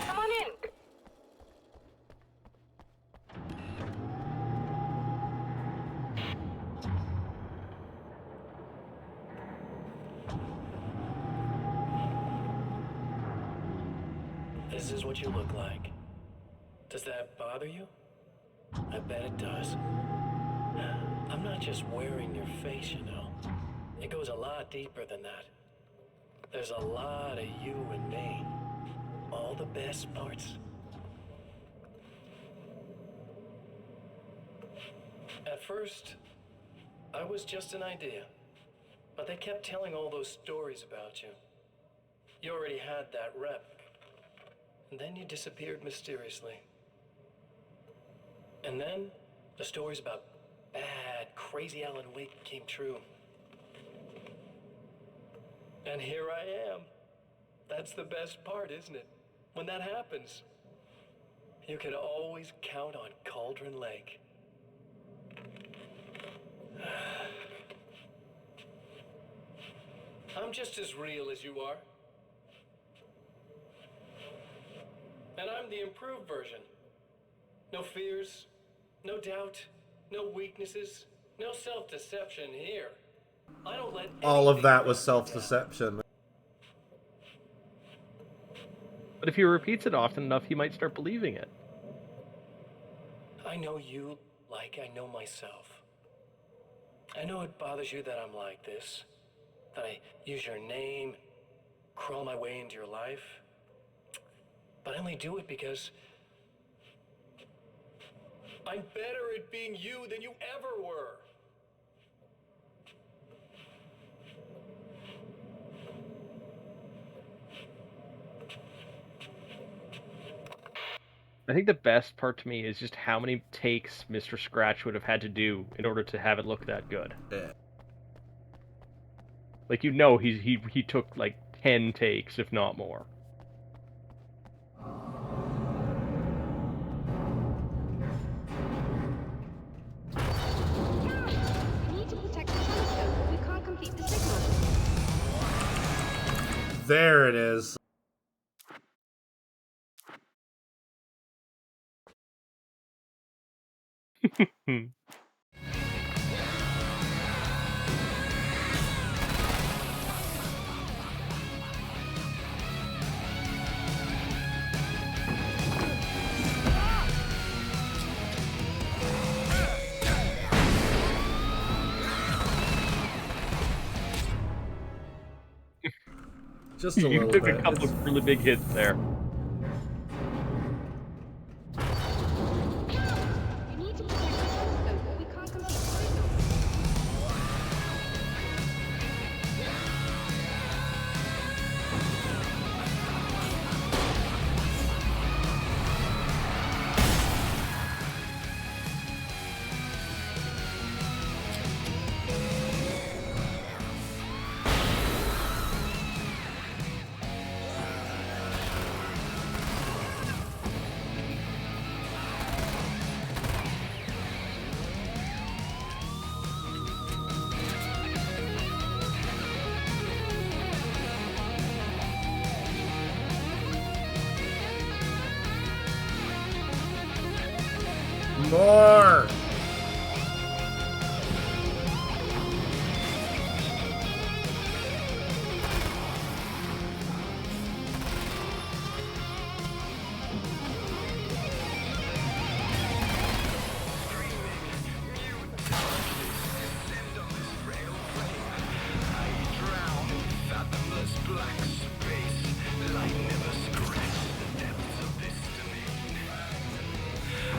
[SPEAKER 13] Come on in.
[SPEAKER 14] This is what you look like. Does that bother you? I bet it does. I'm not just wearing your face, you know. It goes a lot deeper than that. There's a lot of you and me. All the best parts. At first, I was just an idea. But they kept telling all those stories about you. You already had that rep. And then you disappeared mysteriously. And then, the stories about bad, crazy Alan Wake came true. And here I am. That's the best part, isn't it? When that happens, you can always count on Cauldron Lake. I'm just as real as you are. And I'm the improved version. No fears, no doubt, no weaknesses, no self-deception here. I don't let
[SPEAKER 1] All of that was
[SPEAKER 14] anything
[SPEAKER 1] self-deception.
[SPEAKER 6] But if he repeats it often enough, he might start believing it.
[SPEAKER 14] I know you like I know myself. I know it bothers you that I'm like this, that I use your name, crawl my way into your life. But I only do it because I'm better at being you than you ever were.
[SPEAKER 6] I think the best part to me is just how many takes Mr. Scratch would have had to do in order to have it look that good.
[SPEAKER 1] Yeah.
[SPEAKER 6] Like, you know, he took like 10 takes, if not more.
[SPEAKER 15] We need to protect the telescope. We can't complete the signal.
[SPEAKER 1] There it is. Just a
[SPEAKER 6] You
[SPEAKER 1] little
[SPEAKER 6] took
[SPEAKER 1] bit.
[SPEAKER 6] a couple of really big hits there.
[SPEAKER 15] We need to protect the telescope. We can't complete the signal.
[SPEAKER 1] More!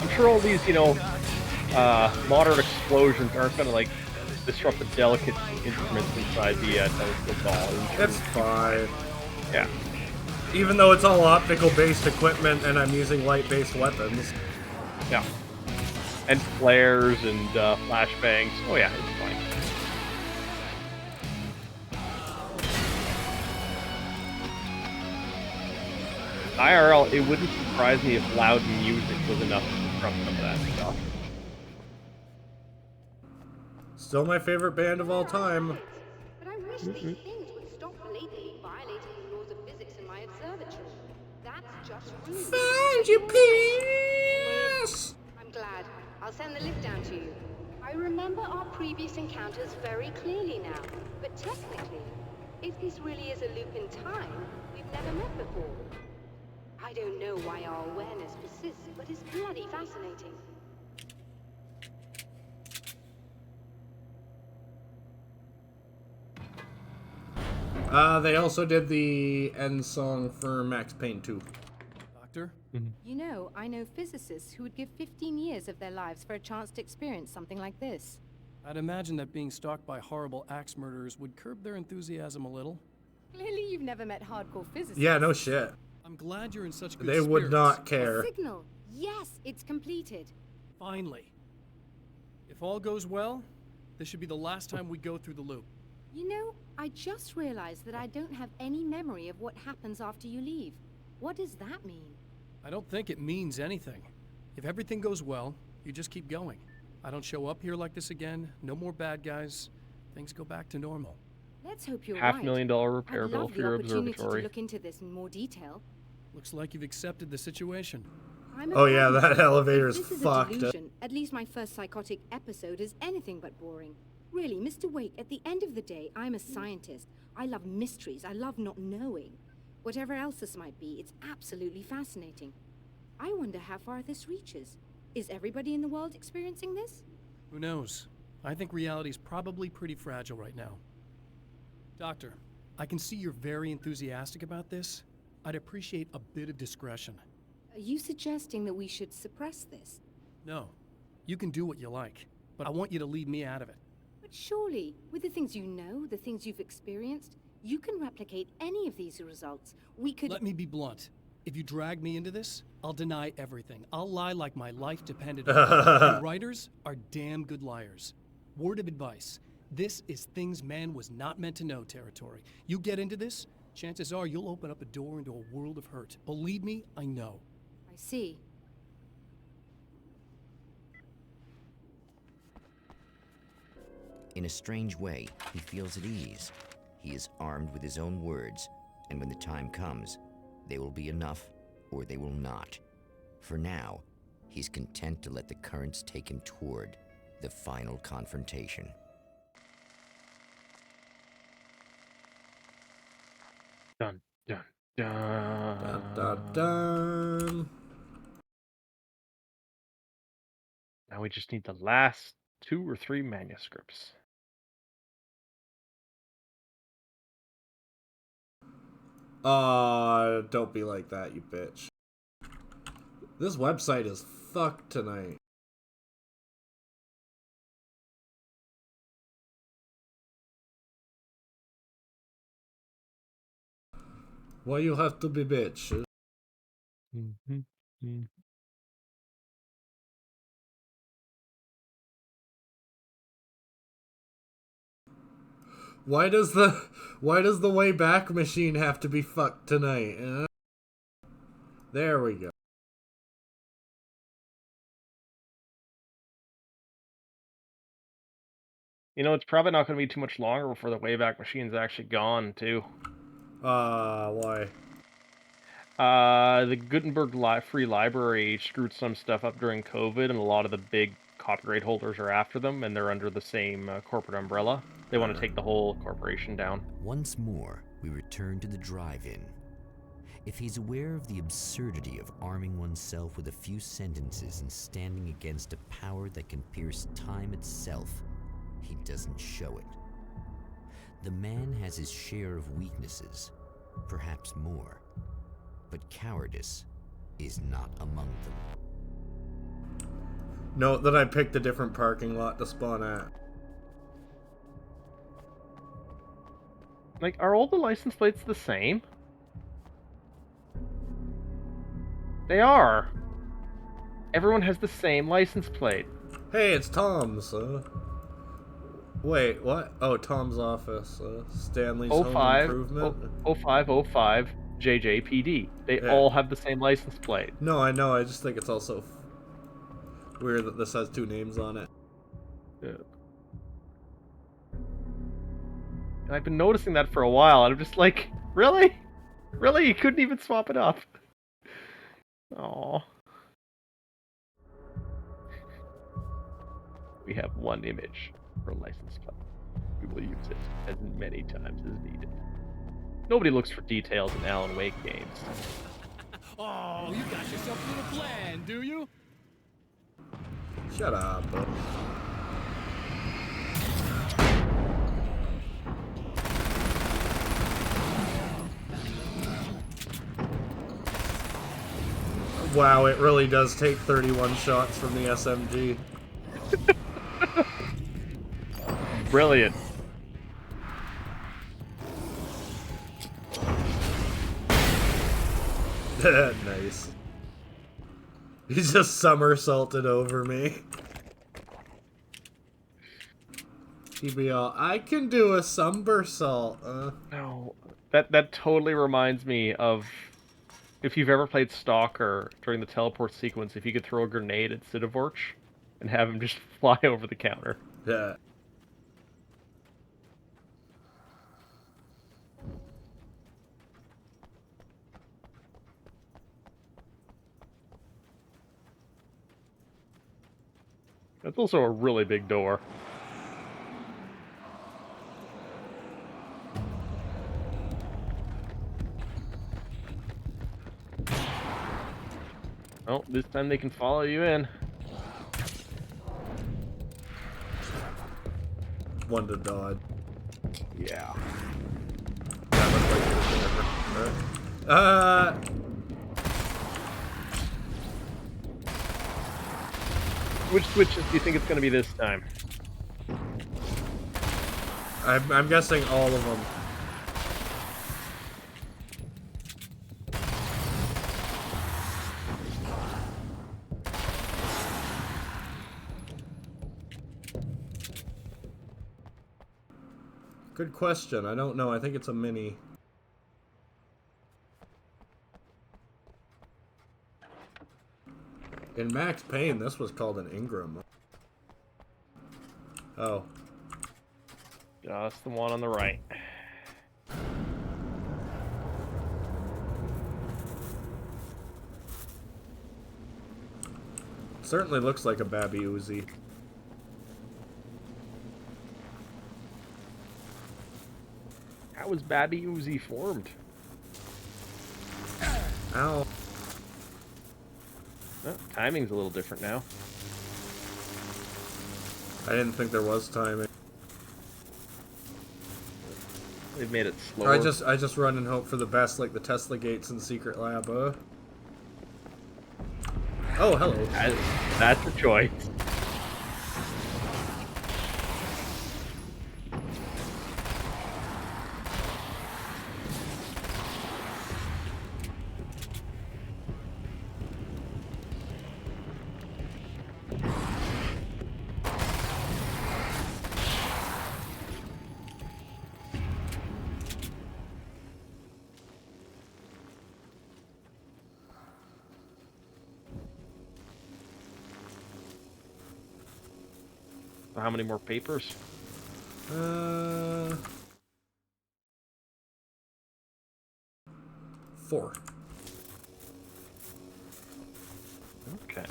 [SPEAKER 6] I'm sure all these, you know, moderate explosions aren't going to, like, disrupt the delicate instruments inside the telescope ball.
[SPEAKER 1] It's fine.
[SPEAKER 6] Yeah.
[SPEAKER 1] Even though it's all optical-based equipment and I'm using light-based weapons.
[SPEAKER 6] Yeah. And flares and flashbangs. Oh yeah, it's fine. IRL, it wouldn't surprise me if loud music was enough to disrupt some of that stuff.
[SPEAKER 1] Still my favorite band of all time.
[SPEAKER 15] But I wish these things would stop blatantly violating the laws of physics in my observatory. That's just rude.
[SPEAKER 1] Find your peace!
[SPEAKER 15] I'm glad. I'll send the lift down to you. I remember our previous encounters very clearly now. But technically, if this really is a loop in time, we've never met before. I don't know why our awareness persists, but it's bloody fascinating.
[SPEAKER 1] They also did the end song for Max Payne 2.
[SPEAKER 17] Doctor?
[SPEAKER 16] You know, I know physicists who would give 15 years of their lives for a chance to experience something like this.
[SPEAKER 17] I'd imagine that being stalked by horrible axe murderers would curb their enthusiasm a little.
[SPEAKER 16] Clearly you've never met hardcore physicists.
[SPEAKER 1] Yeah, no shit.
[SPEAKER 17] I'm glad you're in such good
[SPEAKER 1] They
[SPEAKER 17] spirits.
[SPEAKER 1] would not care.
[SPEAKER 16] The signal! Yes, it's completed.
[SPEAKER 17] Finally. If all goes well, this should be the last time we go through the loop.
[SPEAKER 16] You know, I just realized that I don't have any memory of what happens after you leave. What does that mean?
[SPEAKER 17] I don't think it means anything. If everything goes well, you just keep going. I don't show up here like this again, no more bad guys. Things go back to normal.
[SPEAKER 16] Let's hope you're right.
[SPEAKER 6] $500,000 repair
[SPEAKER 16] I'd
[SPEAKER 6] bill
[SPEAKER 16] love
[SPEAKER 6] for
[SPEAKER 16] the
[SPEAKER 6] your
[SPEAKER 16] opportunity
[SPEAKER 6] observatory.
[SPEAKER 16] to look into this in more detail.
[SPEAKER 17] Looks like you've accepted the situation.
[SPEAKER 1] Oh yeah, that elevator's
[SPEAKER 16] This is a
[SPEAKER 1] fucked.
[SPEAKER 16] delusion. At least my first psychotic episode is anything but boring. Really, Mr. Wake, at the end of the day, I'm a scientist. I love mysteries. I love not knowing. Whatever else this might be, it's absolutely fascinating. I wonder how far this reaches. Is everybody in the world experiencing this?
[SPEAKER 17] Who knows? I think reality's probably pretty fragile right now. Doctor, I can see you're very enthusiastic about this. I'd appreciate a bit of discretion.
[SPEAKER 16] Are you suggesting that we should suppress this?
[SPEAKER 17] No. You can do what you like, but I want you to leave me out of it.
[SPEAKER 16] But surely, with the things you know, the things you've experienced, you can replicate any of these results. We could—
[SPEAKER 17] Let me be blunt. If you drag me into this, I'll deny everything. I'll lie like my life depended on it. And writers are damn good liars. Word of advice. This is things man was not meant to know territory. You get into this, chances are you'll open up a door into a world of hurt. Believe me, I know.
[SPEAKER 16] I see.
[SPEAKER 7] In a strange way, he feels at ease. He is armed with his own words, and when the time comes, they will be enough or they will not. For now, he's content to let the currents take him toward the final confrontation.
[SPEAKER 6] Dun, dun, dun.
[SPEAKER 1] Dun, dun, dun.
[SPEAKER 6] Now we just need the last 2 or 3 manuscripts.
[SPEAKER 1] Don't be like that, you bitch. This website is fucked tonight. Why you have to be bitch? Why does the way back machine have to be fucked tonight? There we go.
[SPEAKER 6] You know, it's probably not going to be too much longer before the Wayback Machine's actually gone, too.
[SPEAKER 1] Why?
[SPEAKER 6] The Gutenberg Free Library screwed some stuff up during COVID, and a lot of the big copyright holders are after them, and they're under the same corporate umbrella. They want to take the whole corporation down.
[SPEAKER 7] Once more, we return to the drive-in. If he's aware of the absurdity of arming oneself with a few sentences and standing against a power that can pierce time itself, he doesn't show it. The man has his share of weaknesses, perhaps more, but cowardice is not among them.
[SPEAKER 1] Note that I picked a different parking lot to spawn at.
[SPEAKER 6] Like, are all the license plates the same? They are. Everyone has the same license plate.
[SPEAKER 1] Hey, it's Tom's. Wait, what? Oh, Tom's office. Stanley's Home Improvement.
[SPEAKER 6] 0505 JJPD. They all have the same license plate.
[SPEAKER 1] No, I know. I just think it's also weird that this has 2 names on it.
[SPEAKER 6] Yeah. And I've been noticing that for a while, and I'm just like, really? Really? You couldn't even swap it up? Aww. We have one image for a license plate. We will use it as many times as needed. Nobody looks for details in Alan Wake games.
[SPEAKER 12] Oh, you got yourself a little plan, do you?
[SPEAKER 1] Shut up. Wow, it really does take 31 shots from the SMG.
[SPEAKER 6] Brilliant.
[SPEAKER 1] Nice. He just somersaulted over me. He'd be all, I can do a somersault.
[SPEAKER 6] No, that totally reminds me of if you've ever played Stalker during the teleport sequence. If you could throw a grenade at Sidovorch and have him just fly over the counter.
[SPEAKER 1] Yeah.
[SPEAKER 6] That's also a really big door. Oh, this time they can follow you in.
[SPEAKER 1] One to dodge.
[SPEAKER 6] Yeah. Which switches do you think it's going to be this time?
[SPEAKER 1] I'm guessing all of them. Good question. I don't know. I think it's a mini. In Max Payne, this was called an Ingram. Oh.
[SPEAKER 6] Just the one on the right.
[SPEAKER 1] Certainly looks like a Babby Uzi.
[SPEAKER 6] How was Babby Uzi formed?
[SPEAKER 1] Ow.
[SPEAKER 6] Oh, timing's a little different now.
[SPEAKER 1] I didn't think there was timing.
[SPEAKER 6] They've made it slower.
[SPEAKER 1] I just run and hope for the best, like the Tesla gates in Secret Lab. Oh, hello.
[SPEAKER 6] That's a choice. How many more papers?
[SPEAKER 1] 4.
[SPEAKER 6] Okay.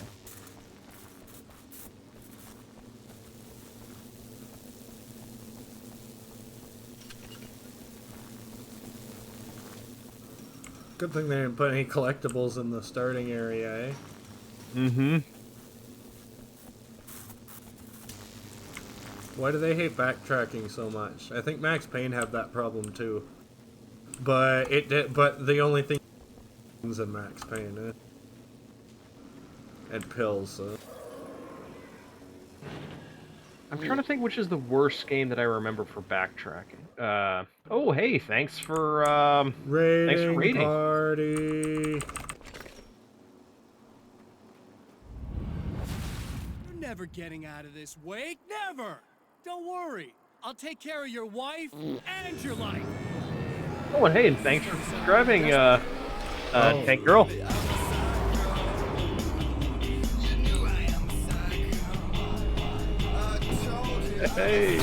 [SPEAKER 1] Good thing they didn't put any collectibles in the starting area, eh?
[SPEAKER 6] Mm-hmm.
[SPEAKER 1] Why do they hate backtracking so much? I think Max Payne had that problem too. But but the only thing is in Max Payne, and pills.
[SPEAKER 6] I'm trying to think which is the worst game that I remember for backtracking. Oh, hey, thanks for raiding.
[SPEAKER 1] Party.
[SPEAKER 12] You're never getting out of this, Wake. Never. Don't worry. I'll take care of your wife and your life.
[SPEAKER 6] Oh, and hey, and thanks for subscribing, Tank Girl. Hey.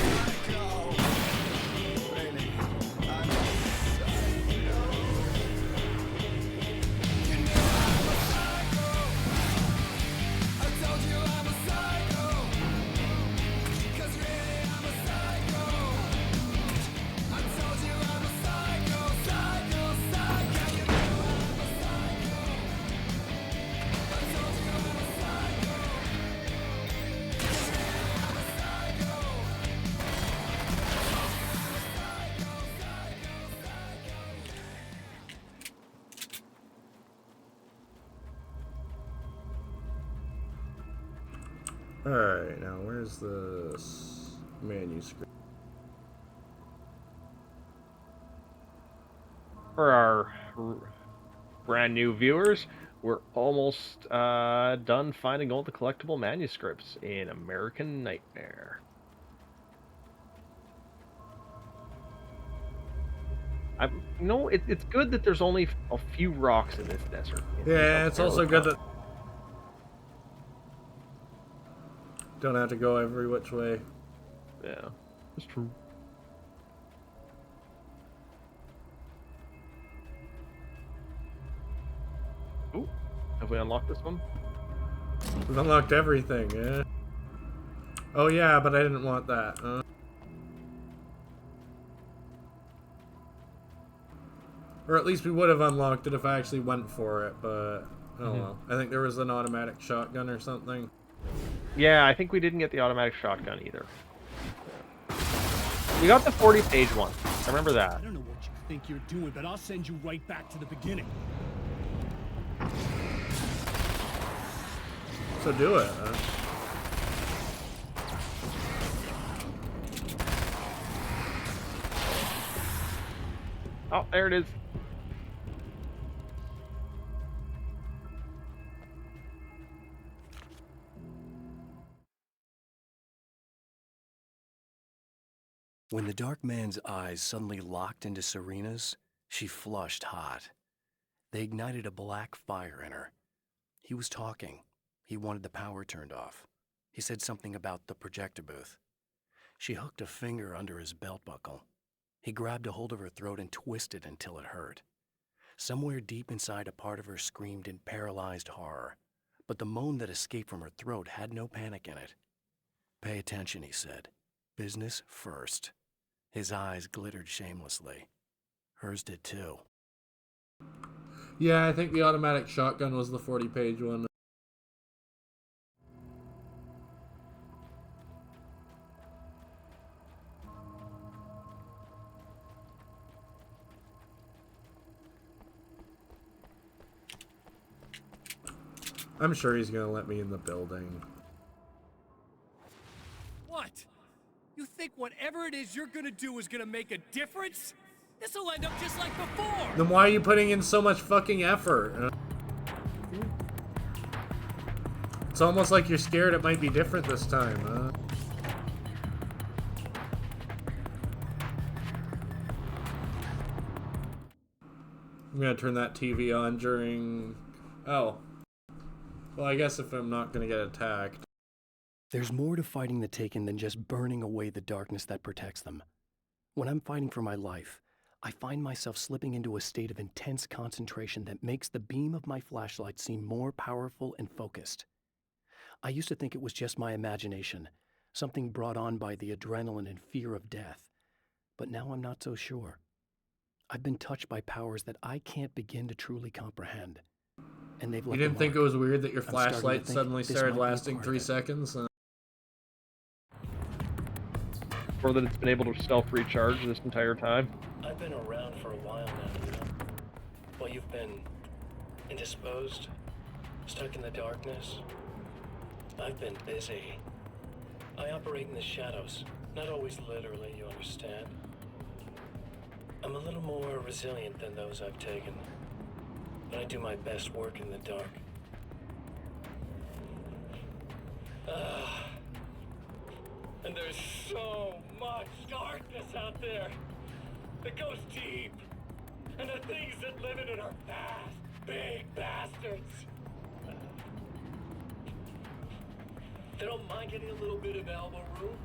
[SPEAKER 1] Alright, now where's this manuscript?
[SPEAKER 6] For our brand new viewers, we're almost done finding all the collectible manuscripts in American Nightmare. It's good that there's only a few rocks in this desert.
[SPEAKER 1] Yeah, it's also good that don't have to go every which way.
[SPEAKER 6] Yeah, that's true. Ooh, have we unlocked this one?
[SPEAKER 1] We've unlocked everything, yeah. Oh yeah, but I didn't want that. Or at least we would have unlocked it if I actually went for it, but oh well. I think there was an automatic shotgun or something.
[SPEAKER 6] Yeah, I think we didn't get the automatic shotgun either. We got the 40-page one. I remember that.
[SPEAKER 12] I don't know what you think you're doing, but I'll send you right back to the beginning.
[SPEAKER 1] So do it.
[SPEAKER 6] Oh, there it is.
[SPEAKER 8] When the dark man's eyes suddenly locked into Serena's, she flushed hot. They ignited a black fire in her. He was talking. He wanted the power turned off. He said something about the projector booth. She hooked a finger under his belt buckle. He grabbed a hold of her throat and twisted until it hurt. Somewhere deep inside, a part of her screamed in paralyzed horror, but the moan that escaped from her throat had no panic in it. "Pay attention," he said. "Business first." His eyes glittered shamelessly. Hers did too.
[SPEAKER 1] Yeah, I think the automatic shotgun was the 40-page one. I'm sure he's gonna let me in the building.
[SPEAKER 12] What? You think whatever it is you're gonna do is gonna make a difference? This'll end up just like before!
[SPEAKER 1] Then why are you putting in so much fucking effort? It's almost like you're scared it might be different this time, I'm gonna turn that TV on during... Oh. Well, I guess if I'm not gonna get attacked.
[SPEAKER 8] There's more to fighting the Taken than just burning away the darkness that protects them. When I'm fighting for my life, I find myself slipping into a state of intense concentration that makes the beam of my flashlight seem more powerful and focused. I used to think it was just my imagination, something brought on by the adrenaline and fear of death. But now I'm not so sure. I've been touched by powers that I can't begin to truly comprehend. And they've
[SPEAKER 1] You
[SPEAKER 8] left
[SPEAKER 1] didn't think it was weird that your flashlight suddenly started lasting 3 seconds?
[SPEAKER 6] Or that it's been able to self-recharge this entire time?
[SPEAKER 14] I've been around for a while now, you know? While you've been indisposed, stuck in the darkness, I've been busy. I operate in the shadows, not always literally, you understand? I'm a little more resilient than those I've taken, but I do my best work in the dark. And there's so much darkness out there that goes deep And the things that live in it are fast, big bastards. They don't mind getting a little bit of elbow room.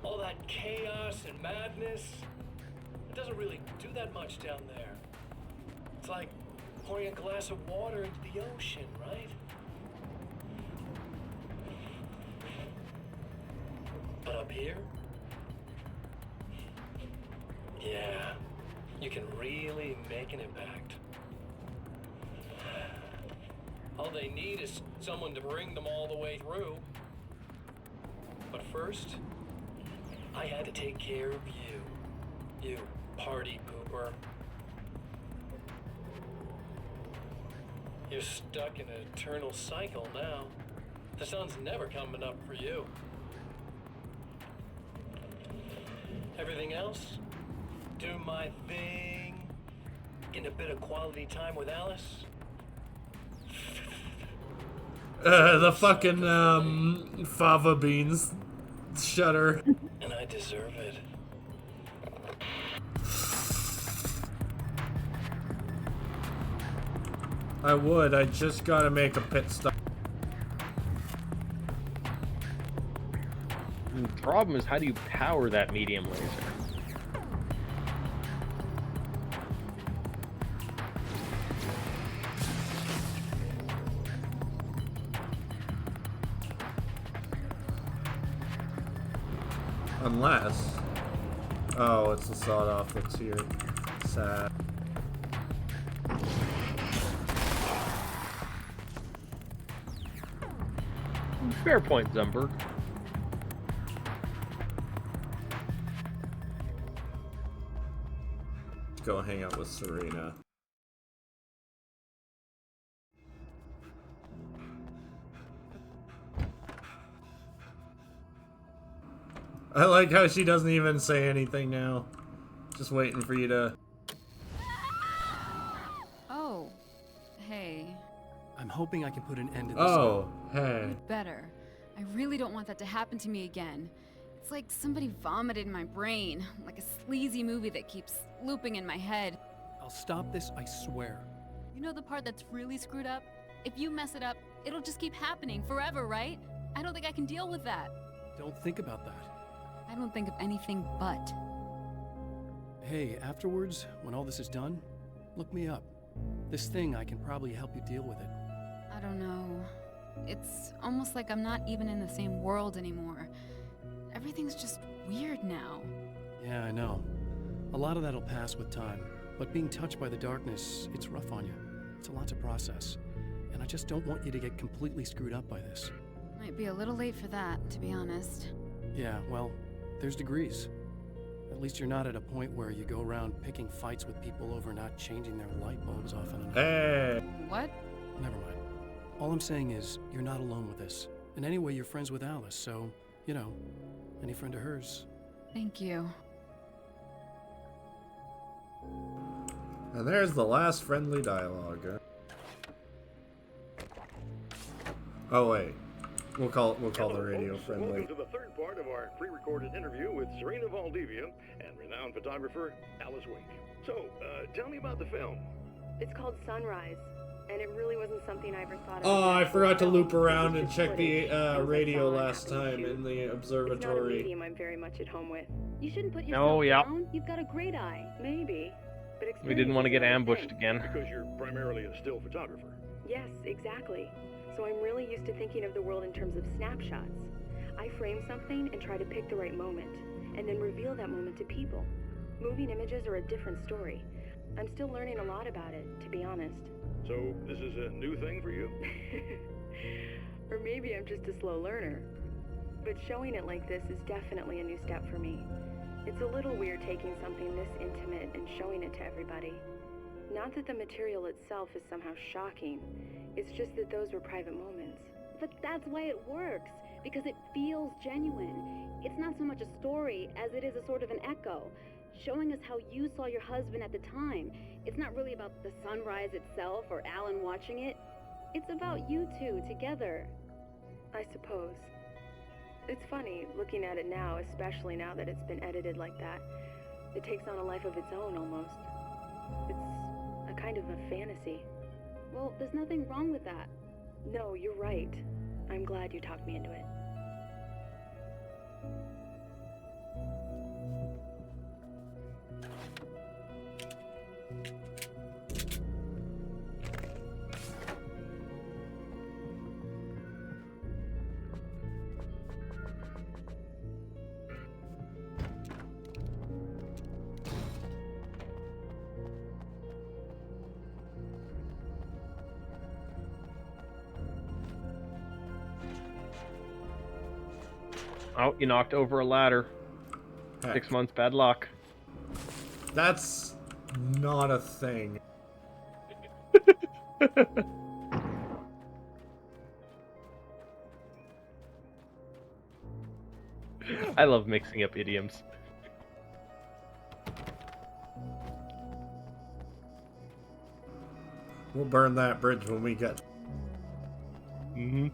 [SPEAKER 14] All that chaos and madness, it doesn't really do that much down there. It's like pouring a glass of water into the ocean, right? But up here, yeah, you can really make an impact. All they need is someone to bring them all the way through. But first, I had to take care of you. You party pooper. You're stuck in an eternal cycle now. The sun's never coming up for you. Everything else? Do my thing. Get a bit of quality time with Alice.
[SPEAKER 1] The fucking fava beans shutter.
[SPEAKER 14] And I deserve it.
[SPEAKER 1] I would. I just gotta make a pit stop.
[SPEAKER 6] And the problem is, how do you power that medium laser?
[SPEAKER 1] Unless... Oh, it's the sawed-off that's here. Sad.
[SPEAKER 6] Fair point, Zumberg.
[SPEAKER 1] Go hang out with Serena. I like how she doesn't even say anything now. Just waiting for you to...
[SPEAKER 21] Oh, hey.
[SPEAKER 17] I'm hoping I can put an end to this.
[SPEAKER 1] Oh, hey.
[SPEAKER 21] Better. I really don't want that to happen to me again. It's like somebody vomited in my brain, like a sleazy movie that keeps looping in my head.
[SPEAKER 17] I'll stop this, I swear.
[SPEAKER 21] You know the part that's really screwed up? If you mess it up, it'll just keep happening forever, right? I don't think I can deal with that.
[SPEAKER 17] Don't think about that.
[SPEAKER 21] I don't think of anything but.
[SPEAKER 17] Hey, afterwards, when all this is done, look me up. This thing, I can probably help you deal with it.
[SPEAKER 21] I don't know. It's almost like I'm not even in the same world anymore. Everything's just weird now.
[SPEAKER 17] Yeah, I know. A lot of that'll pass with time. But being touched by the darkness, it's rough on you. It's a lot to process. And I just don't want you to get completely screwed up by this.
[SPEAKER 21] Might be a little late for that, to be honest.
[SPEAKER 17] Yeah, well, there's degrees. At least you're not at a point where you go around picking fights with people over not changing their light bulbs often enough.
[SPEAKER 1] Hey!
[SPEAKER 21] What?
[SPEAKER 17] Never mind. All I'm saying is, you're not alone with this. And anyway, you're friends with Alice, so, you know, any friend of hers.
[SPEAKER 21] Thank you.
[SPEAKER 1] And there's the last friendly dialogue. Oh wait, we'll call the radio friendly.
[SPEAKER 10] Welcome to the third part of our pre-recorded interview with Serena Valdivia and renowned photographer Alice Wink. So, tell me about the film.
[SPEAKER 3] It's called Sunrise, and it really wasn't something I ever thought of.
[SPEAKER 1] Oh, I forgot to loop around and check the radio last time in the
[SPEAKER 3] It's not a
[SPEAKER 1] observatory.
[SPEAKER 3] medium I'm very much at home with. You shouldn't put
[SPEAKER 6] Oh,
[SPEAKER 3] yourself
[SPEAKER 6] yeah.
[SPEAKER 3] down. You've got a great eye, maybe. But
[SPEAKER 6] We didn't want to get ambushed again.
[SPEAKER 10] Because you're primarily a still photographer.
[SPEAKER 3] Yes, exactly. So I'm really used to thinking of the world in terms of snapshots. I frame something and try to pick the right moment, and then reveal that moment to people. Moving images are a different story. I'm still learning a lot about it, to be honest.
[SPEAKER 10] So, this is a new thing for you?
[SPEAKER 3] Or maybe I'm just a slow learner. But showing it like this is definitely a new step for me. It's a little weird taking something this intimate and showing it to everybody. Not that the material itself is somehow shocking. It's just that those were private moments. But that's why it works, because it feels genuine. It's not so much a story as it is a sort of an echo, showing us how you saw your husband at the time. It's not really about the sunrise itself or Alan watching it. It's about you two together, I suppose. It's funny looking at it now, especially now that it's been edited like that. It takes on a life of its own, almost. It's a kind of a fantasy. Well, there's nothing wrong with that. No, you're right. I'm glad you talked me into it.
[SPEAKER 6] Oh, you knocked over a ladder.
[SPEAKER 1] Heck.
[SPEAKER 6] 6 months bad luck.
[SPEAKER 1] That's not a thing.
[SPEAKER 6] I love mixing up idioms.
[SPEAKER 1] We'll burn that bridge when we get...
[SPEAKER 6] Mm-hmm.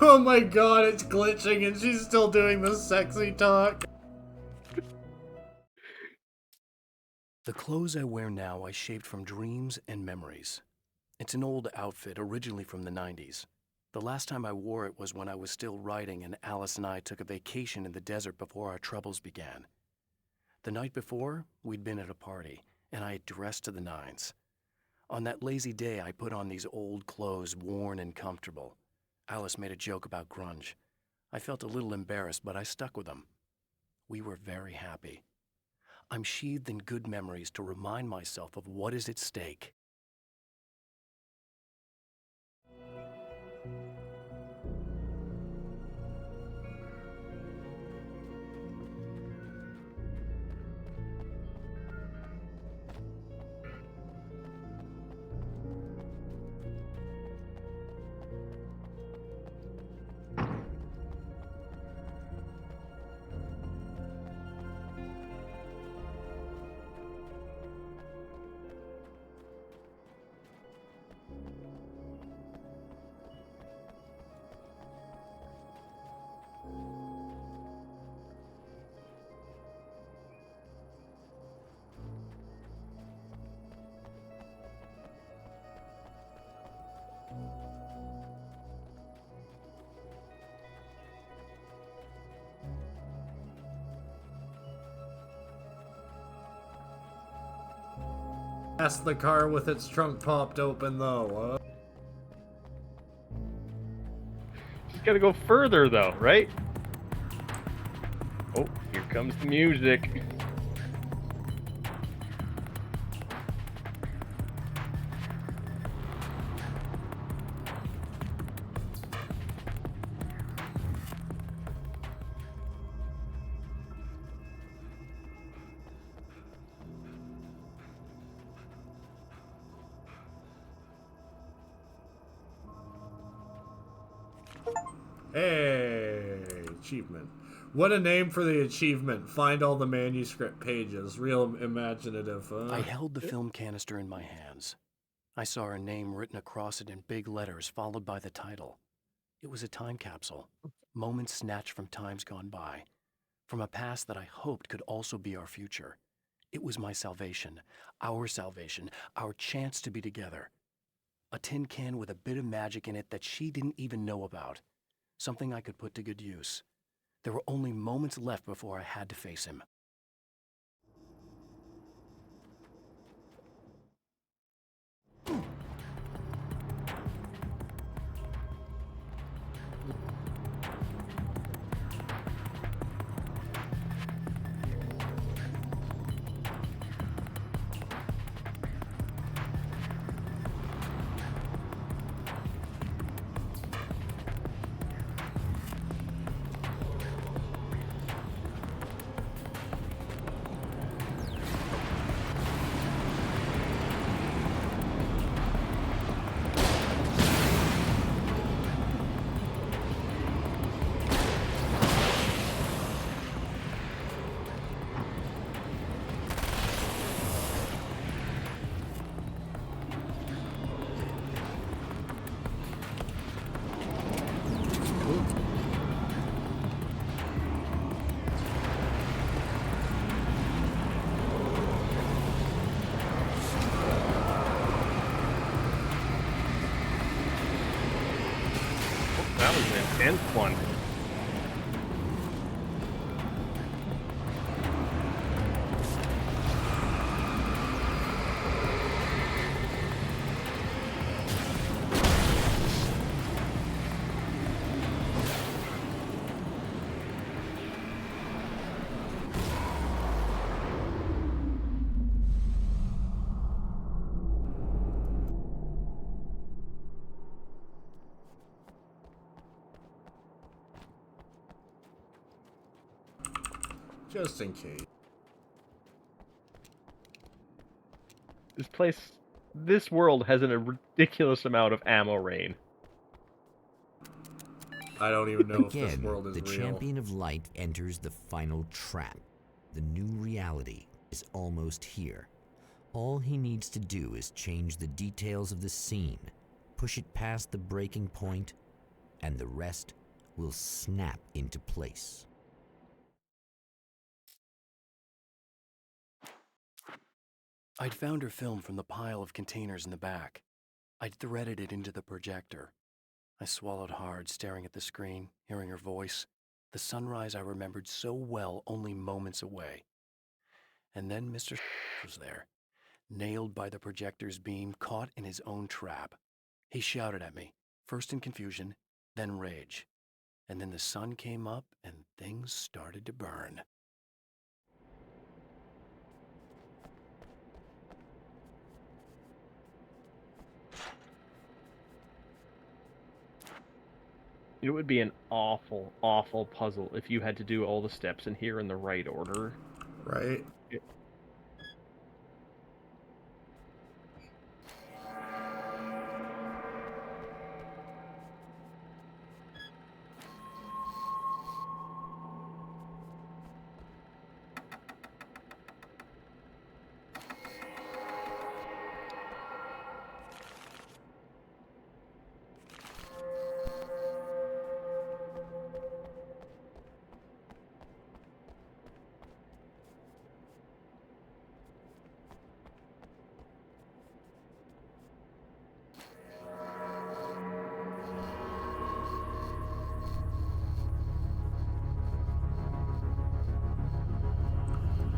[SPEAKER 1] Oh my god, it's glitching and she's still doing the sexy talk.
[SPEAKER 8] The clothes I wear now I shaped from dreams and memories. It's an old outfit, originally from the 90s. The last time I wore it was when I was still writing and Alice and I took a vacation in the desert before our troubles began. The night before, we'd been at a party, and I had dressed to the nines. On that lazy day, I put on these old clothes, worn and comfortable. Alice made a joke about grunge. I felt a little embarrassed, but I stuck with them. We were very happy. I'm sheathed in good memories to remind myself of what is at stake.
[SPEAKER 1] That's the car with its trunk popped open though.
[SPEAKER 6] Just gotta go further though, right? Oh, here comes the music.
[SPEAKER 1] Hey, achievement. What a name for the achievement. Find all the manuscript pages. Real imaginative.
[SPEAKER 8] I held the film canister in my hands. I saw her name written across it in big letters, followed by the title. It was a time capsule. Moments snatched from times gone by. From a past that I hoped could also be our future. It was my salvation, our chance to be together. A tin can with a bit of magic in it that she didn't even know about. Something I could put to good use. There were only moments left before I had to face him.
[SPEAKER 6] That was an intense one.
[SPEAKER 1] Just in case.
[SPEAKER 6] This world has a ridiculous amount of ammo rain.
[SPEAKER 1] I don't even know if this
[SPEAKER 7] Again,
[SPEAKER 1] world is
[SPEAKER 7] the
[SPEAKER 1] real.
[SPEAKER 7] champion of light enters the final trap. The new reality is almost here. All he needs to do is change the details of the scene, push it past the breaking point, and the rest will snap into place.
[SPEAKER 8] I'd found her film from the pile of containers in the back. I'd threaded it into the projector. I swallowed hard, staring at the screen, hearing her voice, the sunrise I remembered so well only moments away. And then Mr. was there, nailed by the projector's beam, caught in his own trap. He shouted at me, first in confusion, then rage. And then the sun came up and things started to burn.
[SPEAKER 6] It would be an awful, awful puzzle if you had to do all the steps in here in the right order.
[SPEAKER 1] Right?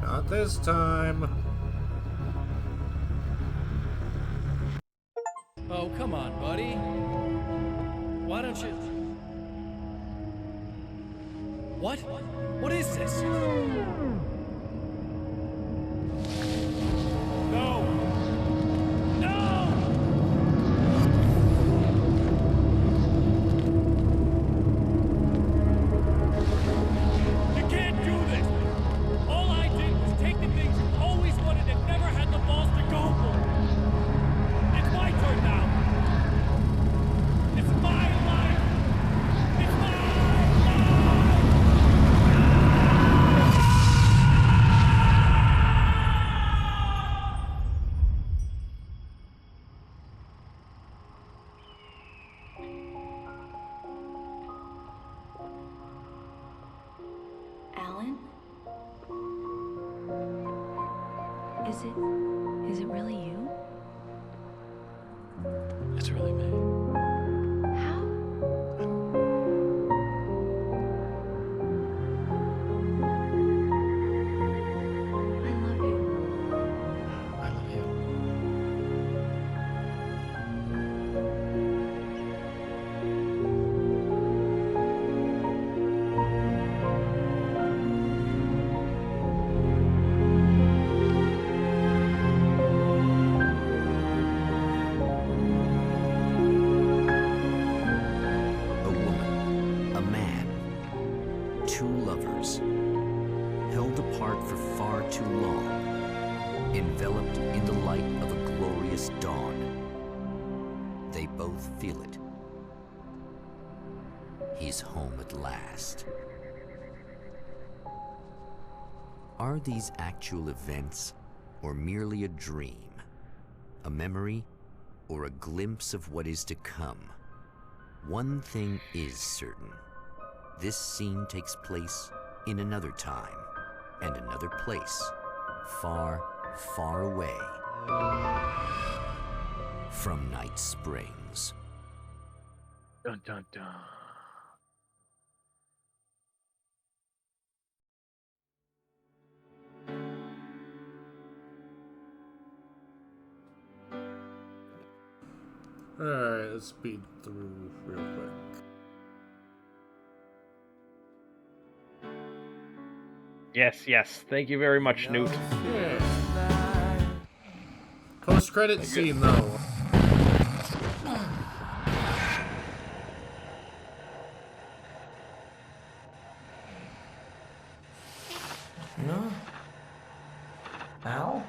[SPEAKER 1] Not this time.
[SPEAKER 12] Oh, come on, buddy. Why don't you... What? What is this? No! No! You can't do this! All I did was take the things you always wanted and never had the balls to go for. It's my turn now. It's my life. It's my life.
[SPEAKER 2] Alan? Is it really you?
[SPEAKER 8] It's really me.
[SPEAKER 2] How? I love you.
[SPEAKER 8] I love you.
[SPEAKER 7] A woman, a man, two lovers, held apart for far too long, enveloped in the light of a glorious dawn. They both feel it. He's home at last. Are these actual events, or merely a dream? A memory, or a glimpse of what is to come? One thing is certain. This scene takes place in another time and another place, far, far away from Night Springs.
[SPEAKER 6] Dun dun dun.
[SPEAKER 1] Alright, let's speed through real quick.
[SPEAKER 6] Yes. Thank you very much, Newt.
[SPEAKER 1] Yeah. Post-credit scene, though.
[SPEAKER 5] No? Al?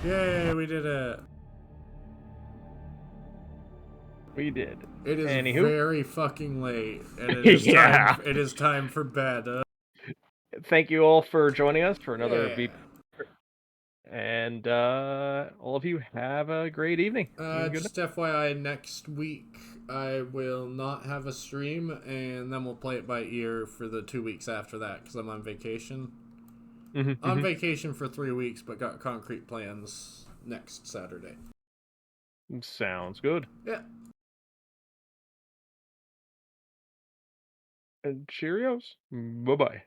[SPEAKER 1] Yay, we did it.
[SPEAKER 6] We did.
[SPEAKER 1] It is
[SPEAKER 6] Anywho.
[SPEAKER 1] very fucking late, and it is
[SPEAKER 6] Yeah.
[SPEAKER 1] it is time for bed.
[SPEAKER 6] Thank you all for joining us for another
[SPEAKER 1] Yeah.
[SPEAKER 6] VP. And all of you have a great evening.
[SPEAKER 1] Just FYI, next week I will not have a stream, and then we'll play it by ear for the 2 weeks after that, because I'm on vacation. On vacation for 3 weeks, but got concrete plans next Saturday.
[SPEAKER 6] Sounds good.
[SPEAKER 1] Yeah.
[SPEAKER 6] And cheerios. Bye-bye.